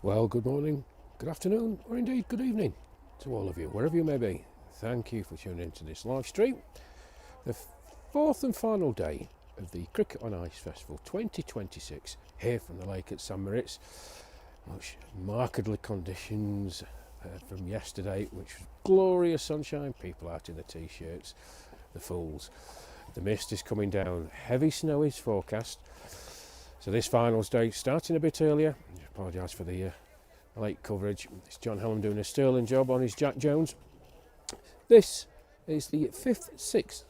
Well, good morning, good afternoon, or indeed good evening to all of you, wherever you may be. Thank you for tuning into this live stream. The fourth and final day of the Cricket on Ice Festival 2026 here from the lake at St Moritz. Much markedly conditions from yesterday, which was glorious sunshine, people out in the t-shirts, the fools. The mist is coming down, heavy snow is forecast. So this finals day starting a bit earlier. I apologise for the late coverage. It's John Hallam doing a sterling job on his Jack Jones. This is the 5th-6th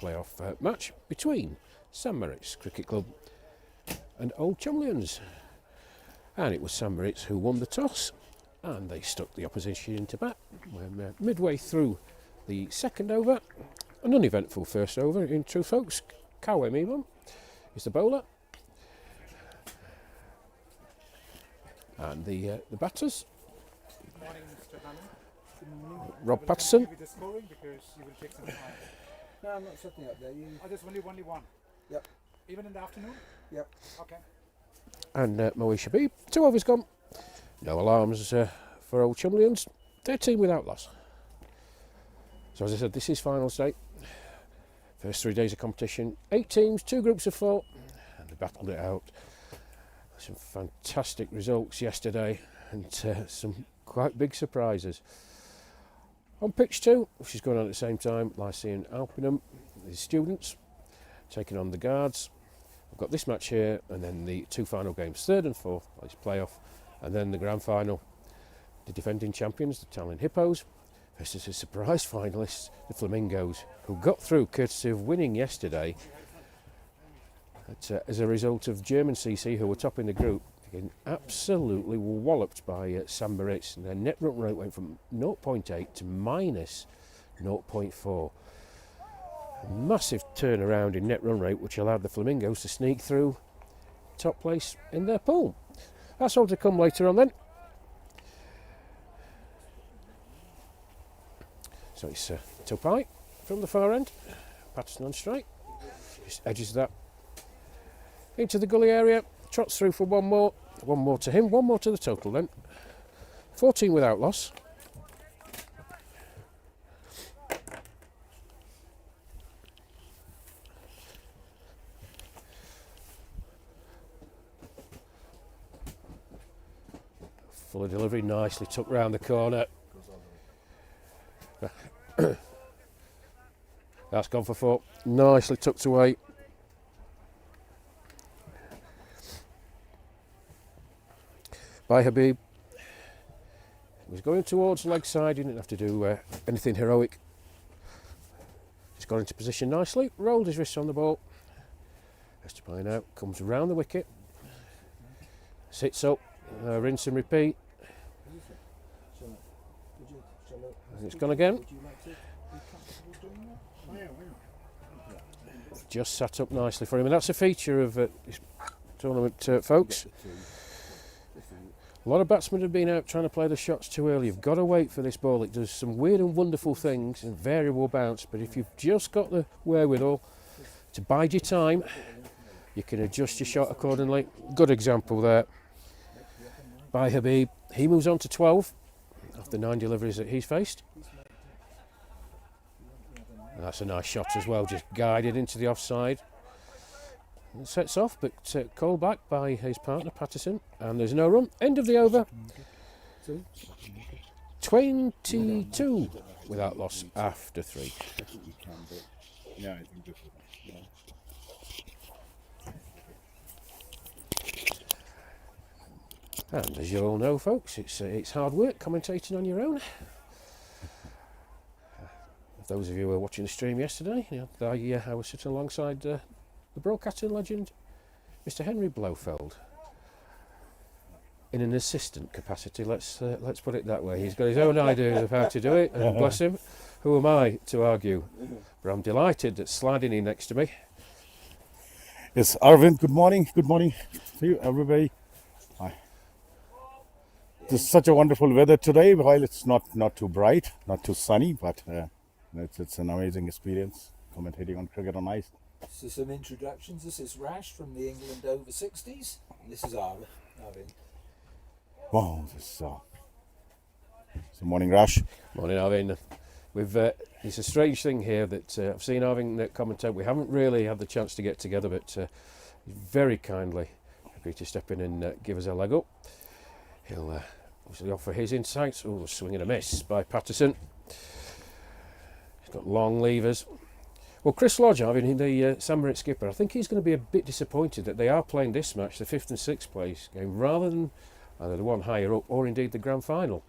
playoff match between St Moritz Cricket Club and Old Cumberlands. And it was St Moritz who won the toss, and they stuck the opposition into bat. We're midway through the second over, an uneventful first over in truth, folks. Kawe Mimon is the bowler. And the batters, Good morning, Mr. Hammond. Good morning. Rob Patterson. With the scoring because you will take some time. No, I'm not setting up there. There's only one. Yep. Even in the afternoon? Yep. Okay. And Moesh Habib. 2 overs gone. No alarms for Old Cumberlands. 13 without loss. So as I said, this is finals day. First 3 days of competition. 8 teams, 2 groups of 4. And they battled it out. Some fantastic results yesterday and some quite big surprises. On pitch 2, which is going on at the same time, Lyceum Alpinum, the students taking on the Guards. We've got this match here and then the 2 final games, 3rd and 4th, this playoff, and then the grand final. The defending champions, the Tallinn Hippos, versus the surprise finalists, the Flamingos, who got through courtesy of winning yesterday. As a result of German CC, who were topping the group, getting absolutely walloped by St Moritz, and their net run rate went from 0.8 to minus 0.4. A massive turnaround in net run rate, which allowed the Flamingos to sneak through top place in their pool. That's all to come later on then. So it's Topai from the far end, Patterson on strike, just edges that into the gully area, trots through for one more to him, one more to the total then. 14 without loss. Full of delivery, nicely tucked round the corner. That's gone for 4, nicely tucked away. By Habib. He was going towards leg side, he didn't have to do anything heroic. Just got into position nicely, rolled his wrist on the ball. Has to play now, comes round the wicket, sits up, rinse and repeat. And it's gone again. Just sat up nicely for him, and that's a feature of this tournament, folks. A lot of batsmen have been out trying to play the shots too early. You've got to wait for this ball. It does some weird and wonderful things and variable bounce, but if you've just got the wherewithal to bide your time, you can adjust your shot accordingly. Good example there by Habib. He moves on to 12 after 9 deliveries that he's faced. And that's a nice shot as well, just guided into the offside. It sets off, but called back by his partner Patterson, and there's no run. End of the over. 22 without loss after 3. And as you all know, folks, it's hard work commentating on your own. Those of you who were watching the stream yesterday, I was sitting alongside the broadcasting legend, Mr. Henry Blofeld, in an assistant capacity. Let's put it that way. He's got his own ideas of how to do it, and bless him, who am I to argue? But I'm delighted that sliding in next to me. Yes, Arvind. Good morning. Good morning to you, everybody. Hi. It's such a wonderful weather today. While it's not too bright, not too sunny, but it's an amazing experience commentating on cricket on ice. So some introductions. This is Rash from the England over 60s. This is Arvind. Wow, this it's a morning rush. Morning, Arvin. It's a strange thing here that I've seen Arvin commentate. We haven't really had the chance to get together, but very kindly agreed to step in and give us a leg up. He'll obviously offer his insights. Oh, swing and a miss by Patterson. He's got long levers. Well, Chris Lodge, Arvin, the Samurai skipper, I think he's going to be a bit disappointed that they are playing this match, the 5th and 6th place game, rather than either the one higher up or indeed the grand final.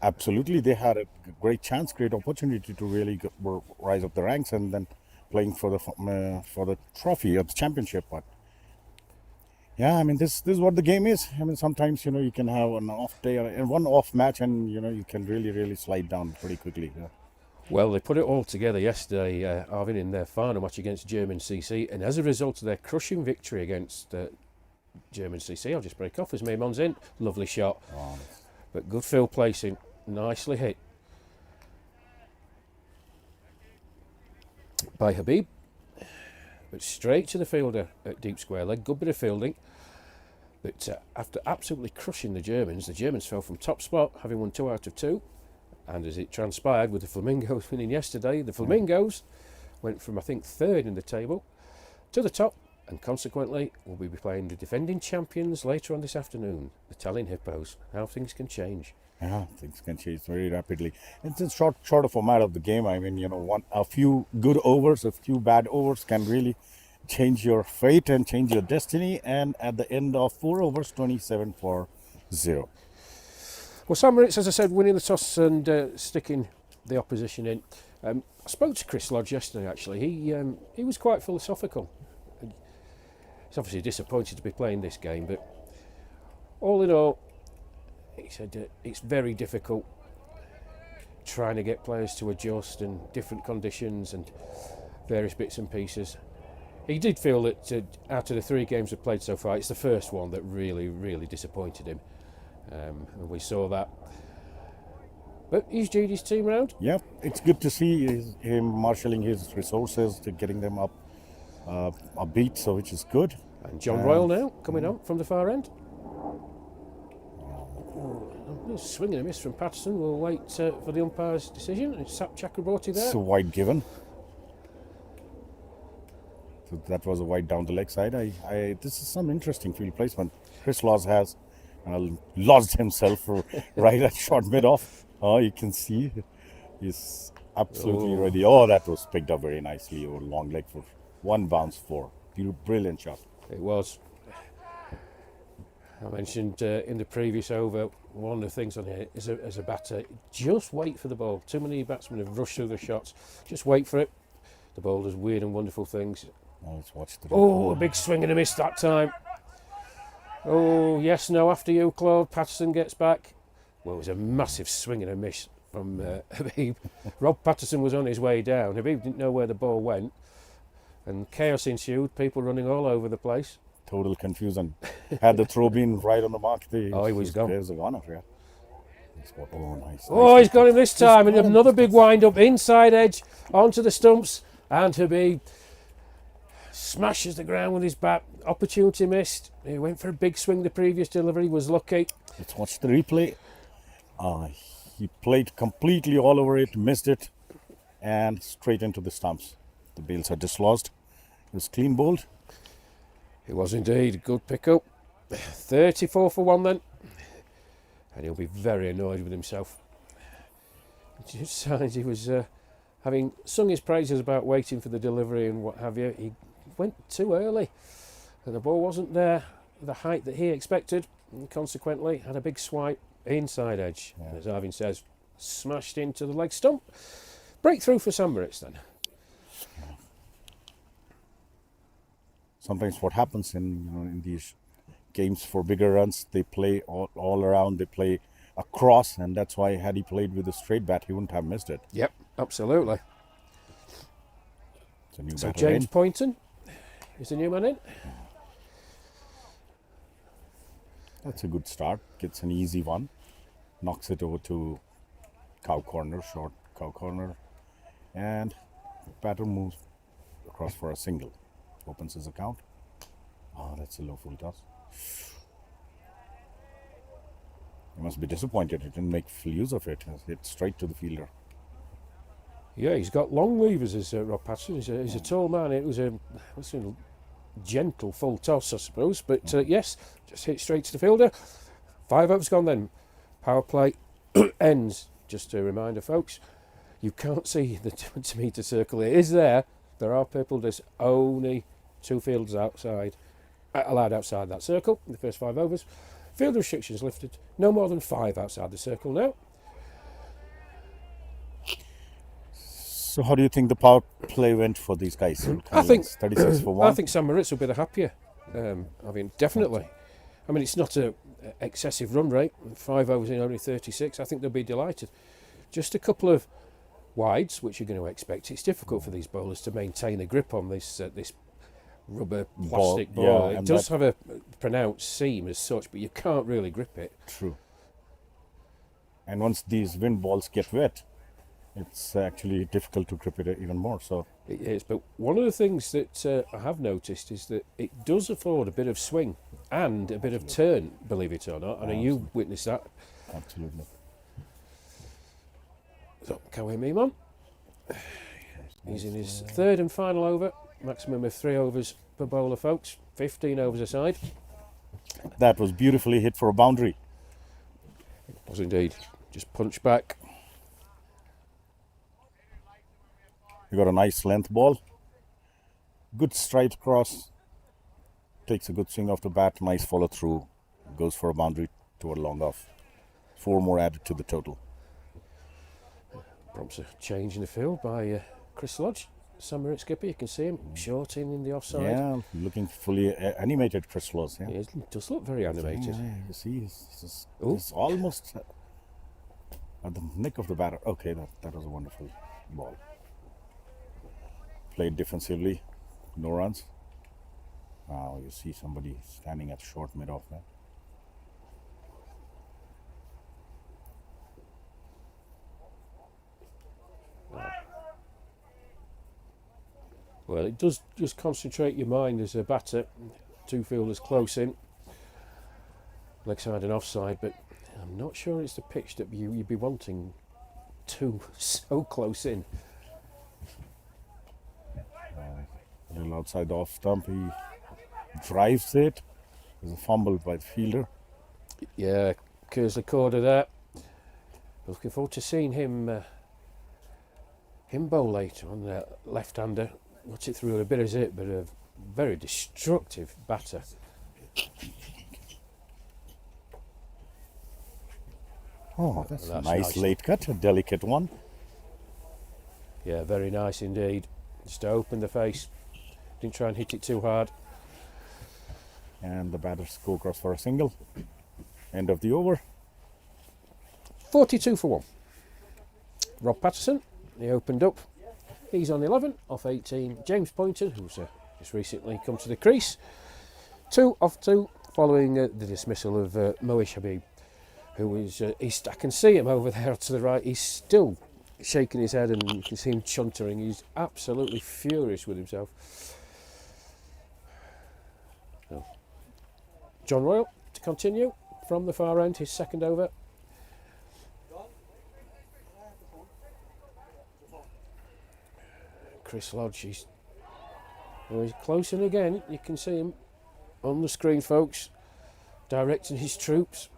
Absolutely, they had a great chance, great opportunity to really rise up the ranks and then playing for the trophy of the championship. But yeah, I mean this is what the game is. I mean sometimes you can have an off day and one off match, and you can really slide down pretty quickly. Yeah. Well, they put it all together yesterday, Arvin, in their final match against German CC, and as a result of their crushing victory against German CC, I'll just break off as Maimon's in. Lovely shot, but good field placing, nicely hit by Habib, but straight to the fielder at deep square leg. Good bit of fielding, but after absolutely crushing the Germans fell from top spot, having won 2 out of 2. And as it transpired with the Flamingos winning yesterday, the Flamingos went from, I think, 3rd in the table to the top, and consequently will be playing the defending champions later on this afternoon, the Tallinn Hippos. How things can change. Yeah, things can change very rapidly. It's a shorter format of the game. I mean, a few good overs, a few bad overs can really change your fate and change your destiny. And at the end of 4 overs, 27-0. Well, Sam Ritz, as I said, winning the toss and sticking the opposition in. I spoke to Chris Lodge yesterday, actually. He was quite philosophical. He's obviously disappointed to be playing this game, but all in all, he said it's very difficult trying to get players to adjust and different conditions and various bits and pieces. He did feel that out of the 3 games we've played so far, it's the first one that really disappointed him. And we saw that. But he's G'd his team round. Yeah, it's good to see him marshalling his resources to getting them up a beat, so which is good. And John Royal now coming on from the far end. Swing and a miss from Patterson. We'll wait for the umpire's decision. It's Sap Chakraborty there. It's a wide given. So that was a wide down the leg side. This is some interesting field placement. Chris Laws has lost himself right at short mid off. Oh, you can see he's absolutely ready. Oh, that was picked up very nicely over long leg for 1 bounce 4. Brilliant shot. It was. I mentioned in the previous over, one of the things on here is as a batter, just wait for the ball. Too many batsmen have rushed through the shots. Just wait for it. The ball does weird and wonderful things. Oh, let's watch the a big swing and a miss that time. Oh, yes, no, after you, Claude. Patterson gets back. Well, it was a massive swing and a miss from Habib. Rob Patterson was on his way down. Habib didn't know where the ball went. And chaos ensued, people running all over the place. Total confusion. Had the throw been right on the mark, he was gone. There's a goner, yeah. Oh, nice. Oh, he's got him this time. And another big wind-up, inside edge, onto the stumps. And Habib smashes the ground with his bat. Opportunity missed. He went for a big swing the previous delivery, was lucky. Let's watch the replay. He played completely all over it, missed it, and straight into the stumps. The bails are dislodged. It was clean bowled. It was indeed a good pick-up. 34 for 1 then. And he'll be very annoyed with himself. It just signs he was having sung his praises about waiting for the delivery and what have you. He went too early. And the ball wasn't there the height that he expected. And consequently, had a big swipe inside edge. Yeah. And as Arvin says, smashed into the leg stump. Breakthrough for Sam Moritz then. Sometimes what happens in these games for bigger runs, they play all around, they play across, and that's why had he played with a straight bat, he wouldn't have missed it. Yep, absolutely. It's a new So batter James in. Poynton is the new man in. That's a good start. Gets an easy one. Knocks it over to cow corner, short cow corner. And batter moves across for a single. Opens his account. Oh, that's a low full toss. He must be disappointed. He didn't make full use of it. Hit straight to the fielder. Yeah, he's got long levers as Rob Patterson. He's a tall man. It was a gentle full toss, I suppose. But yes, just hit straight to the fielder. 5 overs gone then. Power play ends. Just a reminder, folks, you can't see the 20 metre circle. It is there. There are people. There's only 2 fielders outside, allowed outside that circle in the first 5 overs. Field restrictions lifted. No more than 5 outside the circle now. So how do you think the power play went for these guys? I think 36 for 1. I think Sam Moritz will be the happier. Definitely. I mean, it's not a excessive run rate. 5 overs in only 36. I think they'll be delighted. Just a couple of wides, which you're going to expect. It's difficult for these bowlers to maintain a grip on this rubber plastic ball. Yeah, it does have a pronounced seam as such, but you can't really grip it. True. And once these wind balls get wet, it's actually difficult to grip it even more. So It is, but one of the things that I have noticed is that it does afford a bit of swing and a bit of turn, believe it or not. I know you witnessed that. absolutely. So, Kawhi Mimon, he's in his 3rd and final over, maximum of 3 overs per bowler, folks, 15 overs aside. That was beautifully hit for a boundary. It was indeed. Just punch back. You got a nice length ball. Good stride across. Takes a good swing off the bat. Nice follow through. Goes for a boundary toward long off. 4 more added to the total. Prompts a change in the field by Chris Lodge. Sam Moritz skipper, you can see him short in the offside. Yeah, looking fully animated, Chris Laws. Yeah. He does look very animated. Yeah, you see, he's almost at the nick of the batter. Okay, that was a wonderful ball. Played defensively, no runs. Now you see somebody standing at short mid-off there. Well, it does just concentrate your mind as a batter. 2 fielders close in, leg side and offside, but I'm not sure it's the pitch that you'd be wanting 2 so close in. A little outside the off stump, he drives it. There's a fumble by the fielder. Yeah, Kersley Corder there. Looking forward to seeing him bowl later on the left-hander. Watch it through a bit as it, but a very destructive batter. Oh, that's a That's nice nice. late cut, a delicate one. Yeah, very nice indeed. Just to open the face. Didn't try and hit it too hard. And the batters go across for a single. End of the over. 42 for 1. Rob Patterson, he opened up. He's on 11 off 18. James Poynton, who's just recently come to the crease. 2 off 2 following the dismissal of Moish Habib, who is, I can see him over there to the right. He's still shaking his head and you can see him chuntering. He's absolutely furious with himself. So, John Royal to continue from the far end, his 2nd over. Chris Lodge, he's close in again. You can see him on the screen, folks, directing his troops.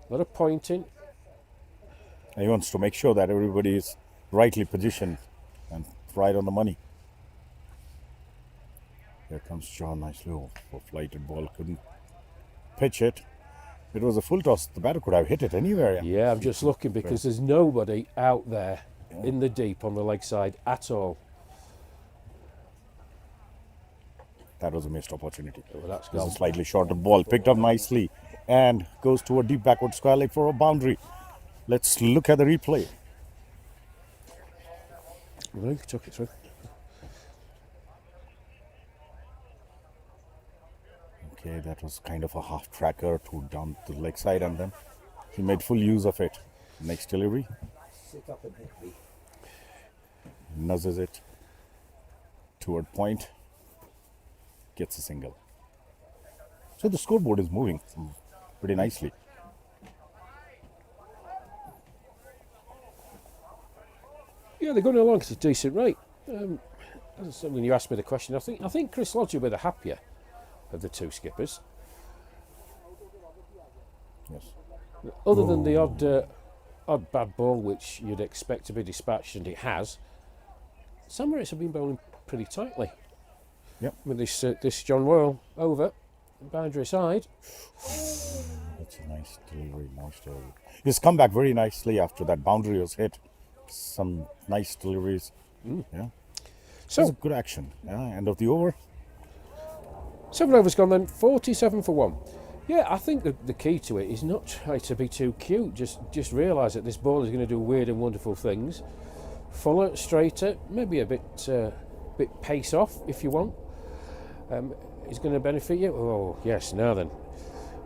A lot of pointing. He wants to make sure that everybody is rightly positioned and right on the money. Here comes John, nicely flighted ball, couldn't pitch it. It was a full toss. The batter could have hit it anywhere. Yeah, I'm just looking because there's nobody out there in the deep on the leg side at all. That was a missed opportunity. Well, that's This is gone. a slightly shorter ball, picked up nicely and goes to a deep backward square leg for a boundary. Let's look at the replay. Really, took it through. Okay, that was kind of a half tracker to down the leg side, and then he made full use of it. Next delivery, Sit up and hit me. nuzzes it toward point, gets a single. So the scoreboard is moving pretty nicely. Yeah, they're going along at a decent rate. When you asked me the question, I think Chris Lodge will be the happier of the two skippers. Yes. Other than the odd bad ball which you'd expect to be dispatched, and it has, Sam Morris have been bowling pretty tightly. Yep. With this John Royal over, boundary side. That's a nice delivery, nice delivery. He's come back very nicely after that boundary was hit. Some nice deliveries. Yeah. So, That's a good action. Yeah, end of the over. 7 overs gone then, 47 for 1. Yeah, I think the key to it is not try to be too cute. Just realise that this ball is going to do weird and wonderful things. Fuller, straighter, maybe a bit pace off if you want. Is going to benefit you. Oh yes, now then,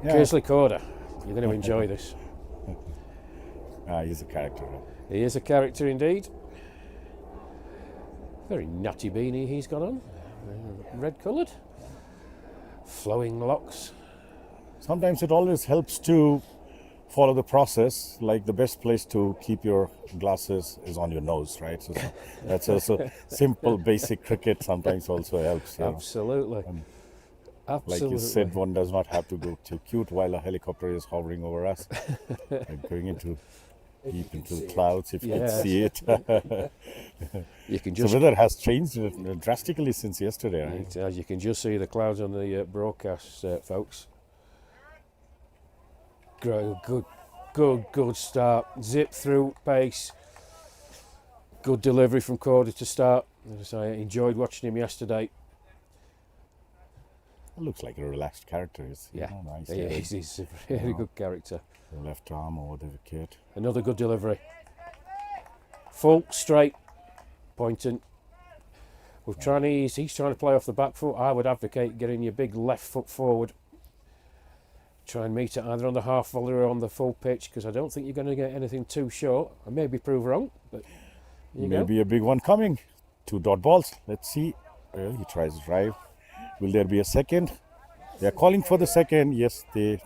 Yeah. Kersley Corder, you're going to enjoy this. He's a character. He is a character indeed. Very nutty beanie he's got on, red coloured, flowing locks. Sometimes it always helps to follow the process. Like the best place to keep your glasses is on your nose, right? So that's also simple, basic cricket. Sometimes also helps. You know. Absolutely. Like Absolutely. you said, one does not have to go too cute while a helicopter is hovering over us, like going into deep into the clouds. If you can Yes. see it. You can So just weather has changed drastically since yesterday, right? you can just see the clouds on the broadcast, folks. Good start. Zip through pace. Good delivery from Corder to start. As I enjoyed watching him yesterday. It looks like a relaxed character. It's, you Yeah, know, nice. he's a very Yeah. good character. The left arm over the wicket. Another good delivery. Full, straight, pointing. With Tranny's, he's trying to play off the back foot. I would advocate getting your big left foot forward. Try and meet it either on the half volley or on the full pitch, because I don't think you're going to get anything too short. I may be proved wrong, but there you go. Maybe a big one coming. 2 dot balls. Let's see. He tries to drive. Will there be a second? They are calling for the second. Yes, they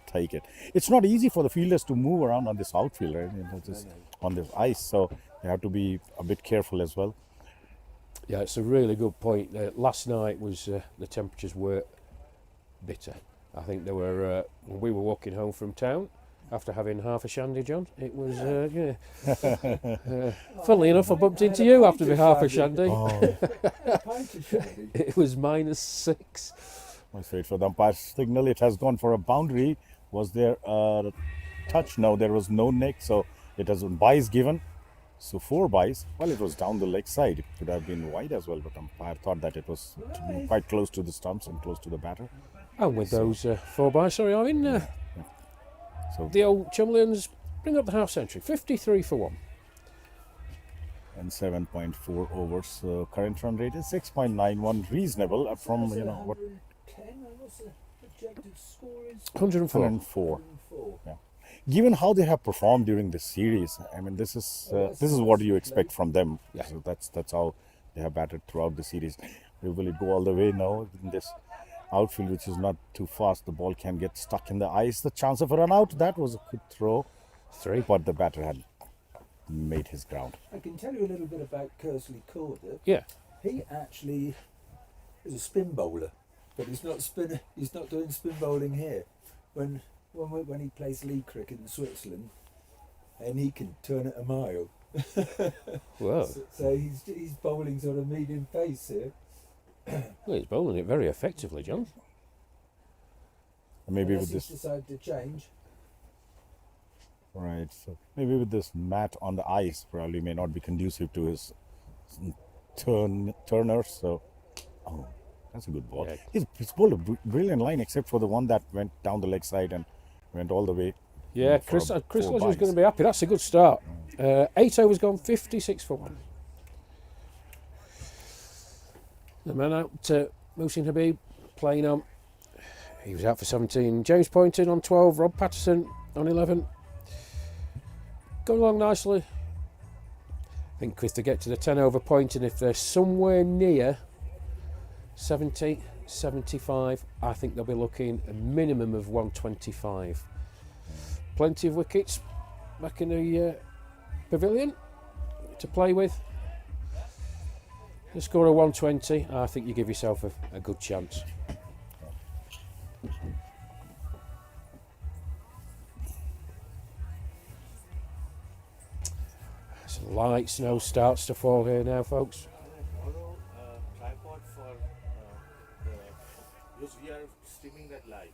take it. It's not easy for the fielders to move around on this outfield, right? You know, just on the ice, so they have to be a bit careful as well. Yeah, it's a really good point. Last night was the temperatures were bitter. I think they were when we were walking home from town after having half a shandy, John. It was funnily enough, I bumped into you after the half a shandy. It was -6. Let's wait for the umpire's signal. It has gone for a boundary. Was there a touch? No, there was no neck, so it has been byes given. So 4 byes. Well, it was down the leg side. It could have been wide as well, but umpire thought that it was quite close to the stumps and close to the batter. And with those 4 byes, sorry, Arvin, So the old Chumleans bring up the half century, 53 for 1. and 7.4 overs. So current run rate is 6.91, reasonable from what 10, and what's the projected score is? 104. 104. 4. Yeah. Given how they have performed during this series, I mean, this is what you expect from them. Yeah. So that's how they have batted throughout the series. Will it go all the way? No. In this outfield, which is not too fast, the ball can get stuck in the ice. The chance of a run out, that was a good throw, 3. but the batter had made his ground. I can tell you a little bit about Kersley Corder. Yeah. He actually is a spin bowler, but he's not spin. He's not doing spin bowling here. When he plays league cricket in Switzerland, and he can turn it a mile. Whoa. So he's bowling sort of medium pace here. Well, he's bowling it very effectively, John. Maybe Unless with he's this, decided to change. right? So maybe with this mat on the ice, probably may not be conducive to his turner. So, that's a good ball. Yeah. He's bowled a brilliant line, except for the one that went down the leg side and went all the way. Yeah, for Chris four Lodge was byes. going to be happy. That's a good start. 8 overs gone, 56 for 1. The man out, Muhsin Habib, playing on. He was out for 17. James Poynton on 12. Rob Patterson on 11. Going along nicely. I think if they get to the 10 over point, and if they're somewhere near 70, 75, I think they'll be looking a minimum of 125. Plenty of wickets back in the pavilion. to play with. The score of 120, I think you give yourself a good chance. Some light snow starts to fall here now, folks. Borrow tripod for because we are streaming that live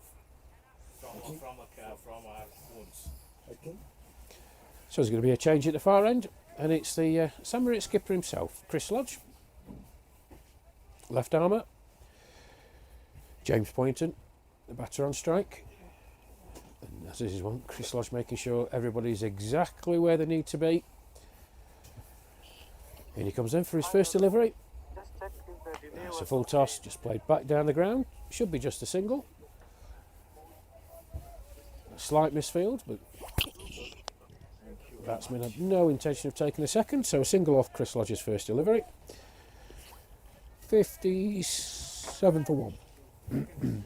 from our phones. Okay. So there's going to be a change at the far end, and it's the Samurai skipper himself, Chris Lodge. Left armour, James Poynton, the batter on strike. And as this is one, Chris Lodge making sure everybody's exactly where they need to be. And he comes in for his first delivery. It's a full toss, just played back down the ground. Should be just a single. A slight misfield, but batsman had no intention of taking a second, so a single off Chris Lodge's first delivery. 57 for 1.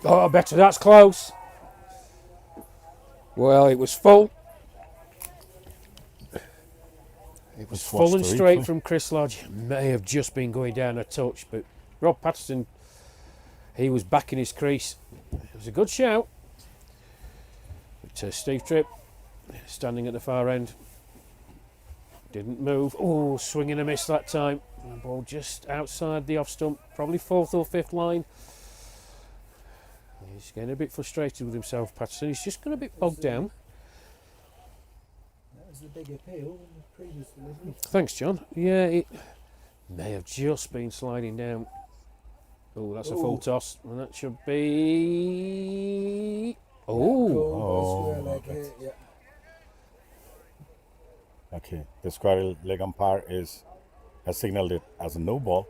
Oh, I bet you that's close. Well, it was full. It was full and straight from Chris Lodge. May have just been going down a touch, but Rob Patterson, he was back in his crease. It was a good shout. But Steve Tripp, standing at the far end, didn't move. Oh, swing and a miss that time. The ball just outside the off stump, probably 4th or 5th line. He's getting a bit frustrated with himself, Patterson. He's just got a bit bogged down. That was the big appeal in the previous delivery. Thanks, John. Yeah, it may have just been sliding down. Oh, that's a full toss. And that should be... Oh. Yeah. Okay, the square leg umpire has signaled it as a no ball.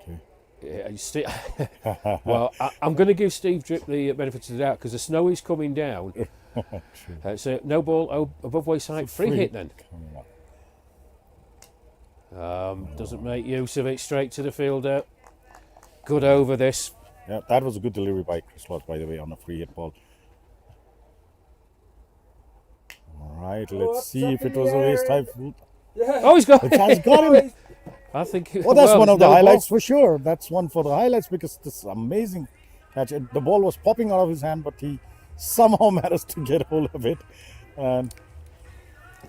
Okay. Yeah, well, I'm going to give Steve Tripp the benefit of the doubt because the snow is coming down. So no ball above waist height, free hit then. Doesn't make use of it, straight to the fielder. Good over this. Yeah, that was a good delivery by Chris Lodge, by the way, on a free hit ball. All right, let's see if it was a waste time. Yeah. Oh, he's got He's got him. I think. Well, that's one of the no highlights ball. for sure. That's one for the highlights because this is amazing catch. The ball was popping out of his hand, but he somehow managed to get hold of it. And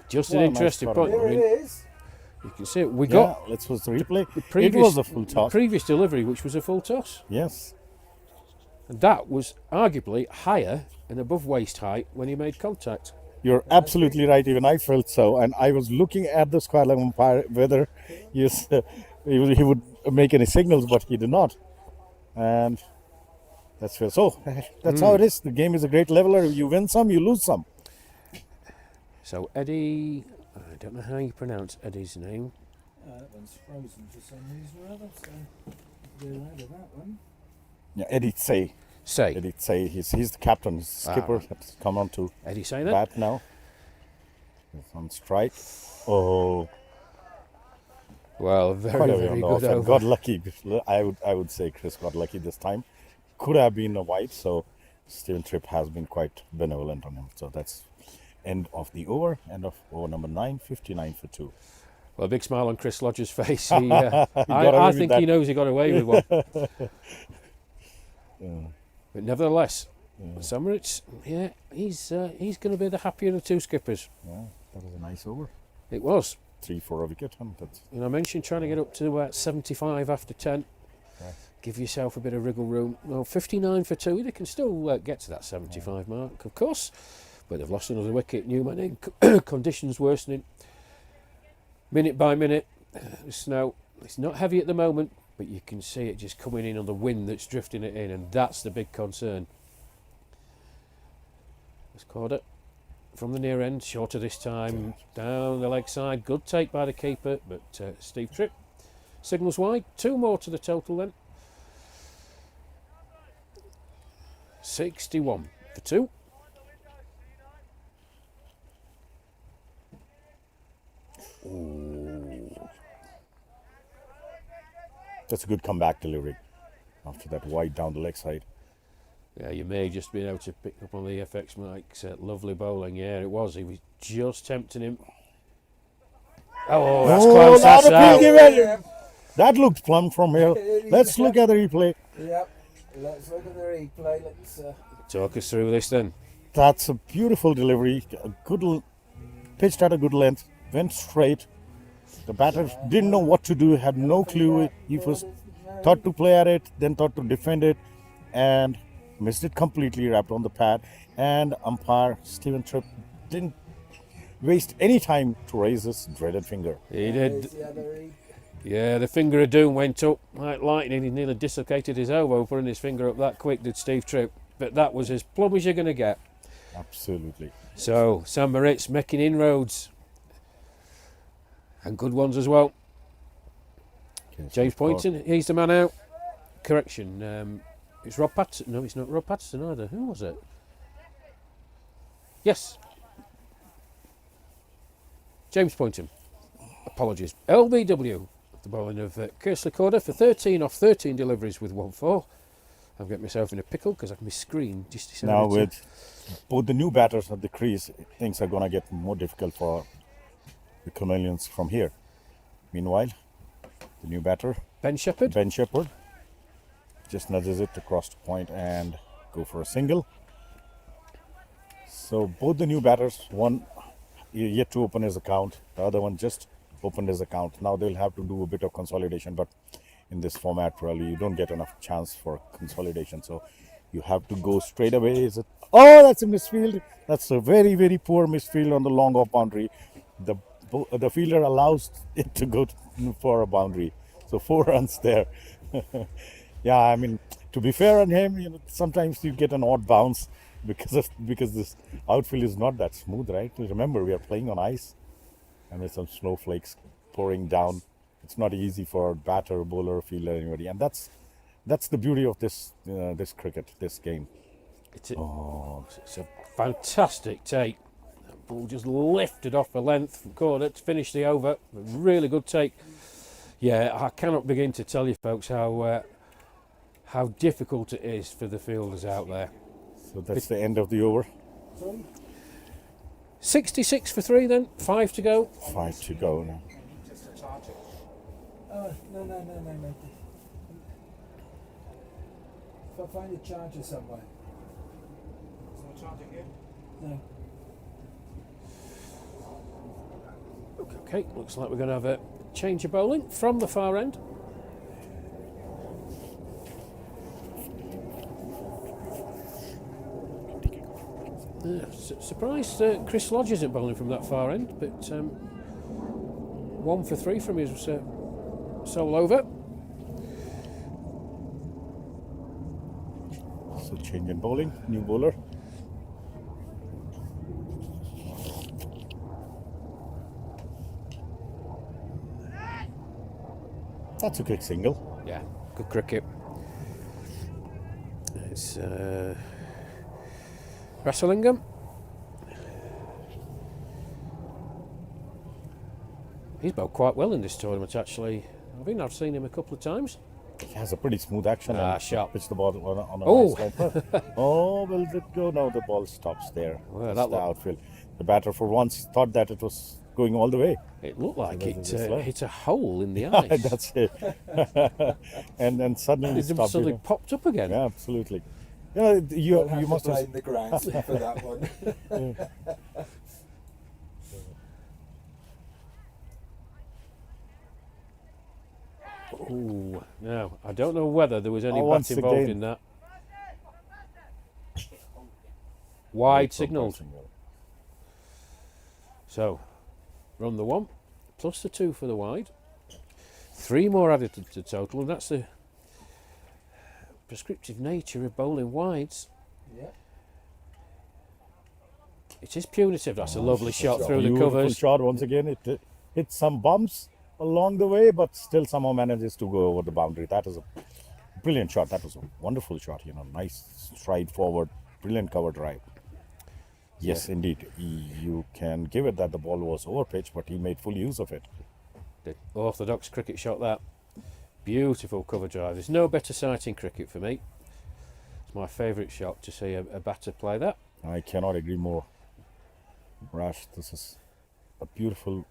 Just Well, an nice interesting shot. point. There I mean, it is. you can see it. We yeah, got let's watch the replay. the It previous, was a full toss. previous delivery, which was a full toss. Yes. And that was arguably higher and above waist height when he made contact. You're absolutely right. Even I felt so, and I was looking at the square leg umpire whether he would make any signals, but he did not. And that's fair. So that's how it is. The game is a great leveler. You win some, you lose some. So Eddie, I don't know how you pronounce Eddie's name. That one's frozen for some reason or other, so get rid of that one. Yeah, Eddie Say. Say. He's the captain, he's the skipper. right. That's come on to Eddie say that. bat now. He's on strike. Oh, Well, quite very, a way very on the good off and over. got lucky. I would say Chris got lucky this time. Could have been a wide, so Stephen Tripp has been quite benevolent on him. So that's end of the over, end of over number 9, 59 for 2. Well, a big smile on Chris Lodge's face. He, got I away with think that. he knows he got away with one. But nevertheless, Summerich, yeah, he's going to be the happier of the two skippers. Yeah, that was a nice over. It was. 3 for a wicket. And that's And I mentioned trying to get up to 75 after 10. Right. Give yourself a bit of wriggle room. Well, 59 for 2. They can still get to that 75 mark, of course. But they've lost another wicket. Newman in, conditions worsening. Minute by minute, the snow. It's not heavy at the moment, but you can see it just coming in on the wind that's drifting it in, and that's the big concern. It's Corder from the near end, shorter this time, down the leg side. Good take by the keeper, but Steve Tripp signals wide. 2 more to the total then. 61 for 2. a good comeback delivery after that wide down the leg side. Yeah, you may just been able to pick up on the FX Mike's lovely bowling. Yeah, it was. He was just tempting him. Oh, that's close. now That's the out. pinky wedge. That looked plumb from here. Let's look at the replay. Yep. Let's look at the replay. Let's. Talk us through this then. That's a beautiful delivery. A good pitched at a good length. Went straight. The batter didn't know what to do. Had no clue. He was thought to play at it, then thought to defend it, and missed it completely. Wrapped on the pad. And umpire Stephen Tripp didn't waste any time to raise his dreaded finger. He did. Yeah, the finger of doom went up like lightning. He nearly dislocated his elbow putting his finger up that quick, did Steve Tripp. But that was as plumb as you're going to get. Absolutely. So, Sam Moritz making inroads. And good ones as well. James Poynton, he's the man out. Correction, it's Rob Patterson. No, it's not Rob Patterson either. Who was it? Yes. James Poynton. Apologies. LBW. The bowling of Kersley Corder for 13 off 13 deliveries with 1-4. I've got myself in a pickle because my screen just decided Now to... with both the new batters at the crease, things are going to get more difficult for the Chameleons from here. Meanwhile, the new batter, Ben Shepherd. Ben Shepherd, just nudges it across the point and go for a single. So both the new batters, one yet to open his account, the other one just opened his account. Now they'll have to do a bit of consolidation, but in this format probably you don't get enough chance for consolidation, so you have to go straight away. Is it? Oh, that's a misfield. That's a very, very poor misfield on the long off boundary. The fielder allows it to go for a boundary, so 4 runs there. Yeah, I mean, to be fair on him, you know, sometimes you get an odd bounce because this outfield is not that smooth, right? Remember, we are playing on ice, and there's some snowflakes pouring down. It's not easy for batter, bowler, fielder, anybody, and that's the beauty of this this cricket, this game. It's a fantastic take. That ball just lifted off the length from corner to finish the over. A really good take. Yeah, I cannot begin to tell you folks how difficult it is for the fielders out there. So that's the end of the over. 66 for 3 then, 5 to go. 5 to go now. Just a charger. Oh, no. If I find a charger somewhere. There's no charger here. No. Okay, looks like we're going to have a change of bowling from the far end. Surprised Chris Lodge isn't bowling from that far end, but 1 for 3 from his sole over. So change in bowling, new bowler. That's a quick single. Yeah, good cricket. It's Rassellingham. He's bowled quite well in this tournament, actually. I think I've seen him a couple of times. He has a pretty smooth action. and Sharp. Pitch the ball on a Oh. nice line. Oh, will it go? No, the ball stops there. Well, That's that the looked- outfield. The batter for once thought that it was going all the way. It looked like it That's right. hit a hole in the ice. That's it. And then suddenly It it stopped. suddenly popped up again. Yeah, absolutely. You We'll have you to must have. blame the grounds for that one. Ooh, now I don't know whether there was any bat once involved again. in that. Wide signalled. So, run the 1 plus the 2 for the wide. 3 more added to the total, and that's the prescriptive nature of bowling wides. Yeah. It is punitive. That's a lovely shot shot. through the Beautiful covers. shot once again. It hit some bumps along the way, but still somehow manages to go over the boundary. That is a brilliant shot. That was a wonderful shot. Nice stride forward, brilliant cover drive. Yes, indeed. You can give it that the ball was over pitch, but he made full use of it. The orthodox cricket shot that. Beautiful cover drive. There's no better sight in cricket for me. My favourite shot to see a batter play that. I cannot agree more. Rash, this is a beautiful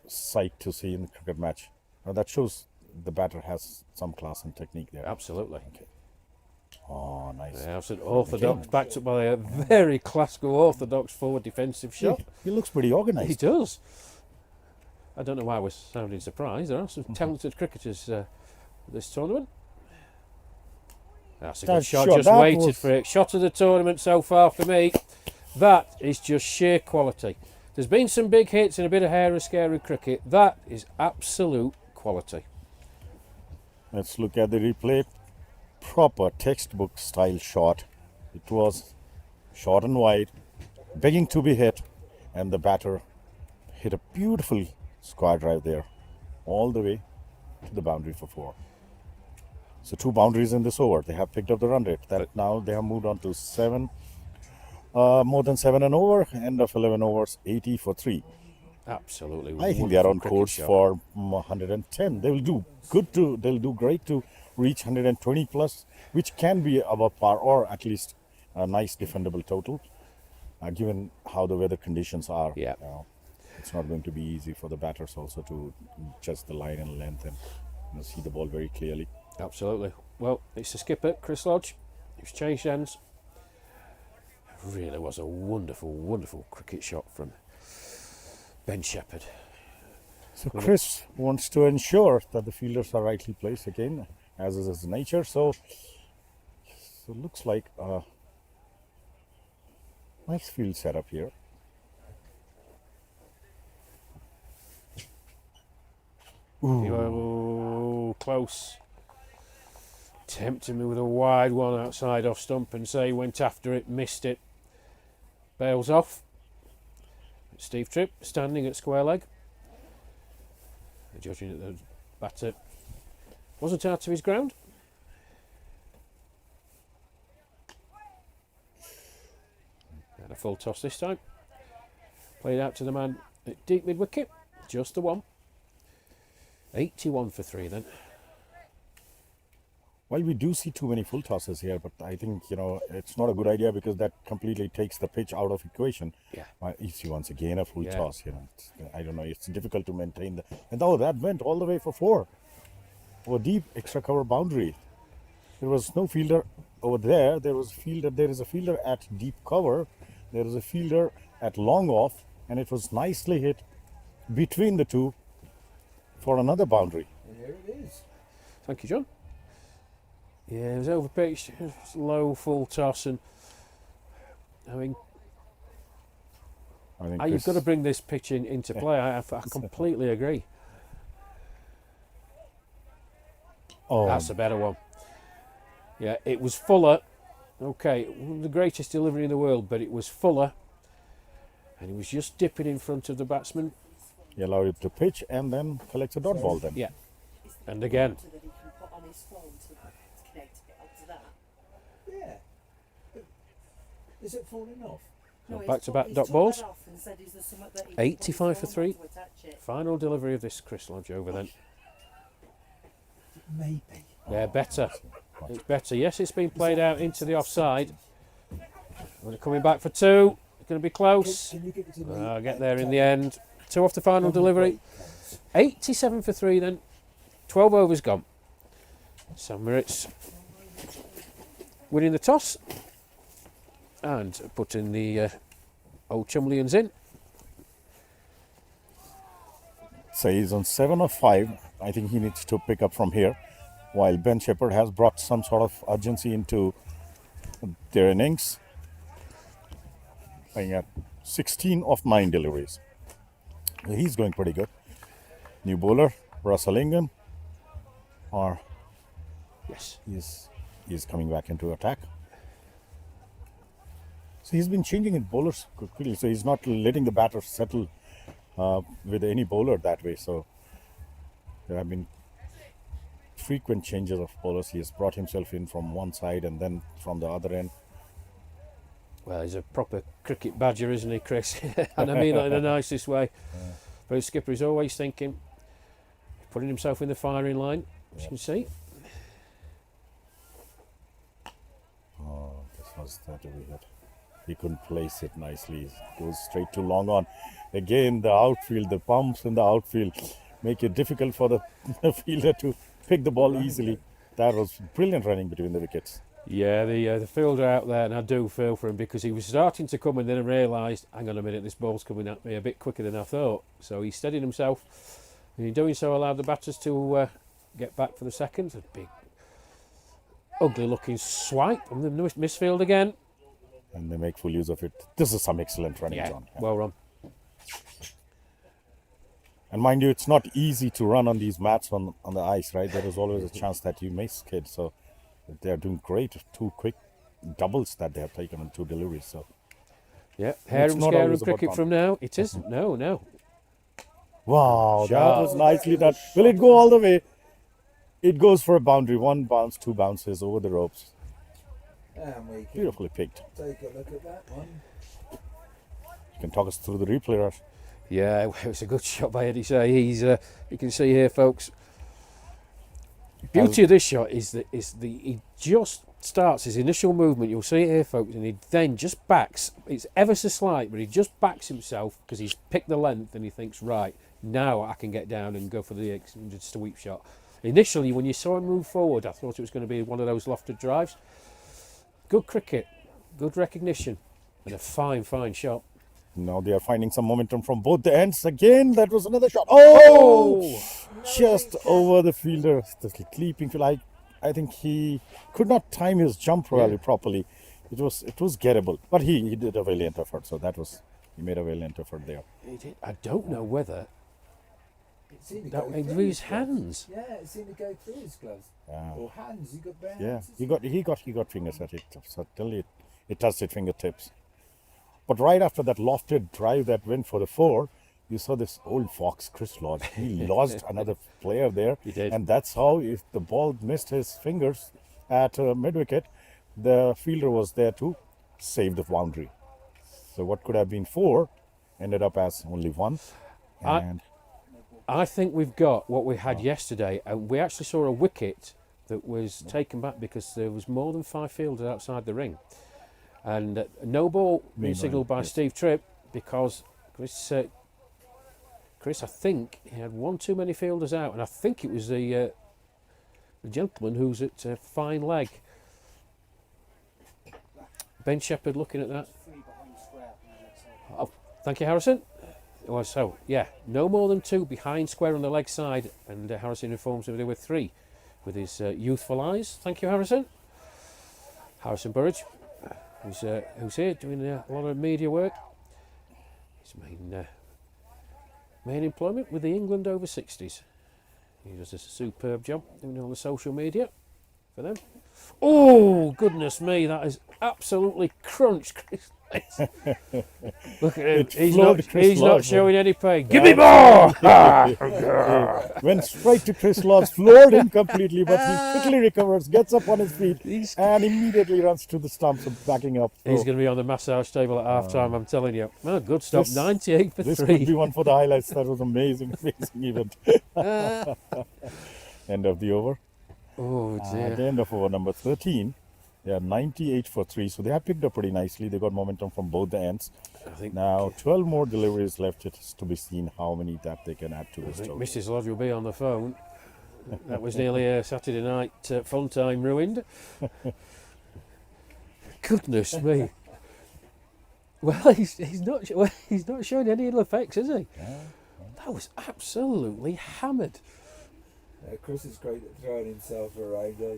sight to see in the cricket match. Now that shows the batter has some class and technique there. Absolutely. Okay. Oh, nice. Yeah, it's an orthodox, backed up by a very classical orthodox forward defensive shot. He looks pretty organised. He does. I don't know why we're sounding surprised. There are some talented cricketers this tournament. That's a good That shot. shot, Just that waited was- for it. Shot of the tournament so far for me. That is just sheer quality. There's been some big hits and a bit of hair and scary cricket. That is absolute quality. Let's look at the replay. Proper textbook style shot. It was short and wide, begging to be hit, and the batter hit a beautiful square drive there, all the way to the boundary for 4. So 2 boundaries in this over. They have picked up the run rate. Now they have moved on to 7, more than 7 and over. End of 11 overs, 80 for 3. Absolutely. I think they are wonderful on cricket course shot. for 110. They will do good to. They'll do great to reach 120 plus, which can be above par or at least a nice defendable total, given how the weather conditions are. Yeah. It's not going to be easy for the batters also to judge the line and length and see the ball very clearly. Absolutely. Well, it's the skipper, Chris Lodge, who's changed hands. It really was a wonderful, wonderful cricket shot from Ben Shepherd. So Chris wants to ensure that the fielders are rightly placed again, as is his nature. So it looks like a nice field setup here. Oh, close. Tempting me with a wide one outside off stump, and say went after it, missed it. Bails off. Steve Tripp standing at square leg. Judging that the batter wasn't out of his ground. And a full toss this time. Played out to the man at deep mid wicket. Just the one. 81 for 3 then. Well, we do see too many full tosses here, but I think, it's not a good idea because that completely takes the pitch out of equation. Yeah. You see once again a full Yeah. toss, I don't know, it's difficult to maintain the, and that went all the way for 4. Over deep extra cover boundary. There was no fielder over there. There is a fielder at deep cover. There is a fielder at long off, and it was nicely hit between the two for another boundary. And here it is. Thank you, John. Yeah, it was overpitched. It was low, full toss, and I mean, I think you've Chris- got to bring this pitch into play. I completely agree. Oh, That's a better one. Yeah, it was Fuller. Okay, one of the greatest delivery in the world, but it was Fuller, and he was just dipping in front of the batsman. he allowed it to pitch and then collects a dot ball then. Yeah, and again. That he can put on his phone to connect it up to that. Yeah. But is it falling off? So he's back-to-back he's dot took balls. that off and said, "Is there something that he can put his 85 for phone 3. on to attach it?" Final delivery of this Chris Lodge over then. Maybe. Yeah, better. It's better. Yes, it's been played out into the offside. We're coming back for 2. It's going to be close. Can you give it to me? I'll get there in the end. 2 off the final delivery. 87 for 3 then. 12 overs gone. Sam Moritz winning the toss and putting the old Chumleyans in. So he's on 7 of 5. I think he needs to pick up from here, while Ben Shepherd has brought some sort of urgency into their innings, playing at 16 of 9 deliveries. He's going pretty good. New bowler, Russell Ingham, or Yes. he's coming back into attack. So he's been changing his bowlers quickly, so he's not letting the batter settle with any bowler that way. So there have been frequent changes of bowlers. He has brought himself in from one side and then from the other end. Well, he's a proper cricket badger, isn't he, Chris? And I mean that in the nicest way. But his skipper is always thinking, putting himself in the firing line, as you can see. was that we had. He couldn't place it nicely. It goes straight to long on. Again, the outfield, the pumps in the outfield make it difficult for the fielder to pick the ball easily. That was brilliant running between the wickets. Yeah, the fielder out there, and I do feel for him because he was starting to come and then I realised, hang on a minute, this ball's coming at me a bit quicker than I thought. So he steadied himself, and in doing so allowed the batters to get back for the second. A big, ugly-looking swipe from the misfield again. And they make full use of it. This is some excellent running, Yeah, John. well run. And mind you, it's not easy to run on these mats on the ice, right? There is always a chance that you may skid. So they're doing great. 2 quick doubles that they have taken on 2 deliveries. So Yeah, hair and not scare always and about cricket from now. It isn't. No. wow, Shot. that was nicely done. Will it go all the way? It goes for a boundary. 1 bounce, 2 bounces over the ropes. And we can Beautifully picked. take a look at that one. You can talk us through the replay, Rush. Yeah, it was a good shot by Eddie Say. He's, you can see here, folks. Beauty of this shot is he just starts his initial movement. You'll see it here, folks, and he then just backs. It's ever so slight, but he just backs himself because he's picked the length and he thinks, right, now I can get down and go for the extended sweep shot. Initially, when you saw him move forward, I thought it was going to be one of those lofted drives. Good cricket, good recognition, and a fine shot. Now they are finding some momentum from both the ends. Again, that was another shot. Oh! Just over the fielder. The leaping field. I think he could not time his jump really properly. It was gettable. But he did a valiant effort. So he made a valiant effort there. He did. I don't know whether It seemed to that go went through through his gloves. hands. Yeah, it seemed to go through his gloves. Or hands. He got bare Yeah, hands. he got fingers at it. Certainly it touched his fingertips. But right after that lofted drive that went for the 4, you saw this old fox, Chris Lodge. He lost another player there. He did. And that's how, if the ball missed his fingers at mid-wicket, the fielder was there to save the boundary. So what could have been 4 ended up as only 1. And I think we've got what we had yesterday, and we actually saw a wicket that was taken back because there was more than 5 fielders outside the ring. And no ball being signalled by Steve Tripp because Chris, I think he had 1 too many fielders out, and I think it was the gentleman who's at fine leg. Ben Shepherd looking at that. Oh, thank you, Harrison. Well, so, yeah, no more than 2 behind square on the leg side, and Harrison informs me there were 3 with his youthful eyes. Thank you, Harrison. Harrison Burridge, who's here doing a lot of media work. His main employment with the England over 60s. He does a superb job doing all the social media for them. Oh, goodness me, that is absolutely crunched. Look at him. He's not showing any pain. Give me more! went straight to Chris Lodge, floored him completely, but he quickly recovers, gets up on his feet, and immediately runs to the stumps of backing up. He's So going to be on the massage table at half time, I'm telling you. Oh, good stop. 98 for this 3. could be one for the highlights. That was amazing event. End of the over. Oh, dear. At the end of over number 13, they are 98 for 3, so they have picked up pretty nicely. They got momentum from both the ends. I think Now 12 more deliveries left. It's to be seen how many that they can add to this total. Mrs. Lodge will be on the phone. That was nearly a Saturday night fun time ruined. Goodness me. Well, he's not showing any ill effects, is he? Yeah. That was absolutely hammered. Chris is great at throwing himself around. I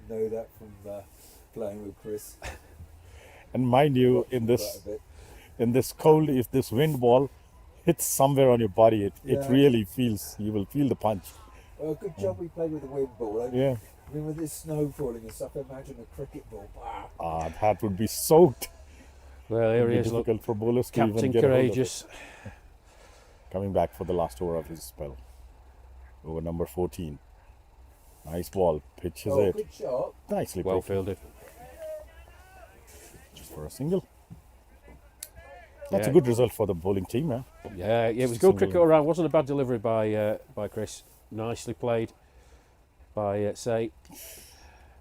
know that from playing with Chris. And mind you, Quite a bit. in this cold, if this wind ball hits somewhere on your body, it Yeah. really feels, you will feel the punch. Well, good job we played with the wind ball. Yeah. I mean, with this snow falling and stuff, imagine a cricket ball. That would be soaked. Well, It here would he be is, look, difficult for bowlers to even Captain get a hold of it. Courageous. Coming back for the last over of his spell. Over number 14. Nice ball. Pitches it. Good shot. Nicely Well picked. fielded. Just for a single. That's Yeah. a good result for the bowling team, eh? Yeah, it was Just a good cricket single. all round. Wasn't a bad delivery by Chris. Nicely played by Say,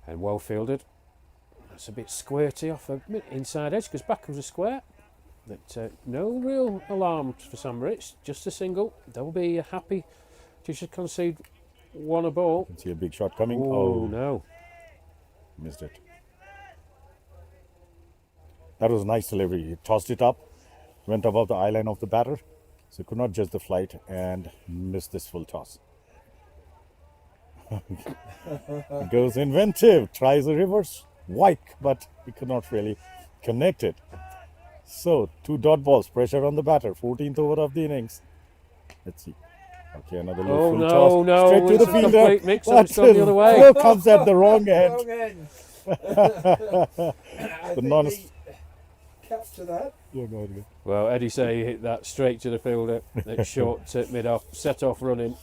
and well fielded. That's a bit squirty off a inside edge because back was a square. But no real alarms for Sam Ritz, just a single. They'll be happy to just concede one a ball. Can see a big shot coming. Oh no. Missed it. That was a nice delivery. He tossed it up, went above the eye line of the batter, so could not judge the flight and missed this full toss. Goes inventive, tries a reverse wike, but he could not really connect it. So 2 dot balls, pressure on the batter, 14th over of the innings. Let's see. Okay, another low Oh full no, toss. no, Straight to it's the a fielder. complete mix-up. But It's gone the other way. throw comes at the wrong end. Wrong end. I think non- he capture that. Yeah, go ahead. Well, Eddie Say hit that straight to the fielder at short mid-off, set off running.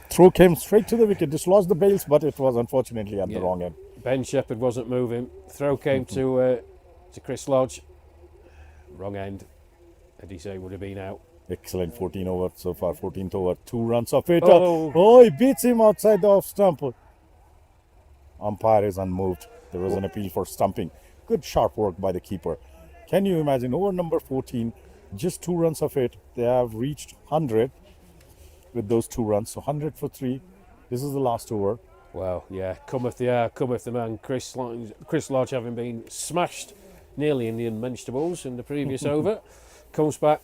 Throw came straight to the wicket, dislodged the bails, but it was unfortunately at Yeah. the wrong end. Ben Shepherd wasn't moving. Throw came to Chris Lodge. Wrong end. Eddie Say would have been out. Excellent 14 over so far, 14th over, 2 runs of it. Oh. Oh, he beats him outside the off stump. Umpire is unmoved. There was an appeal for stumping. Good sharp work by the keeper. Can you imagine, over number 14, just 2 runs of it, they have reached 100 with those 2 runs. So 100 for 3. This is the last over. Well, yeah, cometh the hour, cometh the man. Chris Lodge having been smashed nearly in the unmentionables in the previous over, comes back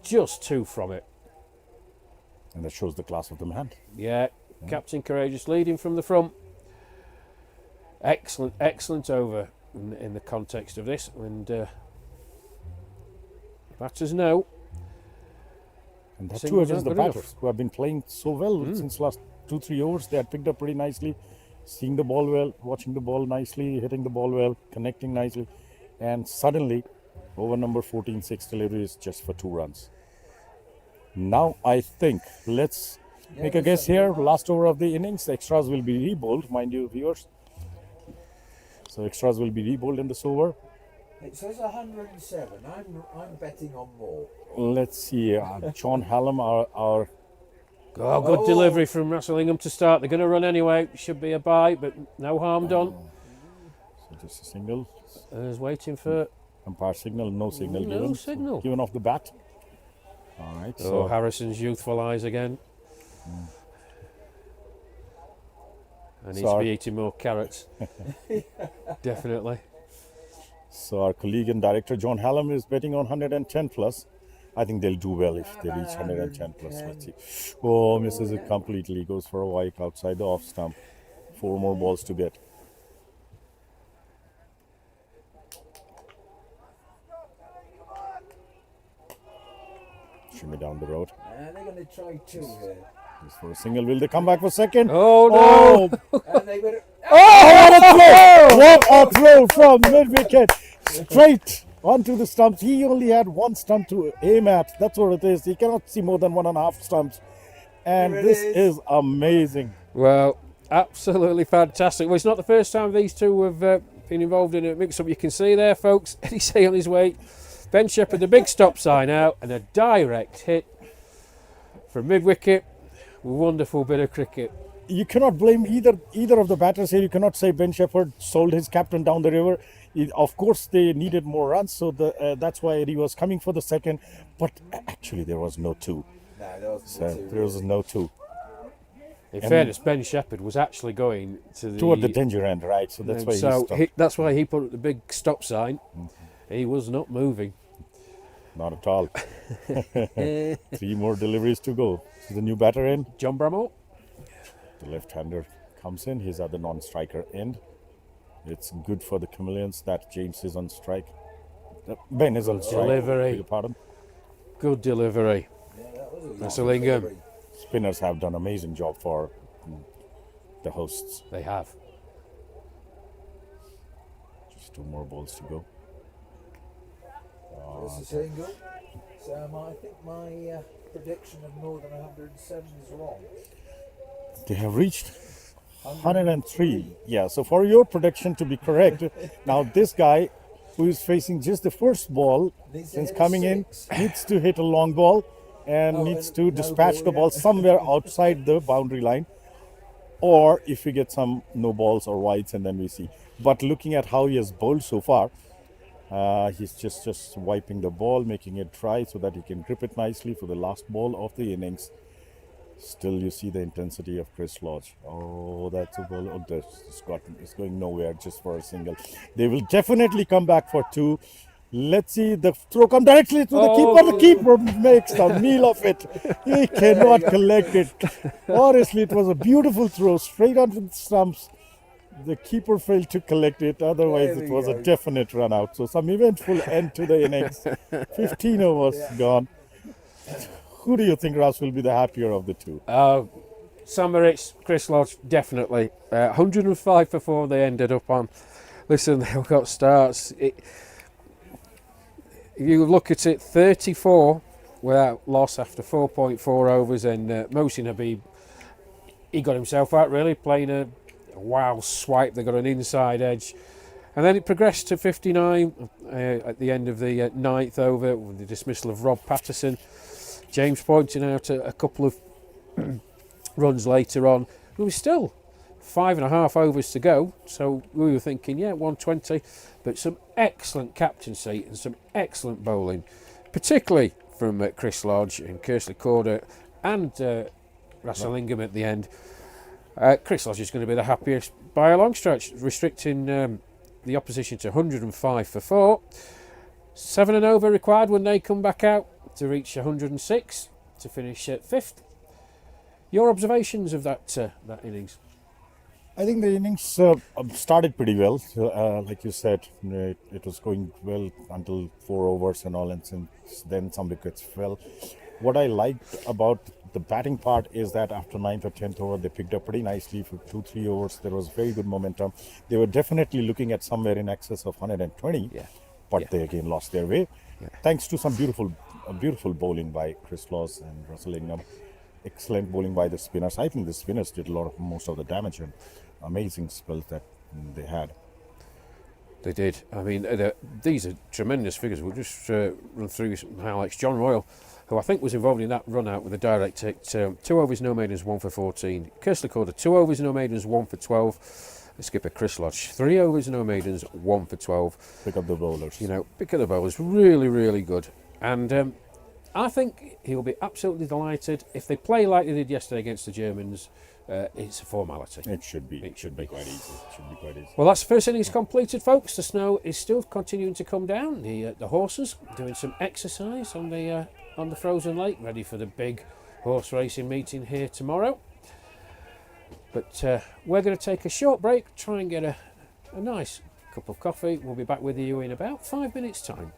just 2 from it. And that shows the class of the man. Yeah, Captain Courageous leading from the front. Excellent over in the context of this. And batters know. And that's 2 Singles against the aren't good batters enough. who have been playing so well since last 2-3 overs. They had picked up pretty nicely, seeing the ball well, watching the ball nicely, hitting the ball well, connecting nicely. And suddenly, over number 14, 6 deliveries just for 2 runs. Now I think, let's make a guess here. Last over of the innings, the extras will be re-bowled, mind you, viewers. So extras will be re-bowled in this over. It says 107. I'm betting on more. Let's see, John Hallam, our Oh, good Oh. delivery from Russellingham to start. They're going to run anyway. Should be a bye, but no harm done. so just a single. Is waiting for. Umpire signal, no signal No given. signal. Given off the bat. All right, Oh, so Harrison's youthful eyes again. I need to Sorry. be eating more carrots. Definitely. so our colleague and director John Hallam is betting on 110 plus. I think they'll do well if they reach 110 plus. Let's see. Oh, misses it completely. Goes for a wike outside the off stump. 4 more balls to get. Shimmy down the road. And they're going to try 2 here. Goes for a single. Will they come back for second? Oh no! Oh, And they were. what a throw from mid-wicket. Straight onto the stumps. He only had 1 stump to aim at. That's what it is. He cannot see more than 1.5 stumps. And Here it this is. is amazing. Well, absolutely fantastic. Well, it's not the first time these two have been involved in a mix-up. You can see there, folks. Eddie Say on his way. Ben Shepherd, the big stop sign out, and a direct hit from mid-wicket. Wonderful bit of cricket. You cannot blame either of the batters here. You cannot say Ben Shepherd sold his captain down the river. Of course, they needed more runs, so that's why Eddie was coming for the second. But actually, there was no 2. No, there wasn't So two, there was really. no 2. In fairness, Ben Shepherd was actually going to the... Toward the danger end, right? So that's why he so stopped. that's why he put up the big stop sign. He was not moving. Not at all. 3 more deliveries to go. This is the new batter in. John Bramall. The left-hander comes in. He's at the non-striker end. It's good for the Chameleons that James is on strike. Ben is on strike. Delivery. Beg your pardon. Good delivery. Yeah, that was a lovely Russellingham. delivery. Spinners have done amazing job for the hosts. They have. Just 2 more balls to go. There's a single. So I think my prediction of more than 107 is wrong. They have reached 103. Yeah, so for your prediction to be correct, now this guy who is facing just the first ball, Needs to since hit a coming in, 6. needs to hit a long ball and Oh, needs and to no dispatch ball, the ball yeah. somewhere outside the boundary line. Or if we get some no balls or wides, and then we see. But looking at how he has bowled so far, he's just wiping the ball, making it dry so that he can grip it nicely for the last ball of the innings. Still, you see the intensity of Chris Lodge. Oh, that's a ball. Oh, it's going nowhere just for a single. They will definitely come back for two. Let's see, the throw come directly to the keeper. The keeper makes the meal of it. He cannot collect it. Honestly, it was a beautiful throw straight onto the stumps. The keeper failed to collect it. Otherwise, There it we was a go. definite run out. So some eventful end to the innings. 15 overs gone. Who do you think, Ross, will be the happier of the two? Sam Moritz, Chris Lodge, definitely. 105 for 4 they ended up on. Listen, they got starts. You look at it, 34 without loss after 4.4 overs, and Mohsin Habib, he got himself out really, playing a wild swipe. They got an inside edge. And then it progressed to 59 at the end of the ninth over with the dismissal of Rob Patterson. James pointing out a couple of runs later on. There was still 5.5 overs to go, so we were thinking, yeah, 120, but some excellent captaincy and some excellent bowling, particularly from Chris Lodge and Kersley Corder and Rasalingham at the end. Chris Lodge is going to be the happiest by a long stretch, restricting the opposition to 105 for 4. 7 and over required when they come back out to reach 106 to finish 5th. Your observations of that innings? I think the innings started pretty well. Like you said, it was going well until 4 overs and all, and since then some wickets fell. What I liked about the batting part is that after 9th or 10th over, they picked up pretty nicely for 2-3 overs. There was very good momentum. They were definitely looking at somewhere in excess of 120, but they again lost their way. Thanks to some beautiful bowling by Chris Laws and Russell Ingham. Excellent bowling by the spinners. I think the spinners did most of the damage, and amazing spells that they had. They did. I mean, these are tremendous figures. We'll just run through some highlights. John Royal, who I think was involved in that run out with a direct hit, 2 overs, no maidens, 1 for 14. Kersley Corder, 2 overs, no maidens, 1 for 12. The skipper Chris Lodge, 3 overs, no maidens, 1 for 12. Pick up the bowlers. Pick up the bowlers, really, really good. And I think he'll be absolutely delighted. If they play like they did yesterday against the Germans, it's a formality. It should be. It should be quite easy. It should be quite easy. Well, that's the first innings completed, folks. The snow is still continuing to come down. The horses doing some exercise on the frozen lake, ready for the big horse racing meeting here tomorrow. But we're going to take a short break, try and get a nice cup of coffee. We'll be back with you in about 5 minutes' time.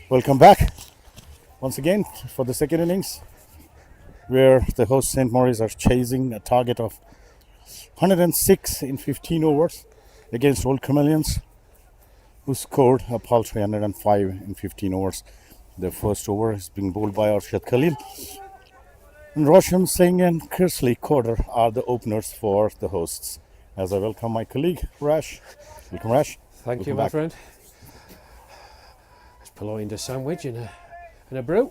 Welcome back once again for the second innings, where the host St. Maurice are chasing a target of 106 in 15 overs against Old Chameleons, who scored a paltry 105 in 15 overs. The first over is being bowled by Arshad Khalil. And Roshan Singh and Kersley Corder are the openers for the hosts. As I welcome my colleague, Rash. Welcome, Rash. Thank you, Welcome my back. friend. Just purloined a sandwich and a brew.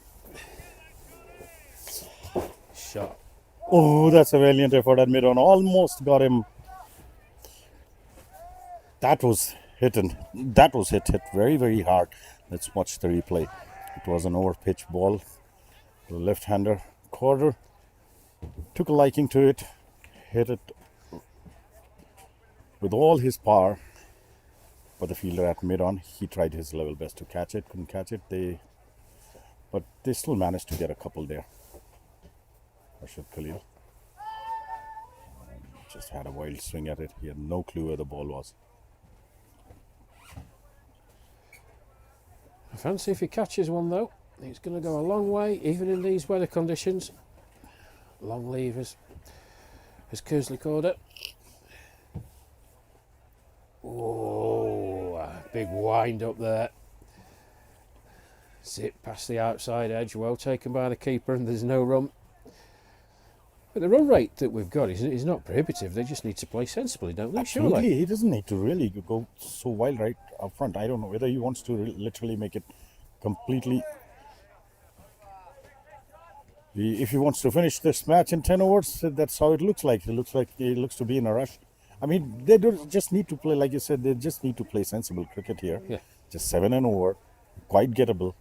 Shot. Oh, that's a valiant effort at mid-on. Almost got him. That was hit very, very hard. Let's watch the replay. It was an over-pitch ball. The left-hander Corder took a liking to it, hit it with all his power. But the fielder at mid-on, he tried his level best to catch it, couldn't catch it. But they still managed to get a couple there. Arshad Khalil just had a wild swing at it. He had no clue where the ball was. I fancy if he catches one though, it's going to go a long way, even in these weather conditions. Long levers, as Kersley called it. Oh, a big wind up there. Zip past the outside edge, well taken by the keeper, and there's no run. But the run rate that we've got is not prohibitive. They just need to play sensibly, don't they? Absolutely, Surely. he doesn't need to really go so wild right up front. I don't know whether he wants to literally make it completely. If he wants to finish this match in 10 overs, that's how it looks like. It looks like he looks to be in a rush. I mean, they don't just need to play, like you said, they just need to play sensible cricket here. Yeah. Just 7 and over, quite gettable.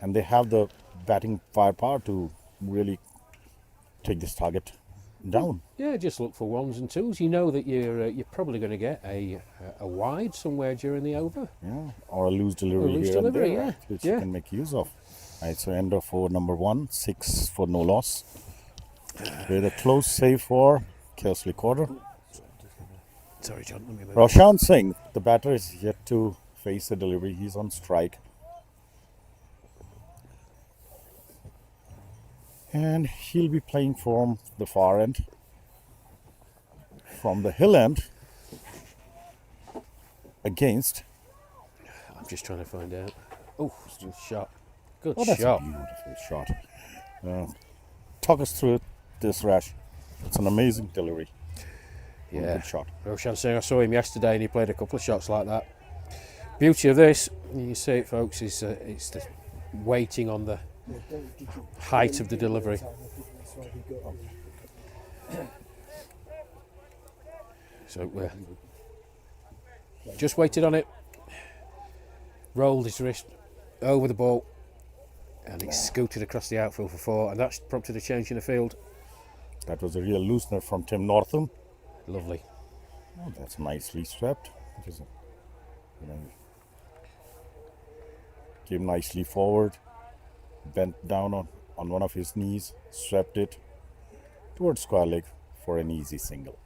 And they have the batting firepower to really take this target down. Yeah, just look for ones and twos. You know that you're probably going to get a wide somewhere during the over. Yeah, or a loose delivery loose here delivery, and there, yeah. right, which Yeah. you can make use of. Right, so end of over number 1, 6 for no loss. With a close save for Kersley Corder. Sorry, John. Let me move. Roshan Singh, the batter, is yet to face the delivery. He's on strike. And he'll be playing from the far end. From the hill end. Against. I'm just trying to find out. Oh, good shot. Good Oh, that's shot. a beautiful shot. Talk us through this, Rash. It's an amazing delivery. Yeah. Good shot. Roshan Singh, I saw him yesterday and he played a couple of shots like that. Beauty of this, you see it folks, is it's the waiting on the height of the delivery. So just waited on it, rolled his wrist over the ball and it scooted across the outfield for 4, and that's prompted a change in the field. That was a real loosener from Tim Northam. Lovely. Oh, that's nicely swept. Came nicely forward, bent down on one of his knees, swept it towards square leg for an easy single.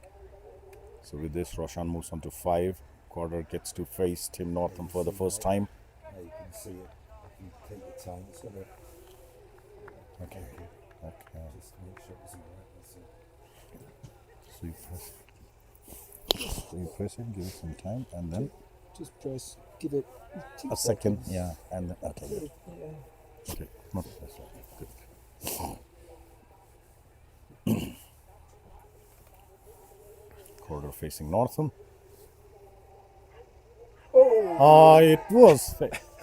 So with this, Roshan moves on to 5. Corder gets to face Tim Northam for the first time. Now you can see it. You can take your time. It's gonna Okay. just make sure it's alright. That's it. So you press it, give it some time, and then Just press. Give it a second. Yeah, and then, okay. Yeah. Okay. No, that's right. Good. Corder facing Northam. Oh, it was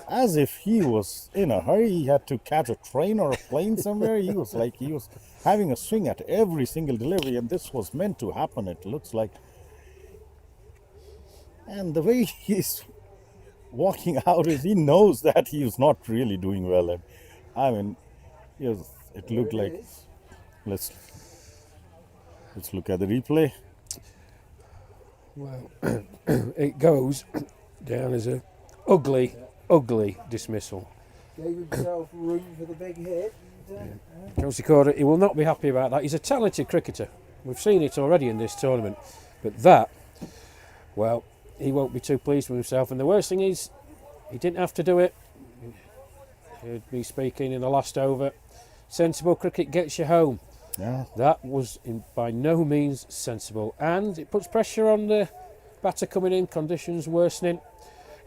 as if he was in a hurry. He had to catch a train or a plane somewhere. He was having a swing at every single delivery, and this was meant to happen, it looks like. And the way he's walking out is he knows that he is not really doing well. And I mean, it looked like. Let's look at the replay. Well, it goes down as a ugly dismissal. Gave himself room for the big hit. Kelsey Corder, he will not be happy about that. He's a talented cricketer. We've seen it already in this tournament. But that, well, he won't be too pleased with himself. And the worst thing is, he didn't have to do it. heard me speaking in the last over. Sensible cricket gets you home. Yeah, That was by no means sensible, and it puts pressure on the batter coming in, conditions worsening.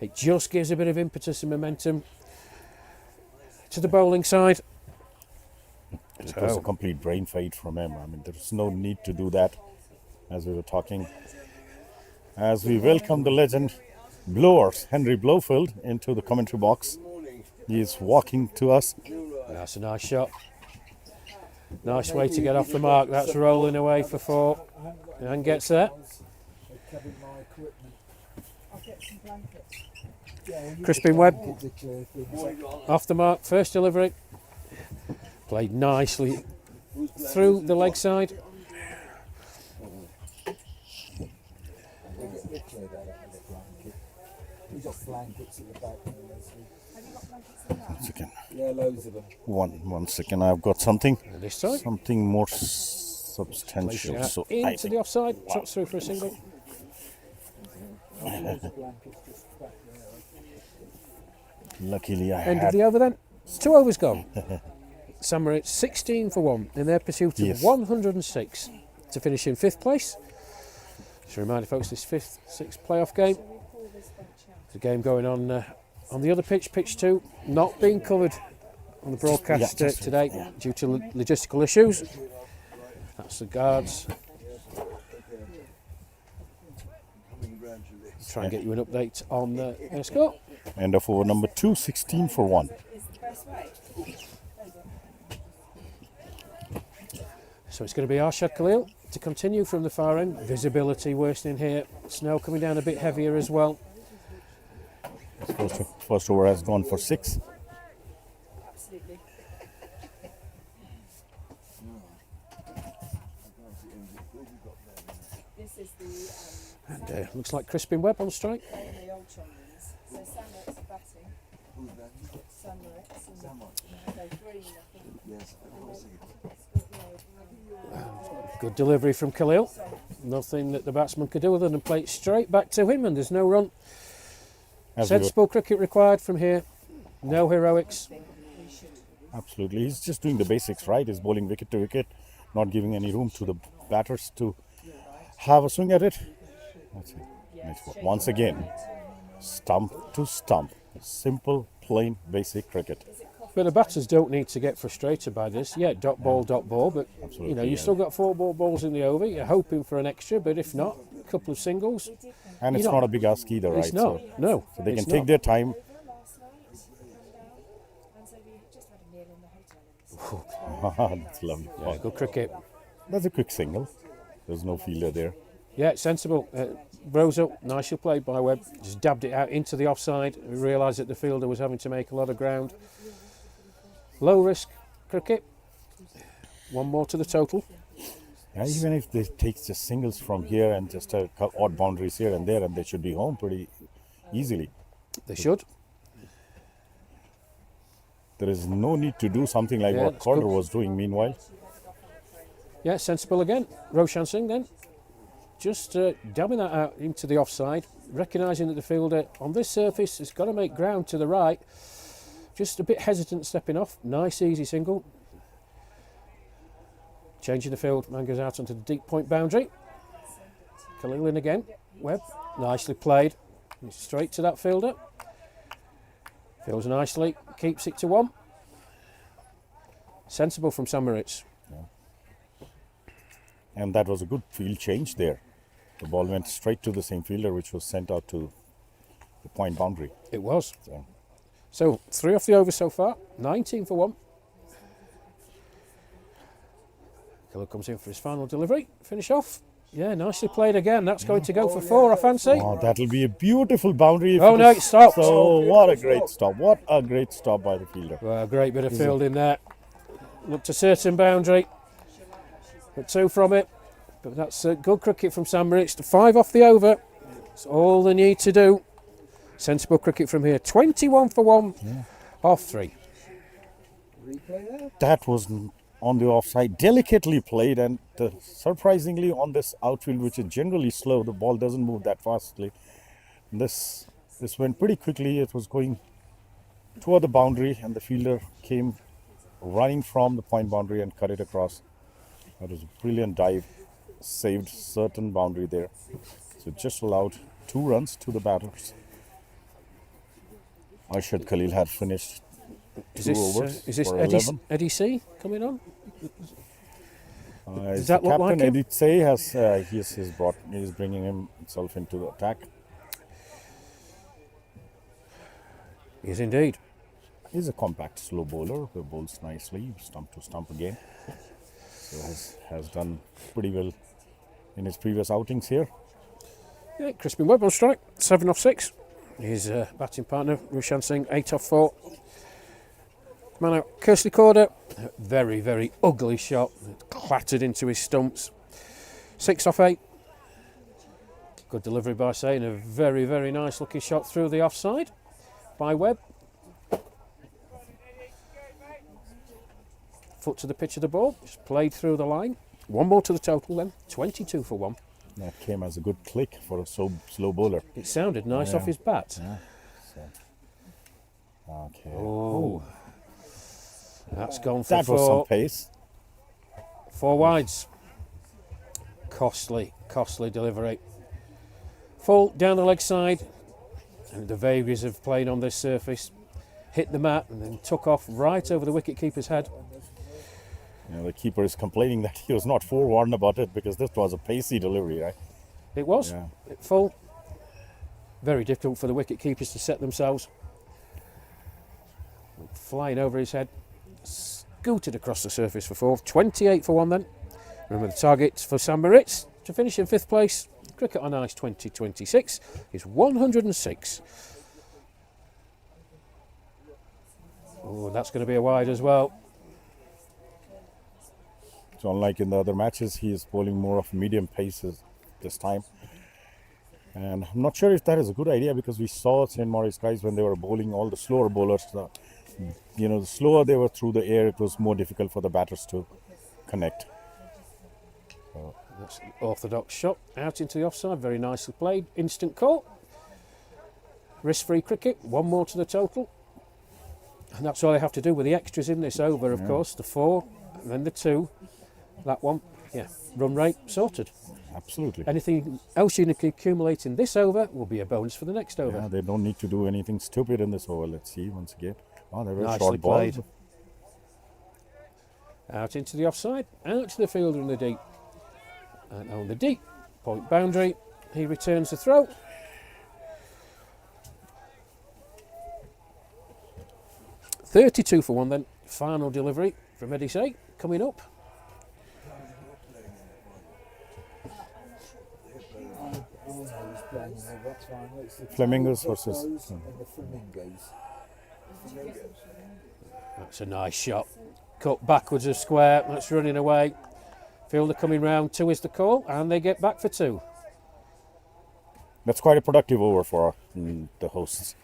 It just gives a bit of impetus and momentum to the bowling side. it was a complete brain fade from him. I mean, there's no need to do that, as we were talking. As we welcome the legend Blowers, Henry Blowfield, into the commentary box. He is walking to us. That's a nice shot. Nice way to get off the mark. That's rolling away for 4 and gets there. Crispin Webb off the mark, first delivery. Played nicely through the leg side. One second. Yeah, loads of them. One second. I've got something. This time, Something more placing substantial. it So out I into think the offside, trots through for a single. luckily I End of had. the over then. 2 overs gone. Samurai 16 for 1 in their pursuit of Yes. 106 to finish in 5th place. Just a reminder, folks, this 5th, 6th playoff game. There's a game going on the other pitch, pitch 2, not being covered on the broadcast Yeah, just- today yeah. due to logistical issues. That's the guards. Try and get you an update on the score. End of over number 2, 16 for 1. Is the best way. So it's going to be Arshad Khalil to continue from the far end. Visibility worsening here. Snow coming down a bit heavier as well. First over has gone for 6. Absolutely. This is the And looks like Crispin Webb on strike. playing the old champions. So Samuel's batting. Samuel, so green, I think. Good delivery from Khalil. Nothing that the batsman could do other than play it straight back to him, and there's no run. As we were- Sensible cricket required from here. No heroics. Absolutely. He's just doing the basics right. He's bowling wicket to wicket, not giving any room to the batters to have a swing at it. That's it. Nice ball. Once again, stump to stump. Simple, plain, basic cricket. But the batters don't need to get frustrated by this. Yeah, dot ball, but you know, Absolutely, you've still got 4 balls in the over. You're hoping for an extra, but if not, a couple of singles. And it's You know, not a big ask either, right? It's not. No. So they it's can take not. their time. Last night, and so we just had a meal in the hotel. That's lovely. Yeah, good cricket. That's a quick single. There's no fielder there. Yeah, sensible. Rose up, nicely played by Webb. Just dabbed it out into the offside. We realised that the fielder was having to make a lot of ground. Low risk cricket. 1 more to the total. Yeah, even if they take just singles from here and just odd boundaries here and there, and they should be home pretty easily. They should. There is no need to do something like Yeah, what that's Calder good. was doing meanwhile. Yeah, sensible again. Roshan Singh then. Just dabbing that out into the offside, recognising that the fielder on this surface has got to make ground to the right. Just a bit hesitant stepping off. Nice easy single. Changing the field, man goes out onto the deep point boundary. Khalil in again. Webb, nicely played. Straight to that fielder. Fields nicely, keeps it to 1. Sensible from Samaritz. And that was a good field change there. The ball went straight to the same fielder, which was sent out to the point boundary. It was. So, So 3 off the over so far, 19 for 1. Khalil comes in for his final delivery, finish off. Yeah, nicely played again. That's going to go for 4, I fancy. oh, that'll be a beautiful boundary. If Oh, no, is- it stopped. So what a great stop. What a great stop by the fielder. Well, a great bit of fielding there. Looked a certain boundary, but 2 from it. But that's good cricket from Sam Rich. 5 off the over. That's all they need to do. Sensible cricket from here. 21 for 1 off 3. That was on the offside, delicately played, and surprisingly on this outfield, which is generally slow, the ball doesn't move that fastly. This went pretty quickly. It was going toward the boundary, and the fielder came running from the point boundary and cut it across. That was a brilliant dive, saved certain boundary there. So just allowed 2 runs to the batters. Arshad Khalil had finished Is 2 this, overs is this for Eddie, 11. Eddie C coming on? Does that look like him? Eddie Say he's bringing himself into the attack. Yes, indeed. He's a compact slow bowler who bowls nicely, stump to stump again. So has done pretty well in his previous outings here. Yeah, Crispin Webb on strike, 7 off 6. His batting partner, Rushan Singh, 8 off 4. Man out, Kersley Corder, very, very ugly shot, clattered into his stumps. 6 off 8. Good delivery by Sane, a very, very nice looking shot through the offside by Webb. Foot to the pitch of the ball, just played through the line. 1 more to the total then, 22 for 1. That came as a good click for a slow bowler. It sounded nice Yeah. off his bat. Yeah. Okay. Oh, that's gone for That was some 4. pace. 4 wides. Costly delivery. Full down the leg side. And the vagaries of playing on this surface. Hit the mat and then took off right over the wicket keeper's head. You know, the keeper is complaining that he was not forewarned about it because this was a pacey delivery, right? It was. Yeah. Full. Very difficult for the wicket keepers to set themselves. Flying over his head. Scooted across the surface for 4. 28 for 1 then. Remember the target for Sam Moritz to finish in 5th place. Cricket on Ice 2026 is 106. Oh, that's going to be a wide as well. So unlike in the other matches, he is bowling more of medium paces this time. And I'm not sure if that is a good idea because we saw St. Maurice guys when they were bowling all the slower bowlers. The slower they were through the air, it was more difficult for the batters to connect. That's an orthodox shot out into the offside. Very nicely played. Instant call. Risk-free cricket. 1 more to the total. And that's all they have to do with the extras in this over, of course. The 4, and then the 2. That one, yeah, run rate sorted. Absolutely. Anything else you can accumulate in this over will be a bonus for the next over. Yeah, they don't need to do anything stupid in this over. Let's see once again. Oh, they were Nicely short balls. played. Out into the offside, out to the fielder in the deep. And on the deep point boundary, he returns the throw. $32 for 1 then. Final delivery from Eddie Say coming up. Flamingos versus. And the Flamingos. That's a nice shot. Cut backwards of square, that's running away. Fielder coming round, 2 is the call, and they get back for 2. That's quite a productive over for the hosts.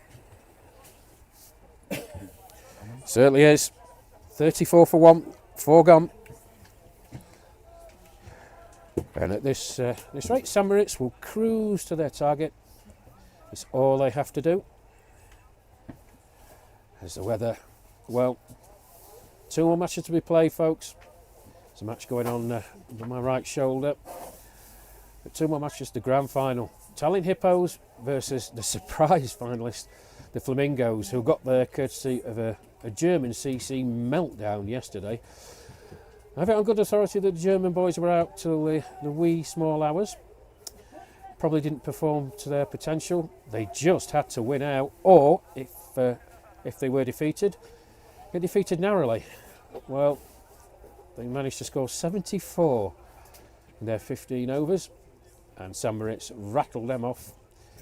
Certainly is. 34 for 1, 4 gone. And at this rate, Sam Moritz will cruise to their target. It's all they have to do. As the weather, well, 2 more matches to be played, folks. There's a match going on under my right shoulder. But 2 more matches, the grand final. Tallinn Hippos versus the surprise finalists, the Flamingos, who got their courtesy of a German CC meltdown yesterday. I have it on good authority that the German boys were out till the wee small hours. Probably didn't perform to their potential. They just had to win out, or if they were defeated, get defeated narrowly. Well, they managed to score 74 in their 15 overs, and Sam Moritz rattled them off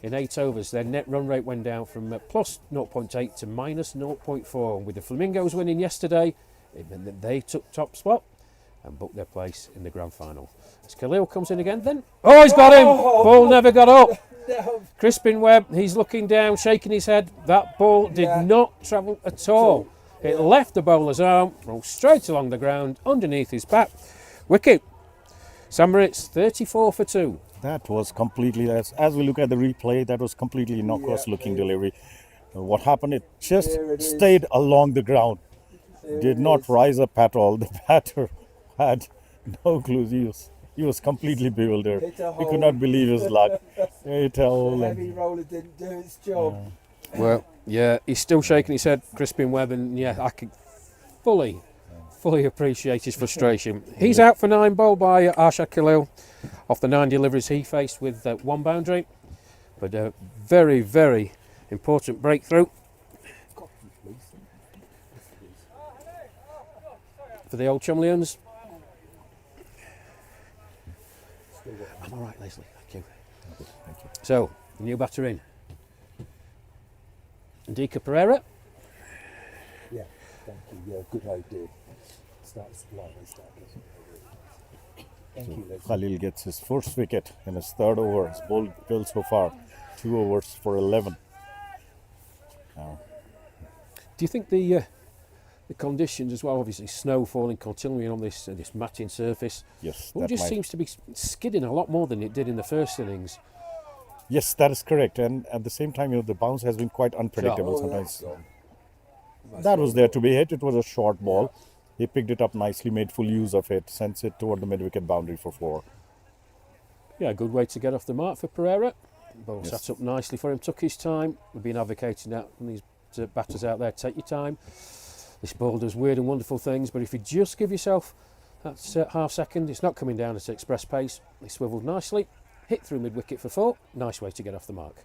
in 8 overs. Their net run rate went down from plus 0.8 to minus 0.4. With the Flamingos winning yesterday, it meant that they took top spot and booked their place in the grand final. As Khalil comes in again then. Oh, he's got him! Ball never got up. No. Crispin Webb, he's looking down, shaking his head. That ball did not travel at all. It left the bowler's arm, rolled straight along the ground, underneath his bat. Wicket. Sam Moritz, 34 for 2. That was completely, as we look at the replay, that was completely innocuous looking delivery. What happened? It just There it is. stayed along the ground. There Did it not is. rise up at all. The batter had no clues. He was completely bewildered. Hit a He could hole. not believe his luck. Hit a The hole. heavy roller didn't do its job. Well, yeah, he's still shaking his head, Crispin Webb, and yeah, I can fully appreciate his frustration. He's out for 9 bowled by Arshad Khalil off the 9 deliveries he faced with 1 boundary. But a very, very important breakthrough for the old Chumleons. I'm all right, Leslie, thank you. So, new batter in. Ndika Pereira. Yeah, thank you. Yeah, good idea. Starts lovely. Thank you, Leslie. Khalil gets his first wicket in his 3rd over. He's bowled well so far. 2 overs for 11. Now, Do you think the conditions as well, obviously snow falling continually on this matting surface, yes, it that just might. seems to be skidding a lot more than it did in the first innings. Yes, that is correct. And at the same time, the bounce has been quite unpredictable Oh, sometimes. that's gone. That was there to be hit. It was a short ball. He picked it up nicely, made full use of it, sends it toward the mid-wicket boundary for 4. Yeah, a good way to get off the mark for Pereira. Ball Yes. sat up nicely for him, took his time. We've been advocating that from these batters out there, take your time. This ball does weird and wonderful things, but if you just give yourself that half second, it's not coming down at express pace. He swivelled nicely, hit through mid-wicket for 4. Nice way to get off the mark.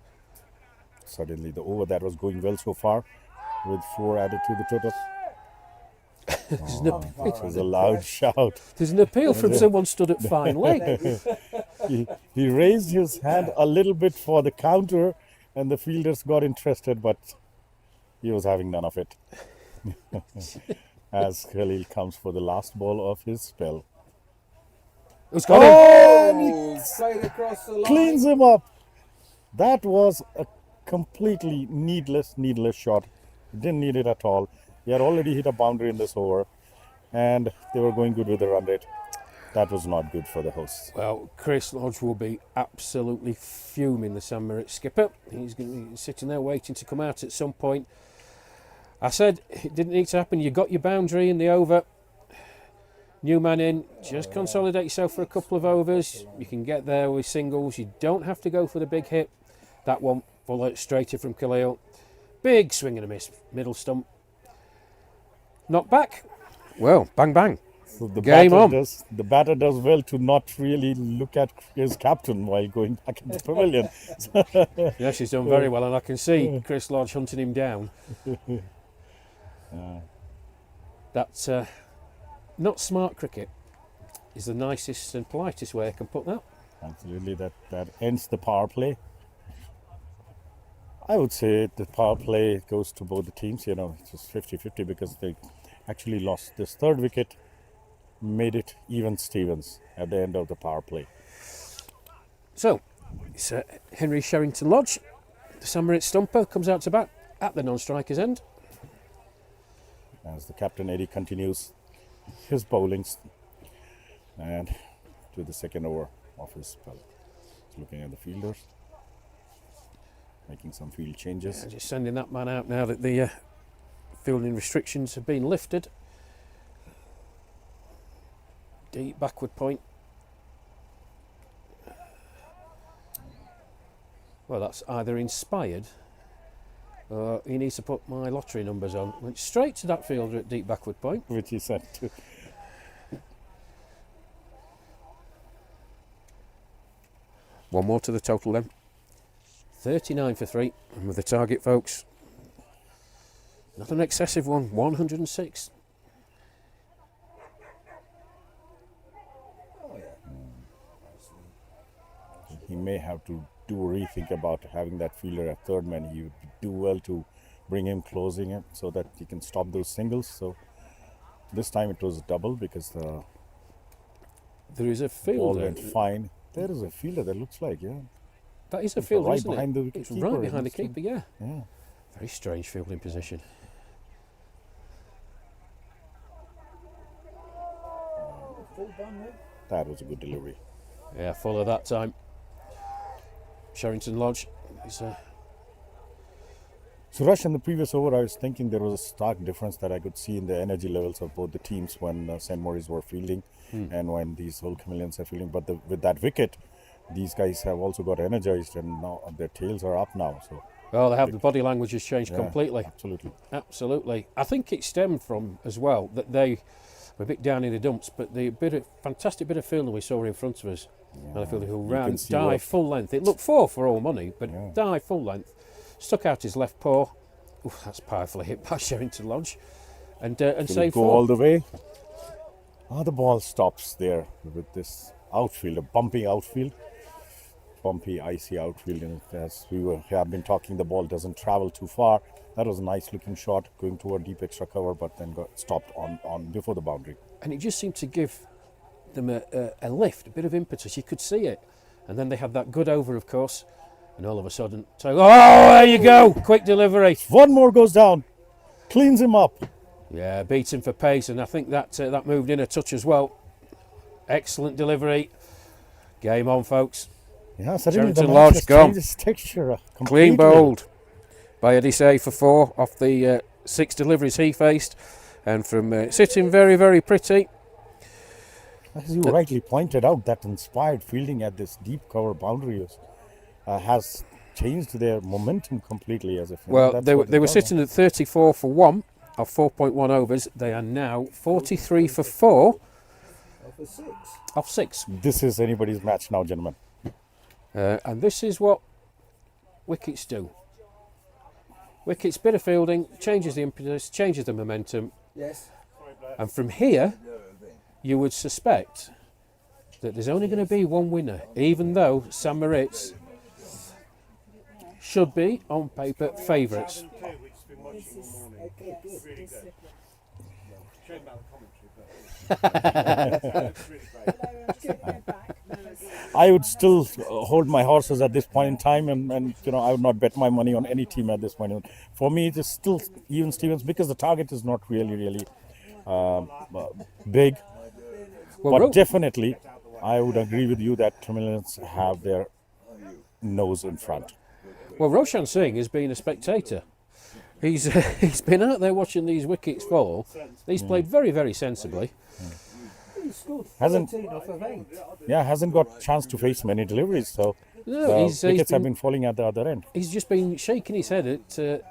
Suddenly, the over that was going well so far, with 4 added to the total. It was a loud shout. There's an appeal from someone stood at fine leg. He raised his hand a little bit for the counter, and the fielders got interested, but he was having none of it. As Khalil comes for the last ball of his spell. It's got him. Oh, straight across the line. Cleans him up. That was a completely needless shot. Didn't need it at all. He had already hit a boundary in this over, and they were going good with the run rate. That was not good for the hosts. Well, Chris Lodge will be absolutely fuming, the St Moritz skipper. He's going to be sitting there waiting to come out at some point. I said it didn't need to happen. You got your boundary in the over. New man in. Just consolidate yourself for a couple of overs. You can get there with singles. You don't have to go for the big hit. That one full straighter from Khalil. Big swing and a miss. Middle stump. Knock back. Well, bang bang. So the Game on. The batter does well to not really look at his captain while going back in the pavilion. Yes, he's done very well, and I can see Chris Lodge hunting him down. That's not smart cricket. Is the nicest and politest way I can put that. Absolutely, that ends the power play. I would say the power play goes to both the teams. It's just 50-50 because they actually lost this 3rd wicket, made it even Stevens at the end of the power play. So, it's Henry Sherrington Lodge. The St Moritz stumper comes out to bat at the non-striker's end. As the captain Eddie continues his bowlings and to the 2nd over of his spell. He's looking at the fielders, making some field changes. Just sending that man out now that the fielding restrictions have been lifted. Deep backward point. Well, that's either inspired or he needs to put my lottery numbers on. Went straight to that fielder at deep backward point. Which he said to. One more to the total then. 39 for 3. And with the target, folks, not an excessive one, 106. Oh, yeah. He may have to do a rethink about having that fielder at 3rd man. He would do well to bring him closing it so that he can stop those singles. So this time it was a double because the There is a ball fielder. went fine. There is a fielder that looks like, yeah. That is a It's fielder, right isn't behind it? the wicket It's keeper, right behind the isn't it? keeper, yeah. Yeah. Very strange fielding position. Full bun, mate. That was a good delivery. Yeah, full of that time. Sherrington Lodge is So, Rush, in the previous over, I was thinking there was a stark difference that I could see in the energy levels of both the teams when St. Maurice were fielding and when these whole Chameleons are fielding. But with that wicket, these guys have also got energized and now their tails are up now. So, Well, they have. The body language has changed yeah, completely. Absolutely. Absolutely. I think it stemmed from as well that they were a bit down in the dumps, but the fantastic bit of fielding we saw in front of us. And I feel who You ran, can see dive what- full length. It looked for all money, but Yeah. dive full length, stuck out his left paw. Oof, that's powerfully hit by Sherrington Lodge, and Will it saved go four. all the way? The ball stops there with this outfield, a bumpy outfield. Bumpy, icy outfield. And as have been talking, the ball doesn't travel too far. That was a nice looking shot going toward deep extra cover, but then got stopped on before the boundary. And it just seemed to give them a lift, a bit of impetus. You could see it. And then they had that good over, of course. And all of a sudden, there you go! Quick delivery. One more goes down, cleans him up. Yeah, beats him for pace, and I think that moved in a touch as well. Excellent delivery. Game on, folks. Yeah, suddenly the Sherrington match Lodge has gone. changed its texture completely. Clean bowled by Eddie Say for 4 off the 6 deliveries he faced. And from sitting very, very pretty. As you rightly pointed out, that inspired fielding at this deep cover boundary has changed their momentum completely. As if Well, that's they what were it does. sitting at 34 for 1 of 4.1 overs. They are now 43 for 4 For 6. of 6. This is anybody's match now, gentlemen. And this is what wickets do. Wickets, bit of fielding, changes the impetus, changes the momentum. Yes. And from here, you would suspect that there's only going to be one winner, even though St. Moritz should be, on paper, favourites. I would still hold my horses at this point in time, and I would not bet my money on any team at this point. For me, it is still even Stevens because the target is not really big. Well, But definitely, I would agree with you that Chameleons have their nose in front. Well, Roshan Singh has been a spectator. He's been out there watching these wickets fall. He's played very, very sensibly. He scored Hasn't- 14 off of 8. Hasn't got chance to face many deliveries, so No, the he's wickets have been- been falling at the other end. He's just been shaking his head at sort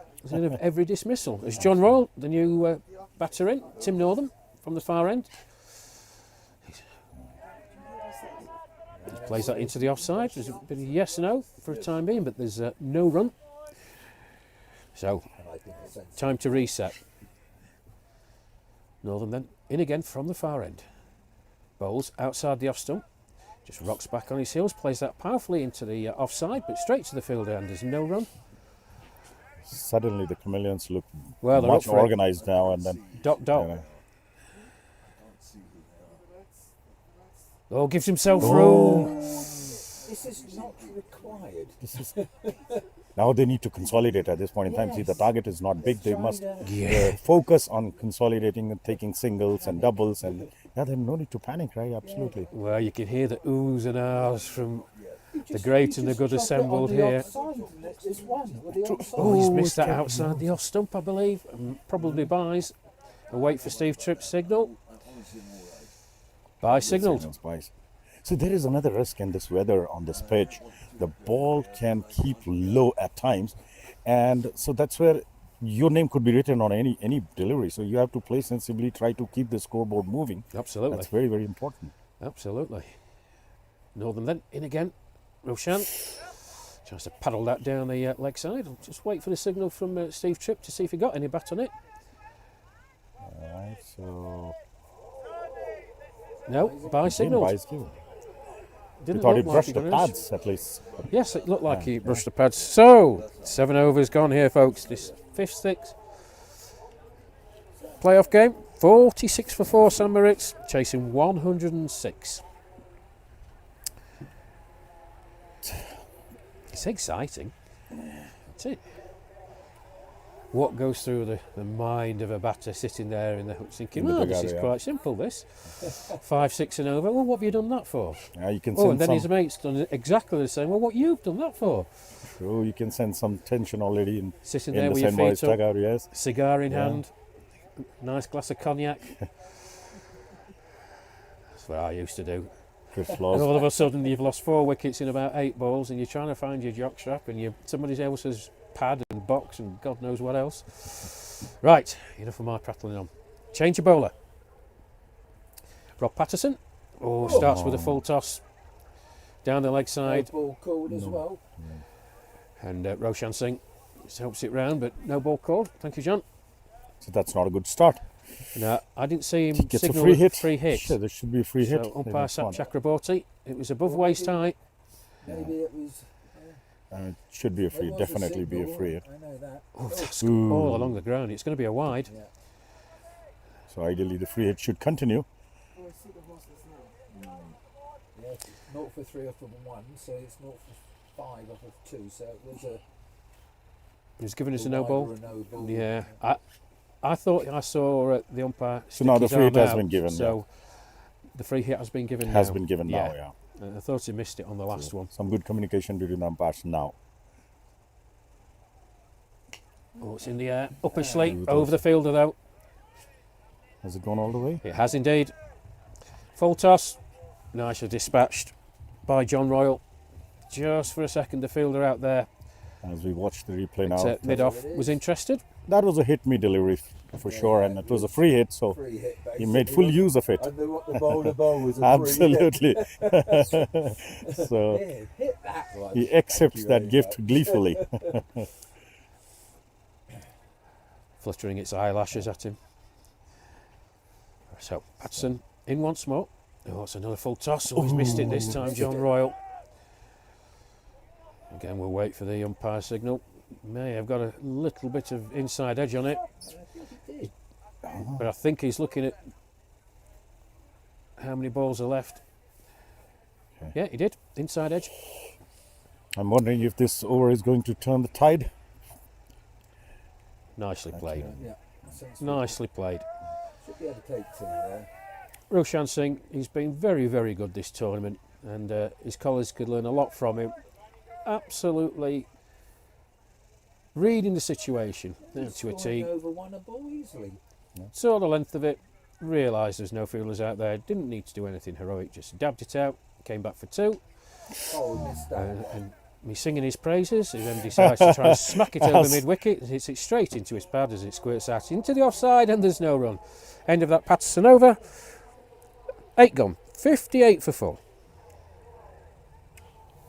of every dismissal. As John Royal, the new batter in, Tim Northam from the far end. He plays that into the offside. There's a bit of yes, no for a time being, but there's no run. So, time to reset. Northam then in again from the far end. Bowls outside the off stump. Just rocks back on his heels, plays that powerfully into the offside, but straight to the fielder, and there's no run. Suddenly, the Chameleons look Well, they're much up for it. organised now, and then Dot. Oh, gives himself room. This is not required. now they need to consolidate at this point in time. See, the target is not big. They must focus on consolidating and taking singles and doubles, and there's no need to panic, right? Absolutely. Well, you can hear the oohs and ahs from the great and the good assembled here. Oh, he's missed that outside the off stump, I believe. And probably buys. A wait for Steve Tripp's signal. By signalled. So there is another risk in this weather on this pitch. The ball can keep low at times, and so that's where your name could be written on any delivery. So you have to play sensibly, try to keep the scoreboard moving. Absolutely. That's very, very important. Absolutely. Northern then in again. Roshan tries to paddle that down the leg side. I'll just wait for the signal from Steve Tripp to see if he got any bat on it. Alright, so No, by signal. He Didn't thought he look like brushed he the got it. pads at least. Yes, it looked like he brushed the pads. So, 7 overs gone here, folks. This 5th, 6th playoff game. 46 for 4, St. Moritz, chasing 106. It's exciting. That's it. what goes through the mind of a batter sitting there in the hooks thinking, In the oh, this dugout, is yeah. quite simple, this. 5, 6 and over. Well, what have you done that for? Yeah, you can Oh, send and then some. his mate's done exactly the same. Well, what you've done that for? True, you can sense some tension already in Sitting in there the with your Saint Boys feet up, dugout. Yes. cigar in Yeah. hand, nice glass of cognac. That's what I used to do. Chris And Laws. all of a sudden you've lost 4 wickets in about 8 balls and you're trying to find your jockstrap and somebody else's pad and box and God knows what else. Right, enough of my prattling on. Change your bowler. Rob Patterson. Oh, starts with a full toss. Down the leg side. No ball called as well. And Roshan Singh just helps it round, but no ball called. Thank you, John. So that's not a good start. No, I didn't see him He gets a signal free a hit. free hit. Sure, there should be a free hit. So They umpire must Sat want. Chakraborty. It was above waist height. Maybe it was. It should be a free. there was Definitely be a signal, free hit. I know that. Oh, that's Ooh. all along the ground. It's going to be a wide. Yeah. So ideally, the free hit should continue. Yeah, it's 0 for 3 off of 1, so it's 0 for 5 off of 2. So it was a. He was giving us a wide no or ball. a no ball. Yeah, I thought I saw the umpire. So now stick the his free hit arm has out, been given, So the free hit has been given. Has now. been given now. Yeah. And I thought he missed it on the last one. Some good communication between the umpires now. Oh, it's in the air, upper slate, Good over the fielder though. Has it gone all the way? It has indeed. Full toss, nicely dispatched by John Royal. Just for a second, the fielder out there As we watch the replay now, at mid-off was interested. that was a hit me delivery for sure, and it was a free hit, so Free hit, he made full basically. use of it. And the bowler bowl was a free hit. Absolutely. So Yeah, hit that one. he Thank accepts you that very gift much. gleefully. Fluttering its eyelashes at him. So Patterson in once more. Oh, it's another full toss. Oh, he's missed it this time, John Royal. Again, we'll wait for the umpire signal. May have got a little bit of inside edge on it, but I think he's looking at how many balls are left. Okay. Yeah, he did. Inside edge. I'm wondering if this over is going to turn the tide. Nicely played. Yeah, sounds Nicely played. Should be able to take 2 there. Roshan Singh, he's been very, very good this tournament, and his colours could learn a lot from him. Absolutely reading the situation to a Scoring T. over 1 a ball easily. Saw the length of it, realised there's no fielders out there, didn't need to do anything heroic, just dabbed it out, came back for 2, Oh, missed that. and me singing his praises, he then decides to try and smack it over mid-wicket, and hits it straight into his pad as it squirts out into the offside, and there's no run. End of that Patterson over. 8 gone, 58 for 4.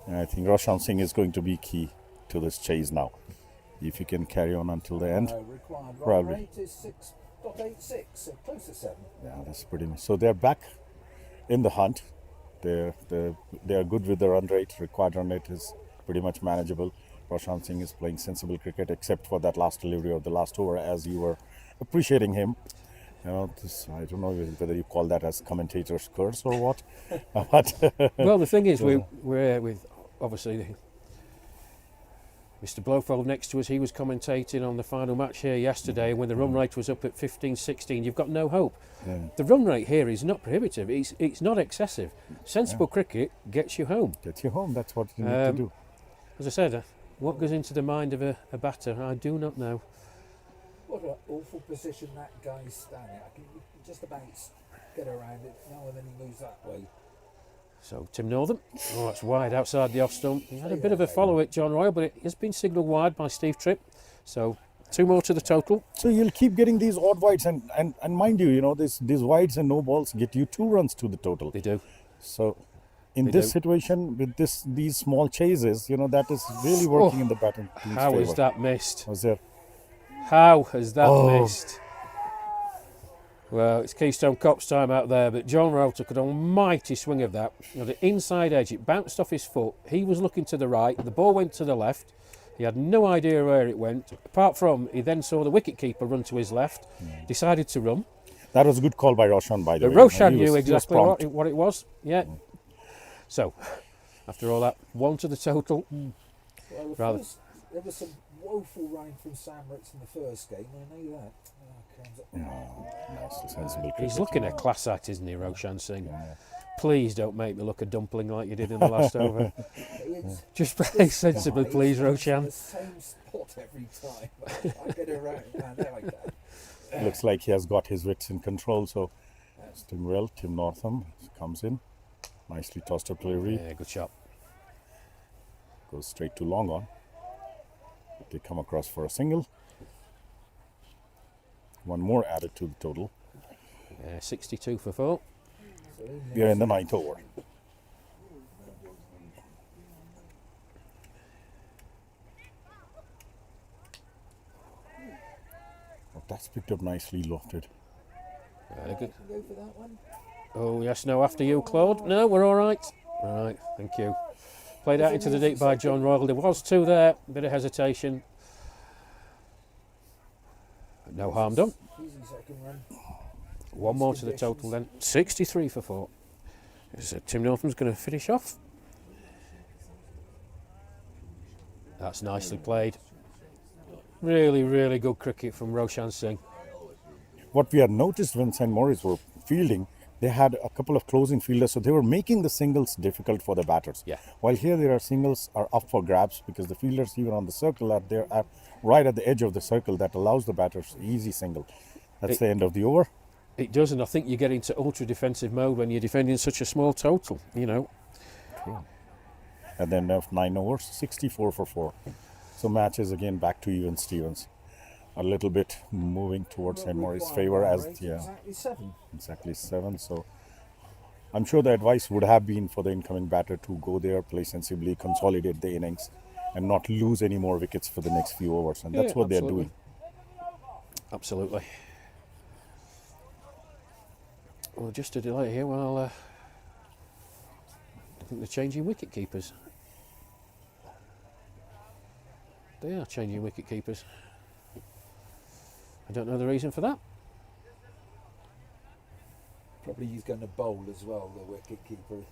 And I think Roshan Singh is going to be key to this chase now. If he can carry on until the end. Required run Probably. rate is 6.86, so close to 7. Yeah, that's pretty much. So they're back in the hunt. They're good with the run rate. Required run rate is pretty much manageable. Roshan Singh is playing sensible cricket, except for that last delivery of the last over, as you were appreciating him. You know, I don't know whether you call that as commentator's curse or what. But Well, the thing is, we're with obviously Mr. Blofeld next to us. He was commentating on the final match here yesterday when the run rate was up at 15-16. You've got no hope. yeah, The run rate here is not prohibitive. It's not excessive. Sensible cricket gets you home. get you home. That's what you need to do. As I said, what goes into the mind of a batter, I do not know. What an awful position that guy's standing. I can just about get around it now and then he moves that way. So Tim Northam, oh, that's wide outside the off stump. He had a bit of a follow at John Royal, but it has been signalled wide by Steve Tripp. So 2 more to the total. So you'll keep getting these odd wides, and mind you, these wides and no balls get you 2 runs to the total. They do. So in They this do. situation with these small chases, that is really working in the batting team's How favour. is that missed? Was there? How has that Oh. missed? Well, it's Keystone Cops time out there, but John Royal took an almighty swing of that. The inside edge, it bounced off his foot. He was looking to the right, the ball went to the left. He had no idea where it went, apart from he then saw the wicket-keeper run to his left, decided to run. That was a good call by Roshan, by the But way. Roshan He was knew exactly prompt. what it was. Yeah. So, after all that, 1 to the total. Well, Rather- there was some woeful running from Sam Ritz in the first game. I know that. Comes up. Nice, sensible He's cricket. looking a class act, isn't he, Roshan Singh? Yeah. Please don't make me look a dumpling like you did in the last over. It's Just play sensibly, guys please, in Roshan. the same spot every time. I get around. There I go. Looks like he has got his wits in control. So, doing well. Tim Northam comes in. Nicely tossed up delivery. Yeah, good shot. Goes straight to long on. They come across for a single. One more added to the total. 62 for 4. We are in the 9th over. Oh, that's picked up nicely, lofted. Very good. Go for that one. Oh, yes, no, after you, Claude. No, we're all right. Right, thank you. Played out into the deep by John Royal. There was 2 there, bit of hesitation. No harm done. Easy second run. One more to the total then. 63 for 4. So Tim Northam's going to finish off. That's nicely played. Really, really good cricket from Roshan Singh. What we had noticed when St. Maurice were fielding, they had a couple of closing fielders, so they were making the singles difficult for the batters. Yeah. While here there are singles are up for grabs because the fielders even on the circle are there at right at the edge of the circle that allows the batters easy single. That's the end of the over. It does, and I think you get into ultra defensive mode when you're defending such a small total, you know. True. And then 9 overs, 64 for 4. So match is again back to even Stevens. A little bit moving towards St. Maurice's favour as Exactly 7. exactly 7. So I'm sure the advice would have been for the incoming batter to go there, play sensibly, consolidate the innings, and not lose any more wickets for the next few overs. And that's Yeah, what they're absolutely. doing. Absolutely. Well, just a delay here while I think they're changing wicket keepers. They are changing wicket keepers. I don't know the reason for that. Probably he's going to bowl as well, the wicket keeper.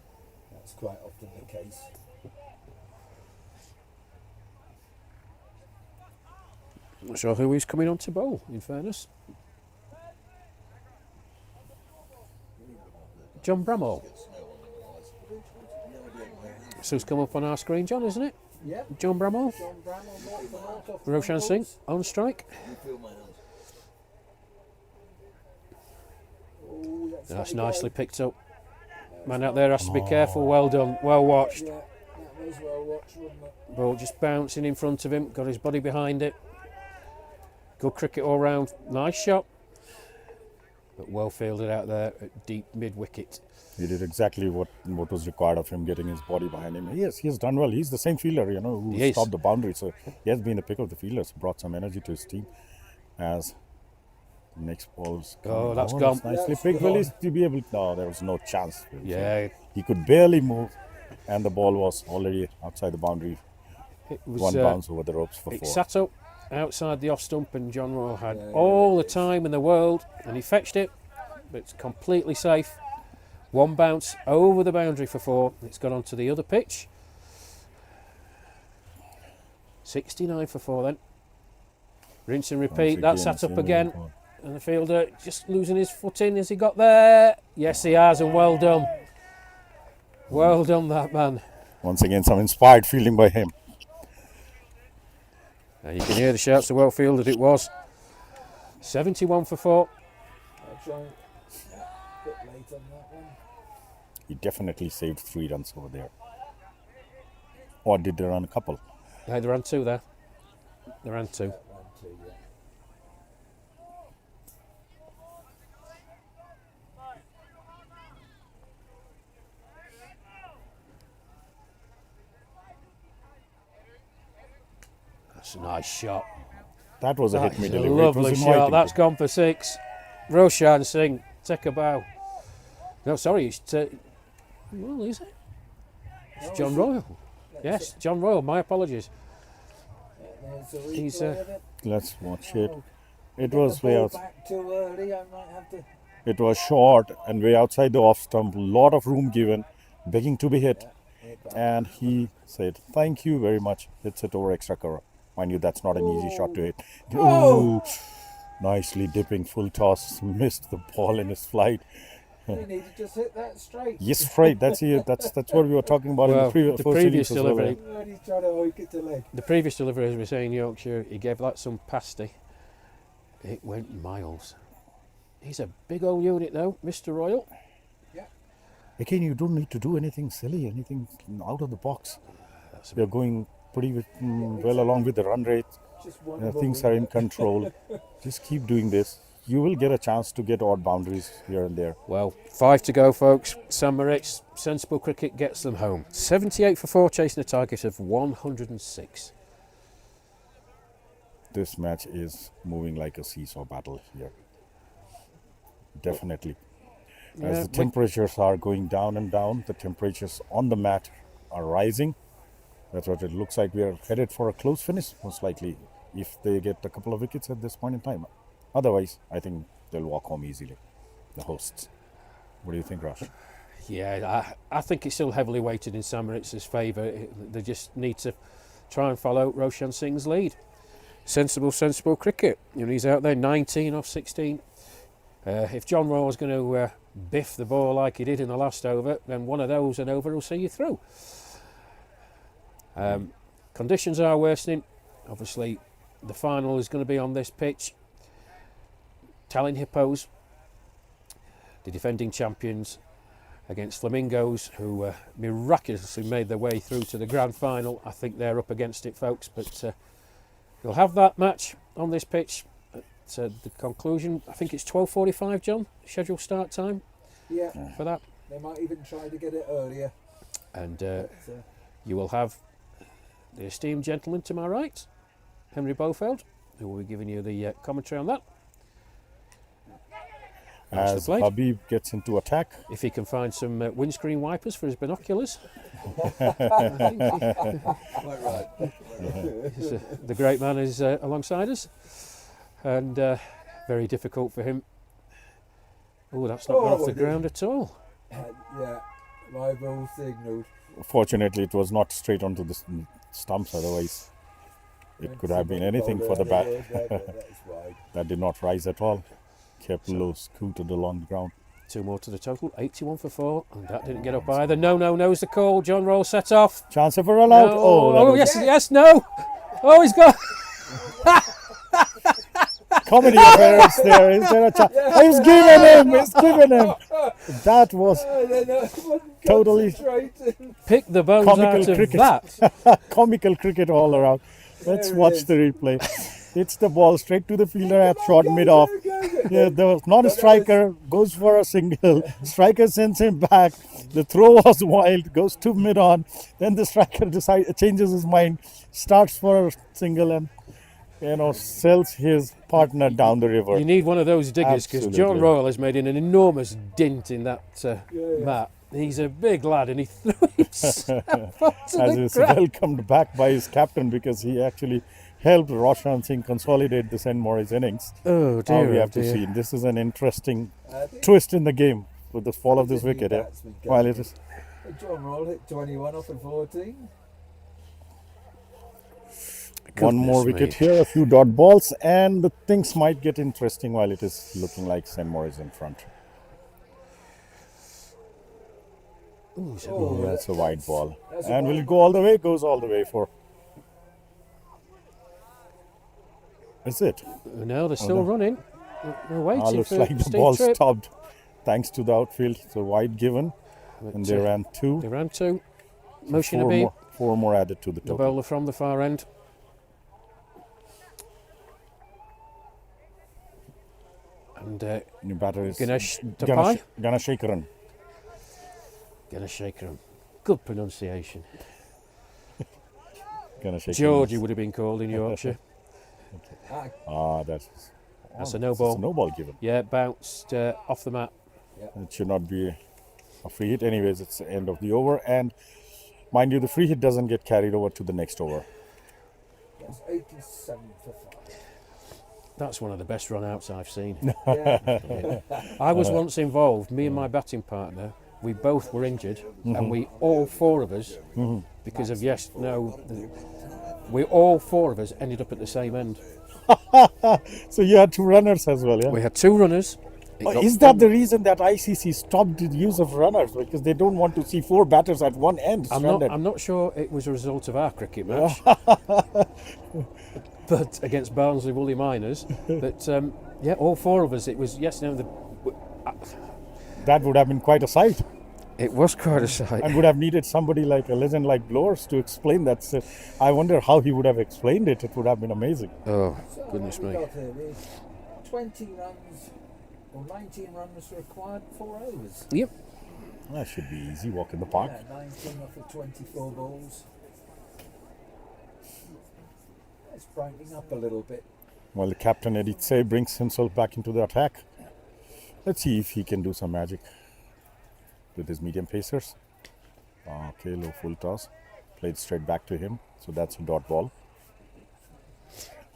That's quite often the case. Not sure who he's coming on to bowl, in fairness. John Bramall. So who's come up on our screen, John, isn't it? Yeah. John Bramall. John Bramall, Roshan Singh on strike. Oh, That's nicely picked up. Man out there has to be careful. Well done. Well watched. Yeah, that was well watched, wasn't it? Ball just bouncing in front of him. Got his body behind it. Good cricket all round. Nice shot. But well fielded out there at deep mid-wicket. He did exactly what was required of him, getting his body behind him. Yes, he has done well. He's the same fielder, you know, who He is. stopped the boundary. So he has been a pick of the fielders, brought some energy to his team. As the next ball's Oh, that's over. gone. That's nicely That's picked. gone. Will he be able? No, there was no chance. Yeah, He could barely move, and the ball was already outside the boundary. it was. One bounce over the ropes for It 4. sat up outside the off stump, and John Royal had all the time in the world, and he fetched it, but it's completely safe. One bounce over the boundary for 4. It's gone onto the other pitch. 69 for 4 then. Rinse and repeat. That sat up again. And the fielder just losing his footing as he got there. Yes, he has, and well done. Well done, that man. Once again, some inspired fielding by him. And you can hear the shouts of well fielded it was. 71 for 4. I'll try and bit late on that one. He definitely saved 3 runs over there. Or did they run a couple? They ran 2 there. They ran 2. Round 2, yeah. That's a nice shot. That was a hit That's me a delivery. It lovely was shot. inviting. That's gone for 6. Roshan Singh, take a bow. No, sorry, it's well, is it? It's John Royal. Yes, John Royal. My apologies. There's a He's, replay of it. Let's watch it. It Get was the way ball out. back too early. I might have to. It was short and way outside the off stump. Lot of room given, begging to be hit. Hit back. And he said, "Thank you very much. Hits it over extra cover." Mind you, that's not an easy shot to hit. Oh! Nicely dipping full toss, missed the ball in his flight. You need to just hit that straight. Yes, right. That's it. That's what we were talking about in Well, the previous the first previous innings as well. delivery, Why do you try to hook it to leg? the previous delivery, as we say in Yorkshire, he gave that some pasty. It went miles. He's a big old unit though, Mr. Royal. Again, you don't need to do anything silly, anything out of the box. They're going pretty well along with the run rate. Just one Things are in control. Just keep doing this. You will get a chance to get odd boundaries here and there. Well, 5 to go, folks. St Moritz, sensible cricket gets them home. 78 for 4, chasing a target of 106. This match is moving like a seesaw battle here. Definitely. As the temperatures are going down and down, the temperatures on the mat are rising. That's what it looks like. We are headed for a close finish, most likely, if they get a couple of wickets at this point in time. Otherwise, I think they'll walk home easily, the hosts. What do you think, Rosh? Yeah, I think it's still heavily weighted in St Moritz's favour. They just need to try and follow Roshan Singh's lead. Sensible cricket. You know, he's out there 19 off 16. If John Raw's going to biff the ball like he did in the last over, then one of those and over will see you through. Conditions are worsening. Obviously, the final is going to be on this pitch. Tallinn Hippos, the defending champions, against Flamingos, who miraculously made their way through to the grand final. I think they're up against it, folks, but you'll have that match on this pitch at the conclusion. I think it's 12:45, John, scheduled start time. Yeah, for that. They might even try to get it earlier. And you will have the esteemed gentleman to my right, Henry Bowfield, who will be giving you the commentary on that. As Habib gets into attack. If he can find some windscreen wipers for his binoculars. Quite right. The great man is alongside us. And very difficult for him. Oh, that's not gone off the ground at all. Yeah, live ball signalled. Fortunately, it was not straight onto the stumps, otherwise it could have been anything for the bat. That did not rise at all. Kept low, scooted along the ground. 2 more to the total, 81 for 4, and that didn't get up either. No's the call. John Roll set off. Chance of a run out. No. Yes, no. Oh, he's got. Comedy appearance there. Is there a chance? He's given him. That was totally pick the bones comical out of cricket. that. Comical cricket all around. Let's watch the replay. Hits the ball straight to the fielder at short mid-off. Yeah, there was not a striker, goes for a single. Striker sends him back. The throw was wild, goes to mid-on. Then the striker changes his mind, starts for a single and sells his partner down the river. You need one of those diggers because John Royal has made an enormous dint in that mat. He's a big lad and he threw himself onto As the is ground. welcomed back by his captain because he actually helped Roshan Singh consolidate the St. Maurice innings. Oh dear, we have to see. This is an interesting twist in the game with the fall of this wicket. While it is. John Roll hit 21 off of 14. One more wicket here, a few dot balls, and the things might get interesting while it is looking like St. Maurice in front. That's a wide ball. And will it go all the way? Goes all the way for. That's it. No, they're still running. They're waiting looks for like the Steve ball Tripp. stopped thanks to the outfield. It's a wide given. And they ran 2. They ran 2. Motion to be. 4 more added to the The total. bowler from the far end. And New batter is Ganesh Tapai. Ganashekaran. Ganeshekaran. Good pronunciation. Ganashekaran. Georgie would have been called in Yorkshire. That's a no ball. It's a no ball given. Yeah, bounced off the mat. It should not be a free hit. Anyways, it's the end of the over. And mind you, the free hit doesn't get carried over to the next over. That's 87 for 5. That's one of the best run-outs I've seen. Yeah. I was once involved, me and my batting partner, we both were injured, and we, all 4 of us, because of yes, no, we all four of us ended up at the same end. So you had two runners as well, yeah? We had two runners. It got- Is that the reason that ICC stopped the use of runners? Because they don't want to see four batters at one end stranded? I'm not sure it was a result of our cricket match, but against Barnsley Woolly Miners. But yeah, all four of us. It was That would have been quite a sight, it was quite a sight. and would have needed somebody like a legend like Blowers to explain that. So I wonder how he would have explained it. It would have been amazing. Oh So goodness what me! we got here is 20 runs or 19 runs required, 4 overs. Yep. That should be easy. Walk in the park. Yeah, 19 off of 24 balls. It's brightening up a little bit. Well, the captain Editse brings himself back into the attack. Let's see if he can do some magic with his medium pacers. Okay, low full toss. Played straight back to him. So that's a dot ball.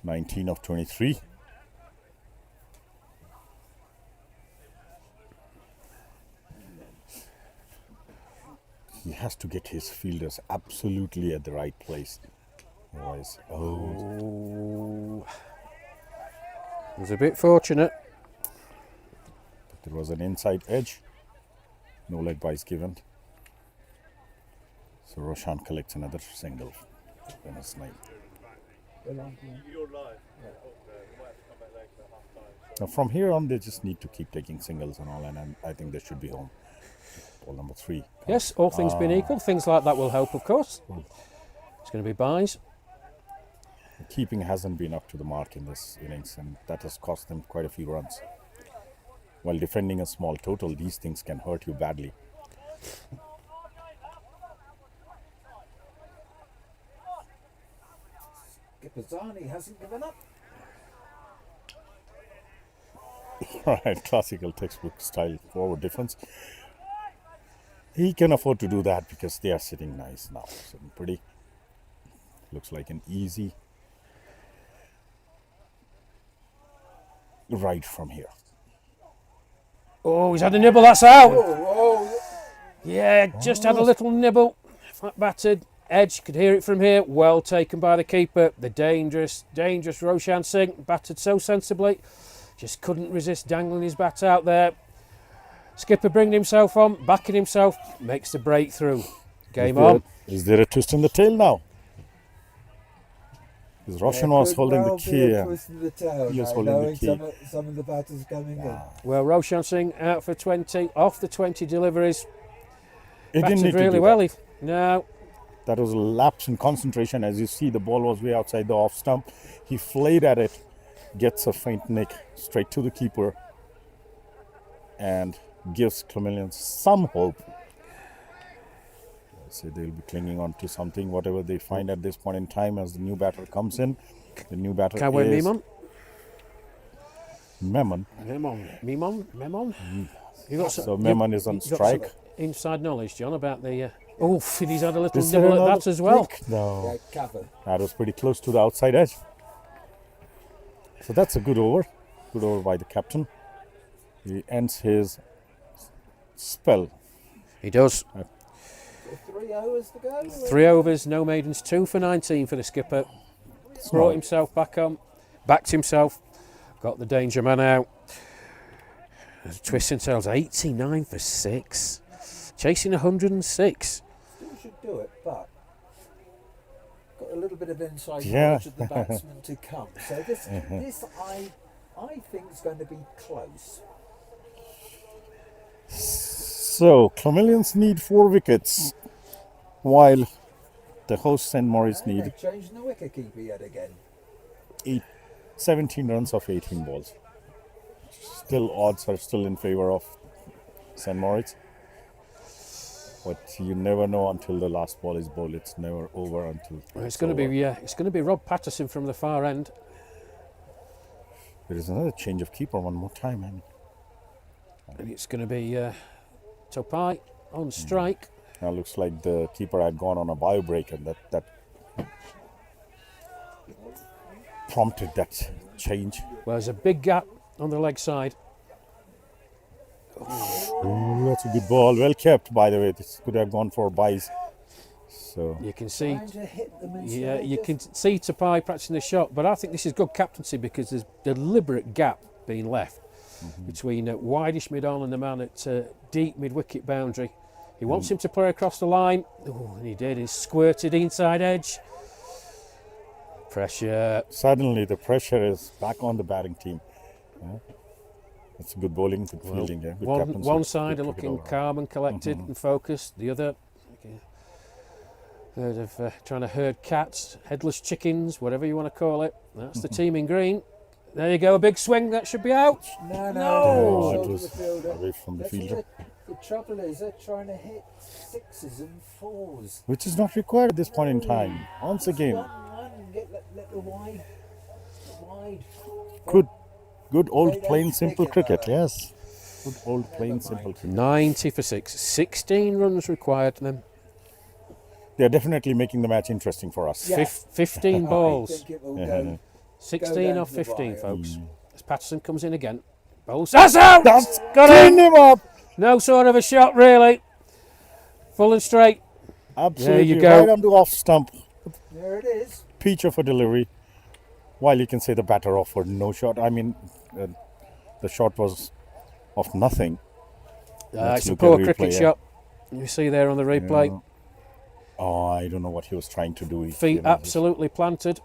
19 of 23. He has to get his fielders absolutely at the right place. Otherwise, Oh, it was a bit fortunate. there was an inside edge. No leg byes given. So Roshan collects another single. Goodness night. Now from here on, they just need to keep taking singles and all, and I think they should be home. Ball number 3. Yes, all things being equal, things like that will help, of course. It's going to be byes. Keeping hasn't been up to the mark in this innings, and that has cost them quite a few runs. While defending a small total, these things can hurt you badly. Gipazani hasn't given up. Right, classical textbook style forward defense. He can afford to do that because they are sitting nice now. Sitting pretty. Looks like an easy ride from here. Oh, he's had a nibble, that's out. Oh, Yeah, just had a little nibble. Flat battered. Edge, could hear it from here. Well taken by the keeper. The dangerous Roshan Singh. Battered so sensibly. Just couldn't resist dangling his bat out there. Skipper bringing himself on, backing himself, makes the breakthrough. Game on. Is there a twist in the tail now? Because Roshan was holding the key. The tail He was now, holding the knowing key. some of the batters coming in. Well, Roshan Singh out for 20, off the 20 deliveries. He didn't need Batted to really do well. that. No, That was a lapse in concentration. As you see, the ball was way outside the off stump. He flayed at it, gets a faint nick straight to the keeper, and gives Chameleons some hope. So they'll be clinging on to something, whatever they find at this point in time as the new batter comes in. The new batter Kawe is Mimon. Memon. Memon. You got So Memon is on you got strike. some inside knowledge, John, about the. He's had a little Is there nibble at another that as well. flick? No. Yeah, cover. That was pretty close to the outside edge. So that's a good over. Good over by the captain. He ends his spell. He does. 3 overs to go. 3 overs, no maidens, 2 for 19 for the skipper. Brought himself back on, backed himself, got the danger man out. Twisting tails, 89 for 6. Chasing 106. Still should do it, but got a little bit of inside Yeah. knowledge of the batsman to come. So this I think is going to be close. So Chameleons need 4 wickets, while the host St. Maurice need They're changing the wicket keeper yet again. 17 runs of 18 balls. Still, odds are still in favor of St. Maurice. But you never know until the last ball is bowled. It's never over until It's going to be Rob Patterson from the far end. There is another change of keeper one more time. Man. And it's going to be Topai on strike. Now looks like the keeper had gone on a bio break, and that prompted that change. Well, there's a big gap on the leg side. Ooh, that's a good ball. Well kept, by the way. This could have gone for buys. So You can see, Trying to hit them instead yeah, of you just- can see Tapai practicing the shot, but I think this is good captaincy because there's deliberate gap being left between wideish mid-on and the man at deep mid-wicket boundary. He wants him to play across the line. Oh, and he did. He squirted inside edge. Pressure. suddenly the pressure is back on the batting team. Yeah. It's good bowling, good fielding. Yeah. Good One captaincy, side good are cricket looking overall. calm and collected and focused. The other, trying to herd cats, headless chickens, whatever you want to call it. That's the team in green. There you go, a big swing. That should be out. No, Oh, it shoulder was the fielder. away from the That's fielder, The trouble is they're trying to hit sixes and fours. which is not required at this point in time. Once again, One, let the wide. good old They don't plain take simple it cricket. like that. Yes, good old plain simple cricket. 90 for 6. 16 runs required then. They're definitely making the match interesting for us. Yeah. 15 I balls. think it will go. 16 down off to the 15, wire. folks. As Patterson comes in again. Bowls. That's out! That's Got clean him! him up. No sort of a shot, really. Full and straight. Absolutely go. right on the off stump. There it is. Peach of a delivery. While you can say the batter offered no shot. I mean, the shot was of nothing. Let's It's a look poor at cricket replay, yeah. shot. You see there on the replay. Yeah. Oh, I don't know what he was trying to do. Feet absolutely planted.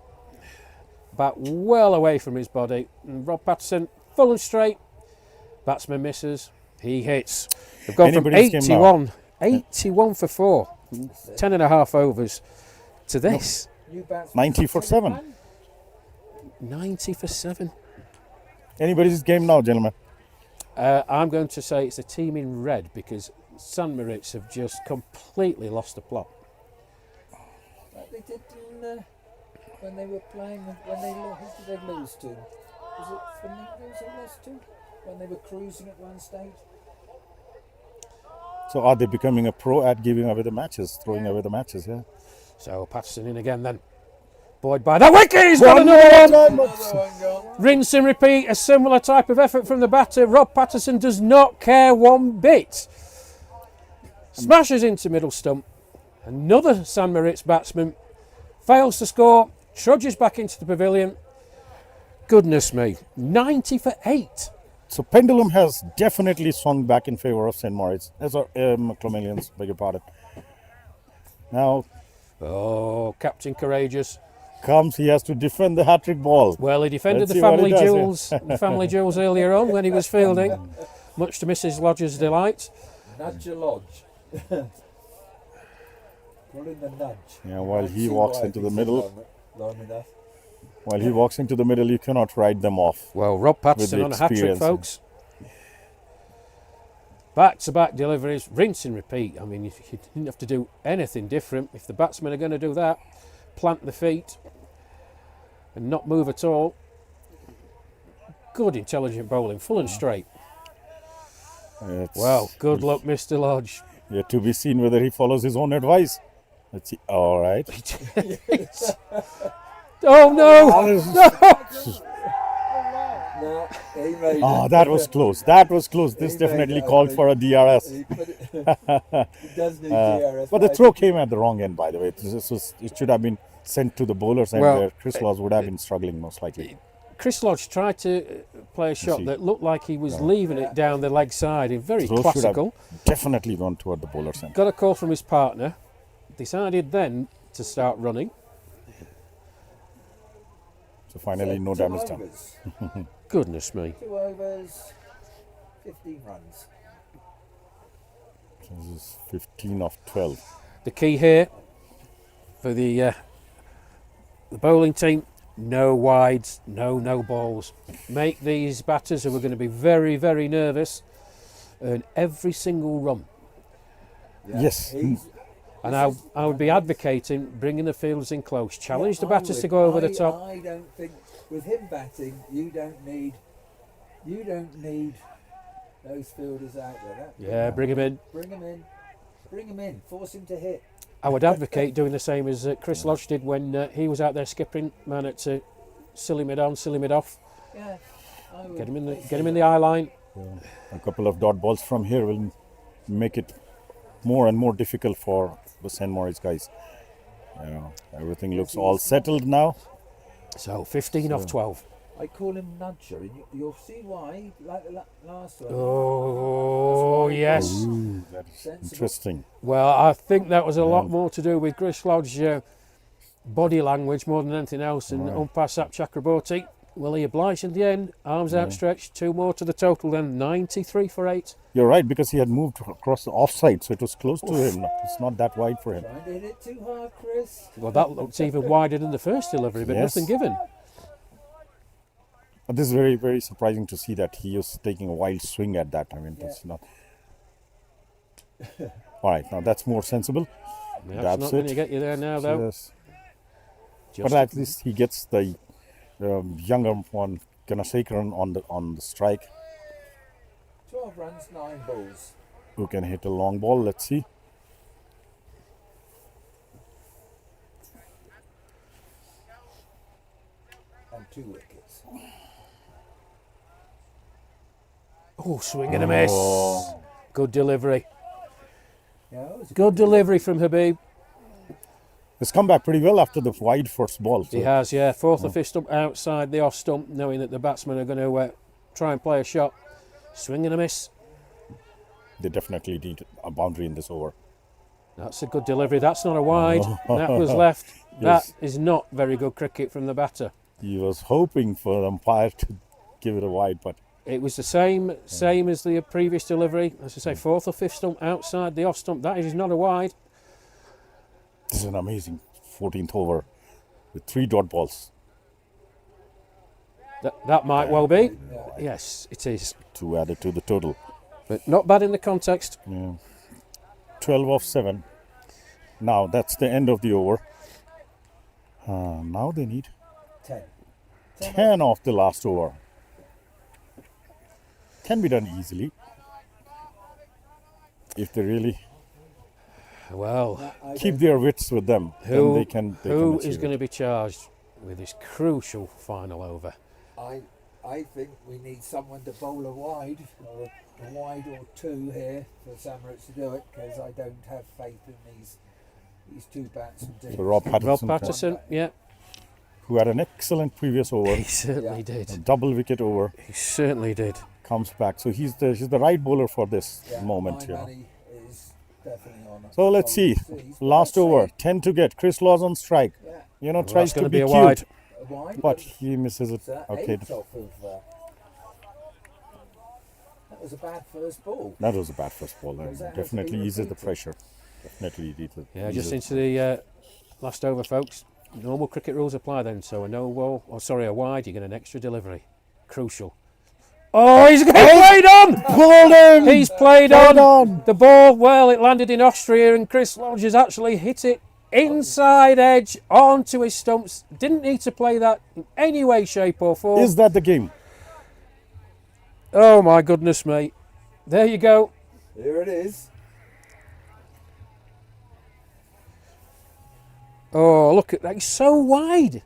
Bat well away from his body. And Rob Patterson, full and straight. Batsman misses. He hits. They've gone Anybody's from game now. 81 for 4. 10 and a half overs to this. New batsman. 90 for 7. 90 for 7. Anybody's game now, gentlemen. I'm going to say it's a team in red because San Moritz have just completely lost the plot. Like they did when they were playing, when they lost, who did they lose to? Was it Flamingos they lost to? When they were cruising at one stage? So are they becoming a pro at giving away the matches, throwing away the matches? Yeah. So Patterson in again then. Buoyed by that wicket, he's got another one! Another one gone. Rinse and repeat, a similar type of effort from the batter. Rob Patterson does not care one bit. Smashes into middle stump. Another San Moritz batsman fails to score, trudges back into the pavilion. Goodness me, 90 for 8. So pendulum has definitely swung back in favour of St. Moritz. As Clomelians, beg your pardon. Now Oh, Captain Courageous. comes, he has to defend the hat-trick ball. Well, he defended Let's the see what family he does, yeah. jewels, the family jewels earlier on when he was fielding, much to Mrs. Lodge's delight. Nudge your lodge. Pull in the nudge. Yeah, while Might he see walks why into if the he middle. said long enough. While he walks into the middle, you cannot ride them off. Well, Rob Patterson the on a hat-trick, experience, folks. Back-to-back deliveries, rinse and repeat. I mean, you didn't have to do anything different. If the batsmen are going to do that, plant the feet and not move at all. Good, intelligent bowling, full and straight. It's Well, good luck, Mr. Lodge. yet to be seen whether he follows his own advice. Let's see. All right. Oh, no! No, he made Oh, it. that was close. That was close. This He made definitely it, I called think. for a DRS. He put it, he does need DRS. But the I throw think came at the wrong end, by the way. It should have been sent to the bowlers, and Well, Chris Laws would have been struggling most likely. Chris Lodge tried to play a shot see. that looked like he was leaving it down the leg side, in very Throw should have classical. definitely gone toward the bowler's end. Got a call from his partner. Decided then to start running. So finally, no two damage done. overs. Goodness me. 2 overs, 15 runs. So this is 15 of 12. The key here for the bowling team, no wides, no balls. Make these batters who are going to be very, very nervous earn every single run. Yeah, Yes. he's- And I would be advocating bringing the fielders in close. Challenge yeah, the I batters to would. go over the I- top. I don't think with him batting, you don't need those fielders out there. Yeah, bring him in. Bring him in. Force him to hit. I would advocate doing the same as Chris Lodge did when he was out there skipping. Man at silly mid on, silly mid off. Yeah, I would. Get him in the eye line. A couple of dot balls from here will make it more and more difficult for the St. Moritz guys. You know, everything looks all settled now. So 15 off 12. I call him Nudger, and you'll see why, like the last one. Oh, yes. Ooh, that is Sensible. interesting. Well, I think that was a lot more to do with Chris Lodge's body language more than anything else. And umpire Sap Chakraborty, well, he obliged in the end. Arms outstretched, 2 more to the total, then 93 for 8. You're right, because he had moved across the offside, so it was close to him. It's not that wide for him. Trying to hit it too hard, Chris. Well, that looked even wider than the first delivery, but Yes. nothing given. But this is very, very surprising to see that he was taking a wild swing at that. I mean, that's not. All right, now that's more sensible. That's That's not going to it. get you there now, though. Yes. Just But at least he gets the younger one, Ganasekaran, on the strike, 12 runs, 9 balls. who can hit a long ball. Let's see. And 2 wickets. Oh, swing and a miss. Good delivery. Yeah, it was a Good delivery from Habib. He's come back pretty well after the wide first ball. He So has, yeah. 4th or 5th stump outside the off stump, knowing that the batsmen are going to try and play a shot. Swing and a miss. they definitely need a boundary in this over. That's a good delivery. That's not a wide. That was left. Yes. That is not very good cricket from the batter. He was hoping for the umpire to give it a wide, but It was the same as the previous delivery. As I say, 4th or 5th stump outside the off stump. That is not a wide. this is an amazing 14th over with 3 dot balls. That might well be. Yes, it is. 2 added to the total. But not bad in the context. Yeah. 12 off 7. Now that's the end of the over. Now they need 10. 10 off the last over. Can be done easily if they really Well, keep their wits with them. Then they can who is achieve going it. to be charged with this crucial final over? I think we need someone to bowl a wide, or a wide or 2 here for Samaritz to do it, because I don't have faith in these 2 batsmen. So Rob Patterson, Rob Patterson, yeah, who had an excellent previous over, he certainly a did. double wicket over, He certainly did. comes back. So he's the right bowler for this Yeah, moment my here. money is definitely on it. So let's see. He's Last got over, to 10 to get. Chris Laws on strike. Yeah. You know, Well, tries that's going to to be be a cute, wide. A wide, but he misses it. so Okay, 8 off of that was a bad first ball. that was a bad first ball. Was that Definitely has to be eases the repeated? pressure. Definitely eases. Yeah, just into the last over, folks. Normal cricket rules apply then. So a no ball, or sorry, a wide, you get an extra delivery. Crucial. Oh, he's played on! Well done! He's played Well on! done! The ball, well, it landed in Austria, and Chris Lodge has actually hit it inside edge onto his stumps. Didn't need to play that in any way, shape, or form. Is that the game? Oh my goodness me. There you go. Here it is. Oh, look at that. He's so wide.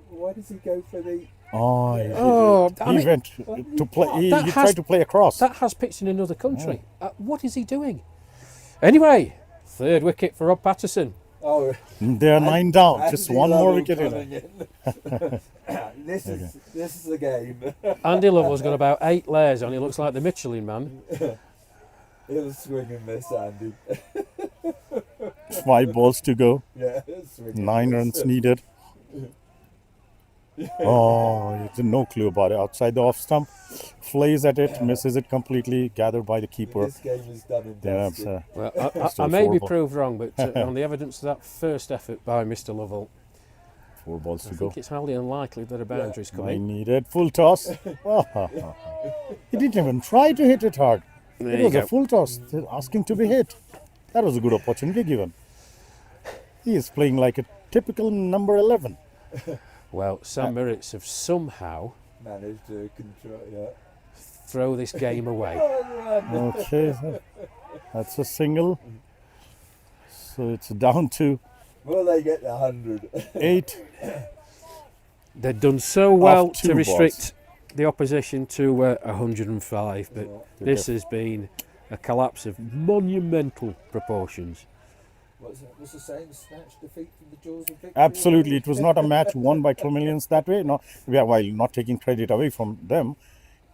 Why does he go for the? Oh, Oh, I he mean, went to play. He that tried has- to play across. that has pitched in another country. What is he doing? Anyway, 3rd wicket for Rob Patterson. Oh, They are 9 down. Just Andy one more Lovell wicket in. coming in. This is the game. Andy Lovell's got about 8 layers on. He looks like the Michelin man. He'll swing and miss, Andy. 5 balls to go. Yeah, he'll swing and 9 miss. runs needed. Oh, it's no clue about it. Outside the off stump, flays at it, misses it completely, gathered by the keeper. This game is done and Yeah, dusted. Well, I Still may 4 be ball. proved wrong, but on the evidence of that first effort by Mr. Lovell, 4 balls I to go. think it's highly unlikely that a boundary's coming. 9 needed. Full toss. He didn't even try to hit it hard. There It you was go. a full toss, asking to be hit. That was a good opportunity given. He is playing like a typical number 11. Well, Sam Mirritz have somehow Managed to control. Yeah. throw this game away. Okay, so that's a single. So it's down to Will they get the 100? 8. They've done so well Off 2 to restrict the opposition to 105, but this has been a collapse of monumental proportions. What's the saying? Snatch defeat from the jaws of victory. Absolutely, it was not a match won by Clomillions that way. No, yeah, while not taking credit away from them,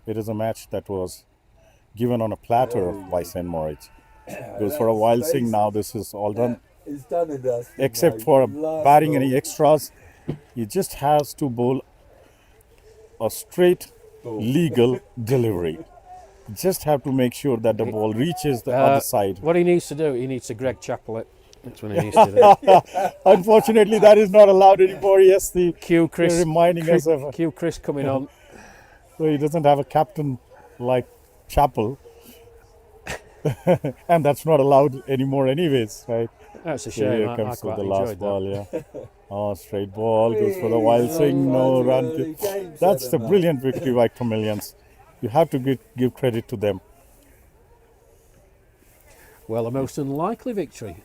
it is a match that was given on a platter by St. Moritz. Because for a while saying now this is all done, It's done and dusted. except mate. for Last barring ball. any extras, he just has to bowl a straight legal delivery. You just have to make sure that the ball reaches the other side. What he needs to do, he needs to Greg Chappell it. That's what he needs to do. Unfortunately, that is not allowed anymore. Yes, Cue Chris, they're reminding us of. cue Chris coming on. So he doesn't have a captain like Chappell, and that's not allowed anymore, anyways, right? That's a So shame. here I comes quite the enjoyed last that. ball, yeah. Oh, straight ball goes for the wild swing, no Early run. game That's the setter, man. brilliant victory by Clomillions. You have to give credit to them. Well, a most unlikely victory.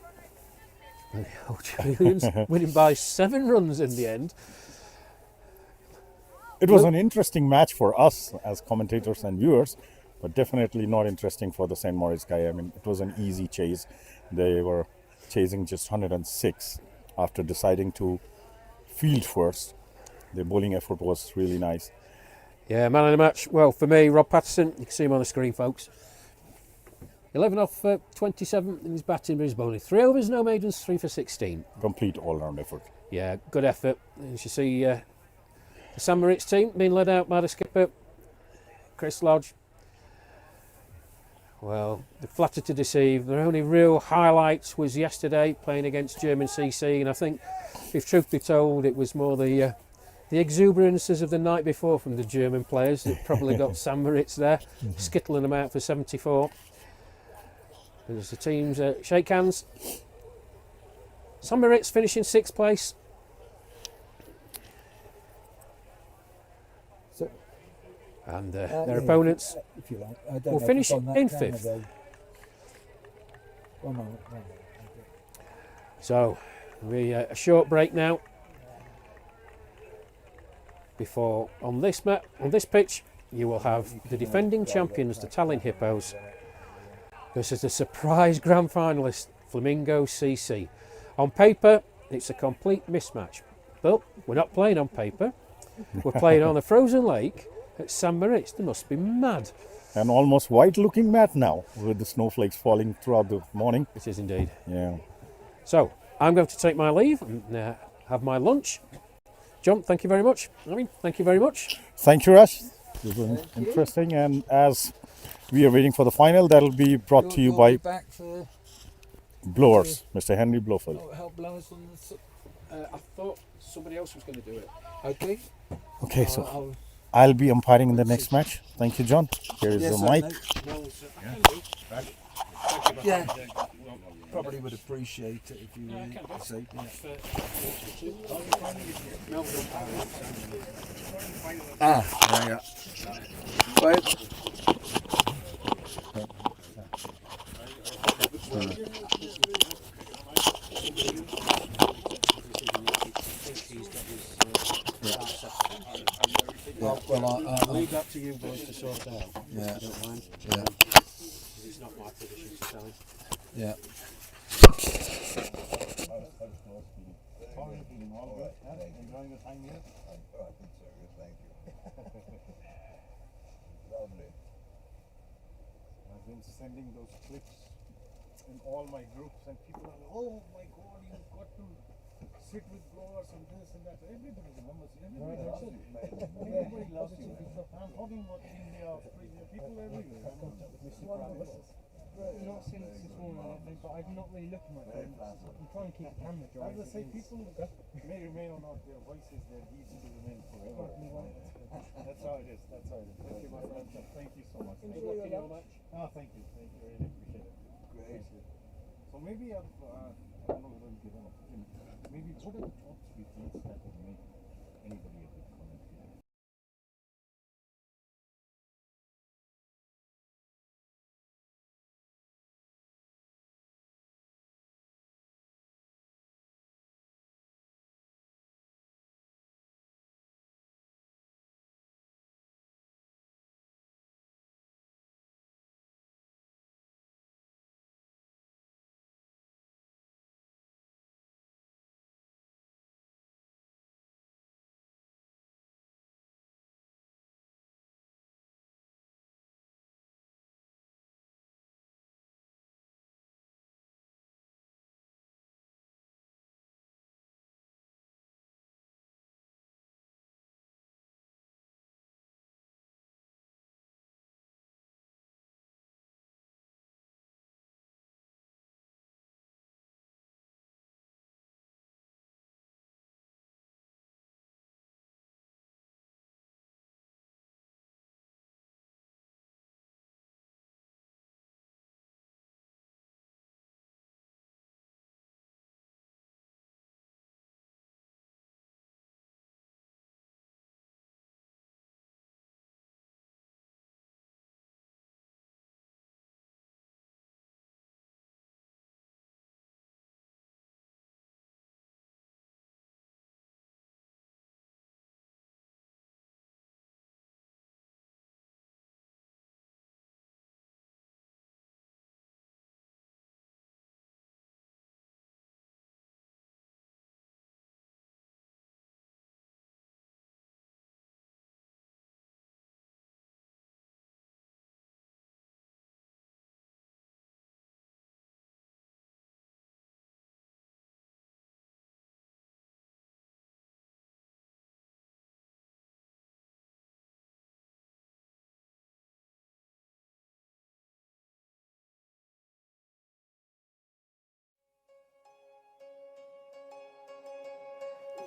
Australians winning by 7 runs in the end. It was an interesting match for us as commentators and viewers, but definitely not interesting for the St. Moritz guy. I mean, it was an easy chase. They were chasing just 106 after deciding to field first. The bowling effort was really nice. Yeah, man of the match. Well, for me, Rob Patterson, you can see him on the screen, folks. 11 off 27 in his batting, but his bowling. 3 overs, no maidens, 3 for 16. Complete all-round effort. Yeah, good effort. As you see, the St. Moritz team being led out by the skipper, Chris Lodge. Well, they're flattered to deceive. Their only real highlights was yesterday playing against German CC, and I think, if truth be told, it was more the exuberances of the night before from the German players that probably got St. Moritz there, skittling them out for 74. As the teams shake hands. St. Moritz finishing 6th place. So, And their yeah, opponents if you like. I don't will know if finish it's on that in camera, 5th. though. One moment. So, a short break now. Before on this pitch, you will have the defending champions, the Tallinn Hippos, versus the surprise grand finalist, Flamingo CC. On paper, it's a complete mismatch, but we're not playing on paper. We're playing on a frozen lake at St. Moritz. They must be mad. An almost white-looking mat now, with the snowflakes falling throughout the morning. It is indeed. Yeah. So, I'm going to take my leave and have my lunch. John, thank you very much. I mean, thank you very much. Thank you, Rash. It was interesting, and as we are waiting for the final, that'll be brought to you by back for Blowers, Mr. Henry Blofeld. help blow us on I thought somebody else was going to do it. Okay. Okay, so I'll be umpiring in the next match. Thank you, John. Here is the mic. Yeah. Probably would appreciate it if you say. Yeah. Right. Well, I'll leave that to you boys to sort out. Yeah. If you don't mind. Yeah. Because it's not my position to tell him. Yeah. Enjoying the time here? Lovely. I've been sending those clips in all my groups, and people are like, oh my god, you've got to sit with Blowers and this and that. Everybody remembers you. Everybody loves you. Everybody loves you. I'm talking about India, Australia, people everywhere. Not since this morning, I think, but I'm not really looking at them. I'm trying to keep the camera dry. As I say, people may remain or not, their voices, their deeds will remain forever. That's how it is. That's how it is. Thank you, my friend. Thank you so much. Enjoy your lunch. Oh, thank you. Thank you. I really appreciate it. Great. So maybe, I don't know whether I'll give an opportunity. Maybe what are the top 3 things that would make anybody a good commentator?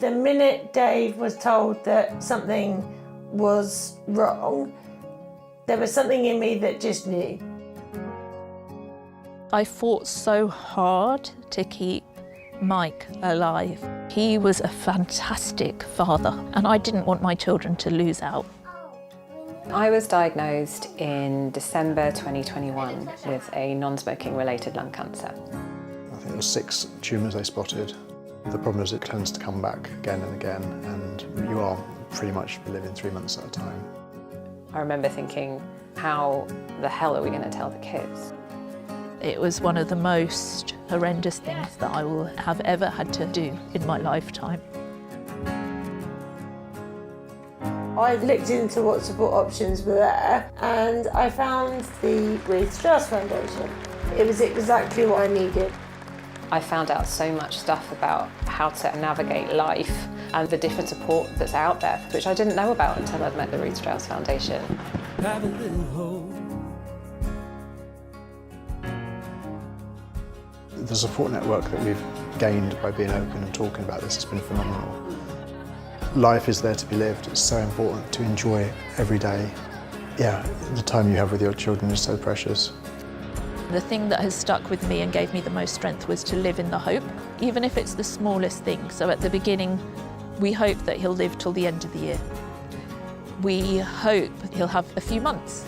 The minute Dave was told that something was wrong, there was something in me that just knew. I fought so hard to keep Mike alive. He was a fantastic father, and I didn't want my children to lose out. I was diagnosed in December 2021 with a non-smoking related lung cancer. I think there were 6 tumours they spotted. The problem is it tends to come back again and again, and you are pretty much living 3 months at a time. I remember thinking, how the hell are we going to tell the kids? It was one of the most horrendous things that I will have ever had to do in my lifetime. I looked into what support options were there, and I found the Ruth Strauss Foundation. It was exactly what I needed. I found out so much stuff about how to navigate life and the different support that's out there, which I didn't know about until I'd met the Ruth Strauss Foundation. Have a little hope. The support network that we've gained by being open and talking about this has been phenomenal. Life is there to be lived. It's so important to enjoy every day. Yeah, the time you have with your children is so precious. The thing that has stuck with me and gave me the most strength was to live in the hope, even if it's the smallest thing. So at the beginning, we hope that he'll live till the end of the year. We hope he'll have a few months.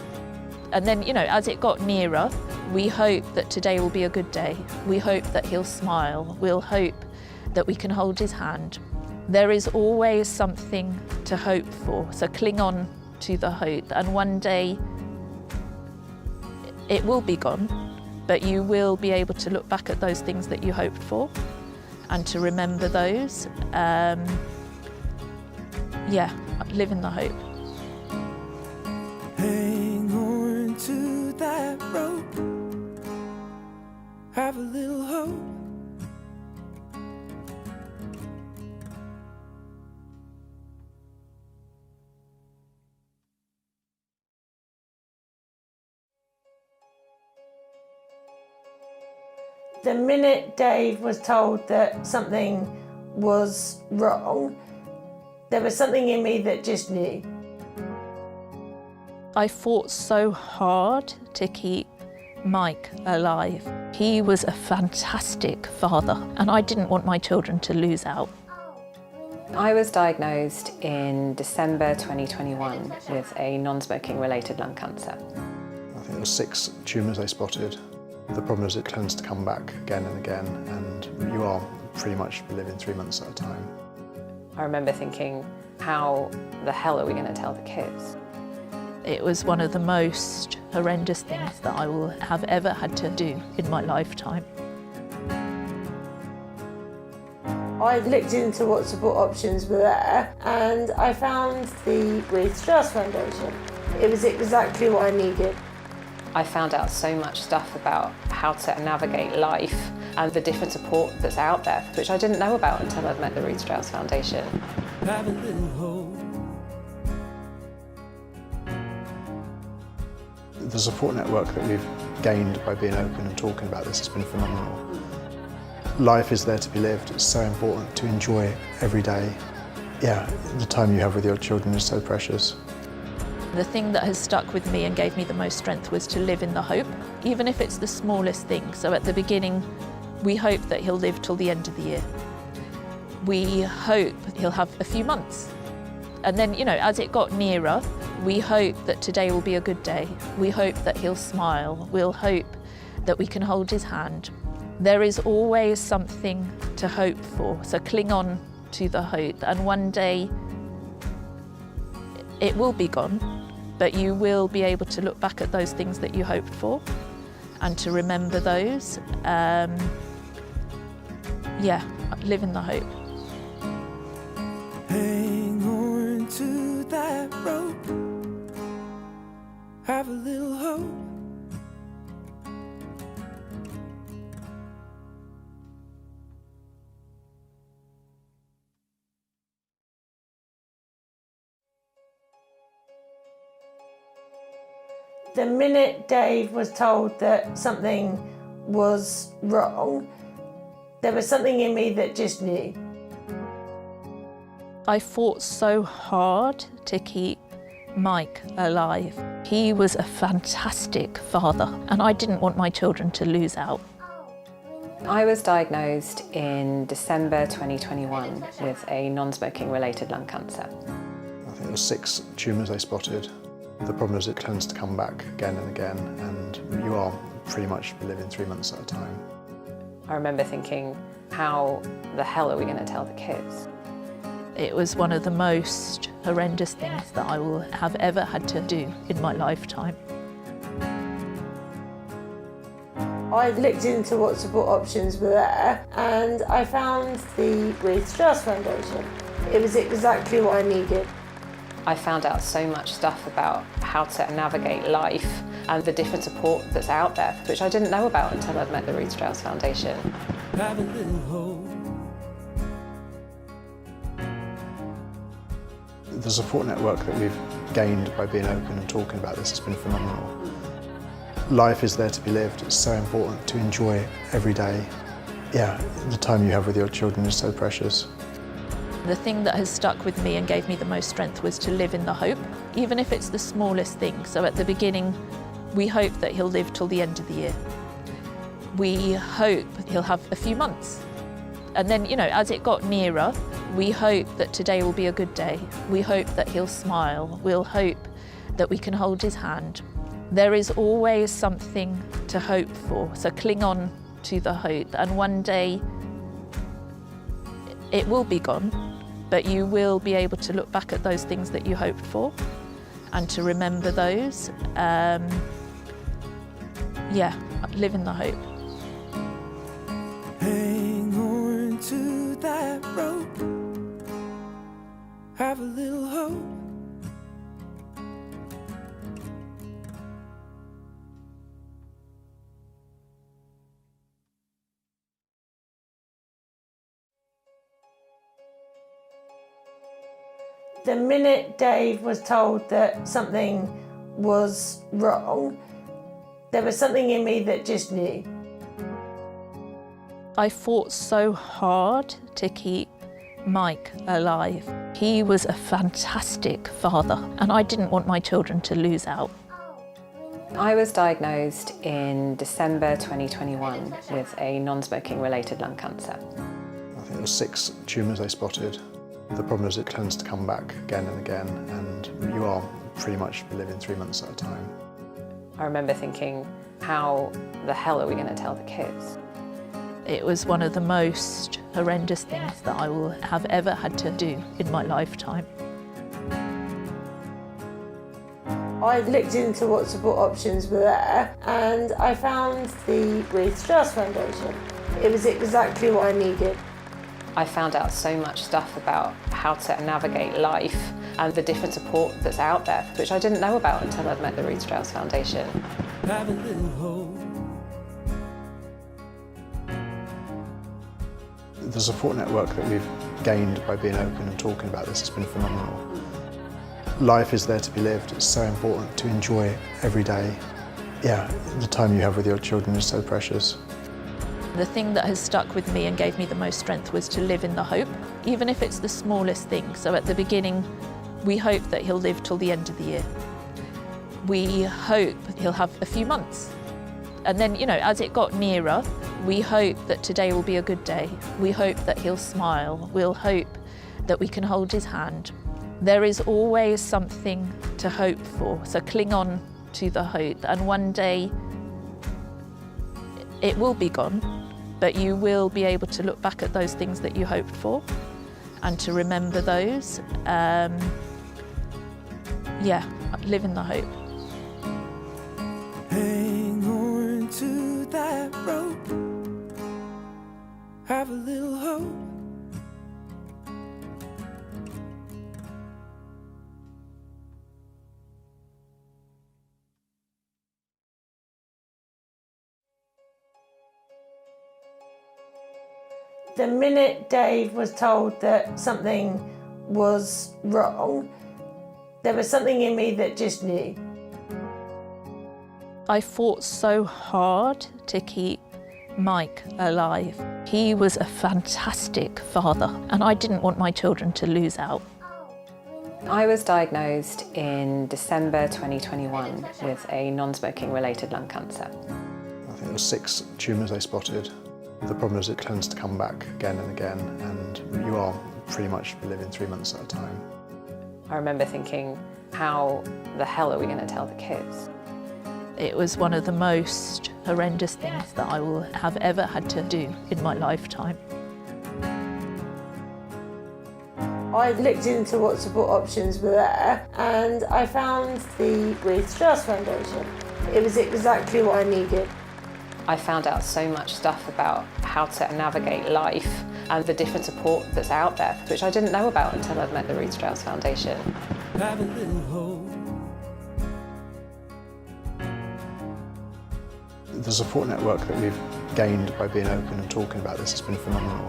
And then, as it got nearer, we hope that today will be a good day. We hope that he'll smile. We'll hope that we can hold his hand. There is always something to hope for, so cling on to the hope. And one day, it will be gone, but you will be able to look back at those things that you hoped for and to remember those. Live in the hope. Hang on to that rope. Have a little hope. The minute Dave was told that something was wrong, there was something in me that just knew. I fought so hard to keep Mike alive. He was a fantastic father, and I didn't want my children to lose out. I was diagnosed in December 2021 with a non-smoking related lung cancer. I think there were 6 tumours they spotted. The problem is it tends to come back again and again, and you are pretty much living 3 months at a time. I remember thinking, how the hell are we going to tell the kids? It was one of the most horrendous things that I will have ever had to do in my lifetime. I looked into what support options were there, and I found the Ruth Strauss Foundation. It was exactly what I needed. I found out so much stuff about how to navigate life and the different support that's out there, which I didn't know about until I'd met the Ruth Strauss Foundation. Have a little hope. The support network that we've gained by being open and talking about this has been phenomenal. Life is there to be lived. It's so important to enjoy every day. Yeah, the time you have with your children is so precious. The thing that has stuck with me and gave me the most strength was to live in the hope, even if it's the smallest thing. So at the beginning, we hope that he'll live till the end of the year. We hope he'll have a few months. And then, as it got nearer, we hope that today will be a good day. We hope that he'll smile. We'll hope that we can hold his hand. There is always something to hope for, so cling on to the hope. And one day, it will be gone, but you will be able to look back at those things that you hoped for and to remember those. Live in the hope. Hang on to that rope. Have a little hope. The minute Dave was told that something was wrong, there was something in me that just knew. I fought so hard to keep Mike alive. He was a fantastic father, and I didn't want my children to lose out. I was diagnosed in December 2021 with a non-smoking related lung cancer. I think there were 6 tumours they spotted. The problem is it tends to come back again and again, and you are pretty much living 3 months at a time. I remember thinking, how the hell are we going to tell the kids? It was one of the most horrendous things that I will have ever had to do in my lifetime. I looked into what support options were there, and I found the Ruth Strauss Foundation. It was exactly what I needed. I found out so much stuff about how to navigate life and the different support that's out there, which I didn't know about until I'd met the Ruth Strauss Foundation. Have a little hope. The support network that we've gained by being open and talking about this has been phenomenal. Life is there to be lived. It's so important to enjoy every day. Yeah, the time you have with your children is so precious. The thing that has stuck with me and gave me the most strength was to live in the hope, even if it's the smallest thing. So at the beginning, we hope that he'll live till the end of the year. We hope he'll have a few months. And then, you know, as it got nearer, we hope that today will be a good day. We hope that he'll smile. We'll hope that we can hold his hand. There is always something to hope for, so cling on to the hope. And one day, it will be gone, but you will be able to look back at those things that you hoped for and to remember those. Yeah, live in the hope. Hang on to that rope. Have a little hope. The minute Dave was told that something was wrong, there was something in me that just knew. I fought so hard to keep Mike alive. He was a fantastic father, and I didn't want my children to lose out. I was diagnosed in December 2021 with a non-smoking related lung cancer. I think there were 6 tumours they spotted. The problem is it tends to come back again and again, and you are pretty much living 3 months at a time. I remember thinking, how the hell are we going to tell the kids? It was one of the most horrendous things that I will have ever had to do in my lifetime. I looked into what support options were there, and I found the Ruth Strauss Foundation. It was exactly what I needed. I found out so much stuff about how to navigate life and the different support that's out there, which I didn't know about until I'd met the Ruth Strauss Foundation. Have a little hope. The support network that we've gained by being open and talking about this has been phenomenal. Life is there to be lived. It's so important to enjoy every day. Yeah, the time you have with your children is so precious. The thing that has stuck with me and gave me the most strength was to live in the hope, even if it's the smallest thing. So at the beginning, we hope that he'll live till the end of the year. We hope he'll have a few months. And then, you know, as it got nearer, we hope that today will be a good day. We hope that he'll smile. We'll hope that we can hold his hand. There is always something to hope for, so cling on to the hope. And one day, it will be gone, but you will be able to look back at those things that you hoped for and to remember those. Yeah, live in the hope. Hang on to that rope. Have a little hope. The minute Dave was told that something was wrong, there was something in me that just knew. I fought so hard to keep Mike alive. He was a fantastic father, and I didn't want my children to lose out. I was diagnosed in December 2021 with a non-smoking related lung cancer. I think there were 6 tumours they spotted. The problem is it tends to come back again and again, and you are pretty much living 3 months at a time. I remember thinking, how the hell are we going to tell the kids? It was one of the most horrendous things that I will have ever had to do in my lifetime. I looked into what support options were there and I found the Breathe Strauss Foundation. It was exactly what I needed. I found out so much stuff about how to navigate life and the different support that's out there, which I didn't know about until I'd met the Breathe Strauss Foundation. Have a little hope. The support network that we've gained by being open and talking about this has been phenomenal.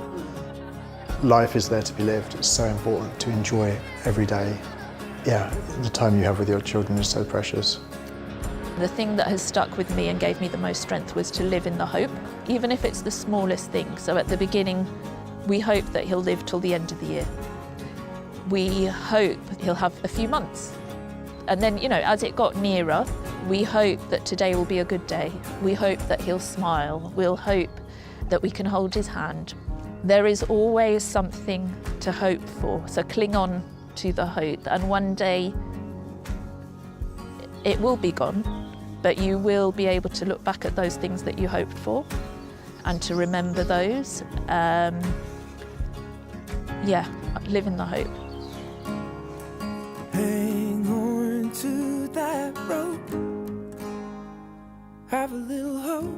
Life is there to be lived. It's so important to enjoy every day. Yeah, the time you have with your children is so precious. The thing that has stuck with me and gave me the most strength was to live in the hope, even if it's the smallest thing. So at the beginning, we hope that he'll live till the end of the year. We hope he'll have a few months. And then, you know, as it got nearer, we hope that today will be a good day. We hope that he'll smile. We'll hope that we can hold his hand. There is always something to hope for, so cling on to the hope. And one day, it will be gone, but you will be able to look back at those things that you hoped for and to remember those. Yeah, live in the hope. Hang on to that rope. Have a little hope.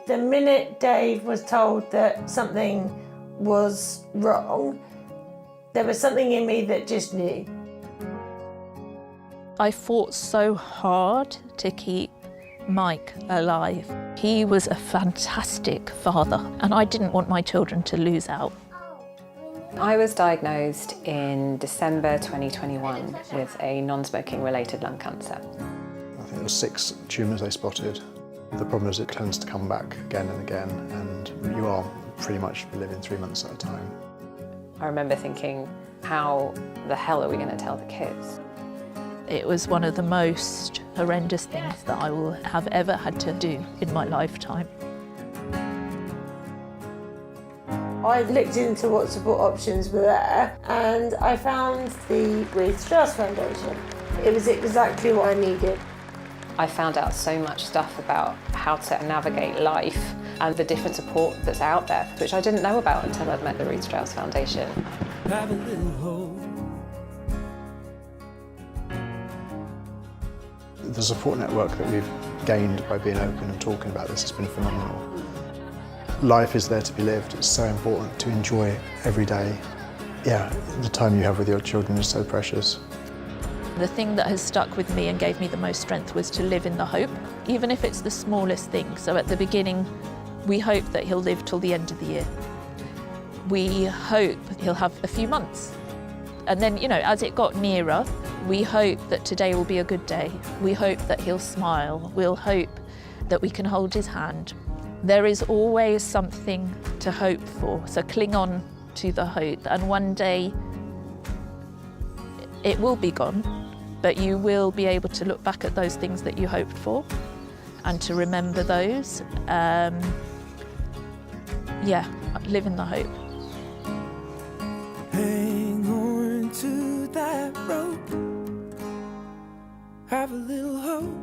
The minute Dave was told that something was wrong, there was something in me that just knew. I fought so hard to keep Mike alive. He was a fantastic father, and I didn't want my children to lose out. I was diagnosed in December 2021 with a non-smoking related lung cancer. I think there were 6 tumours they spotted. The problem is it tends to come back again and again, and you are pretty much living 3 months at a time. I remember thinking, how the hell are we going to tell the kids? It was one of the most horrendous things that I will have ever had to do in my lifetime. I looked into what support options were there and I found the Breathe Strauss Foundation. It was exactly what I needed. I found out so much stuff about how to navigate life and the different support that's out there, which I didn't know about until I'd met the Breathe Strauss Foundation. Have a little hope. The support network that we've gained by being open and talking about this has been phenomenal. Life is there to be lived. It's so important to enjoy every day. Yeah, the time you have with your children is so precious. The thing that has stuck with me and gave me the most strength was to live in the hope, even if it's the smallest thing. So at the beginning, we hope that he'll live till the end of the year. We hope he'll have a few months. And then, you know, as it got nearer, we hope that today will be a good day. We hope that he'll smile. We'll hope that we can hold his hand. There is always something to hope for, so cling on to the hope. And one day, it will be gone, but you will be able to look back at those things that you hoped for and to remember those. Yeah, live in the hope. Hang on to that rope. Have a little hope.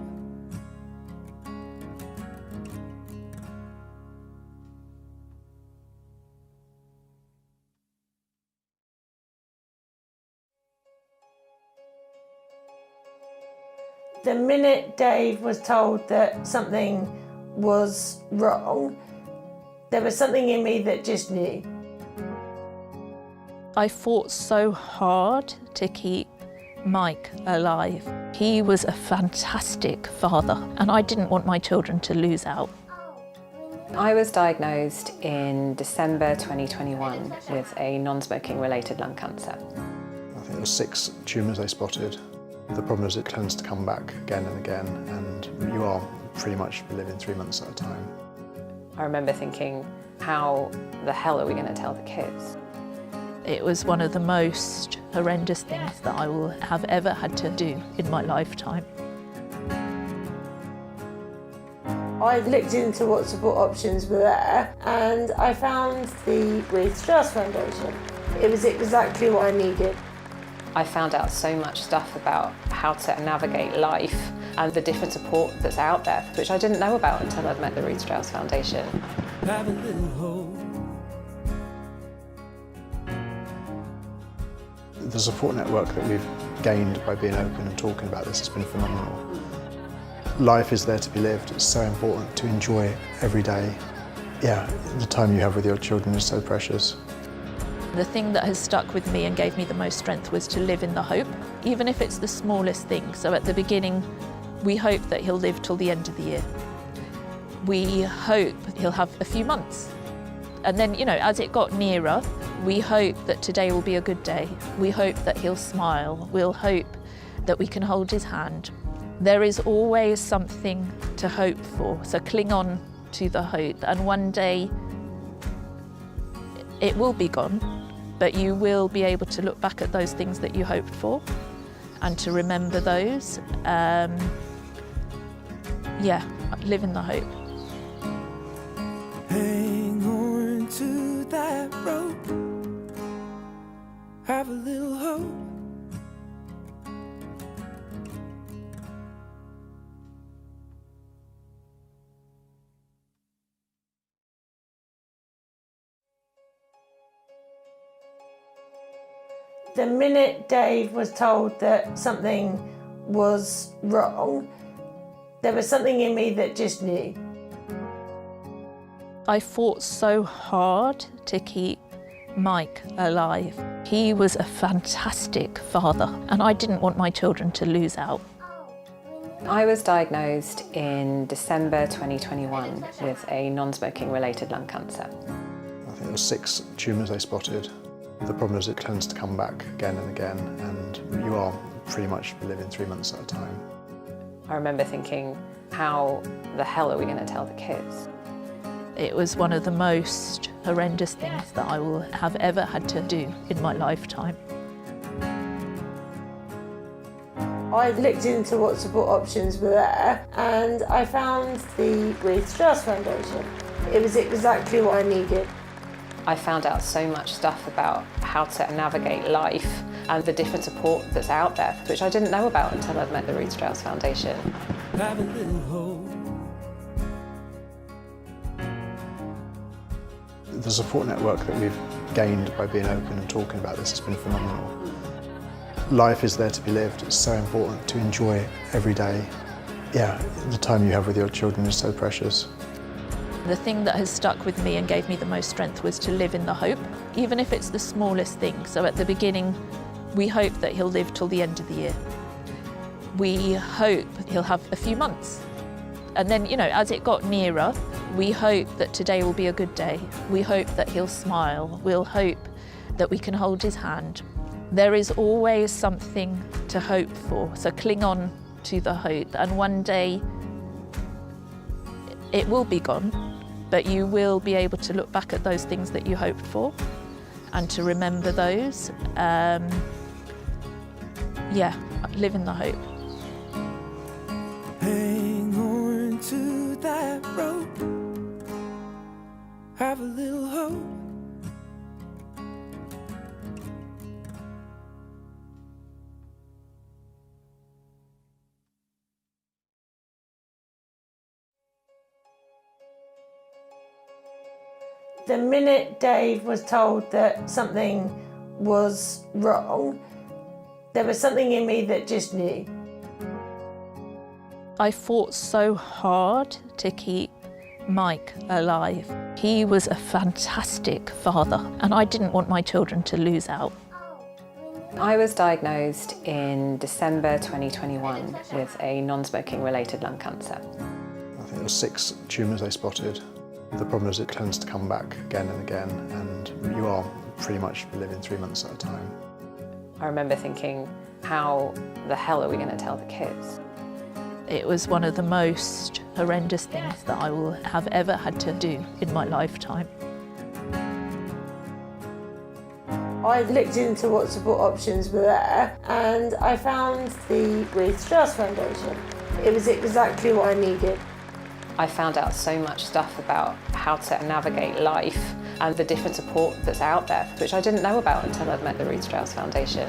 The minute Dave was told that something was wrong, there was something in me that just knew. I fought so hard to keep Mike alive. He was a fantastic father, and I didn't want my children to lose out. I was diagnosed in December 2021 with a non-smoking related lung cancer. I think there were 6 tumours they spotted. The problem is it tends to come back again and again, and you are pretty much living 3 months at a time. I remember thinking, how the hell are we going to tell the kids? It was one of the most horrendous things that I will have ever had to do in my lifetime. I looked into what support options were there and I found the Ruth Strauss Foundation. It was exactly what I needed. I found out so much stuff about how to navigate life and the different support that's out there, which I didn't know about until I'd met the Ruth Strauss Foundation. Have a little hope. The support network that we've gained by being open and talking about this has been phenomenal. Life is there to be lived. It's so important to enjoy every day. Yeah, the time you have with your children is so precious. The thing that has stuck with me and gave me the most strength was to live in the hope, even if it's the smallest thing. So at the beginning, we hope that he'll live till the end of the year. We hope he'll have a few months. And then, you know, as it got nearer, we hope that today will be a good day. We hope that he'll smile. We'll hope that we can hold his hand. There is always something to hope for, so cling on to the hope, and one day it will be gone, but you will be able to look back at those things that you hoped for and to remember those. Yeah, live in the hope. Hang on to that rope. Have a little hope. The minute Dave was told that something was wrong, there was something in me that just knew. I fought so hard to keep Mike alive. He was a fantastic father, and I didn't want my children to lose out. I was diagnosed in December 2021 with a non-smoking related lung cancer. I think there were 6 tumours they spotted. The problem is it tends to come back again and again, and you are pretty much living 3 months at a time. I remember thinking, how the hell are we going to tell the kids? It was one of the most horrendous things that I will have ever had to do in my lifetime. I looked into what support options were there and I found the Ruth Strauss Foundation. It was exactly what I needed. I found out so much stuff about how to navigate life and the different support that's out there, which I didn't know about until I'd met the Ruth Strauss Foundation. Have a little hope. The support network that we've gained by being open and talking about this has been phenomenal. Life is there to be lived. It's so important to enjoy every day. Yeah, the time you have with your children is so precious. The thing that has stuck with me and gave me the most strength was to live in the hope, even if it's the smallest thing. So at the beginning, we hope that he'll live till the end of the year. We hope he'll have a few months. And then, you know, as it got nearer, we hope that today will be a good day. We hope that he'll smile. We'll hope that we can hold his hand. There is always something to hope for, so cling on to the hope, and one day it will be gone, but you will be able to look back at those things that you hoped for and to remember those. Yeah, live in the hope. Hang on to that rope. Have a little hope. The minute Dave was told that something was wrong, there was something in me that just knew. I fought so hard to keep Mike alive. He was a fantastic father, and I didn't want my children to lose out. I was diagnosed in December 2021 with a non-smoking related lung cancer. I think there were 6 tumours they spotted. The problem is it tends to come back again and again, and you are pretty much living 3 months at a time. I remember thinking, how the hell are we going to tell the kids? It was one of the most horrendous things that I will have ever had to do in my lifetime. I looked into what support options were there and I found the Ruth Strauss Foundation. It was exactly what I needed. I found out so much stuff about how to navigate life and the different support that's out there, which I didn't know about until I'd met the Ruth Strauss Foundation.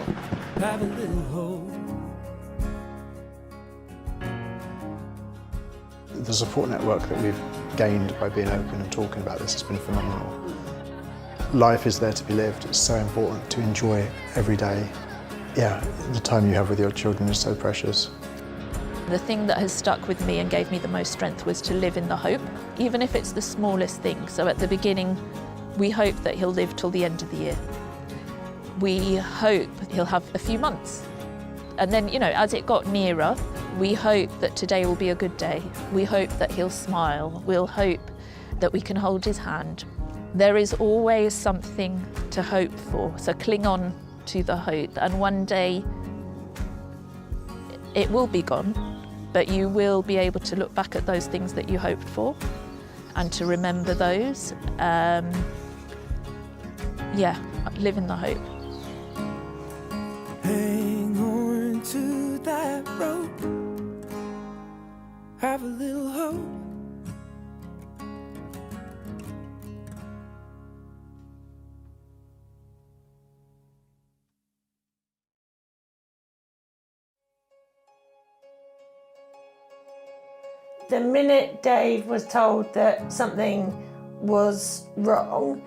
Have a little hope. The support network that we've gained by being open and talking about this has been phenomenal. Life is there to be lived. It's so important to enjoy every day. Yeah, the time you have with your children is so precious. The thing that has stuck with me and gave me the most strength was to live in the hope, even if it's the smallest thing. So at the beginning, we hope that he'll live till the end of the year. We hope he'll have a few months. And then, as it got nearer, we hope that today will be a good day. We hope that he'll smile. We'll hope that we can hold his hand. There is always something to hope for, so cling on to the hope. And one day, it will be gone, but you will be able to look back at those things that you hoped for and to remember those. Live in the hope. Hang on to that rope. Have a little hope. The minute Dave was told that something was wrong,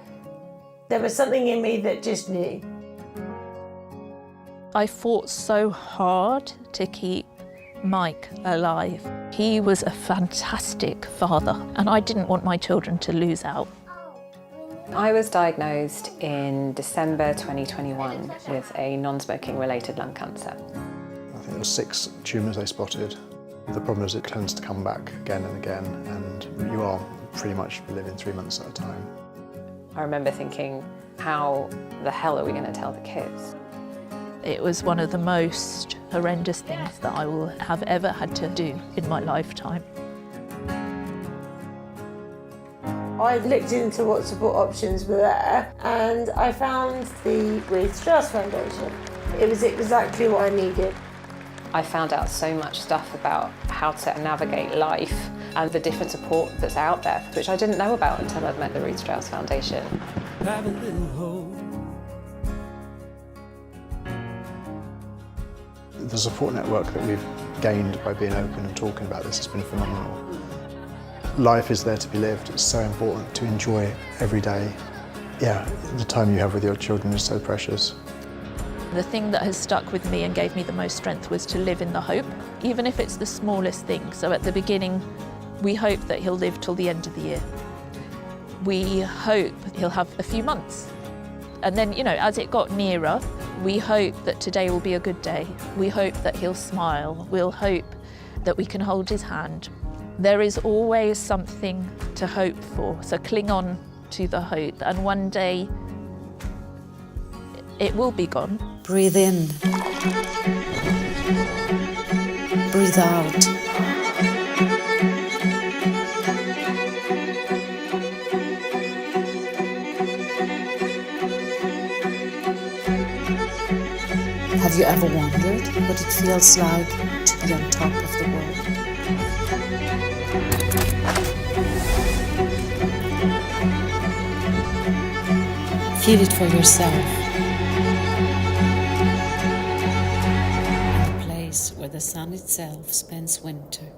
there was something in me that just knew. I fought so hard to keep Mike alive. He was a fantastic father, and I didn't want my children to lose out. I was diagnosed in December 2021 with a non-smoking related lung cancer. I think there were 6 tumours they spotted. The problem is it tends to come back again and again, and you are pretty much living 3 months at a time. I remember thinking, how the hell are we going to tell the kids? It was one of the most horrendous things that I will have ever had to do in my lifetime. I looked into what support options were there and I found the Ruth Strauss Foundation. It was exactly what I needed. I found out so much stuff about how to navigate life and the different support that's out there, which I didn't know about until I'd met the Ruth Strauss Foundation. Have a little hope. The support network that we've gained by being open and talking about this has been phenomenal. Life is there to be lived. It's so important to enjoy every day. Yeah, the time you have with your children is so precious. The thing that has stuck with me and gave me the most strength was to live in the hope, even if it's the smallest thing. So at the beginning, we hope that he'll live till the end of the year. We hope he'll have a few months. And then, as it got nearer, we hope that today will be a good day. We hope that he'll smile. We'll hope that we can hold his hand. There is always something to hope for, so cling on to the hope. And one day, it will be gone. Breathe in. Breathe out. Have you ever wondered what it feels like to be on top of the world? Feel it for yourself. The place where the sun itself spends winter.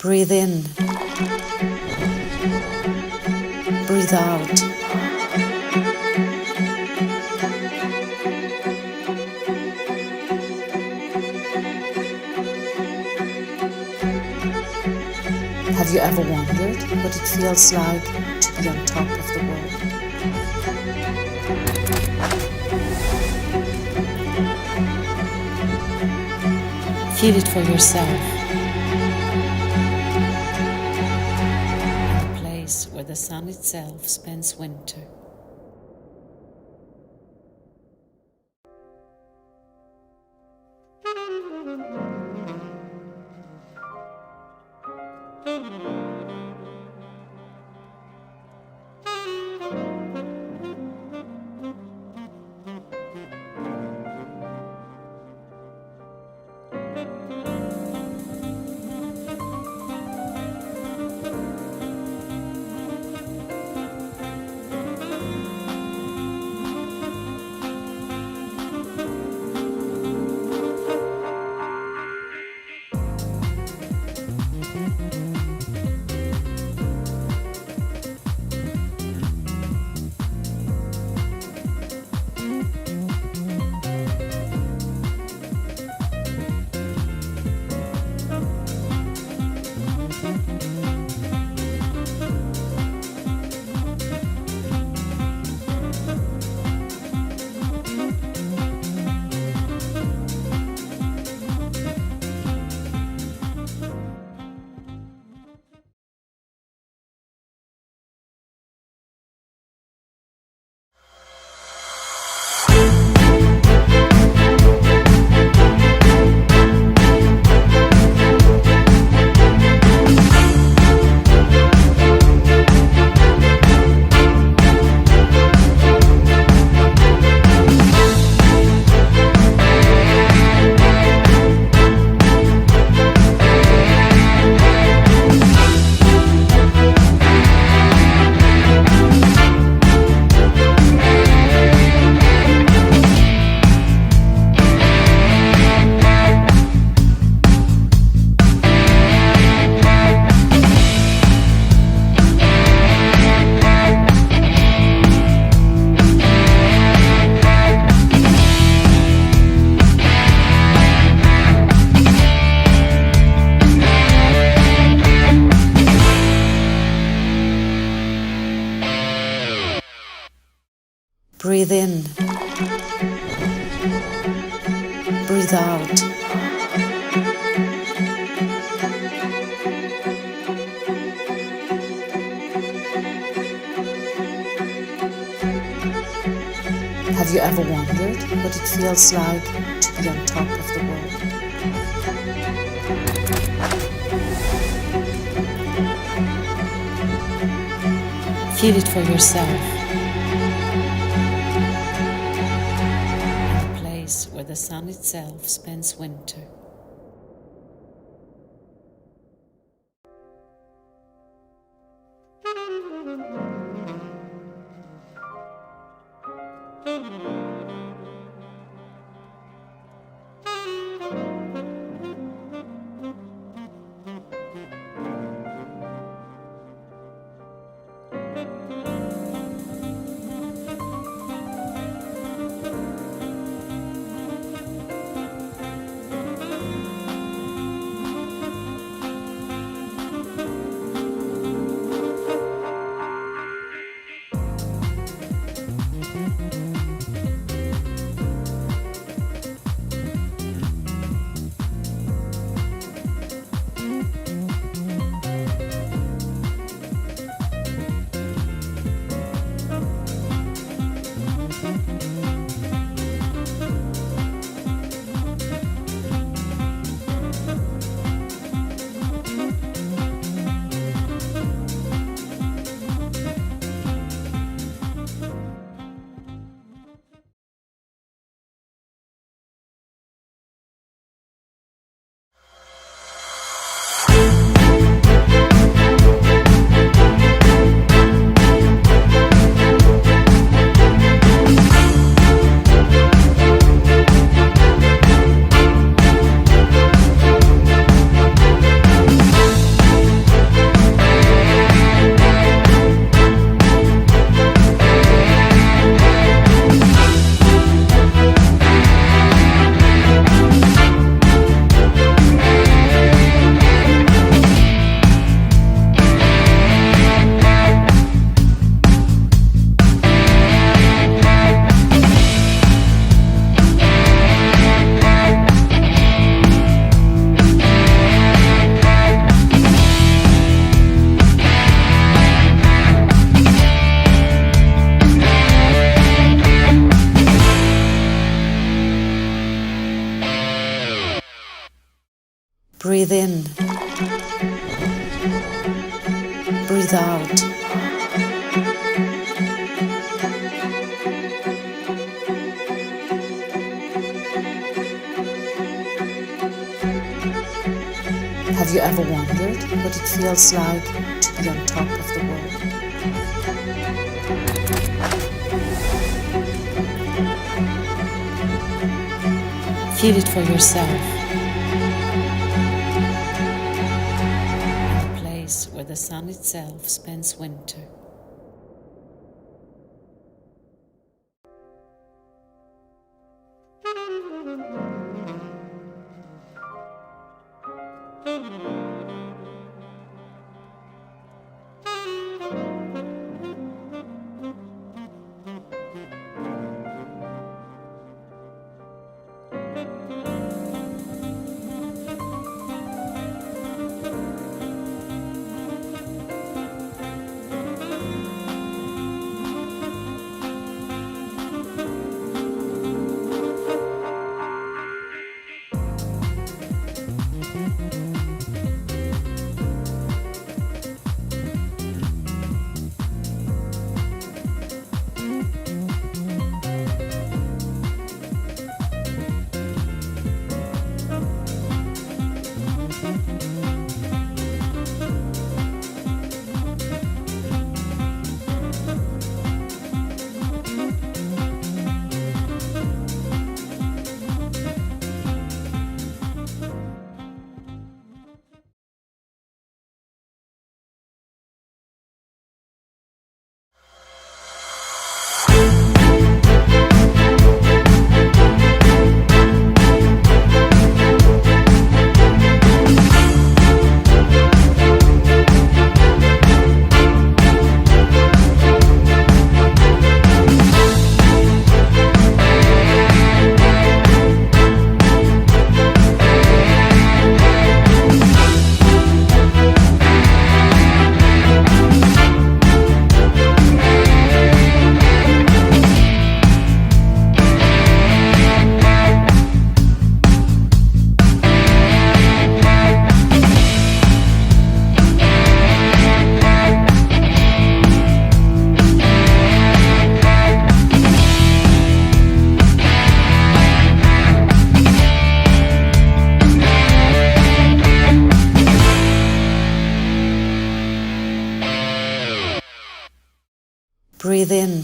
Breathe in. Breathe out. Have you ever wondered what it feels like to be on top of the world? Feel it for yourself. The place where the sun itself spends winter. Breathe in. Breathe out. Have you ever wondered what it feels like to be on top of the world? Feel it for yourself. The place where the sun itself spends winter. Breathe in. Breathe out. Have you ever wondered what it feels like to be on top of the world? Feel it for yourself. In a place where the sun itself spends winter. Breathe in.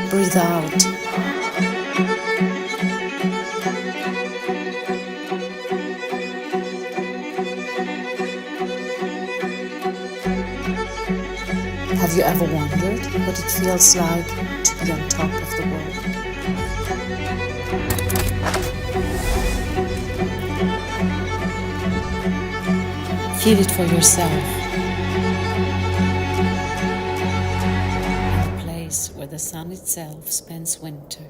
Breathe out. Have you ever wondered what it feels like to be on top of the world? Feel it for yourself. In a place where the sun itself spends winter.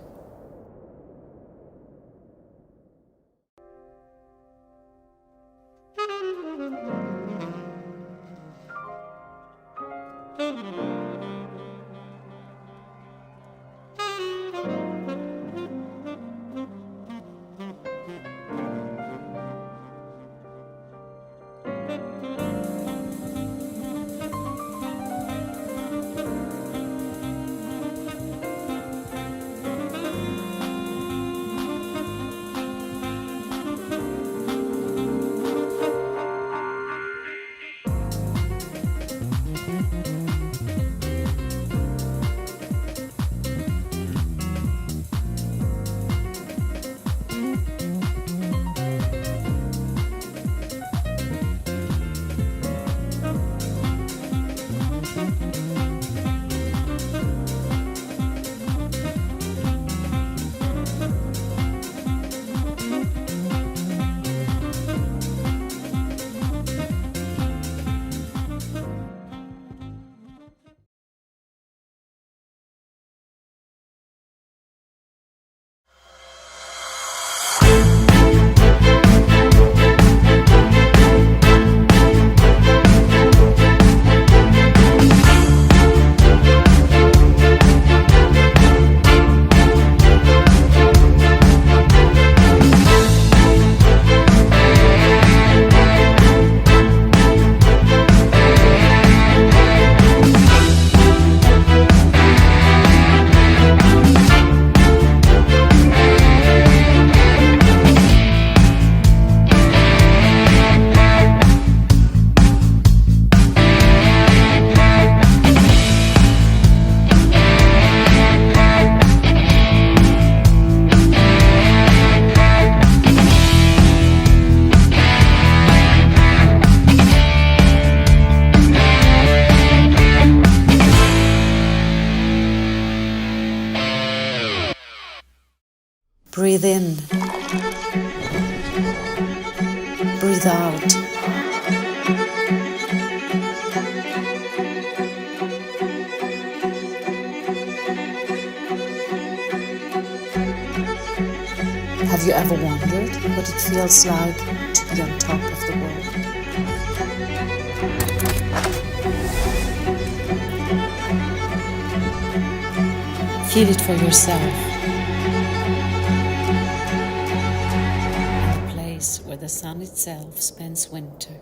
Breathe in. Breathe out. Have you ever wondered what it feels like to be on top of the world? Feel it for yourself. The place where the sun itself spends winter.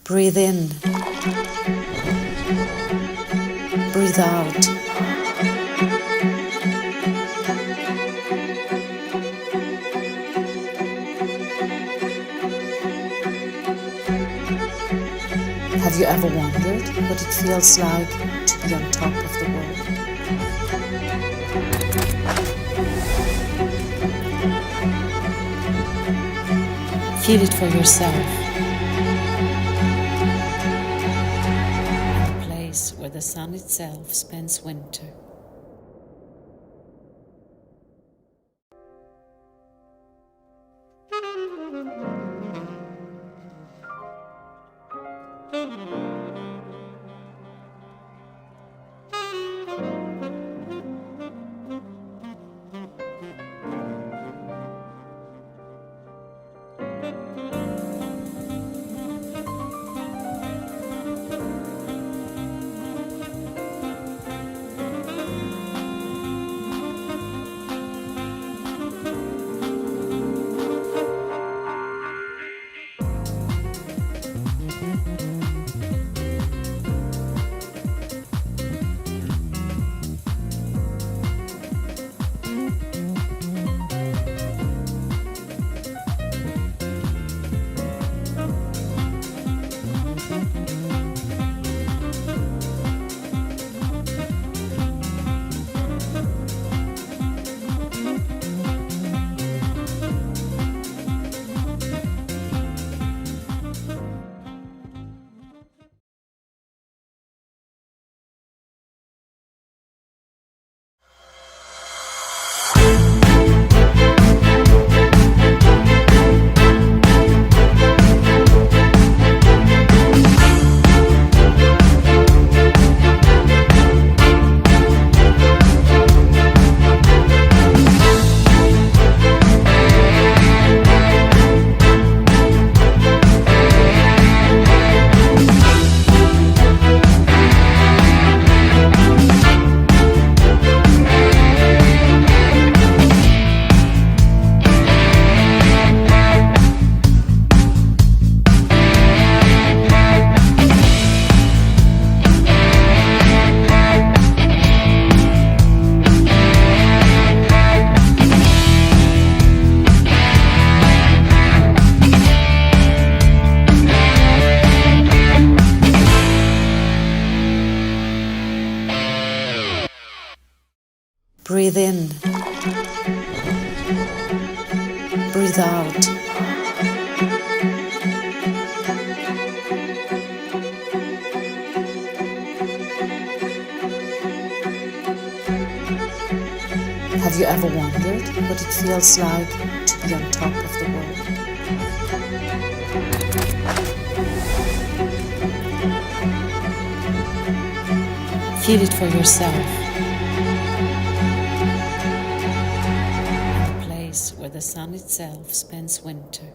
Breathe in. Breathe out. Have you ever wondered what it feels like to be on top of the world? Feel it for yourself. The place where the sun itself spends winter. Breathe in. Breathe out. Have you ever wondered what it feels like to be on top of the world? Feel it for yourself. In the place where the sun itself spends winter.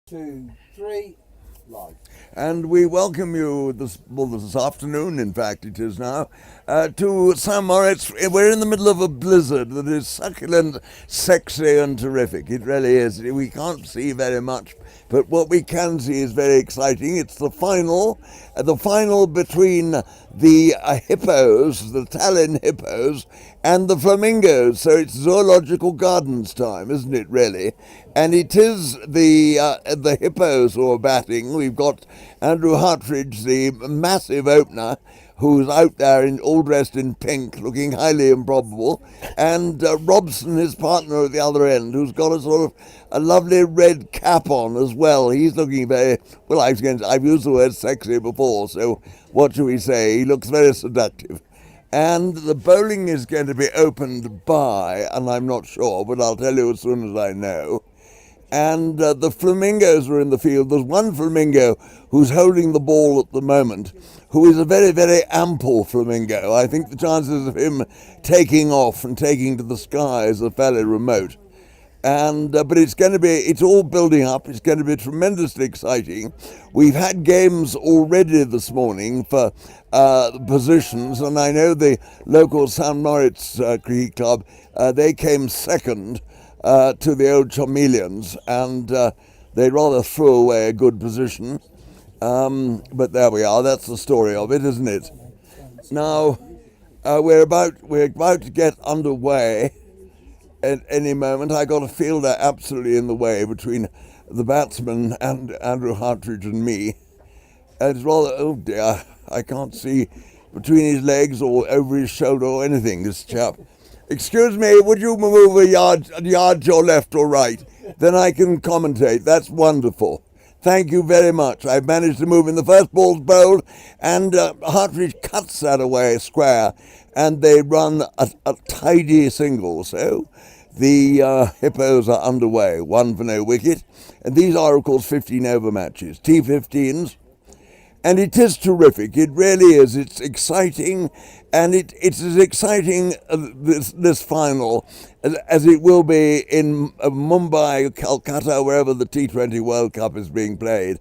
2, 3, live. And we welcome you this afternoon, in fact it is now, to St. Moritz. We're in the middle of a blizzard that is succulent, sexy and terrific. It really is. We can't see very much, but what we can see is very exciting. It's the final between the hippos, the Tallinn hippos, and the flamingos. So it's zoological gardens time, isn't it, really? And it is the hippos who are batting. We've got Andrew Hartridge, the massive opener, who's out there all dressed in pink, looking highly improbable, and Robson, his partner at the other end, who's got a sort of a lovely red cap on as well. He's looking very, well, I've used the word sexy before, so what should we say? He looks very seductive. And the bowling is going to be opened by, and I'm not sure, but I'll tell you as soon as I know. And the flamingos are in the field. There's one flamingo who's holding the ball at the moment, who is a very, very ample flamingo. I think the chances of him taking off and taking to the skies are fairly remote. And but it's all building up. It's going to be tremendously exciting. We've had games already this morning for positions, and I know the local St. Moritz Cricket Club, they came second to the old Chameleons, and they rather threw away a good position. But there we are. That's the story of it, isn't it? Now we're about to get underway at any moment. I got a fielder absolutely in the way between the batsman and Andrew Hartridge and me. It's rather, oh dear, I can't see between his legs or over his shoulder or anything, this chap. Excuse me, would you move a yard to your left or right? Then I can commentate. That's wonderful. Thank you very much. I've managed to move in. The first ball's bowled, and Hartridge cuts that away square, and they run a tidy single. So the hippos are underway, 1 for no wicket. And these are, of course, 15-over matches, T15s. And it is terrific. It really is. It's exciting, and it's as exciting this final as it will be in Mumbai, Calcutta, wherever the T20 World Cup is being played.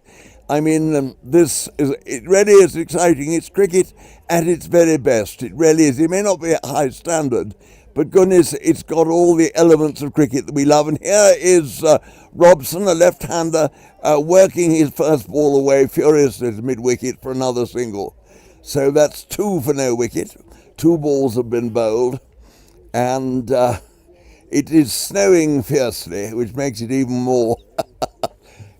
I mean, it really is exciting. It's cricket at its very best. It really is. It may not be a high standard, but goodness, it's got all the elements of cricket that we love. And here is Robson, a left-hander, working his first ball away furiously to mid-wicket for another single. So that's 2 for no wicket. 2 balls have been bowled. And it is snowing fiercely, which makes it even more.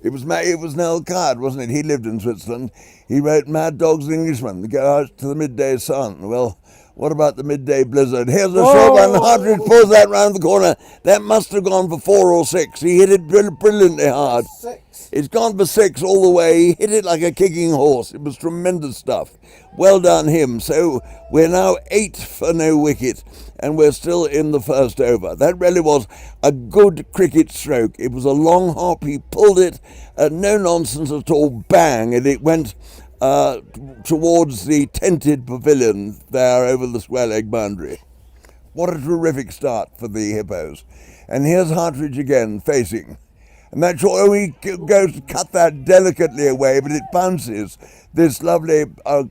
It was Noel Coward, wasn't it? He lived in Switzerland. He wrote Mad Dogs and Englishmen, go out to the midday sun. Well, what about the midday blizzard? Here's a short one. Hartridge pulls that round the corner. That must have gone for 4 or 6. He hit it brilliantly hard. 6. It's gone for 6 all the way. He hit it like a kicking horse. It was tremendous stuff. Well done him. So we're now 8 for no wicket, and we're still in the first over. That really was a good cricket stroke. It was a long hop. He pulled it, no nonsense at all, bang, and it went towards the tented pavilion there over the square leg boundary. What a terrific start for the hippos. And here's Hartridge again facing. And that's all, he goes to cut that delicately away, but it bounces. This lovely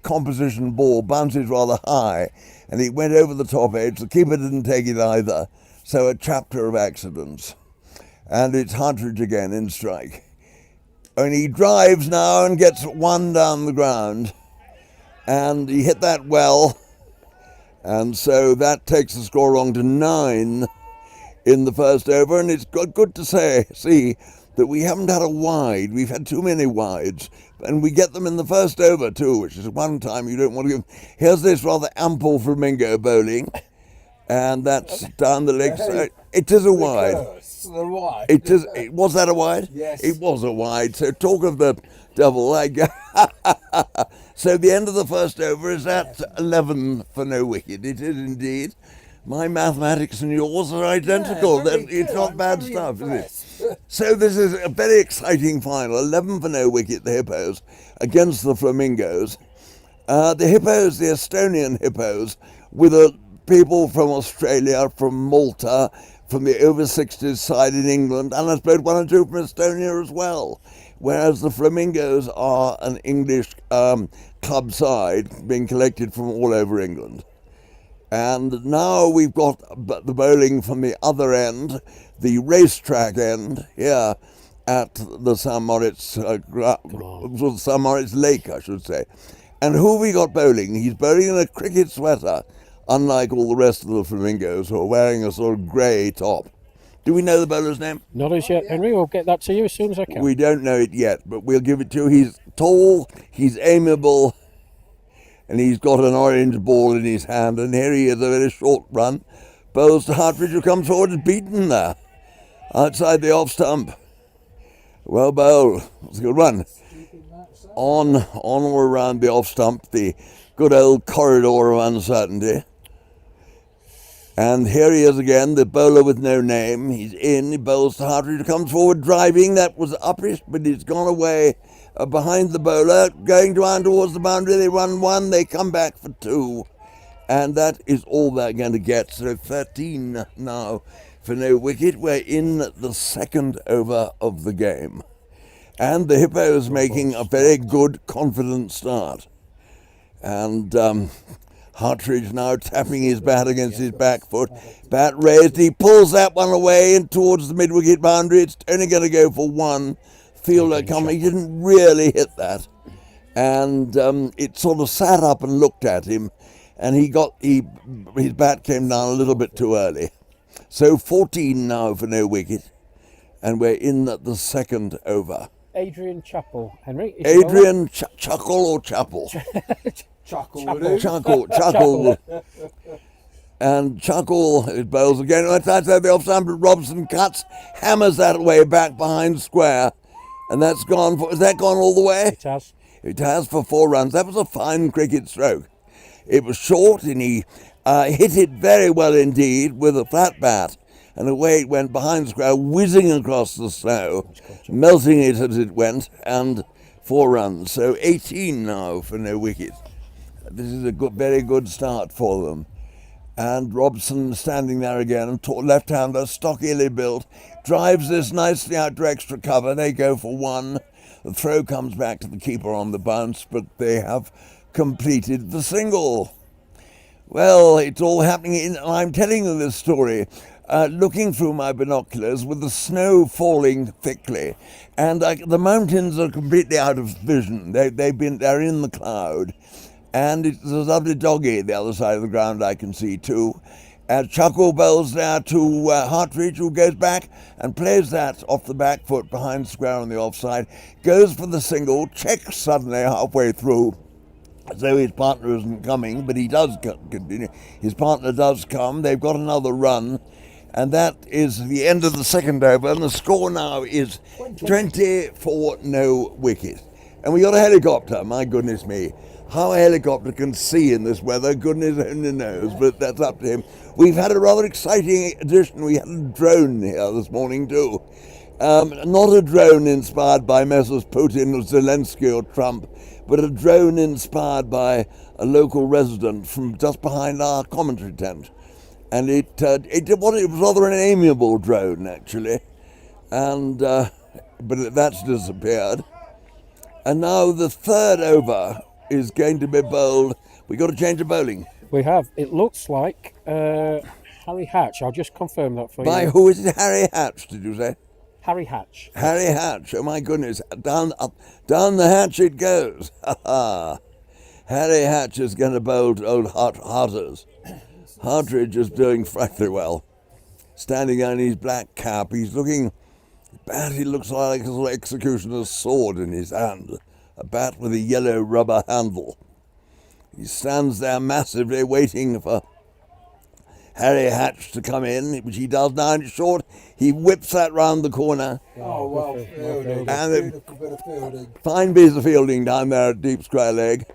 composition ball bounces rather high, and it went over the top edge. The keeper didn't take it either. So a chapter of accidents. And it's Hartridge again in strike. And he drives now and gets 1 down the ground. And he hit that well. And so that takes the score along to 9 in the first over. And it's good to see that we haven't had a wide. We've had too many wides. And we get them in the first over too, which is one time you don't want to give. Here's this rather ample flamingo bowling. And that's down the leg side. It is a wide. It is. Was that a wide? Yes. It was a wide. So talk of the devil. So the end of the first over is at 11 for no wicket. It is indeed. My mathematics and yours are identical. It's not bad stuff, is it? So this is a very exciting final. 11 for no wicket, the hippos, against the flamingos. The hippos, the Estonian hippos, with people from Australia, from Malta, from the over 60s side in England, and I suppose 1 or 2 from Estonia as well. whereas the Flamingos are an English club side being collected from all over England. And now we've got the bowling from the other end, the racetrack end, here at the St. Moritz, St. Moritz Lake, I should say. And who have we got bowling? He's bowling in a cricket sweater, unlike all the rest of the Flamingos who are wearing a sort of grey top. Do we know the bowler's name? Not as yet, Henry. We'll get that to you as soon as I can. We don't know it yet, but we'll give it to you. He's tall, he's amiable, and he's got an orange ball in his hand, and here he is, a very short run. Bowls to Hartridge, who comes forward, is beaten there, outside the off stump. Well bowled. It's a good one. On or around the off stump, the good old corridor of uncertainty. And here he is again, the bowler with no name. He's in, he bowls to Hartridge, comes forward driving. That was uppish, but he's gone away behind the bowler, going down towards the boundary. They run one, they come back for two. And that is all they're going to get. So 13 now for no wicket. We're in the second over of the game. And the Hippos making a very good, confident start. And Hartridge now tapping his bat against his back foot. Bat raised, he pulls that one away and towards the mid-wicket boundary. It's only going to go for one. Fielder coming, he didn't really hit that. And it sort of sat up and looked at him. And his bat came down a little bit too early. So 14 now for no wicket. And we're in the second over. Adrian Chappell, Henry. Adrian Chuckle or Chapel? Chuckle. And Chuckle bowls again. Outside the off stump, Robson cuts, hammers that way back behind square. And that's gone for, has that gone all the way? It has. It has for 4 runs. That was a fine cricket stroke. It was short and he hit it very well indeed with a flat bat. And away it went behind square, whizzing across the snow, melting it as it went, and 4 runs. So 18 now for no wicket. This is a very good start for them. And Robson standing there again, left-hander, stockily built, drives this nicely out to extra cover. They go for 1. The throw comes back to the keeper on the bounce, but they have completed the single. Well, it's all happening, I'm telling you this story, looking through my binoculars with the snow falling thickly, and the mountains are completely out of vision. They're in the cloud, and there's a lovely doggy at the other side of the ground I can see too. Chuckle bowls there to Hartridge, who goes back and plays that off the back foot behind square on the offside, goes for the single, checks suddenly halfway through, as though his partner isn't coming, but he does continue. His partner does come. They've got another run, and that is the end of the second over, and the score now is 20 for no wicket. And we got a helicopter, my goodness me. How a helicopter can see in this weather, goodness only knows, but that's up to him. We've had a rather exciting addition. We had a drone here this morning too. Not a drone inspired by Messrs. Putin or Zelensky or Trump, but a drone inspired by a local resident from just behind our commentary tent. And it was rather an amiable drone, actually. And but that's disappeared. And now the third over is going to be bowled. We've got to change the bowling. We have. It looks like Harry Hatch. I'll just confirm that for you. By who is it? Harry Hatch, did you say? Harry Hatch. Harry Hatch, oh my goodness, down the hatch it goes. Harry Hatch is going to bowl to old Harters. Hartridge is doing frightfully well. Standing on his black cap, he's looking, he looks like a sort of executioner's sword in his hand, a bat with a yellow rubber handle. He stands there massively waiting for Harry Hatch to come in, which he does now. It's short. He whips that round the corner. Oh, well fielding. And fine piece of fielding down there at deep square leg.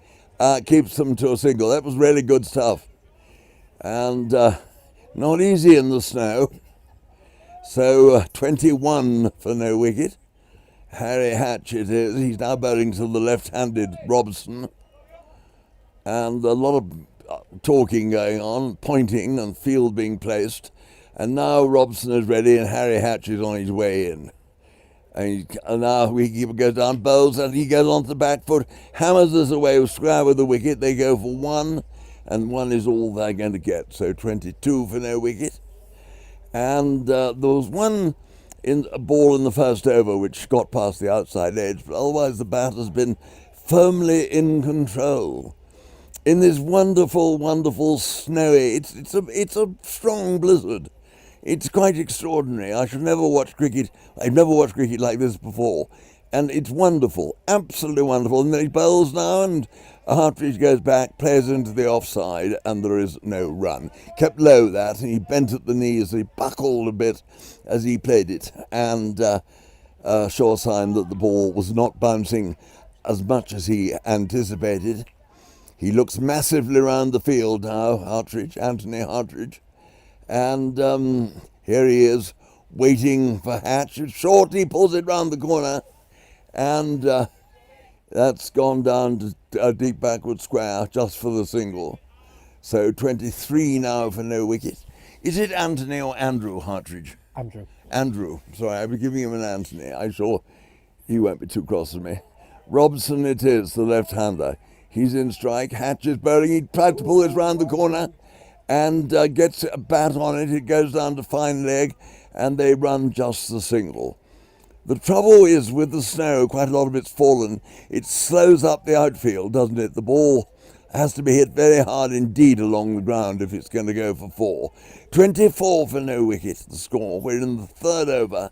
Keeps them to a single. That was really good stuff. And not easy in the snow. So 21 for no wicket. Harry Hatch it is. He's now bowling to the left-handed Robson. And a lot of talking going on, pointing and field being placed. And now Robson is ready and Harry Hatch is on his way in. And now he goes down, bowls, and he goes onto the back foot, hammers us away, square with the wicket. They go for 1, and 1 is all they're going to get. So 22 for no wicket. And there was one a ball in the first over which got past the outside edge, but otherwise the bat has been firmly in control. In this wonderful, wonderful snowy, it's a strong blizzard. It's quite extraordinary. I should never watch cricket. I've never watched cricket like this before. And it's wonderful, absolutely wonderful. And then he bowls now, and Hartridge goes back, plays into the offside, and there is no run. Kept low that, and he bent at the knees, he buckled a bit as he played it, and sure sign that the ball was not bouncing as much as he anticipated. He looks massively round the field now, Anthony Hartridge. And here he is, waiting for Hatch. It's short, he pulls it round the corner, and that's gone down to a deep backward square just for the single. So 23 now for no wicket. Is it Anthony or Andrew Hartridge? Andrew. Andrew. Sorry, I'll be giving him an Anthony. I'm sure he won't be too cross with me. Robson it is, the left-hander. He's in strike. Hatch is bowling. He tried to pull this round the corner and gets a bat on it. It goes down to fine leg, and they run just the single. The trouble is with the snow, quite a lot of it's fallen. It slows up the outfield, doesn't it? The ball has to be hit very hard indeed along the ground if it's going to go for 4. 24 for no wicket, the score. We're in the third over.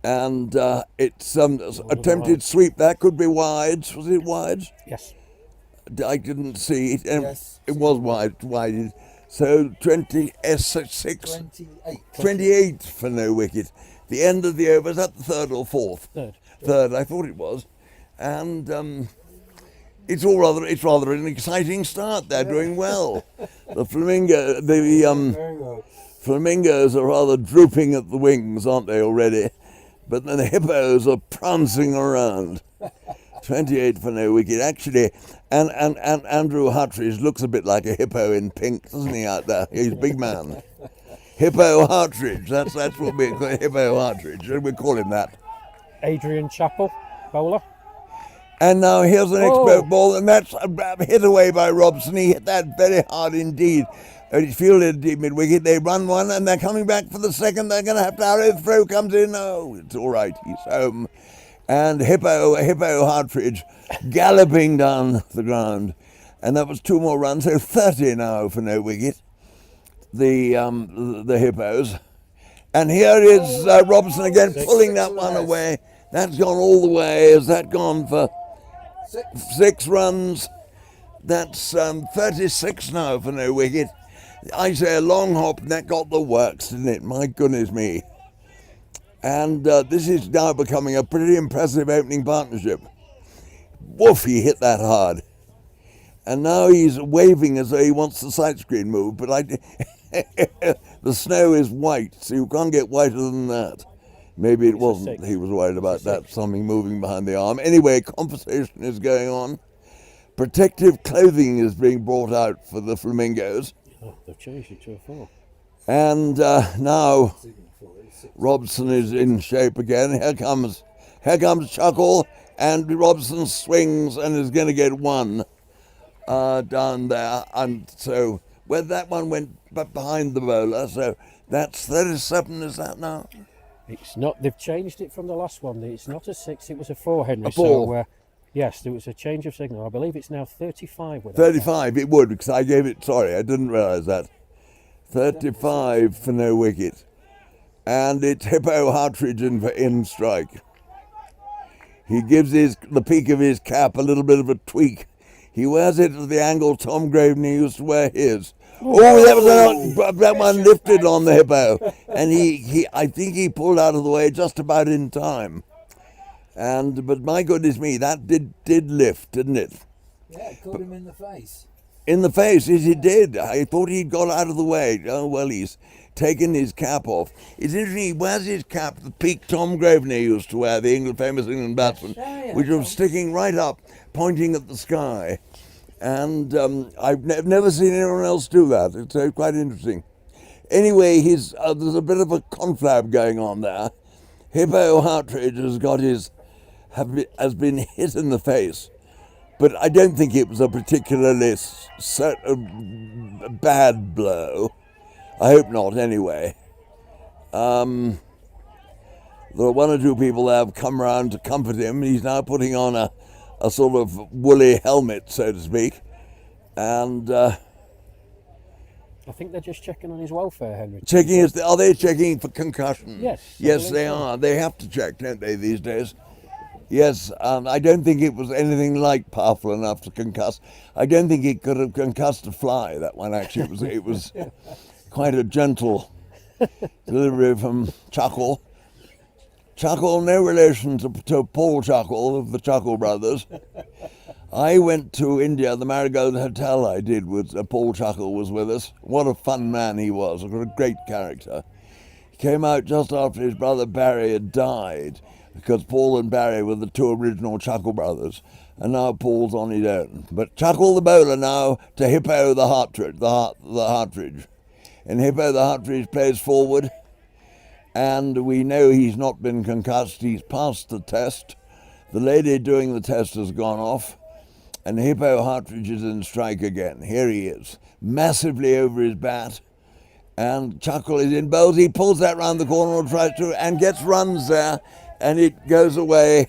And it's attempted sweep. That could be wides. Was it wides? Yes. I didn't see it. Yes. It was wide. So 28 for no wicket. The end of the over, is that the third or fourth? Third, I thought it was. And it's rather an exciting start. They're doing well. The flamingos are rather drooping at the wings, aren't they already? But then the hippos are prancing around. 28 for no wicket. Actually, and Andrew Hartridge looks a bit like a hippo in pink, doesn't he, out there? He's a big man. Hippo Hartridge, that's what we call Hippo Hartridge. We call him that. Adrian Chappell, bowler. And now here's an expert ball, and that's hit away by Robson. He hit that very hard indeed. It's fielded deep mid-wicket. They run one, and they're coming back for the second. They're going to have to arrow. Throw comes in. Oh, it's all right. He's home. And Hippo Hartridge galloping down the ground. And that was 2 more runs, so 30 now for no wicket. The Hippos. And here is Robson again, pulling that one away. That's gone all the way. Has that gone for 6 runs? That's 36 now for no wicket. I say a long hop, and that got the works, didn't it? My goodness me. And this is now becoming a pretty impressive opening partnership. Woof, he hit that hard. And now he's waving as though he wants the sight screen moved, but the snow is white, so you can't get whiter than that. Maybe it wasn't. He was worried about that, something moving behind the arm. Anyway, conversation is going on. Protective clothing is being brought out for the flamingos. Oh, they've changed it to a 4. And now Robson is in shape again. Here comes Chuckle, and Robson swings and is going to get 1 down there. And so that one went behind the bowler. So that's 37. Is that now? It's not. They've changed it from the last one. It's not a 6. It was a 4, Henry. A 4. So yes, there was a change of signal. I believe it's now 35. 35. It would, because I gave it. Sorry, I didn't realise that. 35 for no wicket. And it's Hippo Hartridge in strike. He gives the peak of his cap a little bit of a tweak. He wears it at the angle Tom Graveney used to wear his. That one lifted on the Hippo. And I think he pulled out of the way just about in time. But my goodness me, that did lift, didn't it? Yeah, it caught him in the face. In the face, yes, he did. I thought he'd got out of the way. Oh, well, he's taken his cap off. It's interesting, he wears his cap, the peak Tom Graveney used to wear, the famous England batsman, which was sticking right up, pointing at the sky. And I've never seen anyone else do that. It's quite interesting. Anyway, there's a bit of a conflab going on there. Hippo Hartridge has been hit in the face, but I don't think it was a particularly bad blow. I hope not, anyway. There are one or two people that have come round to comfort him. He's now putting on a sort of woolly helmet, so to speak, and I think they're just checking on his welfare, Henry. are they checking for concussion? Yes. Yes, they are. They have to check, don't they, these days? Yes, I don't think it was anything like powerful enough to concuss. I don't think it could have concussed a fly, that one, actually. It was quite a gentle delivery from Chuckle. Chuckle, no relation to Paul Chuckle of the Chuckle Brothers. I went to India, the Marigold Hotel I did with Paul Chuckle was with us. What a fun man he was, a great character. He came out just after his brother Barry had died, because Paul and Barry were the two original Chuckle Brothers, and now Paul's on his own. But Chuckle the bowler now to Hippo the Hartridge. And Hippo the Hartridge plays forward, and we know he's not been concussed. He's passed the test. The lady doing the test has gone off, and Hippo Hartridge is in strike again. Here he is, massively over his bat, and Chuckle is in bowls. He pulls that round the corner or tries to, and gets runs there, and it goes away.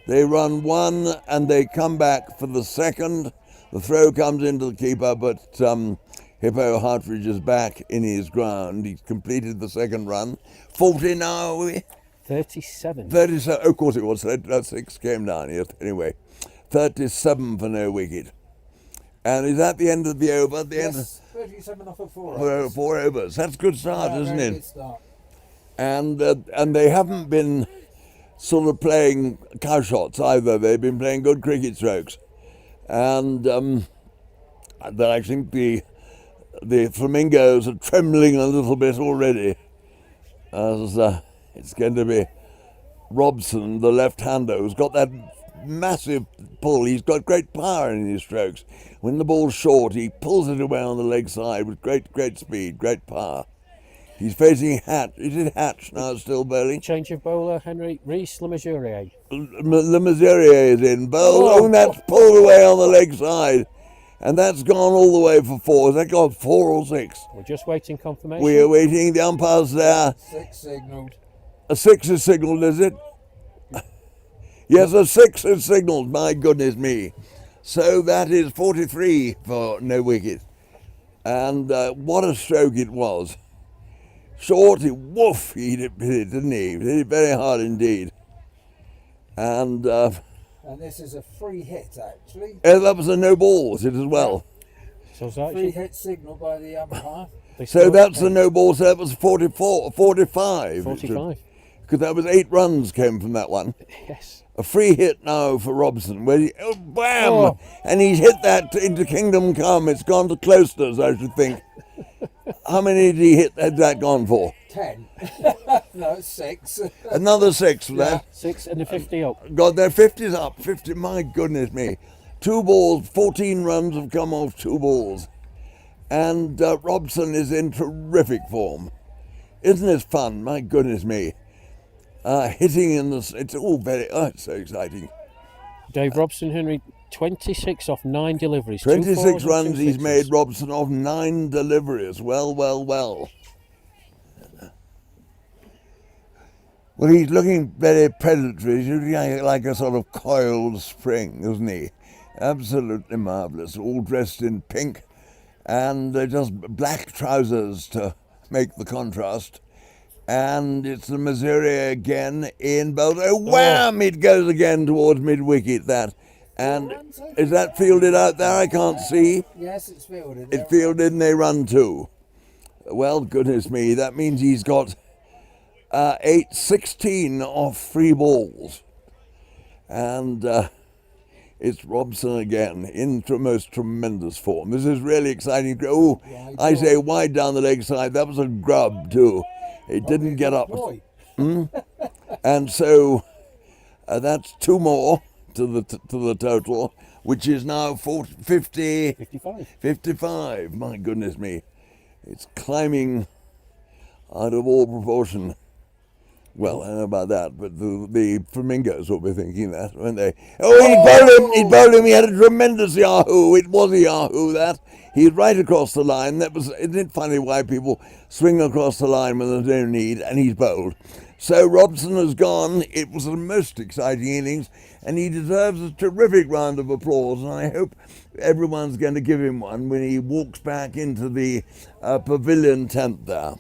They run one, and they come back for the second. The throw comes into the keeper, but Hippo Hartridge is back in his ground. He's completed the second run. 40 now, are we? 37. 37. Oh, of course it was. That 6 came down here. Anyway, 37 for no wicket. And is that the end of the over? Yes, 37 off of 4 overs. 4 overs. That's a good start, isn't very it? Good start. And they haven't been sort of playing cow shots either. They've been playing good cricket strokes. And I think the flamingos are trembling a little bit already, as it's going to be Robson, the left-hander, who's got that massive pull. He's got great power in his strokes. When the ball's short, he pulls it away on the leg side with great speed, great power. He's facing Hatch. Is it Hatch now still bowling? Change of bowler, Henry. Reese Lemazurier. Lemazurier is in. Bowl, and that's pulled away on the leg side. And that's gone all the way for 4. Has that got 4 or 6? We're just waiting confirmation. We are waiting. The umpire's there. 6 signalled. A 6 is signalled, is it? Yes, a 6 is signalled. My goodness me. So that is 43 for no wicket. And what a stroke it was. Short, woof, he hit it, didn't he? He hit it very hard indeed. And this is a free hit, actually. That was a no ball, was it, as well? So free hit signal by the umpire. So that's the no ball, so that was 45. 45. Because that was 8 runs came from that one. Yes. A free hit now for Robson, where bam! Oh. And he's hit that into Kingdom Come. It's gone to Cloisters, I should think. How many did he hit? Had that gone for? 10. No, 6. Another 6 for that. 6 and the 50 up. God, their 50's up. 50, my goodness me. 2 balls, 14 runs have come off 2 balls. And Robson is in terrific form. Isn't this fun? My goodness me. Hitting in this, it's so exciting. Dave Robson, Henry, 26 off 9 deliveries. 26 runs he's made, Robson, off 9 deliveries. Well. Well, he's looking very predatory. He's looking like a sort of coiled spring, isn't he? Absolutely marvellous. All dressed in pink and just black trousers to make the contrast. And it's the Missouri again in bowl. Oh, wham! It goes again towards mid-wicket, that. And is that fielded out there? I can't see. Yes, it's fielded. It's fielded and they run 2. Well, goodness me, that means he's got 16 off 3 balls. And it's Robson again in most tremendous form. This is really exciting. Oh, I say wide down the leg side. That was a grub too. It didn't get up. And so that's 2 more to the total, which is now 55. My goodness me. It's climbing out of all proportion. Well, I don't know about that, but the Flamingos will be thinking that, won't they? Oh, he bowled him, he had a tremendous yahoo. It was a yahoo, that. He's right across the line. Isn't it funny why people swing across the line when there's no need, and he's bowled. So Robson has gone. It was the most exciting innings, and he deserves a terrific round of applause, and I hope everyone's going to give him one when he walks back into the pavilion tent there.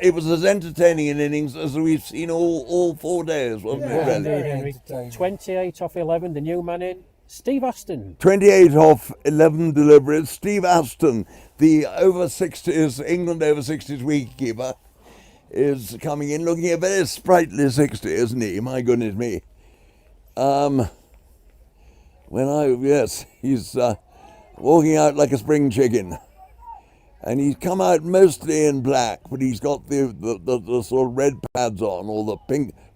It was as entertaining an innings as we've seen all 4 days, wasn't it, really? 28 off 11, the new man in, Steve Aston. 28 off 11 deliveries. Steve Aston, the over 60s, England over 60s wicketkeeper, is coming in looking a very sprightly 60, isn't he? My goodness me. He's walking out like a spring chicken. And he's come out mostly in black, but he's got the sort of red pads on, or the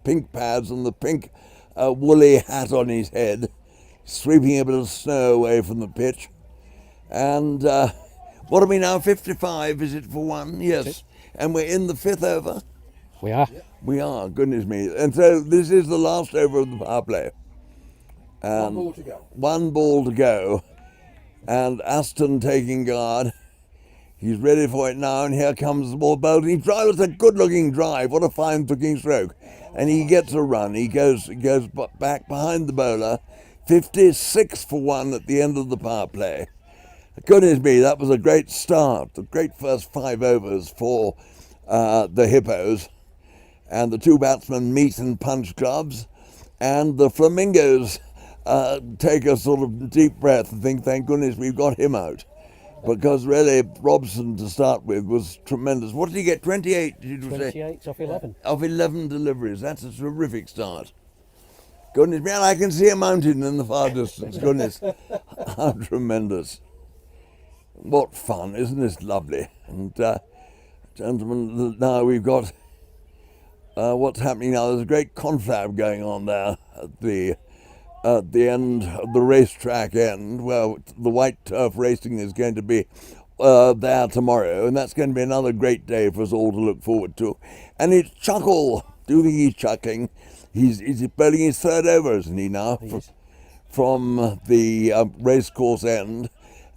pink pads, and the pink woolly hat on his head, sweeping a bit of snow away from the pitch. And what are we now, 55, is it, for one? Yes. And we're in the 5th over? We are. We are, goodness me. And so this is the last over of the power play. And 1 ball to go. 1 ball to go. And Aston taking guard. He's ready for it now, and here comes the ball bowled. He drives a good-looking drive. What a fine-looking stroke. And he gets a run. He goes back behind the bowler. 56 for 1 at the end of the power play. Goodness me, that was a great start. A great first 5 overs for the Hippos. And the 2 batsmen meet and punch gloves. And the Flamingos take a sort of deep breath and think, thank goodness we've got him out. Because really, Robson to start with was tremendous. What did he get? 28, did you say? 28 off 11. Of 11 deliveries. That's a terrific start. Goodness me, and I can see a mountain in the far distance. Goodness, how tremendous. What fun, isn't this lovely? And gentlemen, now we've got what's happening now. There's a great confab going on there at the end of the racetrack end, where the white turf racing is going to be there tomorrow, and that's going to be another great day for us all to look forward to. And it's Chuckle. Do you think he's chuckling? He's bowling his 3rd over, isn't he now? From the racecourse end,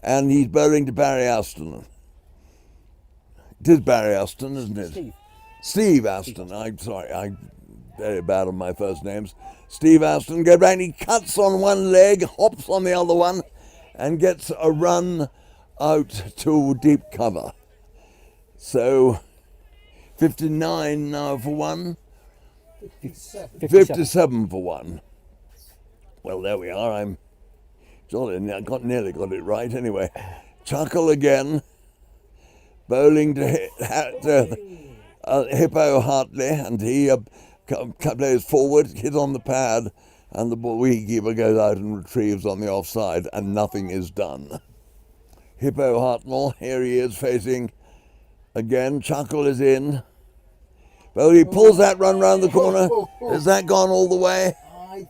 and he's bowling to Barry Aston. It is Barry Aston, isn't it? Steve Aston. I'm sorry, I'm very bad on my first names. Steve Aston goes back, he cuts on one leg, hops on the other one, and gets a run out to deep cover. So 59 now for 1. 57 for 1. Well, there we are. I'm jolly. I nearly got it right anyway. Chuckle again, bowling to Hippo Hartley, and he plays forward, hit on the pad, and the wicketkeeper goes out and retrieves on the offside, and nothing is done. Hippo Hartnell, here he is facing again. Chuckle is in. Well, he pulls that run round the corner. Has that gone all the way? I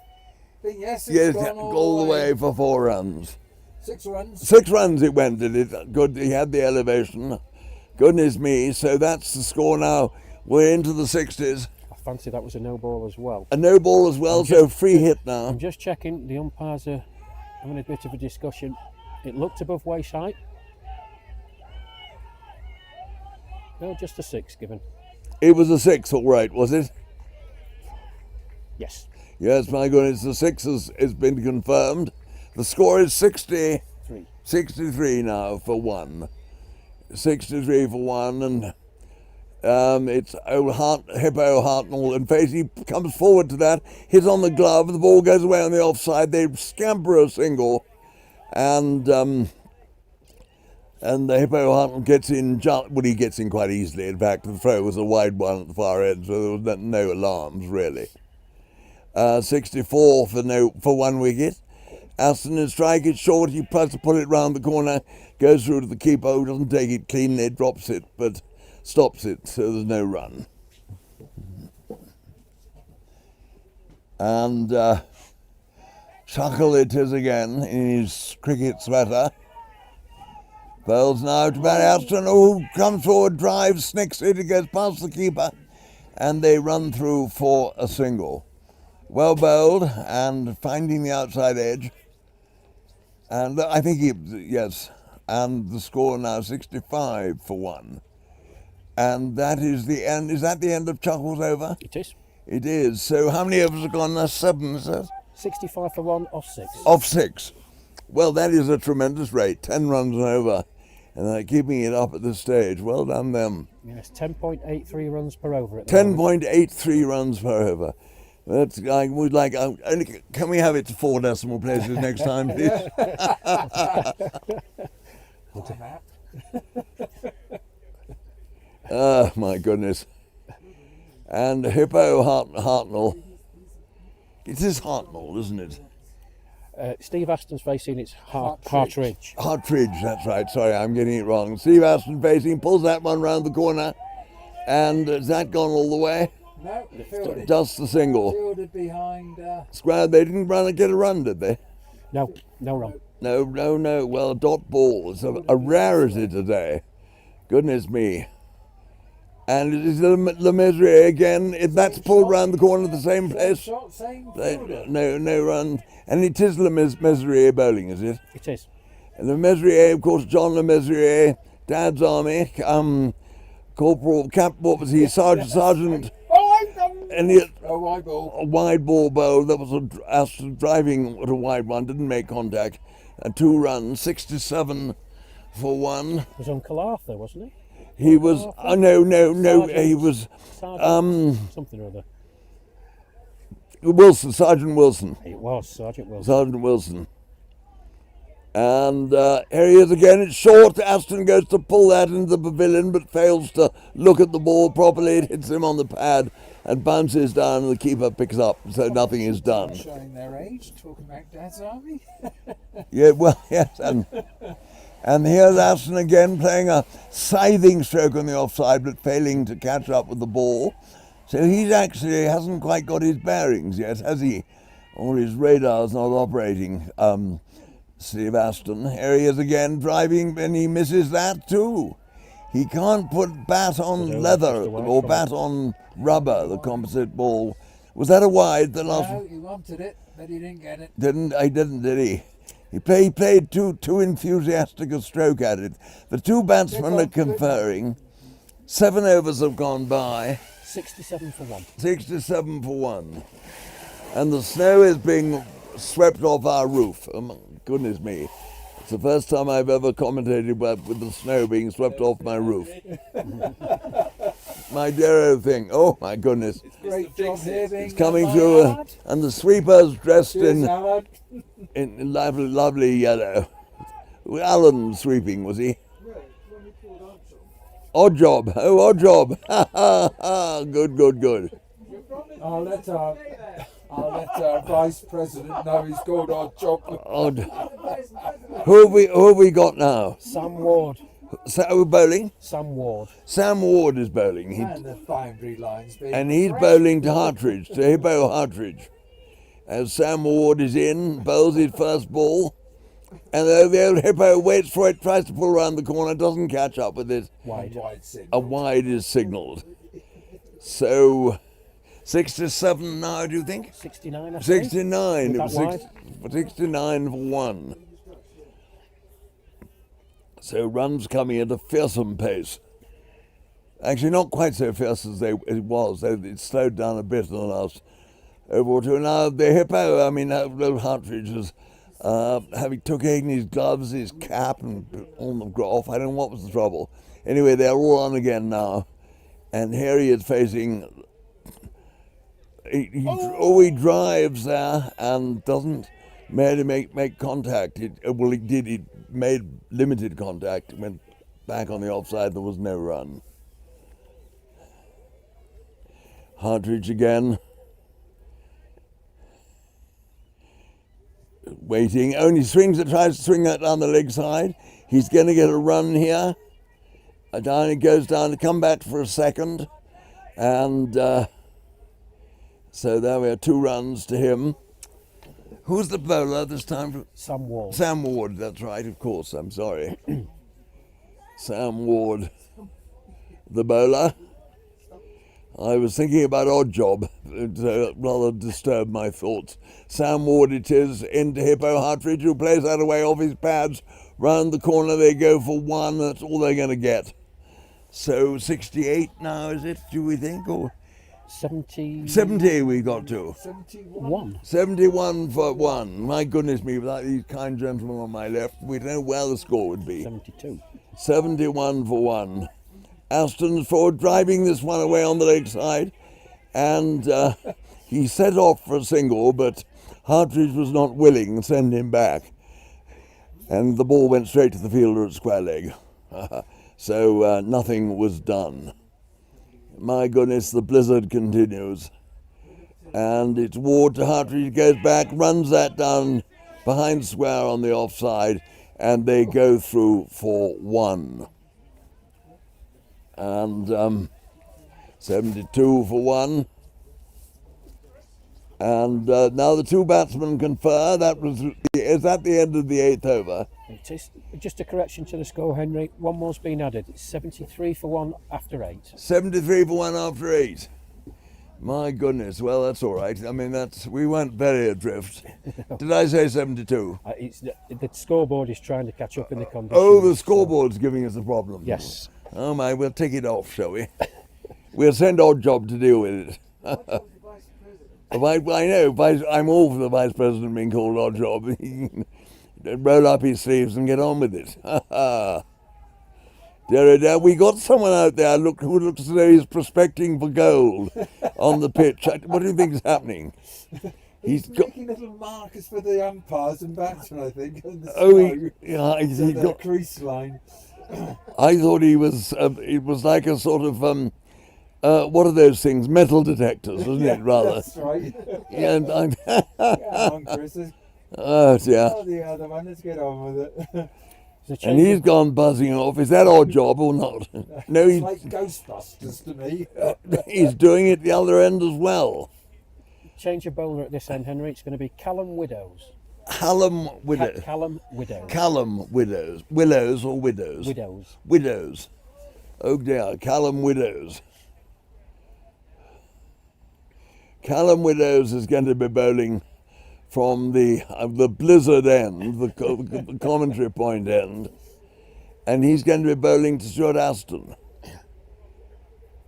think yes, it's gone all the way for 4 runs. 6 runs. 6 runs it went, did it? Good, he had the elevation. Goodness me, so that's the score now. We're into the 60s. I fancy that was a no ball as well. A no ball as well, so free hit now. I'm just checking, the umpires are having a bit of a discussion. It looked above waist height. No, just a 6 given. It was a 6, all right, was it? Yes. Yes, my goodness, the 6 has been confirmed. The score is 63 now for 1. 63 for 1, and it's Hippo Hartnell in face. He comes forward to that, hits on the glove, the ball goes away on the offside. They scamper a single, and the Hippo Hartnell gets in. He gets in quite easily. In fact, the throw was a wide one at the far end, so there was no alarms really. 64 for 1 wicket. Aston in strike, it's short, he tries to put it round the corner, goes through to the keeper, who doesn't take it cleanly, drops it, but stops it, so there's no run. And Chuckle it is again in his cricket sweater. Bowls now to Barry Aston, who comes forward, drives, snicks it, goes past the keeper, and they run through for a single. Well bowled and finding the outside edge. And I think yes, and the score now 65 for 1. And that is the end. Is that the end of Chuckles Over? It is. It is. So how many overs have gone now? 7, is that? 65 for 1 off 6. Off 6. Well, that is a tremendous rate. 10 runs and over. And they're keeping it up at this stage. Well done them. Yes, 10.83 runs per over at the moment. 10.83 runs per over. That's, I would like. Can we have it to 4 decimal places next time, please? Oh my goodness! And Hippo Hartnell. It is Hartnell, isn't it? Steve Aston's facing its Hartridge. Hartridge, that's right. Sorry, I'm getting it wrong. Steve Aston facing, pulls that one round the corner, and has that gone all the way? No, fielded. Just the single. Fielded behind. Square. They didn't get a run, did they? No run. No. Well, dot ball is a rarity today. Goodness me. And it is Le Mesurier again. If that's pulled round the corner at the same place. No run. And it is Le Mesurier bowling, is it? It is. And Le Mesurier, of course, John Le Mesurier, Dad's Army, Corporal, what was he? Sergeant. And a wide ball bowl. That was driving at a wide one, didn't make contact. 2 runs, 67 for 1. It was Uncle Arthur, wasn't he? He was, no, he was, something or other. Sergeant Wilson. It was Sergeant Wilson. Sergeant Wilson. And here he is again, it's short. Aston goes to pull that into the pavilion, but fails to look at the ball properly. It hits him on the pad and bounces down, and the keeper picks up, so nothing is done. Showing their age, talking about Dad's Army. Yeah, well, yes, and here's Aston again playing a scything stroke on the offside, but failing to catch up with the ball. So he actually hasn't quite got his bearings yet, has he? All his radar's not operating. Steve Aston. Here he is again driving, and he misses that too. He can't put bat on leather or bat on rubber, the composite ball. Was that a wide? The last? No, he wanted it, but he didn't get it. Did he? He played too enthusiastic a stroke at it. The two batsmen are conferring. 7 overs have gone by. 67 for 1. 67 for 1. And the snow is being swept off our roof. Oh, goodness me. It's the first time I've ever commentated with the snow being swept off my roof. My dear old thing. Oh, my goodness. Great job here. It's coming through, and the sweepers dressed in lovely yellow. Alan sweeping, was he? Odd job. Oh, odd job. Good. I'll let our Vice President know he's called odd job. Odd. Who have we got now? Sam Ward. Bowling? Sam Ward. Sam Ward is bowling. And the boundary lines being and he's bowling to Hartridge, to Hippo Hartridge. As Sam Ward is in, bowls his first ball. And the old Hippo waits for it, tries to pull around the corner, doesn't catch up with it. A wide is signalled. So, 67 now, do you think? 69, I think. 69. It was 69 for 1. So runs coming at a fearsome pace. Actually, not quite so fierce as it was. It slowed down a bit in the last over or two. Now the Hippo, little Hartridge was took his gloves, his cap, and on the off. I don't know what was the trouble. Anyway, they're all on again now, and here he is facing. He drives there and doesn't make contact. He did. He made limited contact. Went back on the offside. There was no run. Hartridge again. Waiting. Only tries to swing that down the leg side. He's going to get a run here. Down he goes down to come back for a second. And so there we are, 2 runs to him. Who's the bowler this time? Sam Ward. Sam Ward, that's right, of course, I'm sorry. Sam Ward, the bowler. I was thinking about odd job. It rather disturbed my thoughts. Sam Ward it is into Hippo Hartridge, who plays that away off his pads. Round the corner they go for one. That's all they're going to get. So 68 now, is it, do we think? Or 70 we got to. 71 for one. My goodness me, without these kind gentlemen on my left, we don't know where the score would be. 71 for one. Aston's forward driving this one away on the leg side, and he set off for a single, but Hartridge was not willing to send him back, and the ball went straight to the fielder at square leg. So nothing was done. My goodness, the blizzard continues, and it's Ward to Hartridge, goes back, runs that down behind square on the offside, and they go through for one. And 72 for one. And now the two batsmen confer. Is that the end of the 8th over? It is. Just a correction to the score, Henry. One more's been added. It's 73 for one after 8. 73 for one after 8. My goodness. Well, that's all right. I mean, we weren't very adrift. Did I say 72? The scoreboard is trying to catch up in the conditions. Oh, the scoreboard's giving us a problem. Yes. Oh my, we'll take it off, shall we? We'll send odd job to deal with it. I know, I'm all for the Vice President being called odd job. Roll up his sleeves and get on with it. Dear, we got someone out there who looks as though he's prospecting for gold on the pitch. What do you think is happening? He's making little markers for the umpires and batsmen, I think. On the he got crease line. I thought he was. It was like a sort of what are those things? Metal detectors, wasn't it? Rather. That's right. Yeah, and I'm. Come on, Chris. Oh dear. Oh, the other one. Let's get on with it. And he's gone buzzing off. Is that odd job or not? No, it's like Ghostbusters to me. He's doing it the other end as well. Change of bowler at this end, Henry. It's going to be Callum Widows. Callum Widows. Callum Widows. Callum Widows. Willows or Widows? Widows. Widows. Oh dear, Callum Widows. Callum Widows is going to be bowling from the blizzard end, the commentary point end, and he's going to be bowling to Stuart Aston.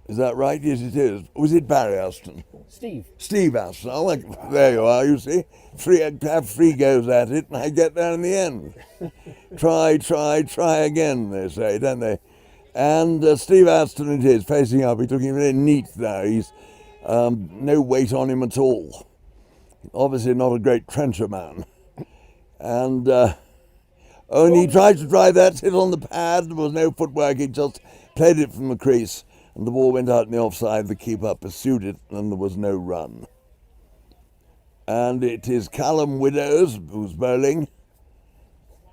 Is that right? Yes, it is. Was it Barry Aston? Steve Aston. Oh, there you are, you see. Have three goes at it, and I get there in the end. Try again, they say, don't they? And Steve Aston it is, facing up. He took him very neat now. He's no weight on him at all. Obviously not a great trencher man. And he tried to drive that, hit on the pad. There was no footwork. He just played it from the crease. And the ball went out in the offside. The keeper pursued it, and there was no run. And it is Callum Widows who's bowling.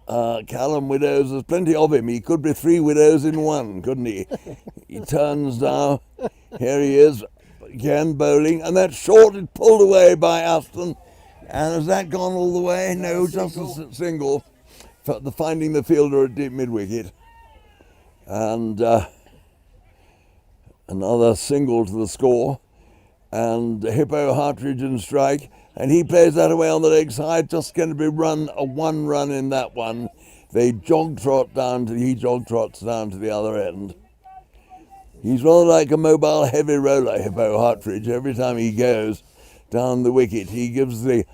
Callum Widows, there's plenty of him. He could be three Widows in one, couldn't he? He turns now. Here he is, again bowling. And that's short, it pulled away by Aston. And has that gone all the way? No, just a single. Finding the fielder at deep mid-wicket. And another single to the score. And Hippo Hartridge in strike. And he plays that away on the leg side, just going to be one run in that one. He jog trots down to the other end. He's rather like a mobile heavy roller, Hippo Hartridge. Every time he goes down the wicket, he gives the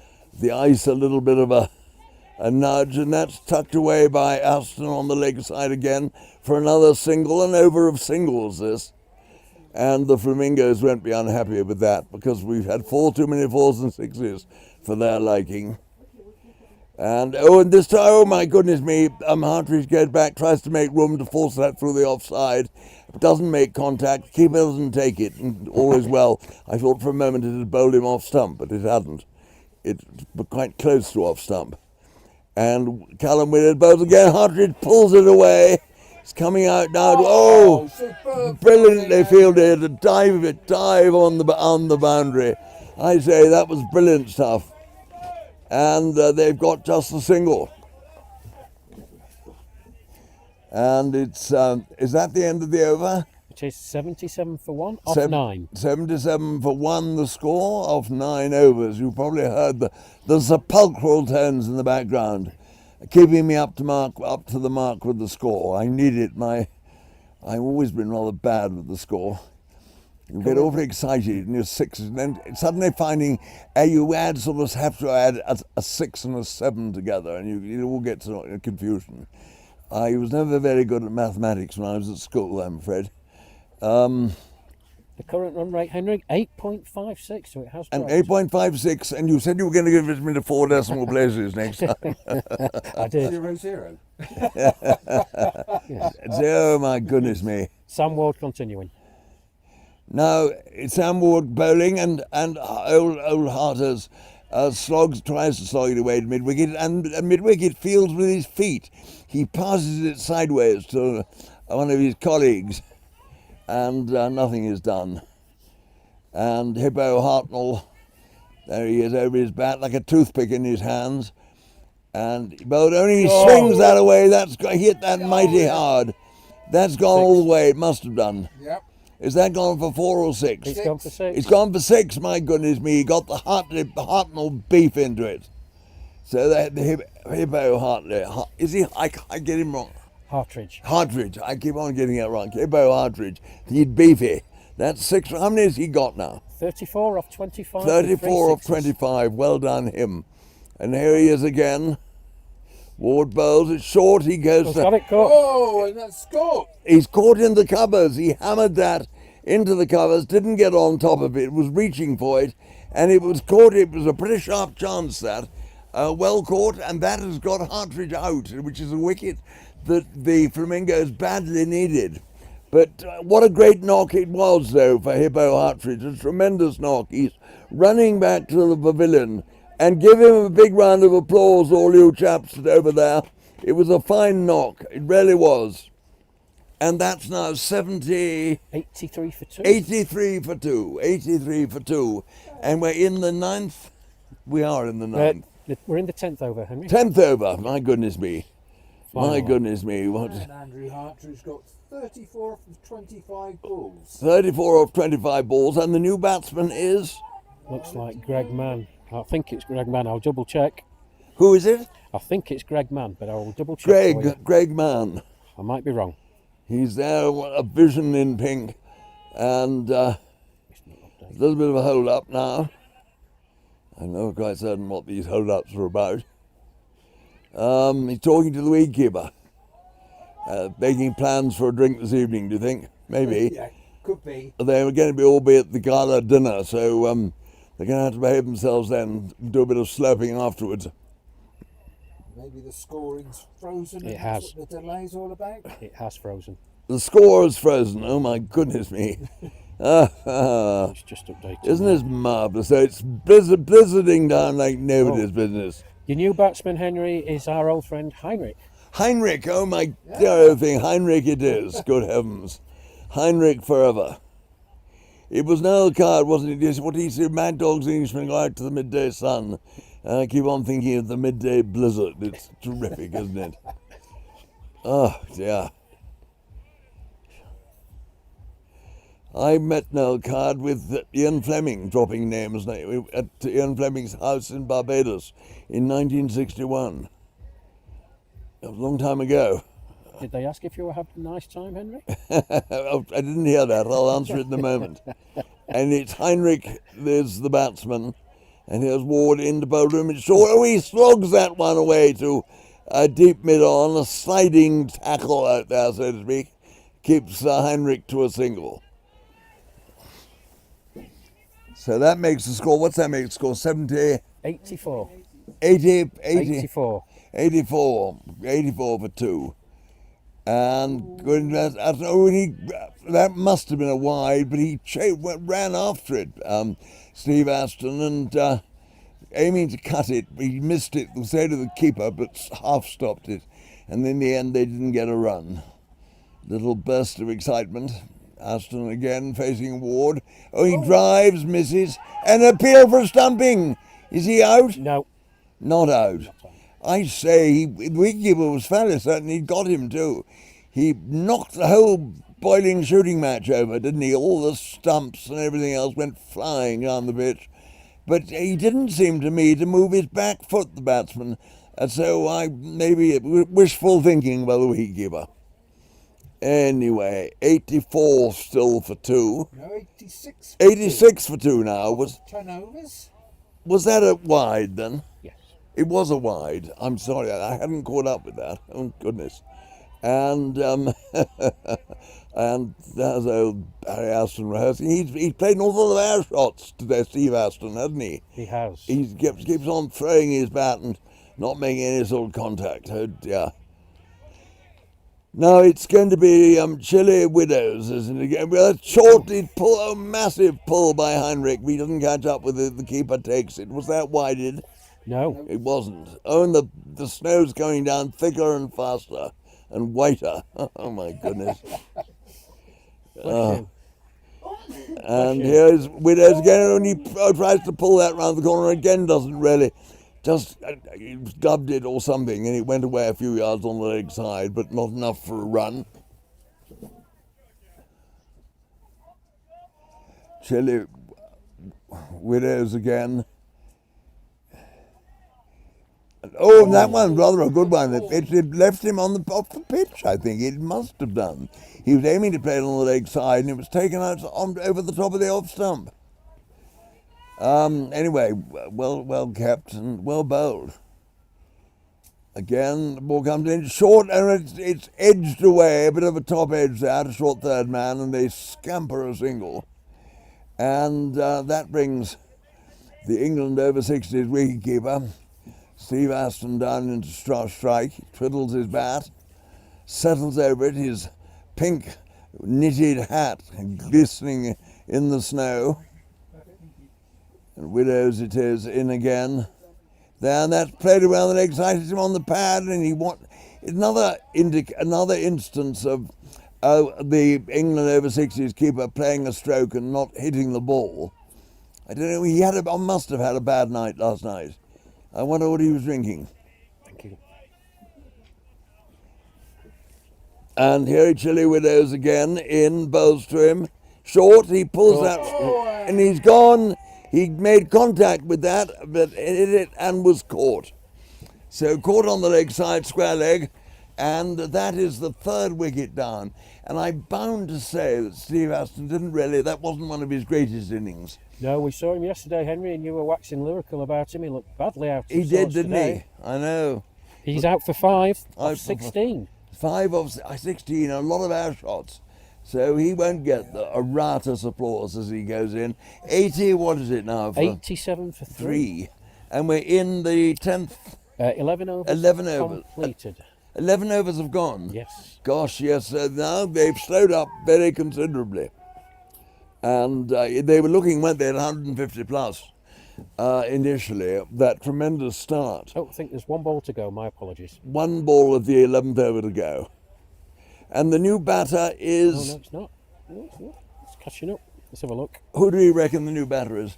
ice a little bit of a nudge, and that's tucked away by Aston on the leg side again for another single, an over of singles this. And the Flamingos won't be unhappy with that because we've had too many 4s and 6s for their liking. And this time, oh my goodness me, Hartridge goes back, tries to make room to force that through the offside, doesn't make contact, keeper doesn't take it, and all is well. I thought for a moment it had bowled him off stump, but it hadn't. It's quite close to off stump. And Callum Widows bowls again, Hartridge pulls it away. It's coming out now. Brilliantly fielded, a dive on the boundary. I say that was brilliant stuff. And they've got just a single. And it's is that the end of the over? It is 77 for 1 off 9. 77 for 1, the score of 9 overs. You probably heard the sepulchral tones in the background, keeping me up to the mark with the score. I need it. I've always been rather bad with the score. You get overexcited and you're 6, and then suddenly finding you have to add a 6 and a 7 together, and you all get to confusion. I was never very good at mathematics when I was at school, I'm afraid. The current run rate, Henry, 8.56, so it has And dropped. 8.56, and you said you were going to give it me to 4 decimal places next time. I did. 0-0. Yes. Oh, my goodness me. Sam Ward continuing. Now, it's Sam Ward bowling, and old Harter's tries to slog it away to mid-wicket, and mid-wicket fields with his feet. He passes it sideways to one of his colleagues, and nothing is done. And Hippo Hartnell, there he is over his bat like a toothpick in his hands, and but only he swings that away. That's hit that mighty hard. That's gone all the way. It must have done. Yep. Is that gone for 4 or 6? It's gone for 6. It's gone for 6. My goodness me! He got the Hartnell beef into it. So the Hippo Hartnell is he? I get him wrong. Hartridge. I keep on getting it wrong. Hippo Hartridge. He's beefy. That's 6. How many has he got now? 34 off 25. 34 off 25. Well done him. And here he is again. Ward bowls it short. He goes. Got it caught. Oh, and that's scored. He's caught in the covers. He hammered that into the covers. Didn't get on top of it. Was reaching for it, and it was caught. It was a pretty sharp chance that. Well caught, and that has got Hartridge out, which is a wicket that the Flamingos badly needed. But what a great knock it was, though, for Hippo Hartridge. A tremendous knock. He's running back to the pavilion. And give him a big round of applause, all you chaps over there. It was a fine knock. It really was. And that's now 83 for 2. 83 for 2. 83 for 2. And we're in the 9th. We are in the 9th. We're in the 10th over, Henry. 10th over. My goodness me. My Wow. goodness me. What? And Andrew Hartridge got 34 off 25 balls. 34 off 25 balls. And the new batsman is? Looks like Greg Mann. I think it's Greg Mann. I'll double check. Who is it? I think it's Greg Mann, but I'll double check. for you. Greg Mann. I might be wrong. He's there, a vision in pink, and a little bit of a hold-up now. I'm not quite certain what these hold-ups are about. He's talking to the wicketkeeper, making plans for a drink this evening, do you think? Maybe. Yeah, could be. They're going to be all be at the gala dinner, so they're going to have to behave themselves then, do a bit of slurping afterwards. Maybe the scoring's frozen. It and has. That's what the delay's all about. It has frozen. The score is frozen. Oh my goodness me. It's just updated. Isn't this marvellous? So it's blizzarding down like nobody's business. Your new batsman, Henry, is our old friend Heinrich. Heinrich, oh my dear thing, Heinrich it is, good heavens. Heinrich forever. It was no card, wasn't it? What he said, Mad Dogs Englishmen go out to the midday sun. And I keep on thinking of the midday blizzard. It's terrific, isn't it? Oh, dear. I met Noel Card with Ian Fleming, dropping names, at Ian Fleming's house in Barbados in 1961. That was a long time ago. Did they ask if you were having a nice time, Henry? I didn't hear that. I'll answer it in a moment. And it's Heinrich, there's the batsman, and here's Ward into bowl room. It's short. Oh, he slogs that one away to a deep mid-on, a sliding tackle out there, so to speak. Keeps Heinrich to a single. So that makes the score, what's that make the score? 70? 84. 80? 84. 84 for 2. And that must have been a wide, but he ran after it, Steve Aston, and aiming to cut it, he missed it, so did the keeper, but half stopped it. And in the end, they didn't get a run. Little burst of excitement. Aston again facing Ward. Oh, he drives, misses, and appeal for stumping. Is he out? No. Not out. I say, the wicketkeeper was fairly certain he'd got him too. He knocked the whole spoiling shooting match over, didn't he? All the stumps and everything else went flying down the pitch. But he didn't seem to me to move his back foot, the batsman. And so maybe wishful thinking by the wicketkeeper. Anyway, 84 still for 2. No, 86. 86 for 2 now. Turnovers? Was that a wide then? Yes. It was a wide. I'm sorry, I hadn't caught up with that. Oh, goodness. And and there's old Barry Aston rehearsing. He's played an awful lot of air shots today, Steve Aston, hasn't he? He has. He keeps on throwing his bat and not making any sort of contact. Oh dear. Now it's going to be Chile Widows, isn't it? Again, a shortly pull, a massive pull by Heinrich. He doesn't catch up with it. The keeper takes it. Was that wided? No. It wasn't. Oh, and the snow's going down thicker and faster and whiter. Oh my goodness. And here's Widows again, and he tries to pull that round the corner again, doesn't really. Just gubbed it or something, and it went away a few yards on the leg side, but not enough for a run. Chile Widows again. Oh, that one, rather a good one. It left him off the pitch, I think. It must have done. He was aiming to play it on the leg side, and it was taken out over the top of the off stump. Anyway, well kept and well bowled. Again, the ball comes in short, and it's edged away, a bit of a top edge there to short third man, and they scamper a single. And that brings the England over 60s wicketkeeper, Steve Aston, down into strike. He twiddles his bat, settles over it, his pink knitted hat glistening in the snow. And Widows it is, in again. There, and that's played around the leg side, hits him on the pad, and he another instance of the England over 60s keeper playing a stroke and not hitting the ball. I don't know, he must have had a bad night last night. I wonder what he was drinking. Thank you. And here Chile Widows again, in, bowls to him. Short, he pulls that, and he's gone. He made contact with that, but hit it and was caught. So caught on the leg side, square leg, and that is the third wicket down. And I'm bound to say that Steve Aston that wasn't one of his greatest innings. No, we saw him yesterday, Henry, and you were waxing lyrical about him. He looked badly out of He did, didn't today. he? I know. He's out for 5 of 16. 5 of 16, a lot of air shots. So he won't get a riotous applause as he goes in. 80, what is it now? 87 for 3. And we're in the 10th. 11 overs 11 overs. completed. 11 overs have gone? Yes. Gosh, yes. Now they've slowed up very considerably. And they were looking, weren't they, at 150 plus initially. That tremendous start. Oh, I think there's 1 ball to go. My apologies. 1 ball of the 11th over to go. And the new batter is... Oh, no, it's not. No, it's not. It's catching up. Let's have a look. Who do you reckon the new batter is?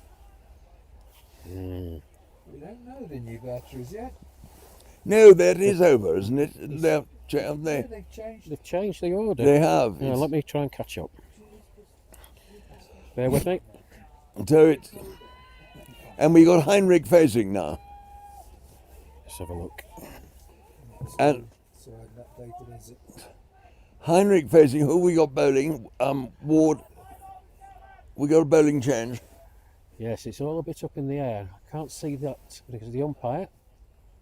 We don't know the new batteries yet. No, that is over, isn't it? They've changed the order. They have. Yeah, let me try and catch up. Bear with me. So and we got Heinrich facing now. Let's have a look. And So that data is it? Heinrich facing, who we got bowling? Ward. We got a bowling change. Yes, it's all a bit up in the air. I can't see that because the umpire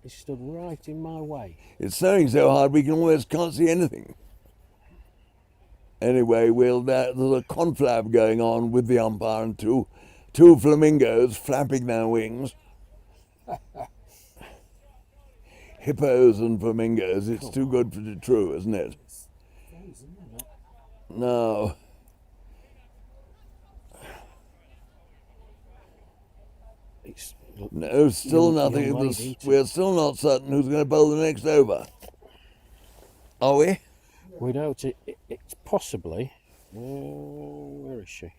is stood right in my way. It's snowing so hard we can almost can't see anything. Anyway, there's a conflab going on with the umpire and two flamingos flapping their wings. Hippos and flamingos, it's too good to be true, isn't it? No. No, still nothing. We're still not certain who's going to bowl the next over. Are we? We know it's possibly. Where is she?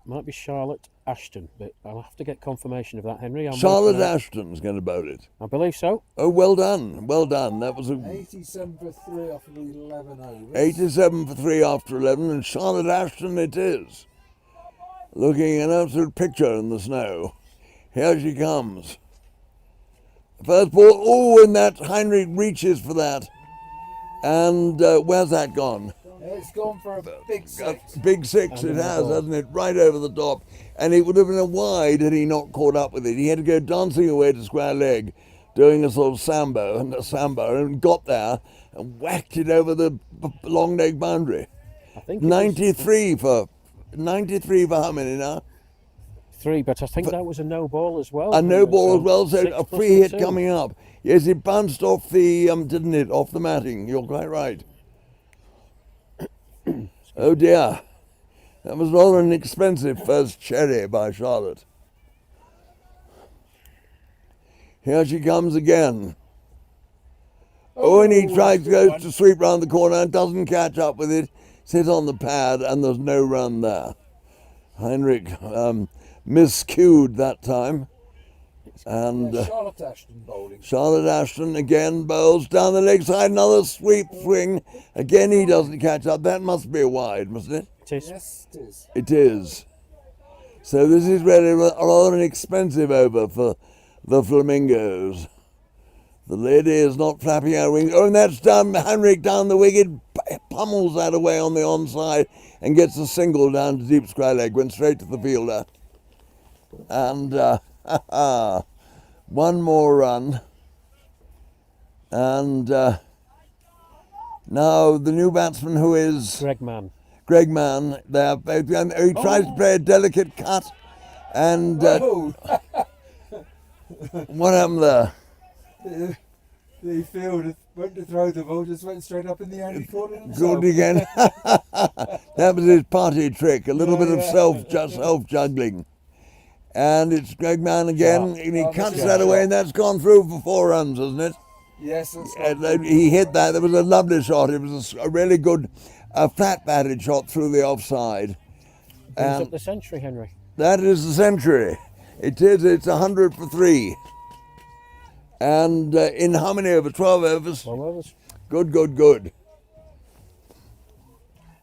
Might be Charlotte Ashton, but I'll have to get confirmation of that, Henry. Charlotte Ashton's going to bowl it. I believe so. Oh, well done. Well done. That was a 87 for 3 off of 11 overs. 87 for 3 after 11, and Charlotte Ashton it is. Looking an absolute picture in the snow. Here she comes. First ball, oh, and that Heinrich reaches for that. And where's that gone? It's gone for a big 6. Big 6 it has, hasn't it? Right over the top. And it would have been a wide had he not caught up with it. He had to go dancing away to square leg, doing a sort of sambo, and got there and whacked it over the long leg boundary. I think 93 for how many now? 3, but I think that was a no ball as well. A no ball as well, so 6 a plus free hit 2. coming up. Yes, it bounced off the, didn't it? Off the matting. You're quite right. Oh dear. That was rather an expensive first cherry by Charlotte. Here she comes again. Oh, and he goes to sweep round the corner and doesn't catch up with it. Sits on the pad and there's no run there. Heinrich miscued that time. And Charlotte Ashton bowling. Charlotte Ashton again bowls down the leg side, another sweep swing. Again he doesn't catch up. That must be a wide, mustn't it? It is. Yes, it is. It is. So this is really rather an expensive over for the Flamingos. The lady is not flapping her wings. Oh, and that's done. Heinrich down the wicket, pummels that away on the onside and gets a single down to deep square leg. Went straight to the fielder. And one more run. And now the new batsman, who is Greg Mann. Greg Mann. They're both, and he tries to play a delicate cut. And what happened there? The fielder went to throw the ball, just went straight up in the air and he caught it himself. Good again. That was his party trick, a little bit of self-juggling. And it's Greg Mann again, and he cuts that away, and that's gone through for 4 runs, hasn't it? Yes, he hit that. There was a lovely shot. It was a really good, flat-batted shot through the offside. Brings up the century, Henry. That is the century. It is. It's 100 for 3. And in how many overs? 12 overs? 12 overs. Good.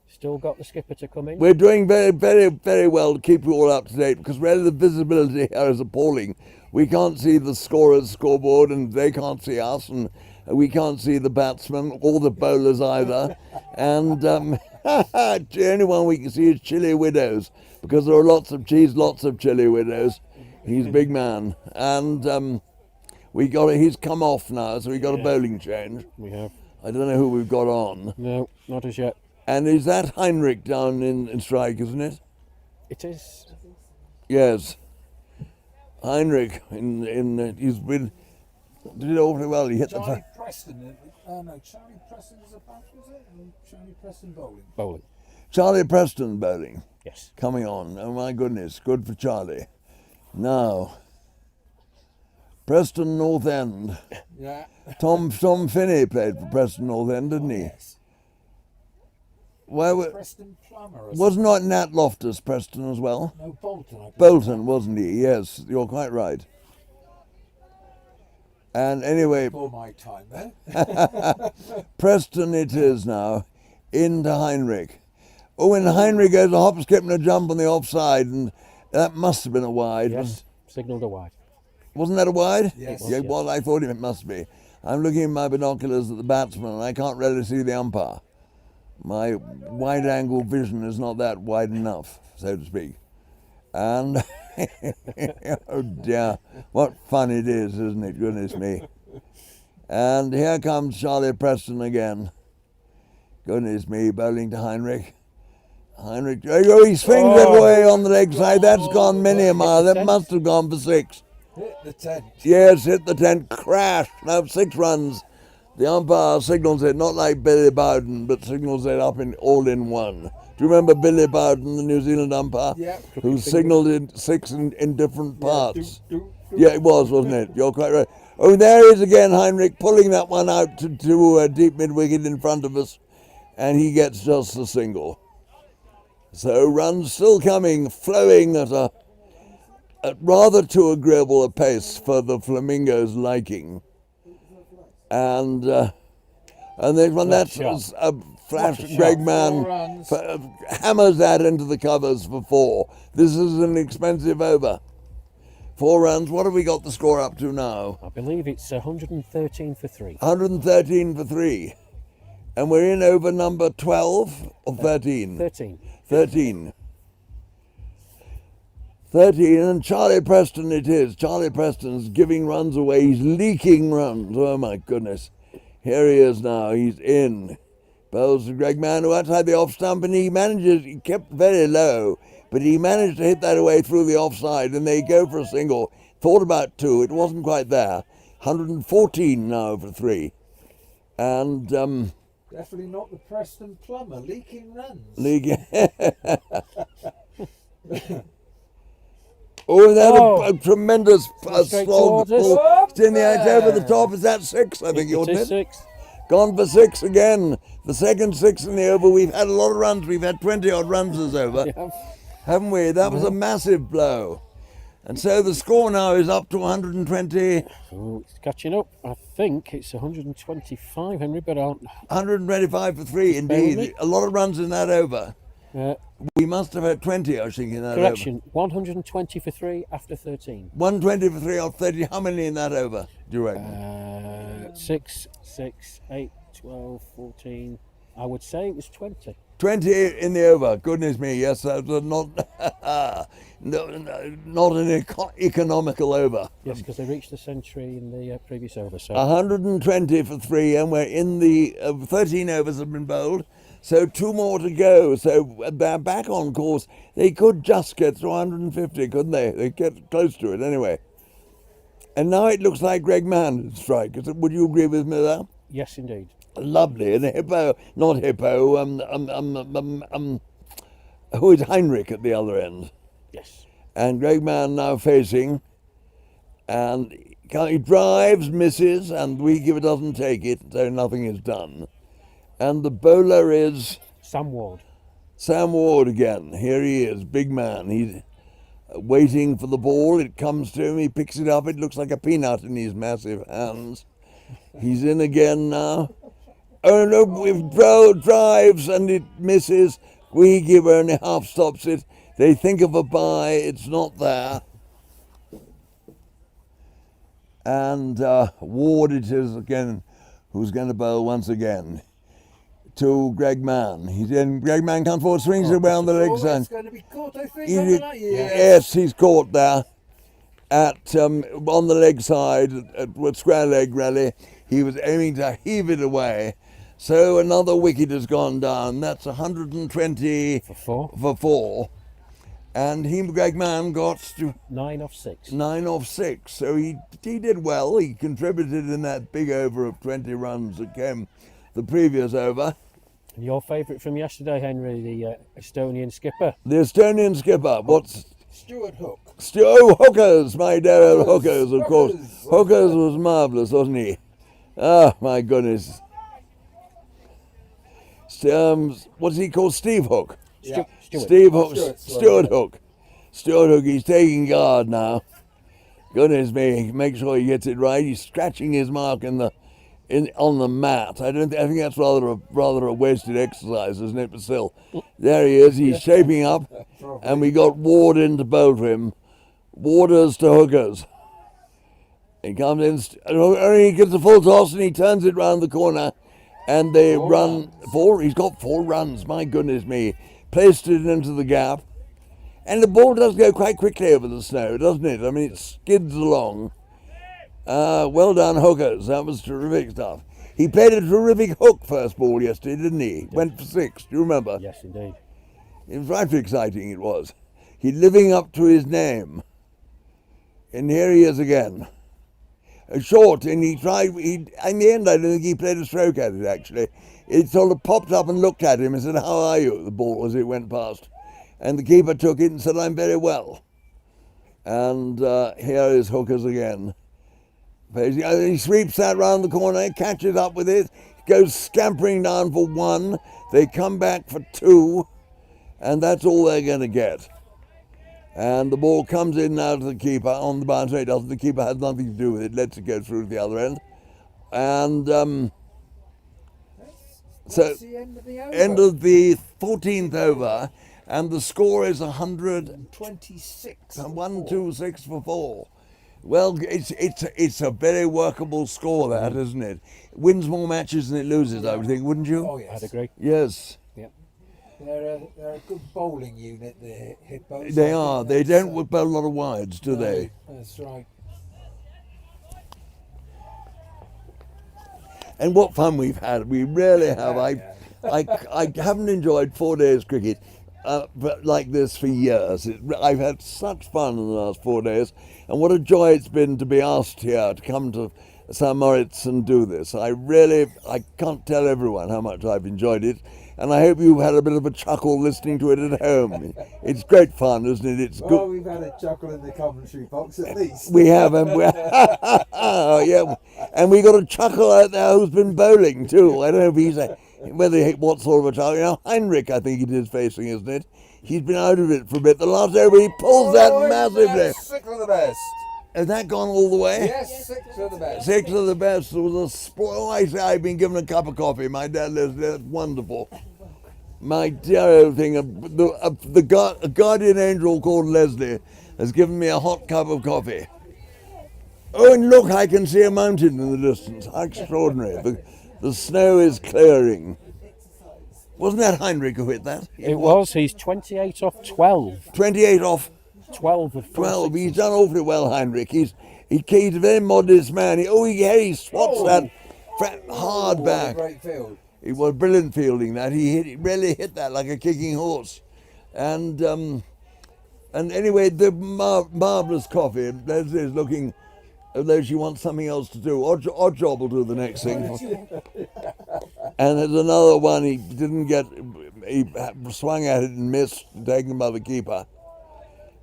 Still got the skipper to come in. We're doing very, very, very well to keep you all up to date, because really the visibility here is appalling. We can't see the scorer's scoreboard, and they can't see us, and we can't see the batsmen or the bowlers either. And the only one we can see is Chili Widows, because there are lots of Chili Widows. He's a big man. And he's come off now, so we got a bowling change. We have. I don't know who we've got on. No, not as yet. And is that Heinrich down in strike, isn't it? It is. Yes. Heinrich he's been did awfully well. He hit Charlie Preston. Charlie Preston is a bat, was it? Charlie Preston bowling. Bowling. Charlie Preston bowling. Yes. Coming on. Oh my goodness, good for Charlie. Now, Preston North End. Yeah. Tom Finney played for Preston North End, didn't he? Yes. Preston Plummer. Wasn't not Nat Loftus Preston as well? No, Bolton. Bolton, wasn't he? Yes, you're quite right. And anyway, before my time, then. Preston it is now, into Heinrich. Oh, and Heinrich goes a hop, skip and a jump on the offside, and that must have been a wide. Yes, signalled a wide. Wasn't that a wide? Yes. Yeah, well, I thought it must be. I'm looking in my binoculars at the batsman, and I can't really see the umpire. My wide-angle vision is not that wide enough, so to speak. And, oh dear, what fun it is, isn't it? Goodness me. And here comes Charlie Preston again. Goodness me, bowling to Heinrich. Heinrich, oh, he swings it away on the leg side. That's gone many a mile. That must have gone for 6. Hit the tent. Yes, hit the tent, crash. Now 6 runs. The umpire signals it, not like Billy Bowden, but signals it up in all in one. Do you remember Billy Bowden, the New Zealand umpire? Yeah. Who signalled in 6 in different parts? Yeah, it was, wasn't it? You're quite right. Oh, there he is again, Heinrich, pulling that one out to deep mid-wicket in front of us, and he gets just the single. So runs still coming, flowing at a at rather too agreeable a pace for the Flamingo's liking. And then when that was a flash, Greg Mann hammers that into the covers for 4. This is an expensive over. 4 runs. What have we got the score up to now? I believe it's 113 for 3. 113 for 3. And we're in over number 12 or 13? 13. 13. 13, and Charlie Preston it is. Charlie Preston's giving runs away. He's leaking runs. Oh, my goodness. Here he is now. He's in. Bowls to Greg Mann, who outside the off stump, and he kept very low, but he managed to hit that away through the offside, and they go for a single. Thought about 2. It wasn't quite there. 114 now for 3. And... definitely not the Preston plumber, leaking runs. Oh, that a tremendous slog. It's in the edge over the top. Is that 6? I think it is 6. Gone for 6 again. The second 6 in the over. We've had a lot of runs. We've had 20 odd runs as over, haven't we? That was a massive blow. And so the score now is up to 120. Oh, it's catching up. I think it's 125, Henry, but 125 for 3, indeed. A lot of runs in that over. We must have had 20, I think, in that correction, over. 120 for 3 after 13. 120 for 3 after 30. How many in that over, do you reckon? 6, 8, 12, 14. I would say it was 20. 20 in the over. Goodness me, yes, that was not an economical over. Yes, because they reached the century in the previous over. So 120 for 3, and we're in the 13 overs have been bowled. So 2 more to go. So they're back on course. They could just get to 150, couldn't they? They get close to it anyway. And now it looks like Greg Mann strike. Would you agree with me there? Yes, indeed. Lovely. And not Hippo, who is Heinrich at the other end. Yes. And Greg Mann now facing. And he drives, misses, and Wicket doesn't take it, so nothing is done. And the bowler is... Sam Ward. Sam Ward again. Here he is, big man. He's waiting for the ball. It comes to him. He picks it up. It looks like a peanut in his massive hands. He's in again now. Oh no, with drives and it misses. Wicket only half stops it. They think of a bye. It's not there. And Ward it is again, who's going to bowl once again to Greg Mann. Greg Mann comes forward, swings it around the leg side. It's going to be caught, I think. Yes, he's caught there at on the leg side with square leg really. He was aiming to heave it away. So another wicket has gone down. That's 120 for 4. And Greg Mann got to 9 off 6. 9 off 6. So he did well. He contributed in that big over of 20 runs that came the previous over. And your favourite from yesterday, Henry, the Estonian skipper. The Estonian skipper. What's Stuart Hook. Hookers, my dear old Hookers, of course. Hookers was marvellous, wasn't he? Oh, my goodness. What's he called? Steve Hook. Yeah. Steve Hook. Stuart Hook. Stuart Hook, he's taking guard now. Goodness me, make sure he gets it right. He's scratching his mark on the mat. I think that's rather a wasted exercise, isn't it? But still, there he is. He's shaping up, and we got Ward in to bowl for him. Warders to Hookers. He comes in, he gets a full toss, and he turns it round the corner, and they run 4. He's got 4 runs. My goodness me, placed it into the gap, and the ball does go quite quickly over the snow, doesn't it? I mean, it skids along. Well done, Hookers. That was terrific stuff. He played a terrific hook first ball yesterday, didn't he? Went for 6. Do you remember? Yes, indeed. It was right exciting, it was. He's living up to his name. And here he is again. Short, and in the end, I don't think he played a stroke at it, actually. It sort of popped up and looked at him and said, "How are you?" the ball as it went past. And the keeper took it and said, "I'm very well." And here is Hookers again. He sweeps that round the corner, catches up with it, goes scampering down for 1. They come back for 2, and that's all they're going to get. And the ball comes in now to the keeper on the boundary. Doesn't the keeper has nothing to do with it? Lets it go through to the other end, and so That's the end of the over. end of the 14th over, and the score is 126. 126 for 4. Well, it's a very workable score, that, isn't it? It wins more matches than it loses, I would think, wouldn't you? Oh yes, I'd agree. Yes. Yep. They're a good bowling unit, the Hippos. They are. They don't whip a lot of wides, do they? That's right. And what fun we've had. We really have. I haven't enjoyed 4 days cricket but like this for years. I've had such fun in the last 4 days, and what a joy it's been to be asked here to come to St. Moritz and do this. I can't tell everyone how much I've enjoyed it, and I hope you've had a bit of a chuckle listening to it at home. It's great fun, isn't it? It's Well, good. we've had a chuckle in the commentary box at least. We have, and yeah, and we got a chuckle out there who's been bowling too. I don't know if he's what sort of a chuckle. You know, Heinrich, I think it is facing, isn't it? He's been out of it for a bit. The last over, he pulls that massively. 6 of the best. Has that gone all the way? Yes, 6 of the best. 6 of the best. There was a spoil. I say I've been given a cup of coffee. My dad lives there. It's wonderful. My dear old thing, a guardian angel called Leslie has given me a hot cup of coffee. Oh, and look, I can see a mountain in the distance. How extraordinary. The snow is clearing. Wasn't that Heinrich who hit that? It was. He's 28 off 12. 28 off 12 of 12. He's done awfully well, Heinrich. He's a very modest man. He swats that hard back. Great field. It was brilliant fielding that. He really hit that like a kicking horse. And anyway, the marvellous coffee. Leslie's looking as though she wants something else to do. Odd job will do the next thing. And there's another one he didn't get. He swung at it and missed, taken by the keeper.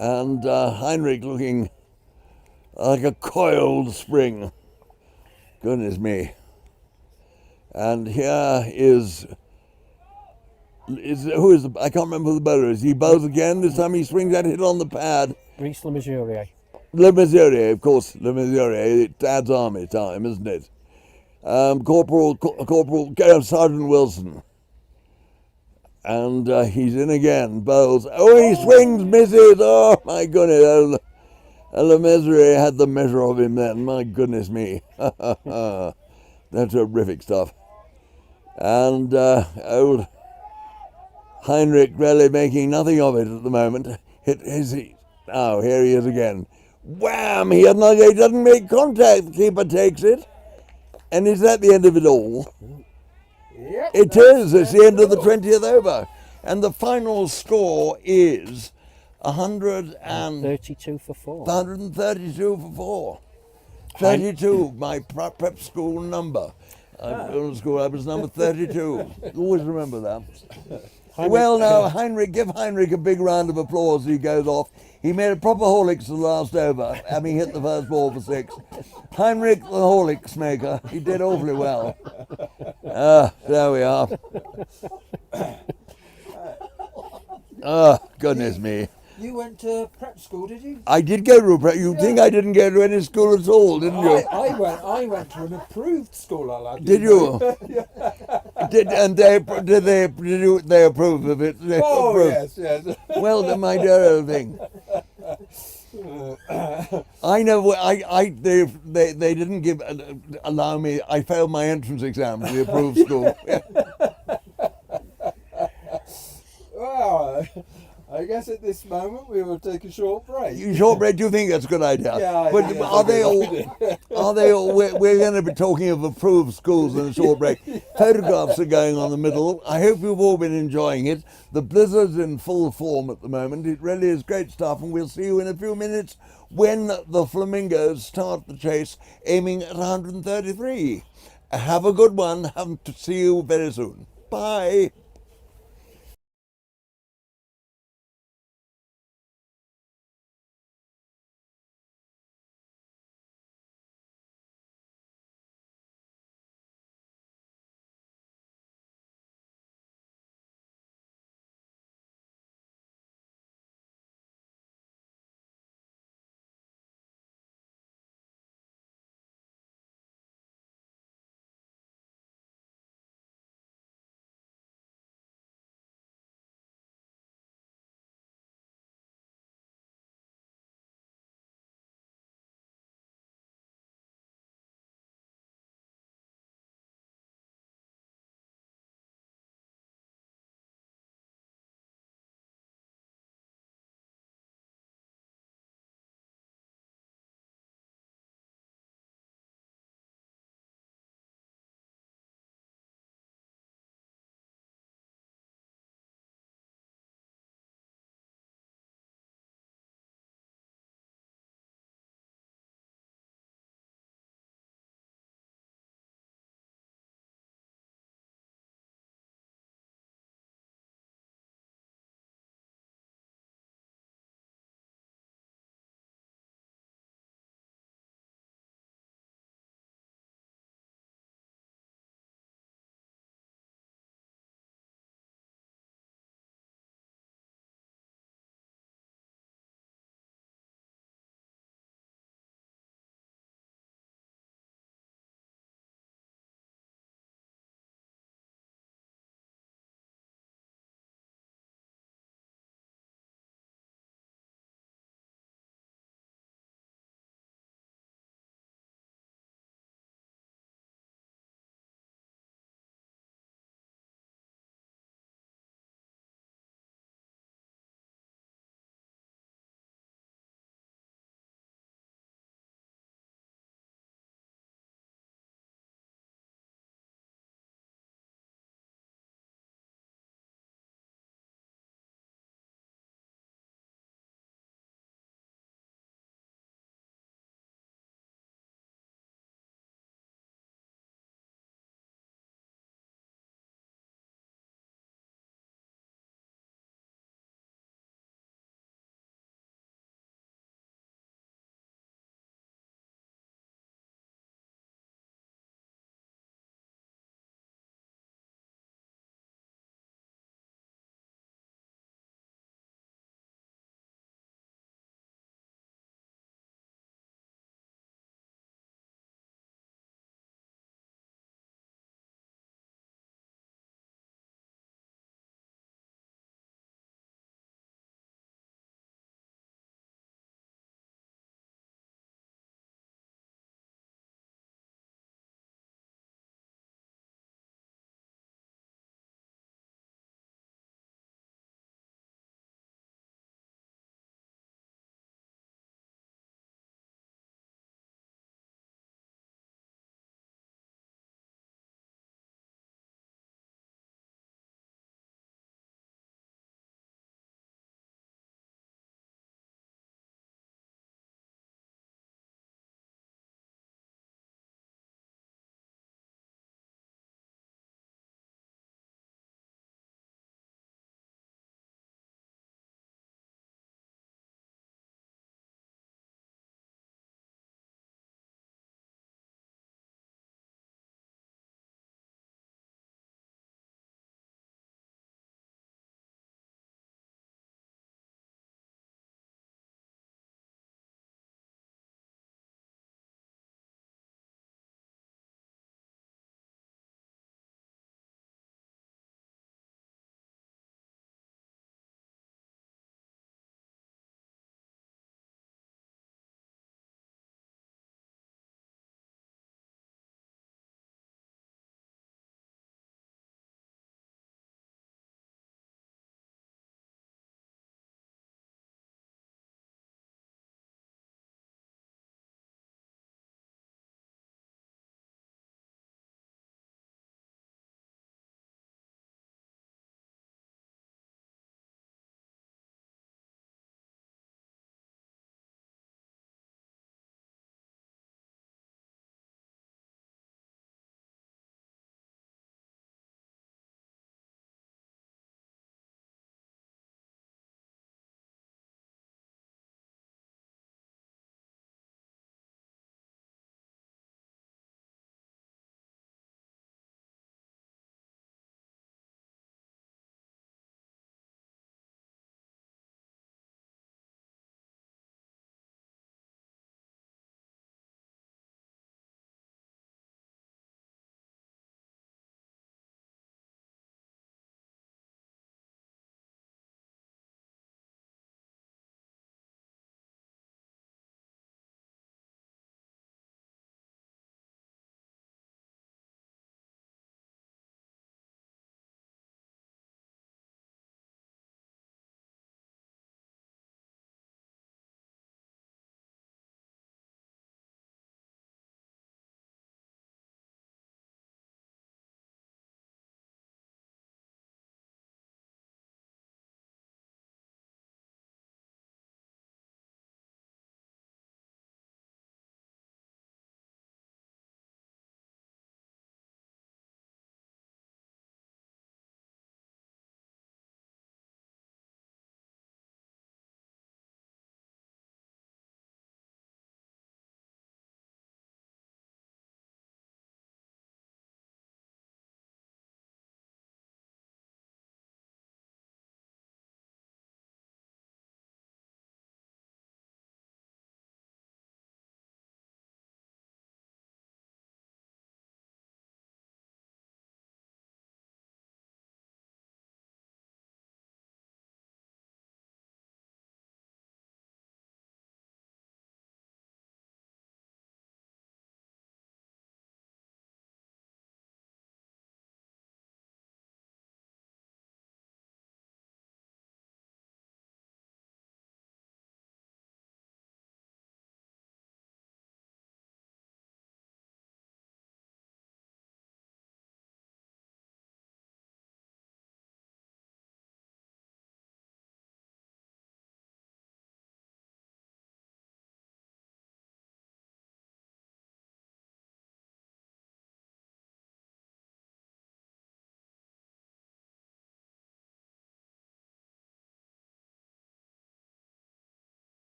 And Heinrich looking like a coiled spring. Goodness me. And here is I can't remember who the bowler is. He bows again. This time he swings that hit on the pad. Reese Le Mesurier. Le Mesurier, of course. Le Mesurier. Dad's army time, isn't it? Corporal Sergeant Wilson. And he's in again. Bowls. Oh, he swings, misses. Oh, my goodness. Le Mesurier had the measure of him then. My goodness me. That's terrific stuff. And old Heinrich really making nothing of it at the moment. Oh, here he is again. Wham! He doesn't make contact. The keeper takes it. And is that the end of it all? Yep, it is. It's the end of the 20th over. And the final score is 132 for 4. 132 for 4. 32, my prep school number. I was number 32. Always remember that. Well, now, give Heinrich a big round of applause as he goes off. He made a proper Horlicks the last over, having hit the first ball for 6. Heinrich the Horlicks maker. He did awfully well. There we are. Goodness me. You went to prep school, did you? I did go to prep. You think I didn't go to any school at all, didn't you? I went to an approved school. Did you? Did they approve of it? Yes. Well, then, my dear old thing. They didn't allow me. I failed my entrance exam to the approved school. Well, I guess at this moment we will take a short break. Short break? Do you think that's a good idea? Yeah. But are they all? We're going to be talking of approved schools in a short break. Photographs are going on the middle. I hope you've all been enjoying it. The blizzard's in full form at the moment. It really is great stuff, and we'll see you in a few minutes when the Flamingos start the chase, aiming at 133. Have a good one. Have to see you very soon. Bye.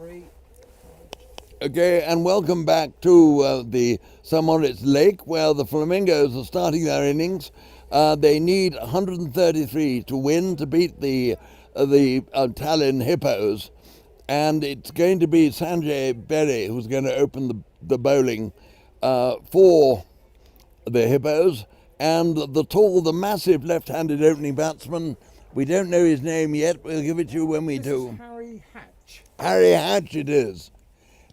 3. Okay, and welcome back to the St. Moritz Lake, where the Flamingos are starting their innings. They need 133 to win to beat the Tallinn Hippos, and it's going to be Sanjay Berry who's going to open the bowling for the Hippos, and the massive left-handed opening batsman. We don't know his name yet. We'll give it to you when we do. Harry Hatch. Harry Hatch it is.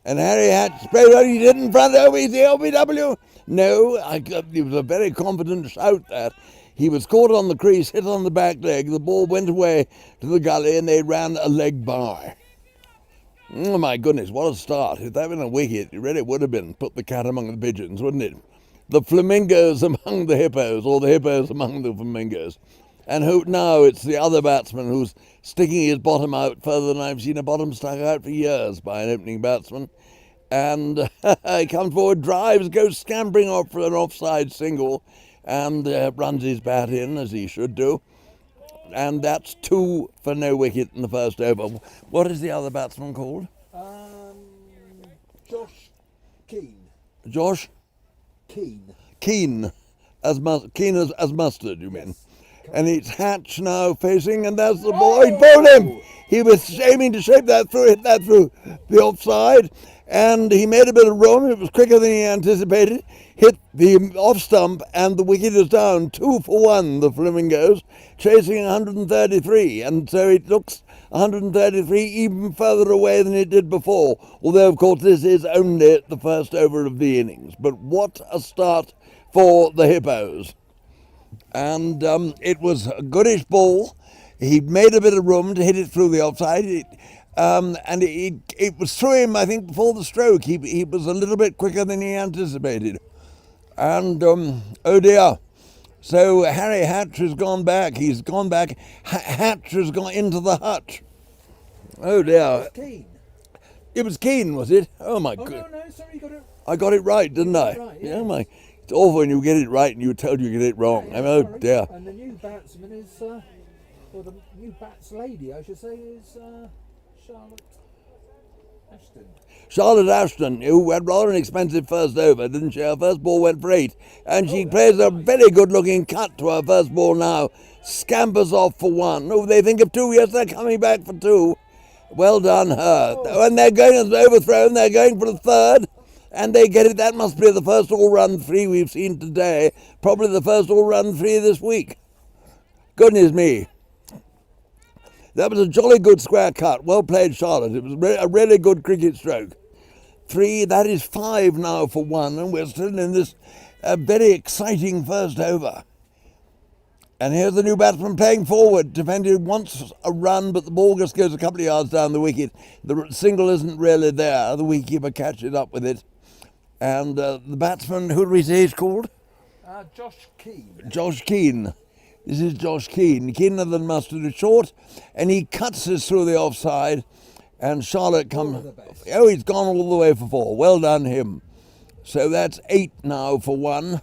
And Harry Hatch played what he did in front of the LBW. No, it was a very confident shout that. He was caught on the crease, hit on the back leg. The ball went away to the gully and they ran a leg by. Oh my goodness, what a start. If that had been a wicket, it really would have been put the cat among the pigeons, wouldn't it? The Flamingos among the Hippos, or the Hippos among the Flamingos. And now it's the other batsman who's sticking his bottom out further than I've seen a bottom stuck out for years by an opening batsman. And he comes forward, drives, goes scampering off for an offside single, and runs his bat in, as he should do. And that's 2 for no wicket in the first over. What is the other batsman called? Josh Keane. Josh? Keane. Keen. Keen as mustard, you mean? And it's Hatch now facing, and there's the ball. He bowled him. He was aiming to shape that through, hit that through the offside, and he made a bit of room. It was quicker than he anticipated. Hit the off stump, and the wicket is down. 2 for 1, the Flamingos, chasing 133, and so it looks 133 even further away than it did before. Although, of course, this is only the first over of the innings. But what a start for the Hippos. And it was a goodish ball. He made a bit of room to hit it through the offside. And it was through him, I think, before the stroke. He was a little bit quicker than he anticipated. And, oh dear. So Harry Hatch has gone back. He's gone back. Hatch has gone into the hutch. Oh dear. Keane. It was Keane, was it? Oh my God. No, sorry, you got it. I got it right, didn't I? Right, yeah. It's awful when you get it right and you're told you get it wrong. Yeah, oh sorry. dear. And the new batsman is, or the new bats lady, I should say, is Charlotte Ashton. Charlotte Ashton, who had rather an expensive first over, didn't she? Her first ball went for 8, and she plays a very good-looking cut to her first ball now. Scampers off for 1. Oh, they think of 2. Yes, they're coming back for 2. Well done, her. When they're going as overthrown, they're going for the 3rd, and they get it. That must be the first all-round 3 we've seen today. Probably the first all-round 3 this week. Goodness me. That was a jolly good square cut. Well played, Charlotte. It was a really good cricket stroke. 3, that is 5 now for 1, and we're still in this very exciting first over. And here's the new batsman playing forward. Defender wants a run, but the ball just goes a couple of yards down the wicket. The single isn't really there. The wicketkeeper catches up with it. And the batsman, who do we say he's called? Josh Keane. Josh Keane. This is Josh Keane. Keener than mustard is short, and he cuts this through the offside, and Charlotte comes. Oh, he's gone all the way for 4. Well done, him. So that's 8 now for 1.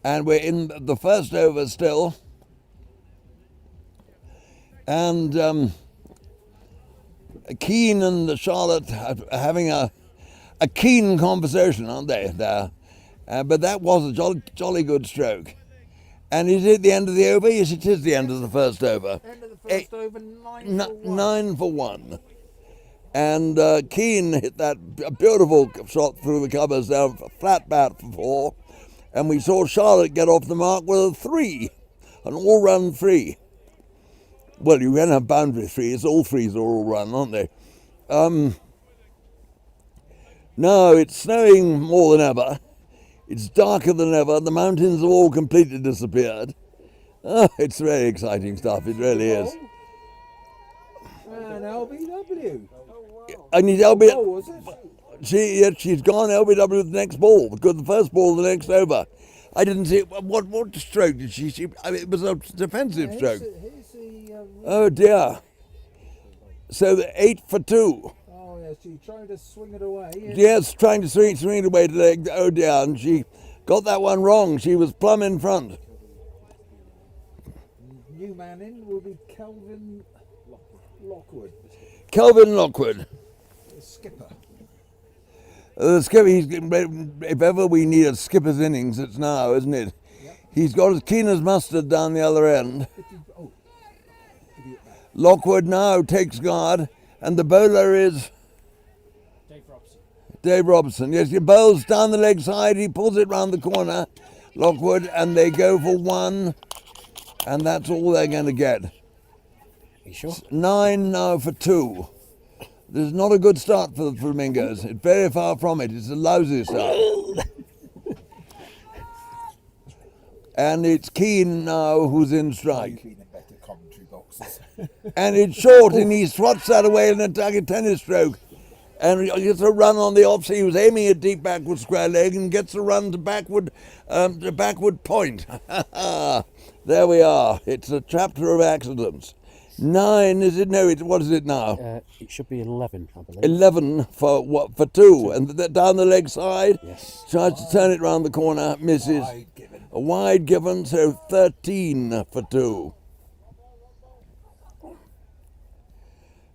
And we're in the first over still. And Keane and Charlotte are having a keen conversation, aren't they, there? But that was a jolly good stroke. And is it the end of the over? Yes, it is the end of the first over. End of the first over, 9 for 1. 9 for 1. And Keane hit that beautiful shot through the covers down, flat bat for 4. And we saw Charlotte get off the mark with a 3, an all-run 3. Well, you can have boundary 3s. All 3s are all-run, aren't they? No, it's snowing more than ever. It's darker than ever. The mountains have all completely disappeared. Oh, it's very exciting stuff. It really is. And LBW. And he's LBW. Oh, was it? She's gone LBW the next ball, because the first ball the next over. I didn't see it. What stroke did she? It was a defensive stroke. Oh dear. So the 8 for 2. Oh yes, she tried to swing it away. Yes, trying to swing it away to leg. Oh dear, and she got that one wrong. She was plumb in front. New man in will be Kelvin Lockwood. Kelvin Lockwood. The skipper. The skipper, if ever we need a skipper's innings, it's now, isn't it? Yep. He's got as keen as mustard down the other end. Lockwood now takes guard, and the bowler is Dave Robson. Yes, he bowls down the leg side, he pulls it round the corner, Lockwood, and they go for one, and that's all they're going to get. You sure? 9 now for 2. This is not a good start for the Flamingos. It's very far from it. It's a lousy start. And it's Keane now who's in strike. And it's short, and he swats that away in a tennis stroke. And he gets a run on the offside. He was aiming at deep backward square leg and gets a run to backward point. There we are. It's a chapter of accidents. 9, is it? No, what is it now? It should be 11, I believe. 11 for 2, and down the leg side. Yes. Tries to turn it round the corner, misses. A wide given, so 13 for 2.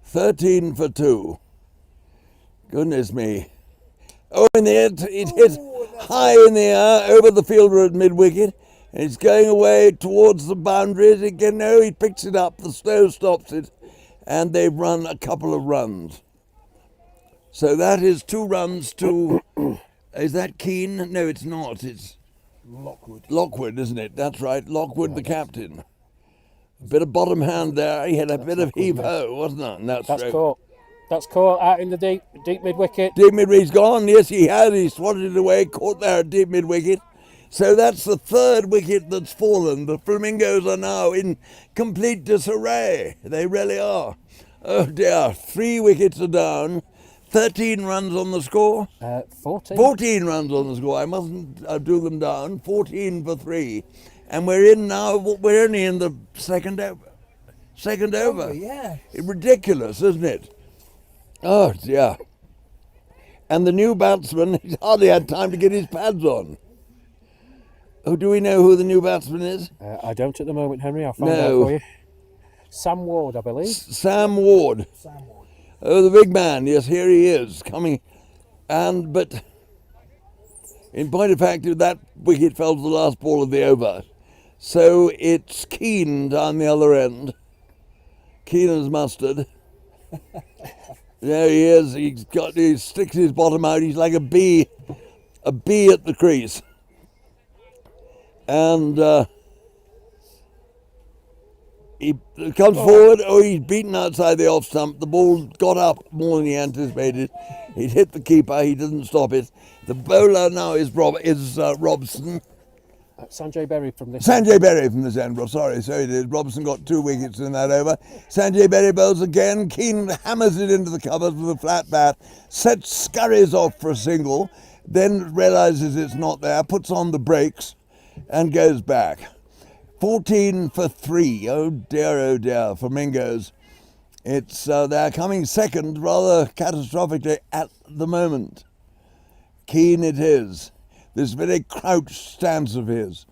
13 for 2. Goodness me. Oh, in the air, it hit high in the air over the fielder at mid-wicket. And it's going away towards the boundaries. Again, no, he picks it up. The slow stops it. And they've run a couple of runs. So that is 2 runs to... is that Keane? No, it's not. It's Lockwood, isn't it? That's right. Lockwood, the captain. A bit of bottom hand there. He had a bit of heave-ho, wasn't it? And that's caught. That's caught out in the deep mid-wicket. Deep mid-wicket, he's gone. Yes, he has. He swatted it away, caught there at deep mid-wicket. So that's the 3rd wicket that's fallen. The Flamingos are now in complete disarray. They really are. Oh dear, 3 wickets are down. 13 runs on the score. 14. 14 runs on the score. I mustn't do them down. 14 for 3. And we're only in the second over. Second over. Yeah. Ridiculous, isn't it? Oh dear. And the new batsman, he's hardly had time to get his pads on. Oh, do we know who the new batsman is? I don't at the moment, Henry. I'll find out for you. Sam Ward, I believe. Sam Ward. Oh, the big man. Yes, here he is coming. But in point of fact, that wicket fell to the last ball of the over. So it's Keane down the other end. Keen as mustard. There he is. He sticks his bottom out. He's like a bee at the crease. And he comes forward. Oh, he's beaten outside the off stump. The ball got up more than he anticipated. He'd hit the keeper. He didn't stop it. The bowler now is Robson. Sanjay Berry from this Sanjay Berry from this end. Sorry, so it is. Robson got 2 wickets in that over. Sanjay Berry bowls again. Keane hammers it into the covers with a flat bat. Scurries off for a single. Then realises it's not there. Puts on the brakes. And goes back. 14 for 3. Oh dear, Flamingos. It's they're coming second rather catastrophically at the moment. Keane it is. This very crouched stance of his.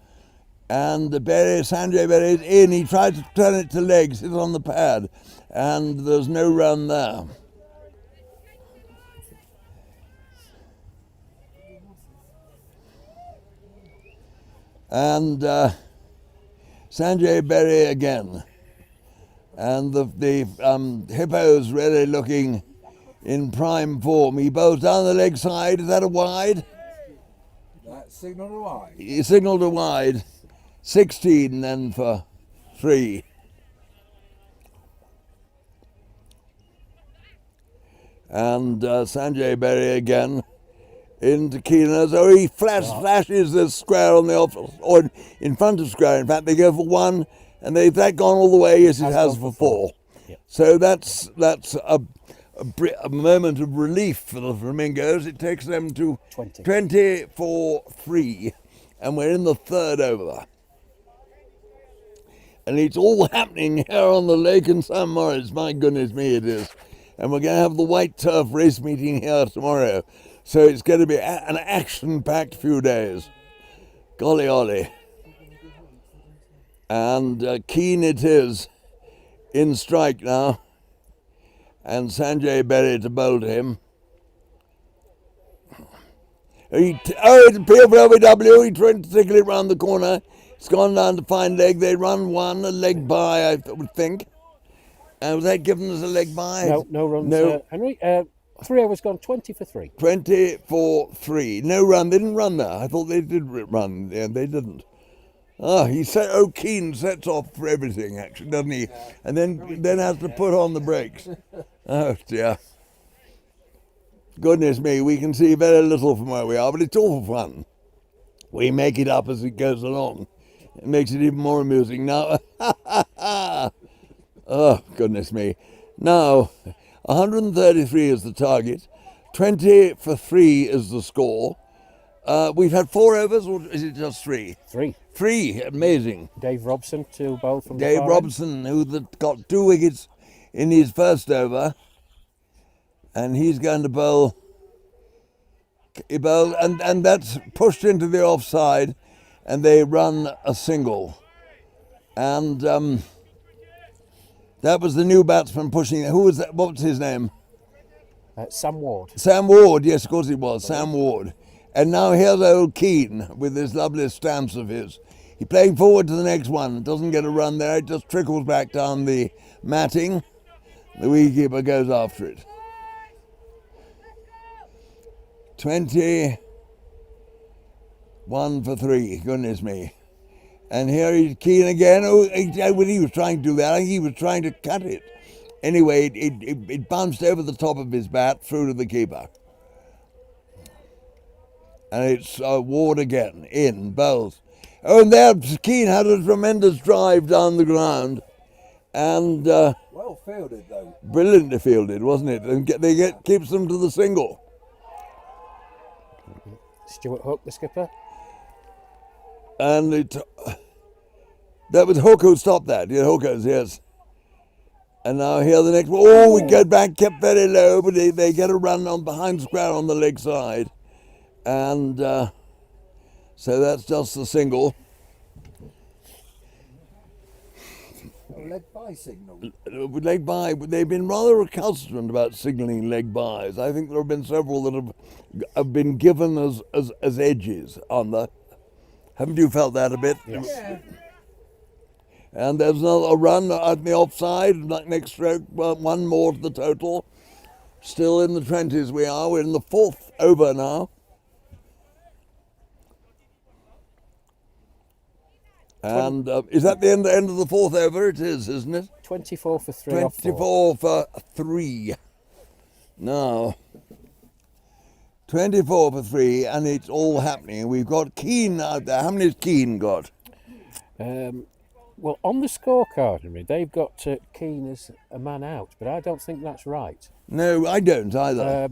And Sanjay Berry is in. He tried to turn it to legs, hit on the pad. And there's no run there. And Sanjay Berry again. And the Hippo's really looking in prime form. He bowls down the leg side. Is that a wide? That's signalled a wide. He signalled a wide. 16 then for 3. And Sanjay Berry again. Into Keeners. Oh, he flashes this square on the off, or in front of square. In fact, they go for 1, and they've that gone all the way. Yes, it has for 4. Yep. So that's a moment of relief for the Flamingos. It takes them to 20 for 3, and we're in the 3rd over. And it's all happening here on the lake in St. Maurice. My goodness me, it is. And we're going to have the white turf race meeting here tomorrow. So it's going to be an action-packed few days. Golly ollie. And Keane it is in strike now. and Sanjay Berry to bowl to him. It's a appeal for LBW. He tried to tickle it round the corner. It's gone down to fine leg. They run one, a leg by, I would think. Was that given as a leg by? No runs. No. Henry, 3 overs gone, 20 for 3. 20 for 3. No run. They didn't run there. I thought they did run. Yeah, they didn't. Keane sets off for everything, actually, doesn't he? And then has to put on the brakes. Oh, dear. Goodness me, we can see very little from where we are, but it's all fun. We make it up as it goes along. It makes it even more amusing. Now, oh, goodness me. Now, 133 is the target. 20 for 3 is the score. We've had 4 overs, or is it just 3? 3. 3, amazing. Dave Robson to bowl from the Dave far Robson, who got 2 wickets in his first over, and he's going to bowl, and that's pushed into the offside, and they run a single. And that was the new batsman pushing. Who was that? What was his name? Sam Ward. Sam Ward, yes, of course it was, Sam Ward. And now here's old Keane with this lovely stance of his. He's playing forward to the next one. Doesn't get a run there. It just trickles back down the matting. The wicketkeeper goes after it. 21 for 3. Goodness me. And here he's Keane again. Oh, he was trying to do that. I think he was trying to cut it. Anyway, it bounced over the top of his bat through to the keeper. And it's Ward again, in, bowls. Oh, and there Keane had a tremendous drive down the ground. And well fielded, though. Brilliantly fielded, wasn't it? And keeps them to the single. Stuart Hook, the skipper. And that was Hook who stopped that. Yeah, Hookers, yes. And now here the next one. Oh, we get back, kept very low, but they get a run on behind square on the leg side. And so that's just the single. Leg by signal. Leg by, they've been rather recalcitrant about signalling leg bys. I think there have been several that have been given as edges on the. Haven't you felt that a bit? Yes. Yeah. And there's another run at the offside, next stroke, one more to the total. Still in the 20s we are. We're in the 4th over now. And is that the end of the 4th over? It is, isn't it? 24 for 3. 24 for 3. Now, 24 for 3, and it's all happening. We've got Keane out there. How many has Keane got? Well, on the scorecard, Henry, they've got Keane as a man out, but I don't think that's right. No, I don't either.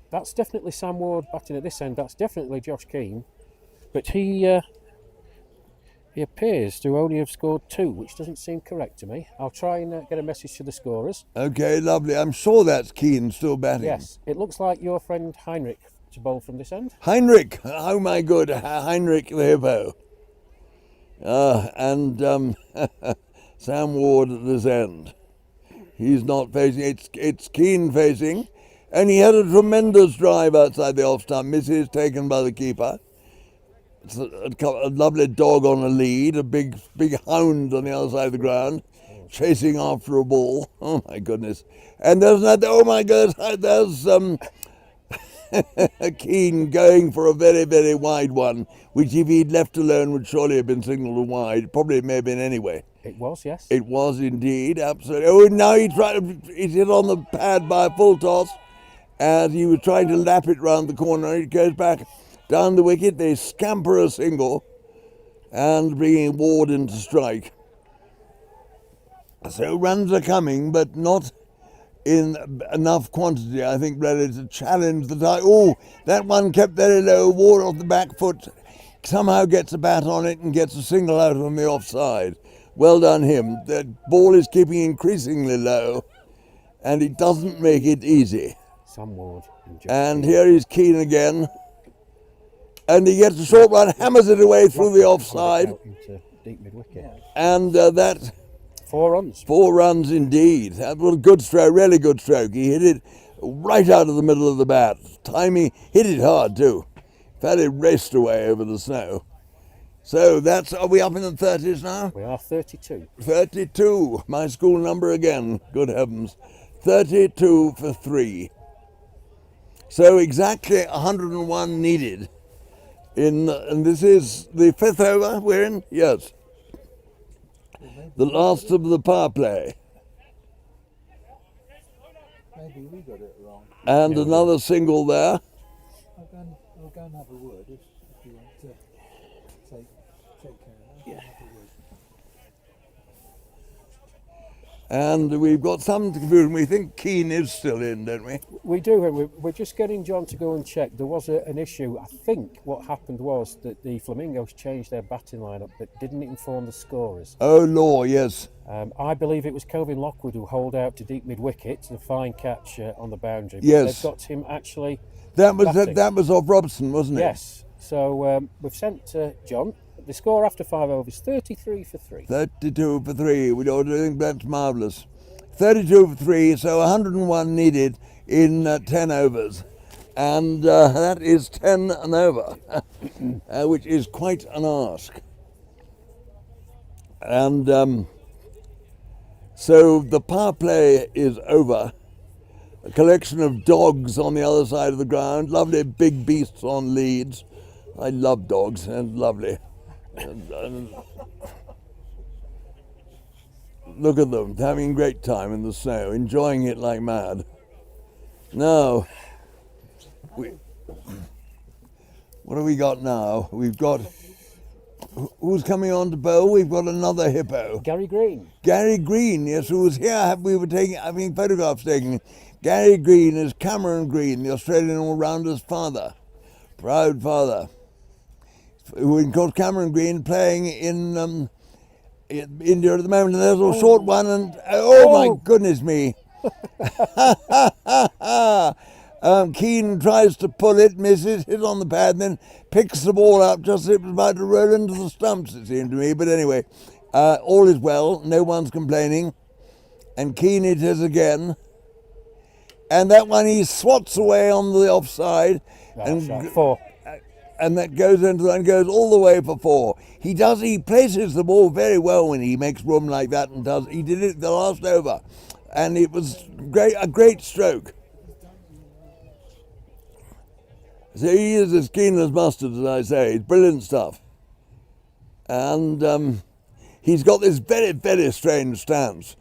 That's definitely Sam Ward batting at this end. That's definitely Josh Keane. But he appears to only have scored 2, which doesn't seem correct to me. I'll try and get a message to the scorers. Okay, lovely. I'm sure that's Keane still batting. Yes, it looks like your friend Heinrich to bowl from this end. Heinrich, oh my good, Heinrich the hippo. And Sam Ward at this end. He's not facing, it's Keane facing. And he had a tremendous drive outside the off stump. Misses taken by the keeper. It's a lovely dog on a lead, a big hound on the other side of the ground, chasing after a ball. Oh my goodness. And there's another, oh my goodness, there's Keane going for a very, very wide one, which if he'd left alone would surely have been signalled wide. Probably it may have been anyway. It was, yes. It was indeed, absolutely. Oh, now he's hit on the pad by a full toss, as he was trying to lap it round the corner. It goes back down the wicket. They scamper a single, and bringing Ward into strike. So runs are coming, but not in enough quantity, I think, really, to challenge the tie. Oh, that one kept very low. Ward off the back foot, somehow gets a bat on it and gets a single out on the offside. Well done him. The ball is keeping increasingly low, and it doesn't make it easy. Sam Ward. And here is Keane again. And he gets a short run, hammers it away through the offside. Into deep mid-wicket. And that 4 runs. 4 runs indeed. That was a good stroke, really good stroke. He hit it right out of the middle of the bat. Timing, hit it hard too. In fact, it raced away over the snow. So are we up in the 30s now? We are 32. 32, my school number again, good heavens. 32 for 3. So exactly 101 needed. And this is the 5th over we're in? Yes. The last of the power play. Maybe we got it wrong. And another single there. I'll go and have a word if you want to take care of that. Have a word. And we've got some confusion. We think Keane is still in, don't we? We do. We're just getting John to go and check. There was an issue. I think what happened was that the Flamingos changed their batting lineup but didn't inform the scorers. Oh, law, yes. I believe it was Kelvin Lockwood who holed out to deep mid-wicket, the fine catch on the boundary. But Yes. they've got him actually That was off Robson, wasn't it? Yes. So we've sent John. The score after 5 overs, 33 for 3. 32 for 3. We don't think that's marvellous. 32 for 3, so 101 needed in 10 overs. And that is 10 and over, which is quite an ask. And so the power play is over. A collection of dogs on the other side of the ground, lovely big beasts on leads. I love dogs, and lovely. And look at them, having a great time in the snow, enjoying it like mad. Now, what have we got now? We've got, who's coming on to bowl? We've got another hippo. Gary Green. Gary Green, yes, who was here. We were having photographs taken. Gary Green is Cameron Green, the Australian all-rounder's father. Proud father. Who called Cameron Green, playing in India at the moment, and there's a short one, and my goodness me. Keane tries to pull it, misses, hit on the pad, and then picks the ball up just as it was about to roll into the stumps, it seemed to me. But anyway, all is well, no one's complaining, and Keane it is again. And that one he swats away on the offside. And 4. And that goes into and goes all the way for 4. He places the ball very well when he makes room like that, and he did it the last over, and it was a great stroke. So he is as keen as mustard, as I say. It's brilliant stuff. And he's got this very, very strange stance.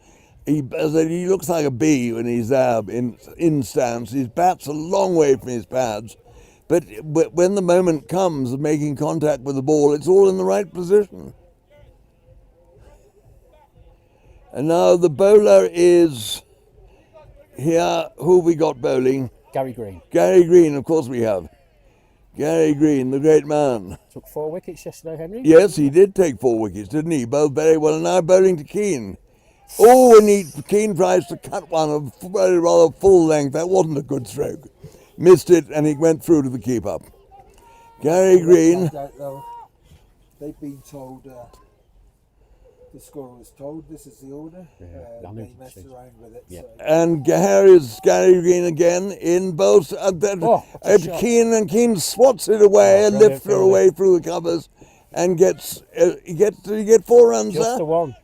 He looks like a bee when he's there in stance. His bat's a long way from his pads. But when the moment comes of making contact with the ball, it's all in the right position. And now the bowler is here. Who have we got bowling? Gary Green. Gary Green, of course we have. Gary Green, the great man. Took 4 wickets yesterday, Henry? Yes, he did take 4 wickets, didn't he? Bowled very well, and now bowling to Keane. Oh, and Keane tries to cut one of rather full length. That wasn't a good stroke. Missed it, and he went through to the keeper. Gary Green. They've been told, the scorer was told, this is the order. They messed around with it. Yeah. So. And here's Gary Green again in both. Keane, and Keane swats it away and lifts it away through the covers, and did he get 4 runs there? Just the 1.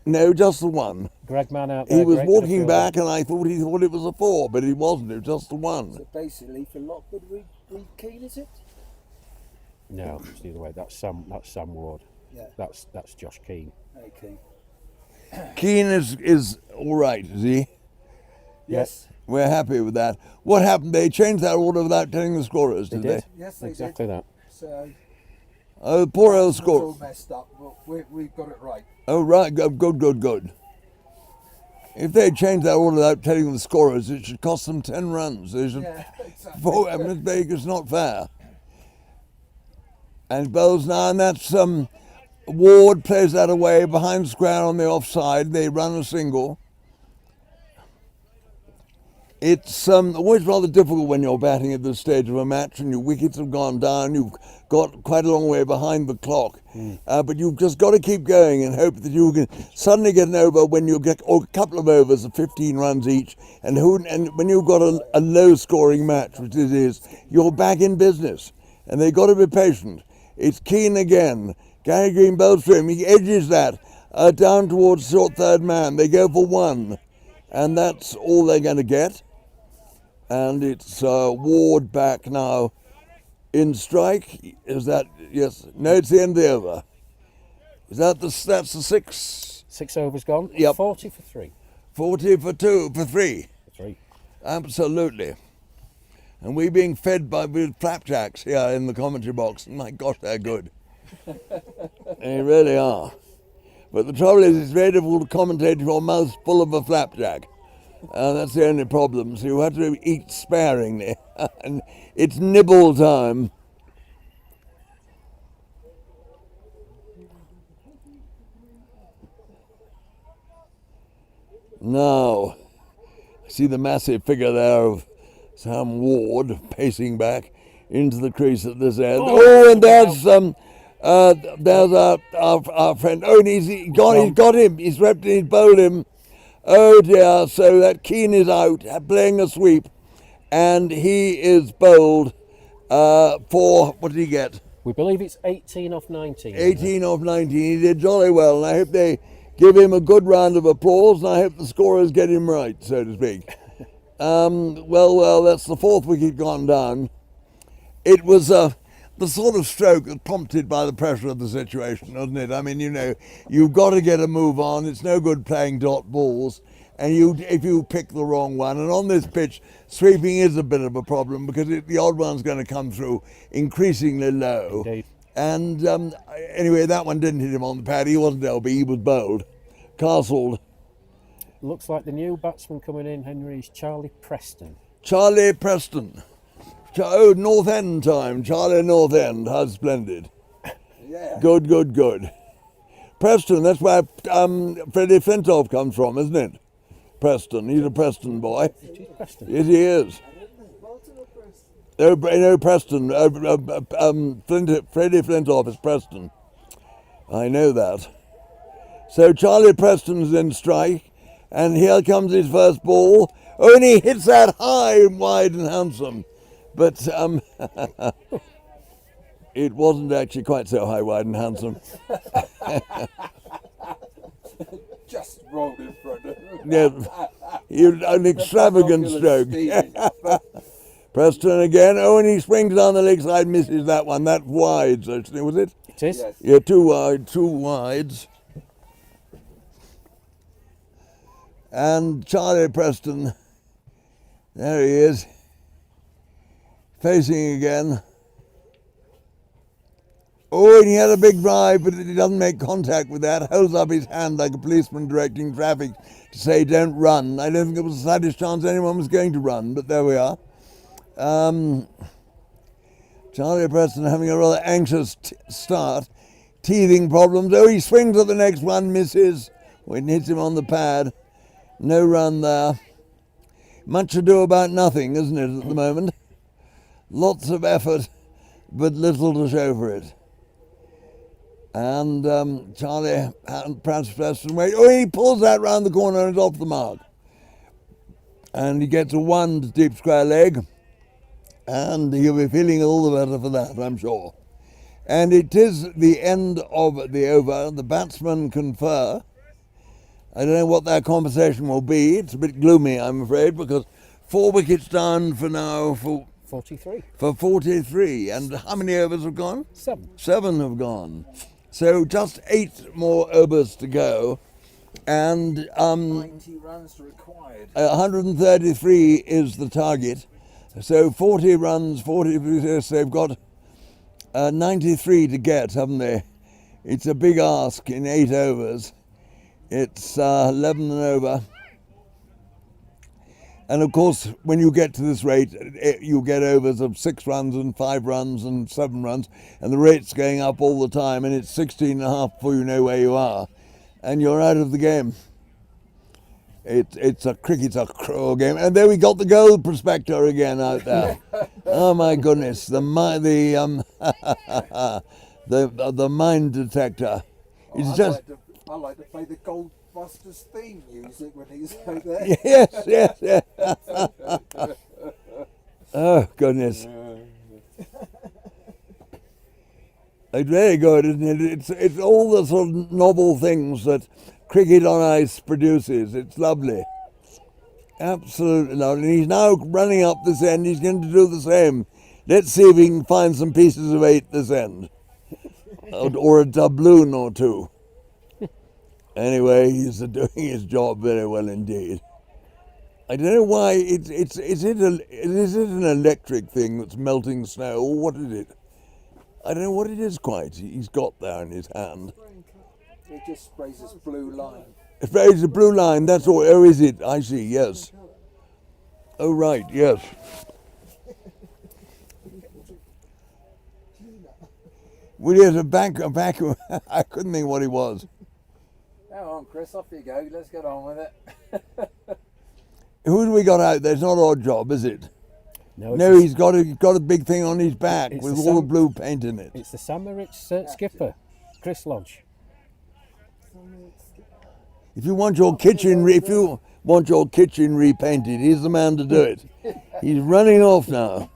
No, just the 1. Greg Mann out there. He was walking back, and I thought he thought it was a 4, but it wasn't. It was just the 1. So basically, for Lockwood, we Keane, is it? No, it's the other way. That's Sam Ward. Yeah. That's Josh Keane. Okay. Keane is all right, is he? Yes. We're happy with that. What happened? They changed that order without telling the scorers, did they? Yes, they exactly did. That. So. Oh, poor old score. It's all messed up, but we've got it right. Oh, right. Good. If they changed that order without telling the scorers, it should cost them 10 runs. They should, exactly. It's not fair. And bowls now, and that's Ward plays that away behind square on the offside. They run a single. It's always rather difficult when you're batting at this stage of a match and your wickets have gone down. You've got quite a long way behind the clock, but you've just got to keep going and hope that you can suddenly get an over when you get a couple of overs of 15 runs each. And when you've got a low-scoring match, which it is, you're back in business, and they've got to be patient. It's Keane again. Gary Green bowls for him. He edges that down towards short third man. They go for one, and that's all they're going to get. And it's Ward back now in strike. Is that, yes? No, it's the end of the over. Is that that's the 6? 6 overs gone. Yep. 40 for 3. 40 for 2, for 3. For 3. Absolutely. And we being fed with flapjacks here in the commentary box. My gosh, they're good. They really are. But the trouble is, it's very difficult to commentate with your mouth full of a flapjack. That's the only problem. So you have to eat sparingly. And it's nibble time. Now, I see the massive figure there of Sam Ward pacing back into the crease at this end. Oh, and there's our friend. Oh, and he's got him. He's repped and he's bowled him. Oh dear, so that Keane is out, playing a sweep, and he is bowled for, what did he get? We believe it's 18 off 19. 18 off 19, he did jolly well, and I hope they give him a good round of applause, and I hope the scorers get him right, so to speak. Well, that's the 4th wicket gone down. It was the sort of stroke that's prompted by the pressure of the situation, isn't it? I mean, you know, you've got to get a move on. It's no good playing dot balls, and if you pick the wrong one. And on this pitch, sweeping is a bit of a problem because the odd one's going to come through increasingly low. Indeed. And anyway, that one didn't hit him on the pad. He wasn't LB, he was bowled. Castled. Looks like the new batsman coming in, Henry, is Charlie Preston. Charlie Preston. Oh, North End time. Charlie North End. How splendid. Yeah. Good. Preston, that's where Freddie Flintoff comes from, isn't it? Preston. He's a Preston boy. Preston. Yes, he is. No, Preston. Freddie Flintoff is Preston. I know that. So Charlie Preston's in strike, and here comes his first ball. Oh, and he hits that high and wide and handsome. But it wasn't actually quite so high, wide and handsome. Just rolled in front of him. Yeah, an extravagant stroke. Preston again. Oh, and he springs down the leg side, misses that one. That wide, so was it? It is. Yes. Yeah, two wides. And Charlie Preston, there he is. Facing again. Oh, and he had a big drive, but he doesn't make contact with that. Holds up his hand like a policeman directing traffic to say, don't run. I don't think there was the slightest chance anyone was going to run, but there we are. Charlie Preston having a rather anxious start. Teething problems. Oh, he swings at the next one, misses. Well, it hits him on the pad. No run there. Much ado about nothing, isn't it, at the moment? Lots of effort, but little to show for it. And Charlie Preston wait. Oh, he pulls that round the corner and it's off the mark. And he gets a 1 to deep square leg. And he'll be feeling all the better for that, I'm sure. And it is the end of the over. The batsmen confer. I don't know what their conversation will be. It's a bit gloomy, I'm afraid, because 4 wickets down for now for 43. For 43. And how many overs have gone? 7. 7 have gone. So just 8 more overs to go. And 90 runs required. 133 is the target. So 40 runs, 40, they've got 93 to get, haven't they? It's a big ask in 8 overs. It's 11 and over. And of course, when you get to this rate, you get overs of 6 runs and 5 runs and 7 runs, and the rate's going up all the time, and it's 16 and a half before you know where you are, and you're out of the game. It's a cruel game, and there we got the gold prospector again out there. Oh my goodness, the mine detector. It's I like to play the Goldbusters theme music when he's out there. Yes. Oh goodness. It's very good, isn't it? It's all the sort of novel things that cricket on ice produces. It's lovely. Absolutely lovely. And he's now running up this end. He's going to do the same. Let's see if he can find some pieces of 8 this end. Or a doubloon or two. Anyway, he's doing his job very well indeed. I don't know why. Is it an electric thing that's melting snow, or what is it? I don't know what it is quite. He's got there in his hand. It just sprays this blue line. It sprays a blue line. That's all. Oh, is it? I see. Yes. Oh, right. Yes. Well, yes, a back. I couldn't think what he was. Come on, Chris, off you go. Let's get on with it. Who have we got out there? It's not Odd Job, is it? No, he's got a big thing on his back with all the blue paint in it. It's the Samarits skipper, Chris Lodge. If you want your kitchen repainted, he's the man to do it. He's running off now.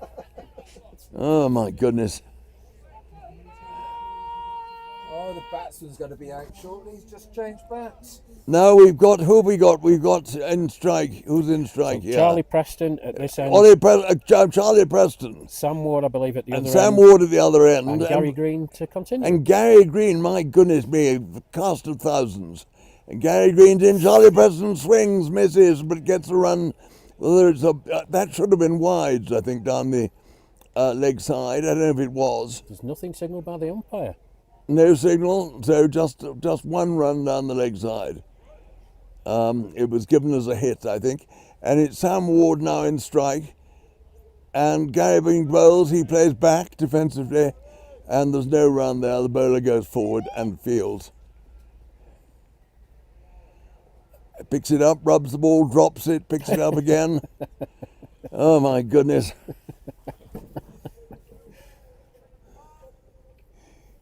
Oh my goodness. Oh, the batsman's going to be out shortly. He's just changed bats. No, who have we got? We've got in strike. Who's in strike? So Charlie Preston at this end. Charlie Preston. Sam Ward, I believe, at the other end. And Sam Ward at the other end. And Gary Green to continue. And Gary Green, my goodness me, a cast of thousands. And Gary Green's in. Charlie Preston swings, misses, but gets a run. Well, that should have been wides, I think, down the leg side. I don't know if it was. There's nothing signalled by the umpire. No signal, so just one run down the leg side. It was given as a hit, I think. And it's Sam Ward now in strike. And Gary Green bowls, he plays back defensively. And there's no run there. The bowler goes forward and fields. Picks it up, rubs the ball, drops it, picks it up again. Oh my goodness.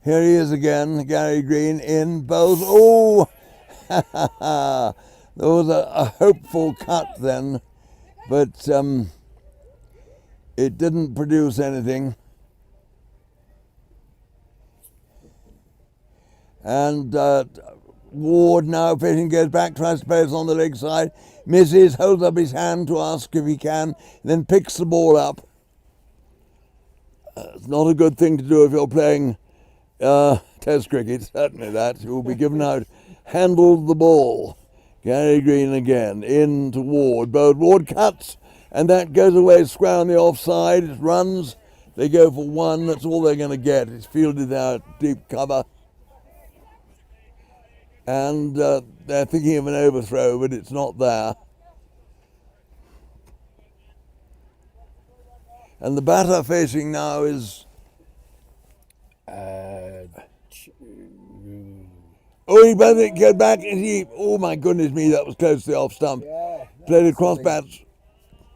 Here he is again, Gary Green in, bowls. Oh! There was a hopeful cut then, but it didn't produce anything. And Ward now facing, goes back, tries to play it on the leg side, misses, holds up his hand to ask if he can, then picks the ball up. It's not a good thing to do if you're playing Test cricket, certainly that. You'll be given out, handled the ball. Gary Green again, in to Ward. Ward cuts, and that goes away square on the offside. It runs, they go for 1, that's all they're going to get. It's fielded out, deep cover. And they're thinking of an overthrow, but it's not there. And the batter facing now is... he better get back. Oh my goodness me, that was close to the off stump. Yeah, played across bats.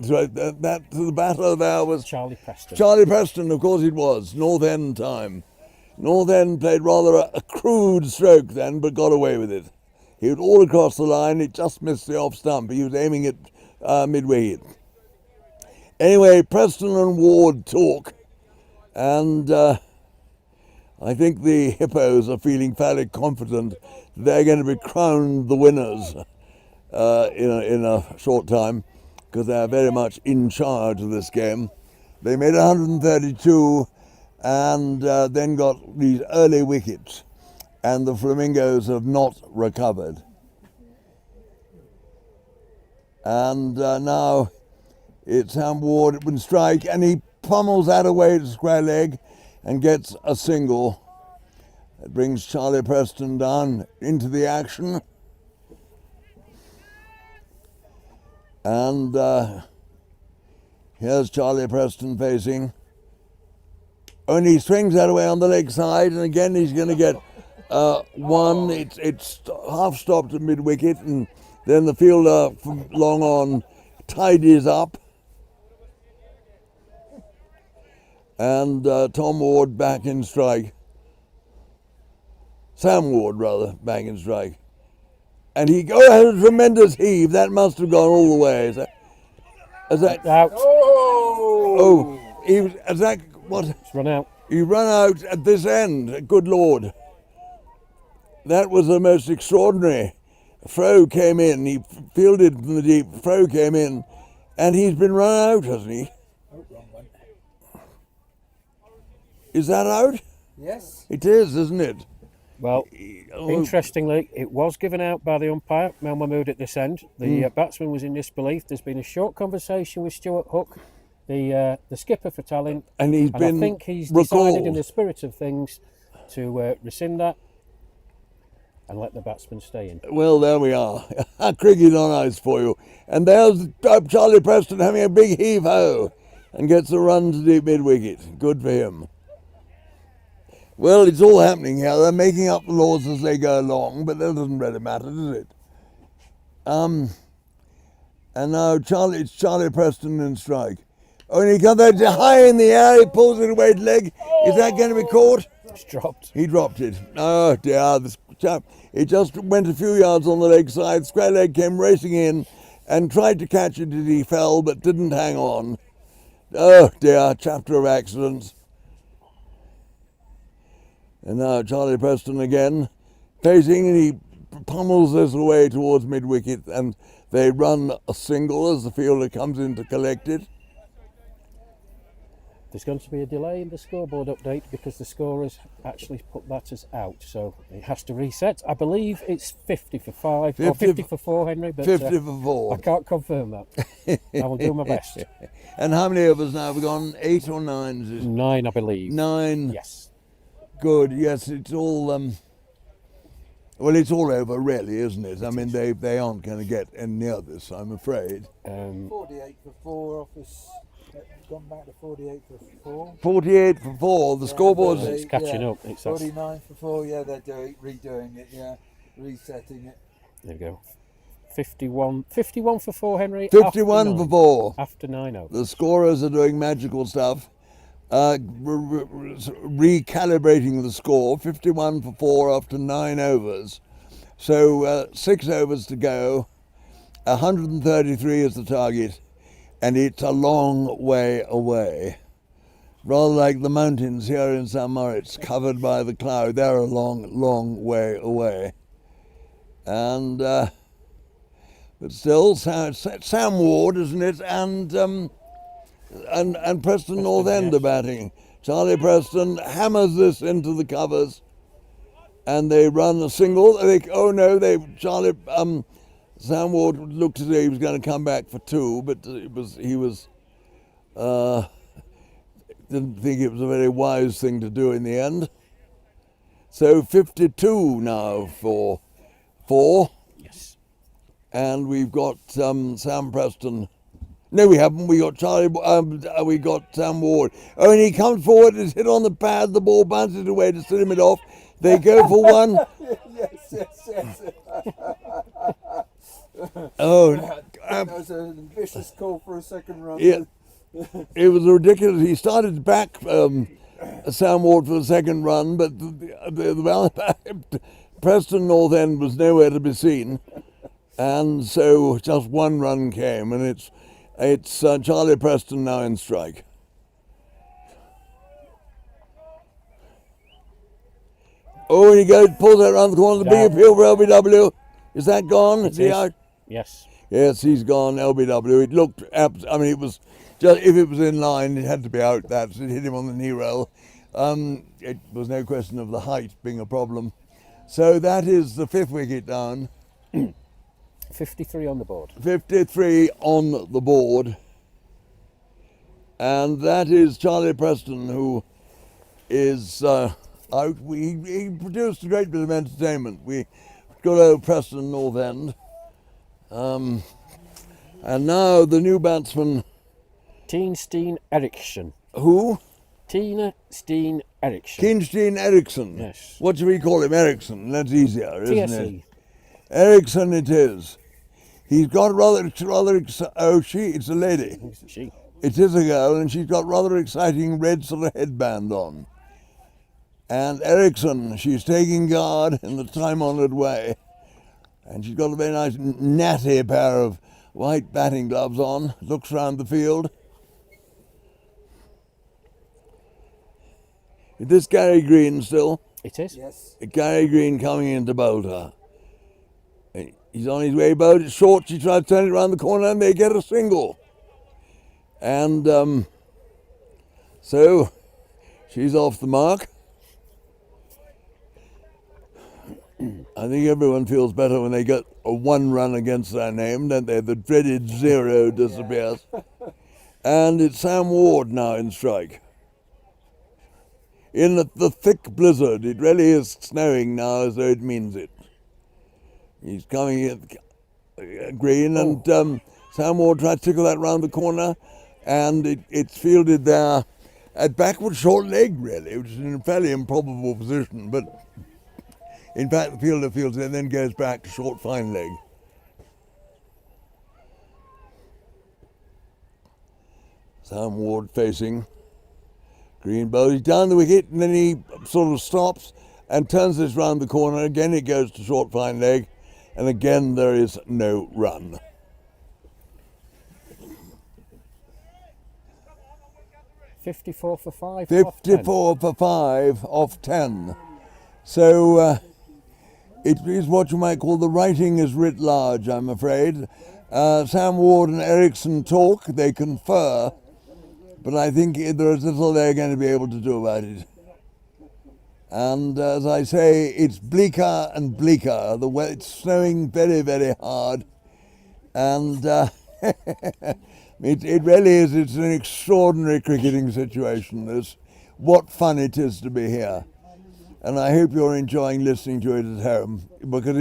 So that the batter there was Charlie Preston. Charlie Preston, of course it was. North End time. North End played rather a crude stroke then, but got away with it. He was all across the line. It just missed the off stump. He was aiming at midway. Anyway, Preston and Ward talk, and I think the Hippos are feeling fairly confident that they're going to be crowned the winners in a short time, because they're very much in charge of this game. They made 132 and then got these early wickets, and the Flamingos have not recovered. And now it's Sam Ward in strike, and he pummels that away to square leg and gets a single. It brings Charlie Preston down into the action. And here's Charlie Preston facing. And he swings that away on the leg side, and again he's going to get 1. It's half stopped at mid-wicket, and Then the fielder from long on tidies up. And Tom Ward back in strike. Sam Ward, rather, back in strike. And he had a tremendous heave. That must have gone all the way. Is that Out. Oh, is that what? It's run out. He run out at this end. Good Lord. That was the most extraordinary. Fro came in. He fielded from the deep. Fro came in. And he's been run out, hasn't he? Oh, wrong one. Is that out? Yes. It is, isn't it? Well, interestingly, it was given out by the umpire, Mel Mahmood, at this end. The batsman was in disbelief. There's been a short conversation with Stuart Hook, the skipper for Tallinn, and I think he's decided, in the spirit of things, to rescind that and let the batsman stay in. Well, there we are. Cricket on ice for you. And there's Charlie Preston having a big heave-ho and gets a run to deep mid-wicket. Good for him. Well, it's all happening here. They're making up the laws as they go along, but that doesn't really matter, does it? And now it's Charlie Preston in strike. Oh, and he got that high in the air. He pulls it away to leg. Is that going to be caught? It's dropped. He dropped it. Oh dear, this chap. It just went a few yards on the leg side. Square leg came racing in and tried to catch it as he fell, but didn't hang on. Oh dear, chapter of accidents. And now Charlie Preston again, facing, and he pummels this away towards mid-wicket, and they run a single as the fielder comes in to collect it. There's going to be a delay in the scoreboard update because the scorers actually put that as out, so it has to reset. I believe it's 50 for 5, or 50 for 4, Henry, but 50 for 4. I can't confirm that. I will do my best. And how many overs now have we gone? 8 or 9? Is it? 9, I believe. 9. Yes. Good. Yes, it's all. Well, it's all over, really, isn't it? I mean, they aren't going to get any near this, I'm afraid. 48 for 4 off us. Gone back to 48 for 4. 48 for 4. The scoreboard's it's catching up. It's 49 for 4. Yeah, they're redoing it. Yeah, resetting it. There we go. 51 for 4, Henry. 51 for 4. After 9 overs. The scorers are doing magical stuff. Recalibrating the score. 51 for 4 after 9 overs. So 6 overs to go. 133 is the target. And it's a long way away. Rather like the mountains here in St. Moritz, covered by the cloud. They're a long, long way away. And, but still, Sam Ward, isn't it? And Preston North End are batting. Charlie Preston hammers this into the covers. And they run a single. Sam Ward looked as though he was going to come back for 2, but he didn't think it was a very wise thing to do in the end. So 52 now for 4. Yes. And we've got Sam Preston. No, we haven't. We got we got Sam Ward. Oh, and he comes forward. It's hit on the pad. The ball bounces away to slim it off. They go for one. Yes. Oh, that was an ambitious call for a second run. Yeah, it was ridiculous. He started back Sam Ward for the second run, but the Preston North End was nowhere to be seen, and so just one run came, and it's Charlie Preston now in strike. Oh, and he pulls that around the corner. The big appeal for LBW. Is that gone? Is he out? Yes. Yes, he's gone. LBW. It looked. It was just if it was in line, it had to be out. It hit him on the knee rail. It was no question of the height being a problem. So that is the 5th wicket down. 53 on the board. 53 on the board, and that is Charlie Preston, who is out. He produced a great bit of entertainment. We got over Preston North End. And now the new batsman. Tina Steen Eriksson. Who? Tina Steen Eriksson. Kinsteen Eriksson. Yes. What should we call him? Eriksson. That's easier, isn't TSE. it? Eriksson it is. He's got it's a lady. It's a she. It is a girl, and she's got rather exciting red sort of headband on. And Ericsson, she's taking guard in the time-honoured way. And she's got a very nice natty pair of white batting gloves on, looks round the field. Is this Gary Green still? It is. Yes. Gary Green coming into Boulder. He's on his way, bowled it short, she tries to turn it around the corner and they get a single. And so she's off the mark. I think everyone feels better when they get a 1 run against their name, don't they? The dreaded 0 disappears. And it's Sam Ward now in strike. In the thick blizzard, it really is snowing now as though it means it. He's coming in green, and Sam Ward tries to tickle that round the corner, and it's fielded there at backward short leg, really, which is in a fairly improbable position, but in fact the fielder fields it and then goes back to short fine leg. Sam Ward facing. Green bowls, he's down the wicket, and then he sort of stops and turns this round the corner. Again it goes to short fine leg, and again there is no run. $54 for 5. 54 for 5 off 10. So it is what you might call the writing is writ large, I'm afraid. Sam Ward and Ericsson talk, they confer, but I think there is little they're going to be able to do about it. And as I say, it's bleaker and bleaker. It's snowing very, very hard. And it really is, it's an extraordinary cricketing situation. What fun it is to be here. And I hope you're enjoying listening to it at home, because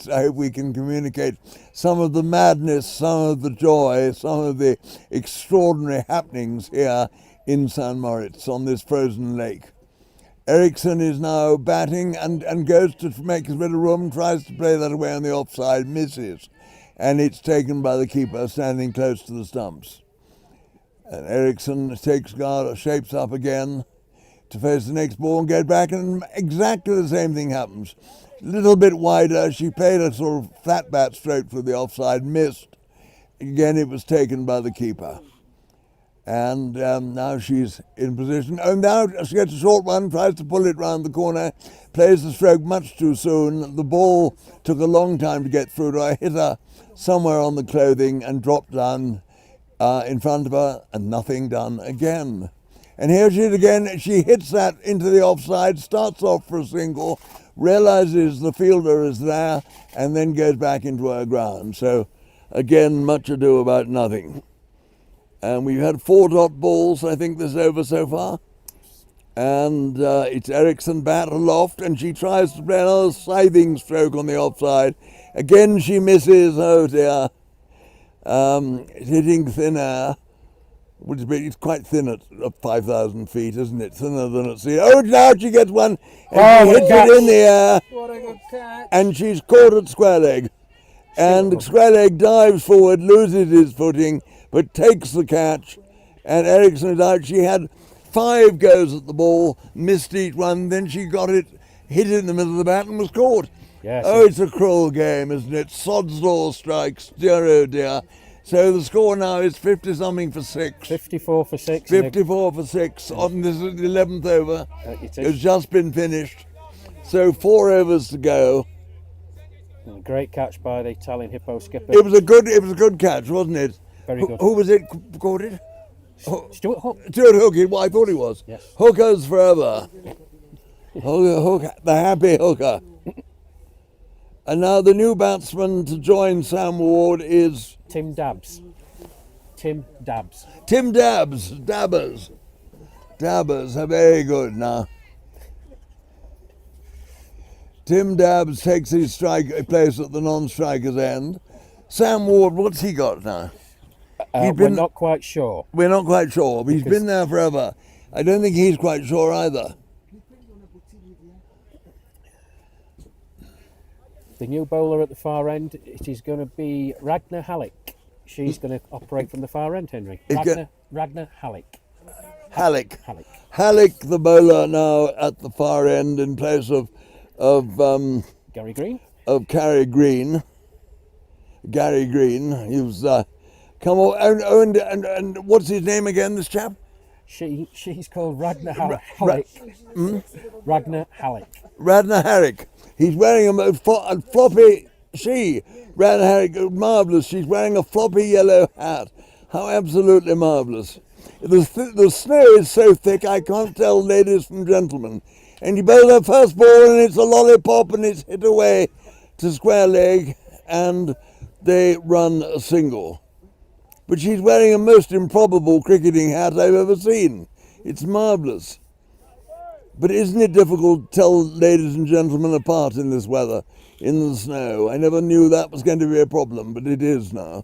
I hope we can communicate some of the madness, some of the joy, some of the extraordinary happenings here in St. Moritz on this frozen lake. Ericsson is now batting and goes to make a bit of room, tries to play that away on the offside, misses. And it's taken by the keeper standing close to the stumps. And Ericsson takes guard, shapes up again to face the next ball and get back, and exactly the same thing happens. A little bit wider, she played a sort of flat bat stroke for the offside, missed. Again it was taken by the keeper. And now she's in position. Oh, now she gets a short one, tries to pull it round the corner, plays the stroke much too soon. The ball took a long time to get through to her, hit her somewhere on the clothing and dropped down in front of her, and nothing done again. And here she is again, she hits that into the offside, starts off for a single, realises the fielder is there, and then goes back into her ground. So again, much ado about nothing. And we've had 4 dot balls, I think, this over so far. And it's Ericsson bat aloft, and she tries to play another scything stroke on the offside. Again she misses, oh dear. Hitting thin air. It's quite thin at 5,000 feet, isn't it? Thinner than at sea. Oh, now she gets one, and she hits it in the air. What a good catch. And she's caught at square leg. And square leg dives forward, loses his footing, but takes the catch. And Ericsson is out. She had 5 goes at the ball, missed each one, then she got it, hit it in the middle of the bat and was caught. Yes. Oh, it's a cruel game, isn't it? Sod's law strikes, dear oh dear. So the score now is 50-something for 6. 54 for 6. 54 for 6 on this 11th over. It's just been finished. So 4 overs to go. And a great catch by the Italian hippo skipper. It was a good catch, wasn't it? Very good. Who was it caught it? Stuart Hook. Stuart Hook, well, I thought he was. Yes. Hookers forever. Hook, the happy hooker. And now the new batsman to join Sam Ward is Tim Dabbs. Tim Dabbs. Tim Dabbs. Dabbers. Dabbers are very good now. Tim Dabbs takes his place at the non-striker's end. Sam Ward, what's he got now? We're not quite sure. We're not quite sure, but he's been there forever. I don't think he's quite ssure either. the new bowler at the far end, it is going to be Ragnar Halleck. She's going to operate from the far end, Henry. Ragnar Halleck. Halleck. The bowler now at the far end in place of Gary Green. Of Gary Green. Gary Green. He was come on, and what's his name again? This chap. She's called Ragnar Halleck. Ragnar Halleck. Ragnar Halleck. He's wearing a floppy. Ragnar Halleck, marvellous. She's wearing a floppy yellow hat. How absolutely marvellous. The snow is so thick I can't tell ladies from gentlemen. And you bowl her first ball and it's a lollipop and it's hit away to square leg and they run a single. But she's wearing a most improbable cricketing hat I've ever seen. It's marvellous. But isn't it difficult to tell ladies and gentlemen apart in this weather, in the snow? I never knew that was going to be a problem, but it is now.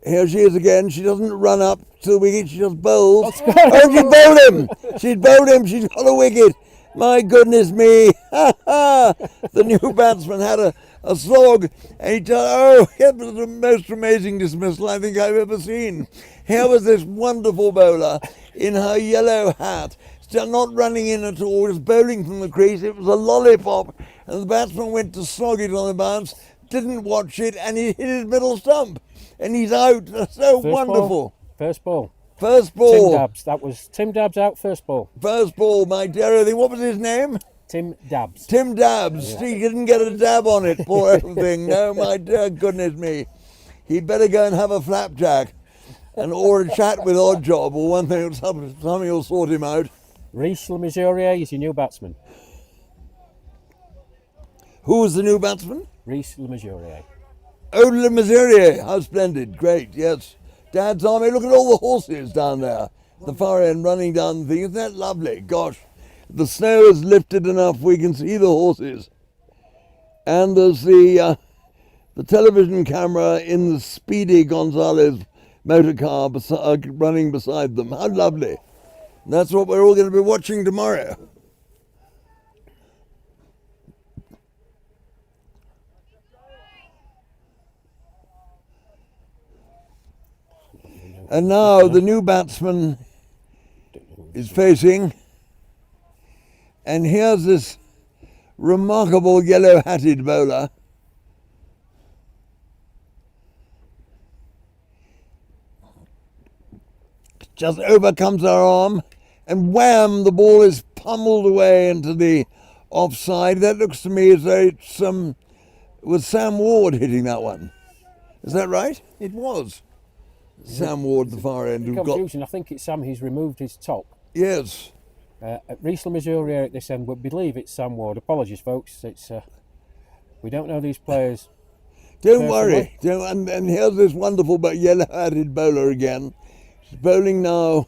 Here she is again. She doesn't run up to the wicket, she just bowls. Oh, she bowled him! She's bowled him, she's got a wicket. My goodness me. The new batsman had a slog, and he it was the most amazing dismissal I think I've ever seen. Here was this wonderful bowler in her yellow hat, still not running in at all, just bowling from the crease. It was a lollipop, and the batsman went to slog it on the bounce, didn't watch it, and he hit his middle stump, and he's out. So wonderful. First ball. Tim Dabbs. That was Tim Dabbs out first ball. First ball, my dear. What was his name? Tim Dabbs. Tim Dabbs. Yeah. He didn't get a dab on it, poor old thing. No, my dear goodness me. He'd better go and have a flapjack or a chat with Oddjob or one thing, something will sort him out. Reece Le Mesurier is your new batsman. Who's the new batsman? Reece Le Mesurier. Oh, Le Mesurier. How splendid. Great, yes. Dad's army, look at all the horses down there. The far end running down the thing. Isn't that lovely? Gosh, the snow is lifted enough we can see the horses. And there's the television camera in the speedy Gonzalez motor car running beside them. How lovely. And that's what we're all going to be watching tomorrow. And now the new batsman is facing, and here's this remarkable yellow-hatted bowler. Just overcomes her arm, and wham, the ball is pummeled away into the offside. That looks to me as though it's was Sam Ward hitting that one. Is that right? It was. Sam Ward, the far end. Confusion. I think it's Sam. He's removed his top. Yes. Reece Le Mesurier at this end, but believe it's Sam Ward. Apologies, folks. It's we don't know these players. Don't worry. And here's this wonderful yellow-hatted bowler again. She's bowling now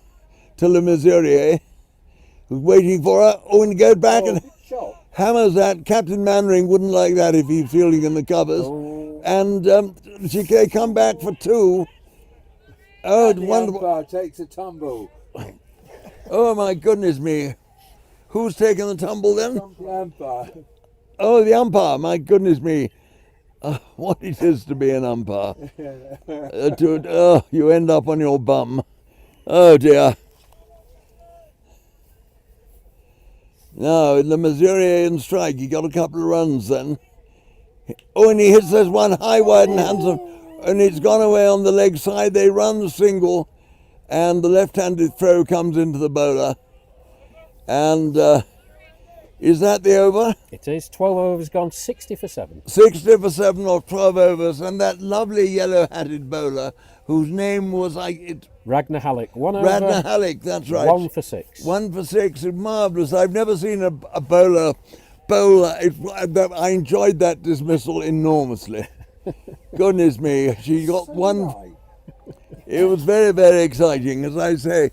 to Le Mesurier, who's waiting for her. Oh, and goes back and hammers that. Captain Mannering wouldn't like that if he's fielding in the covers. Oh. And she can come back for two. Oh, it's wonderful. The umpire takes a tumble. Oh, my goodness me. Who's taking the tumble then? The umpire. Oh, the umpire. My goodness me. What it is to be an umpire. You end up on your bum. Oh, dear. Now, in the Missourian strike, he got a couple of runs then. Oh, and he hits this one high, wide and handsome. And it's gone away on the leg side. They run the single, and the left-handed throw comes into the bowler. And is that the over? It is. 12 overs gone, 60 for 7. 60 for 7 or 12 overs. And that lovely yellow-hatted bowler, whose name was Ragnar Halleck. 1 over. Ragnar Halleck, that's right. 1 for 6. 1 for 6. It's marvellous. I've never seen a bowler. I enjoyed that dismissal enormously. Goodness me, she got one. It was very, very exciting. As I say,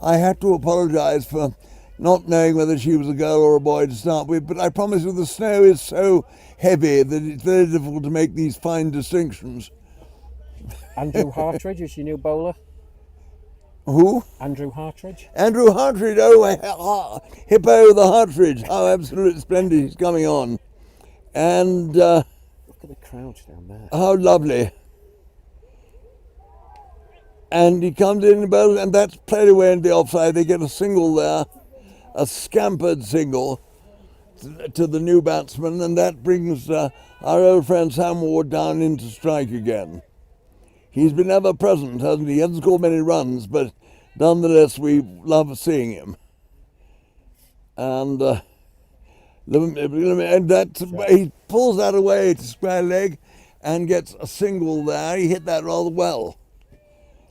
I had to apologise for not knowing whether she was a girl or a boy to start with, but I promise you the snow is so heavy that it's very difficult to make these fine distinctions. Andrew Hartridge is your new bowler. Who? Andrew Hartridge. Andrew Hartridge, Hippo the Hartridge. How absolutely splendid he's coming on. And Look at the crowds down there. How lovely. And he comes in and that's played away in the offside. They get a single there, a scampered single to the new batsman, and that brings our old friend Sam Ward down into strike again. He's been ever present, hasn't he? He hasn't scored many runs, but nonetheless we love seeing him. And he pulls that away to square leg and gets a single there. He hit that rather well.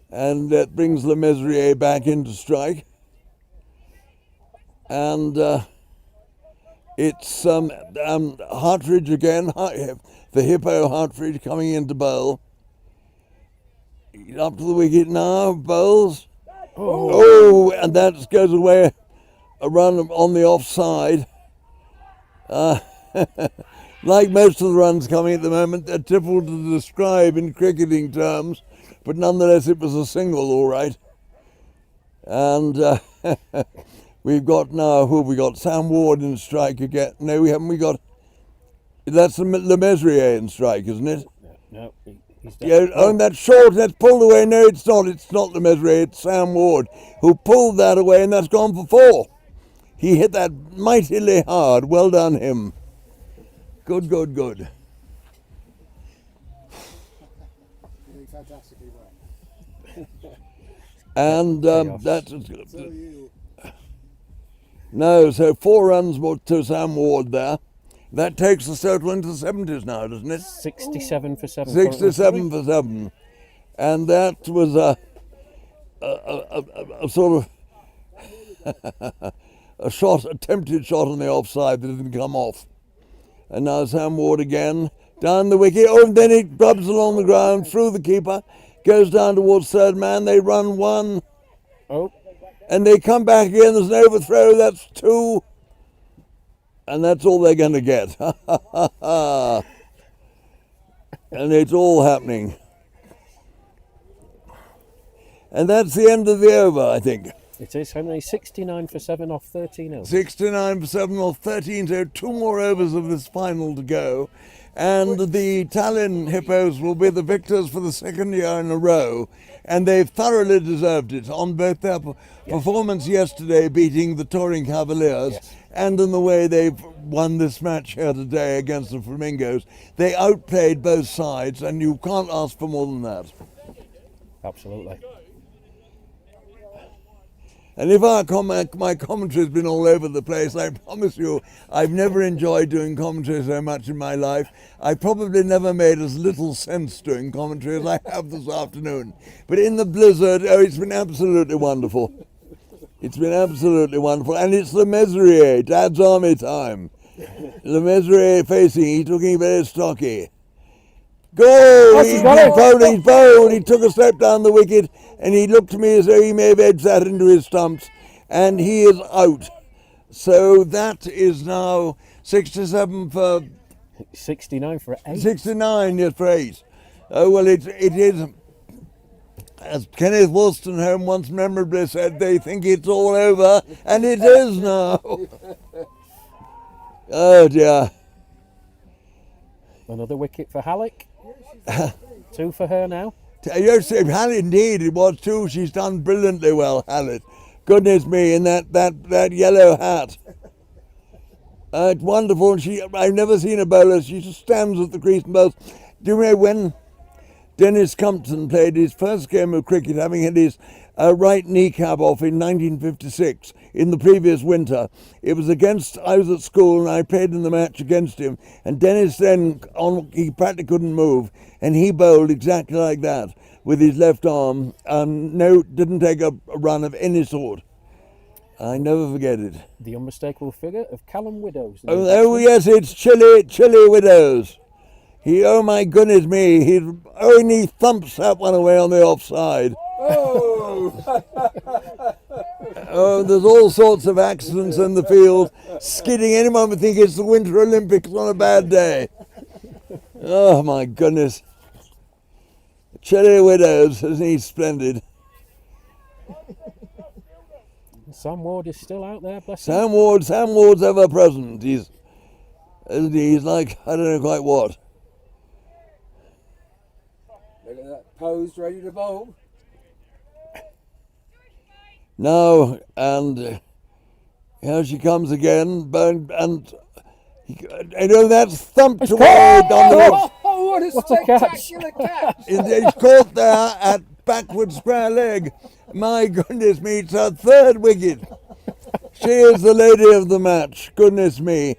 And that brings Le Mesurier back into strike. And it's Hartridge again, the hippo Hartridge coming into bowl. Up to the wicket now, bowls. Oh, and that goes away, a run on the offside. Like most of the runs coming at the moment, they're difficult to describe in cricketing terms, but nonetheless it was a single, all right. And we've got now, who have we got? Sam Ward in strike again. No, we haven't. We got, that's Le Mesurier in strike, isn't it? No, he's yeah, oh, that's short, that's pulled away. No, it's not Le Mesurier, it's Sam Ward, who pulled that away, and that's gone for 4. He hit that mightily hard. Well done him. Good, good, good. And that's no, so 4 runs more to Sam Ward there. That takes the total into the 70s now, doesn't it? 67 for 7. 67 for 7. And that was a sort of attempted shot on the offside that didn't come off. And now Sam Ward again, down the wicket. Oh, and then he rubs along the ground, through the keeper, goes down towards third man. They run 1. Oh. And they come back again. There's an overthrow. That's 2. And that's all they're going to get. And it's all happening. And that's the end of the over, I think. It is, Henry. 69 for 7 off 13 overs. 69 for 7 off 13, so 2 more overs of this final to go. And the Tallinn Hippos will be the victors for the 2nd year in a row. And they've thoroughly deserved it on both their performance yesterday, beating the Touring Cavaliers, and in the way they've won this match here today against the Flamingos. They outplayed both sides, and you can't ask for more than that. Absolutely. And if my commentary's been all over the place, I promise you, I've never enjoyed doing commentary so much in my life. I probably never made as little sense doing commentary as I have this afternoon. But in the blizzard, oh, it's been absolutely wonderful. It's been absolutely wonderful. And it's Le Mesurier, Dad's Army time. Le Mesurier facing, he's looking very stocky. Goal! He's bowled. He took a step down the wicket, and he looked to me as though he may have edged that into his stumps, and he is out. So that is now 67 for 69 for 8. 69, yes, for 8. Oh well, it is. As Kenneth Wolstenholme once memorably said, they think it's all over, and it is now. Oh dear. Another wicket for Halleck. 2 for her now. Yes, Hallett, indeed, it was 2. She's done brilliantly well, Hallett. Goodness me, in that yellow hat. It's wonderful. I've never seen a bowler. She just stands at the crease and bowls. Do you know when Dennis Compton played his first game of cricket, having had his right kneecap off in 1956, in the previous winter? It was I was at school and I played in the match against him, and Dennis then, he practically couldn't move, and he bowled exactly like that with his left arm, didn't take a run of any sort. I never forget it. The unmistakable figure of Callum Widows. Oh yes, it's Chili Widows. Oh my goodness me, he only thumps that one away on the offside. Oh! Oh, there's all sorts of accidents in the field. Skidding, anyone would think it's the Winter Olympics on a bad day. Oh my goodness. Chili Widows, isn't he splendid? Sam Ward is still out there, bless him. Sam Ward's ever present. He's like, I don't know quite what. Posed, ready to bowl. Now, and here she comes again, and that's thumped away down the leg. Oh, what a spectacular catch! It's caught there at backward square leg. My goodness me, it's her third wicket. She is the lady of the match. Goodness me.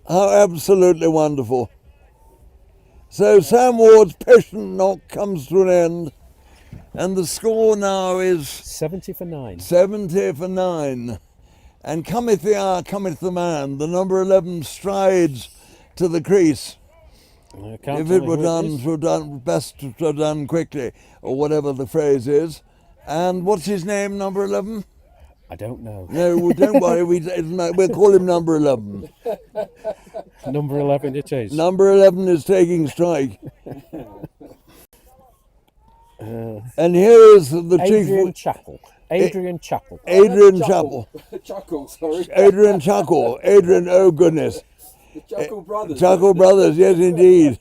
How absolutely wonderful. So Sam Ward's patient knock comes to an end, and the score now is 70 for 9. 70 for 9. And cometh the hour, cometh the man. The number 11 strides to the crease. If it were done, best to have done quickly, or whatever the phrase is. And what's his name, number 11? I don't know. No, well, don't worry, we'll call him number 11. Number 11 it is. Number 11 is taking strike. And here is the Adrian chief. Chappell. Adrian Chappell. Adrian Chappell. Chuckle, sorry. Adrian Chuckle. Adrian, oh goodness. The Chuckle Brothers. Chuckle Brothers, yes indeed.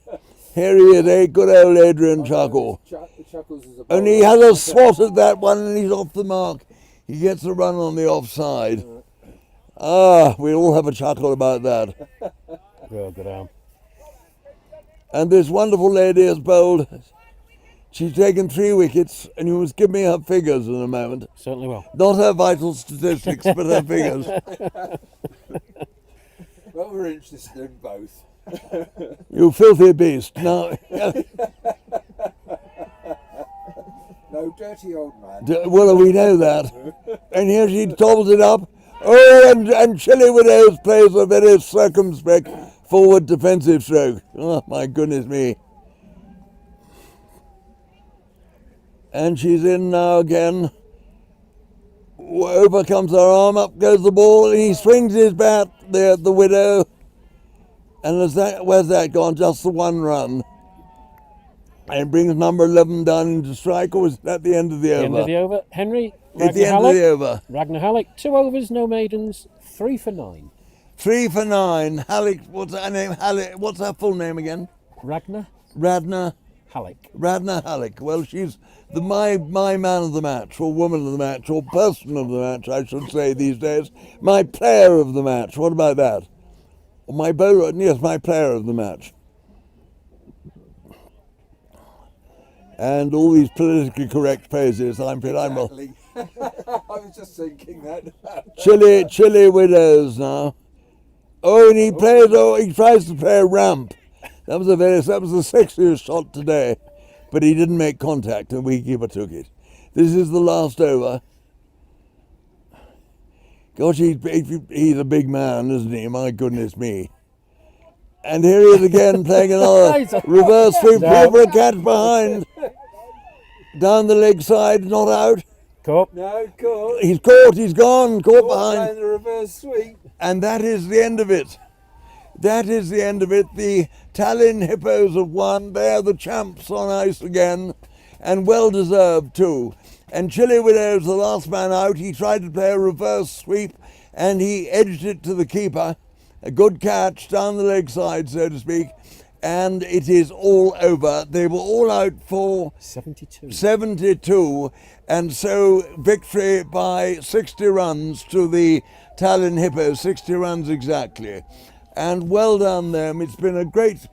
Here he is, good old Adrian Chuckle. Chuckles is a And he has a swat at that one and he's off the mark. He gets a run on the offside. We all have a chuckle about that. Good arm. And this wonderful lady has bowled. She's taken 3 wickets, and you must give me her figures in a moment. Certainly will. Not her vital statistics, but her figures. Well, we're interested in both. You filthy beast. Now, no dirty old man. well, we know that. And here she tobbles it up. Oh, and Chile Widows plays a very circumspect forward defensive stroke. Oh, my goodness me. And she's in now again. Over comes her arm, up goes the ball, and he swings his bat there at the Widow. And where's that gone? Just the one run. And brings number 11 down into strike, or is that the end of the over? End of the over. Henry, It's the end of the over. Ragnar Halleck, 2 overs, no maidens, 3 for 9. 3 for 9. Halleck, what's her name? Halleck, what's her full name again? Radna Halleck. Halleck. Well, she's my man of the match, or woman of the match, or person of the match, I should say these days. My player of the match. What about that? Or my bowler? Yes, my player of the match. And all these politically correct phrases. Exactly. I was just thinking that. Chile Widows now. Oh, and he tries to play a ramp. That was the sexiest shot today, but he didn't make contact, and the wicketkeeper took it. This is the last over. Gosh, he's a big man, isn't he? My goodness me. And here he is again playing another reverse sweep for a catch behind. Down the leg side, not out. Caught. No, caught. He's caught, he's gone, caught behind. Playing the reverse sweep. And that is the end of it. That is the end of it. The Tallinn Hippos have won. They're the champs on ice again, and well deserved too. And Chile Widows, the last man out, he tried to play a reverse sweep and he edged it to the keeper. A good catch down the leg side, so to speak. And it is all over. They were all out for 72. And so victory by 60 runs to the Tallinn Hippos, 60 runs exactly. And well done them. It's been a great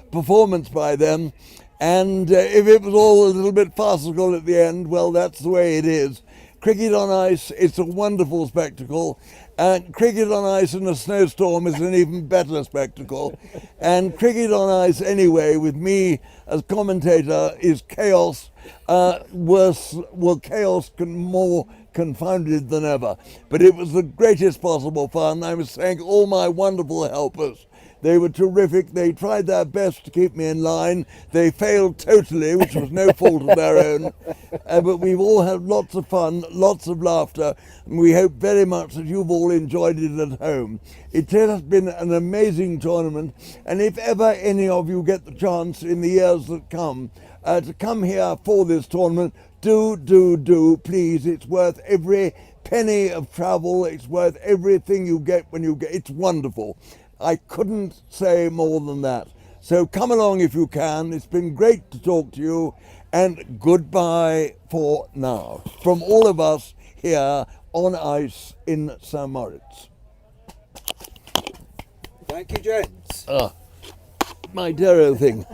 performance by them. And if it was all a little bit farcical at the end, well, that's the way it is. Cricket on ice, it's a wonderful spectacle. And cricket on ice in a snowstorm is an even better spectacle. And cricket on ice anyway, with me as commentator, is chaos. Chaos more confounded than ever. But it was the greatest possible fun. I was thank all my wonderful helpers. They were terrific. They tried their best to keep me in line. They failed totally, which was no fault of their own. But we've all had lots of fun, lots of laughter, and we hope very much that you've all enjoyed it at home. It has been an amazing tournament, and if ever any of you get the chance in the years that come to come here for this tournament, do, please. It's worth every penny of travel. It's worth everything you get when you get. It's wonderful. I couldn't say more than that. So come along if you can. It's been great to talk to you, and goodbye for now from all of us here on ice in St. Moritz. Thank you, gents. My dear old thing.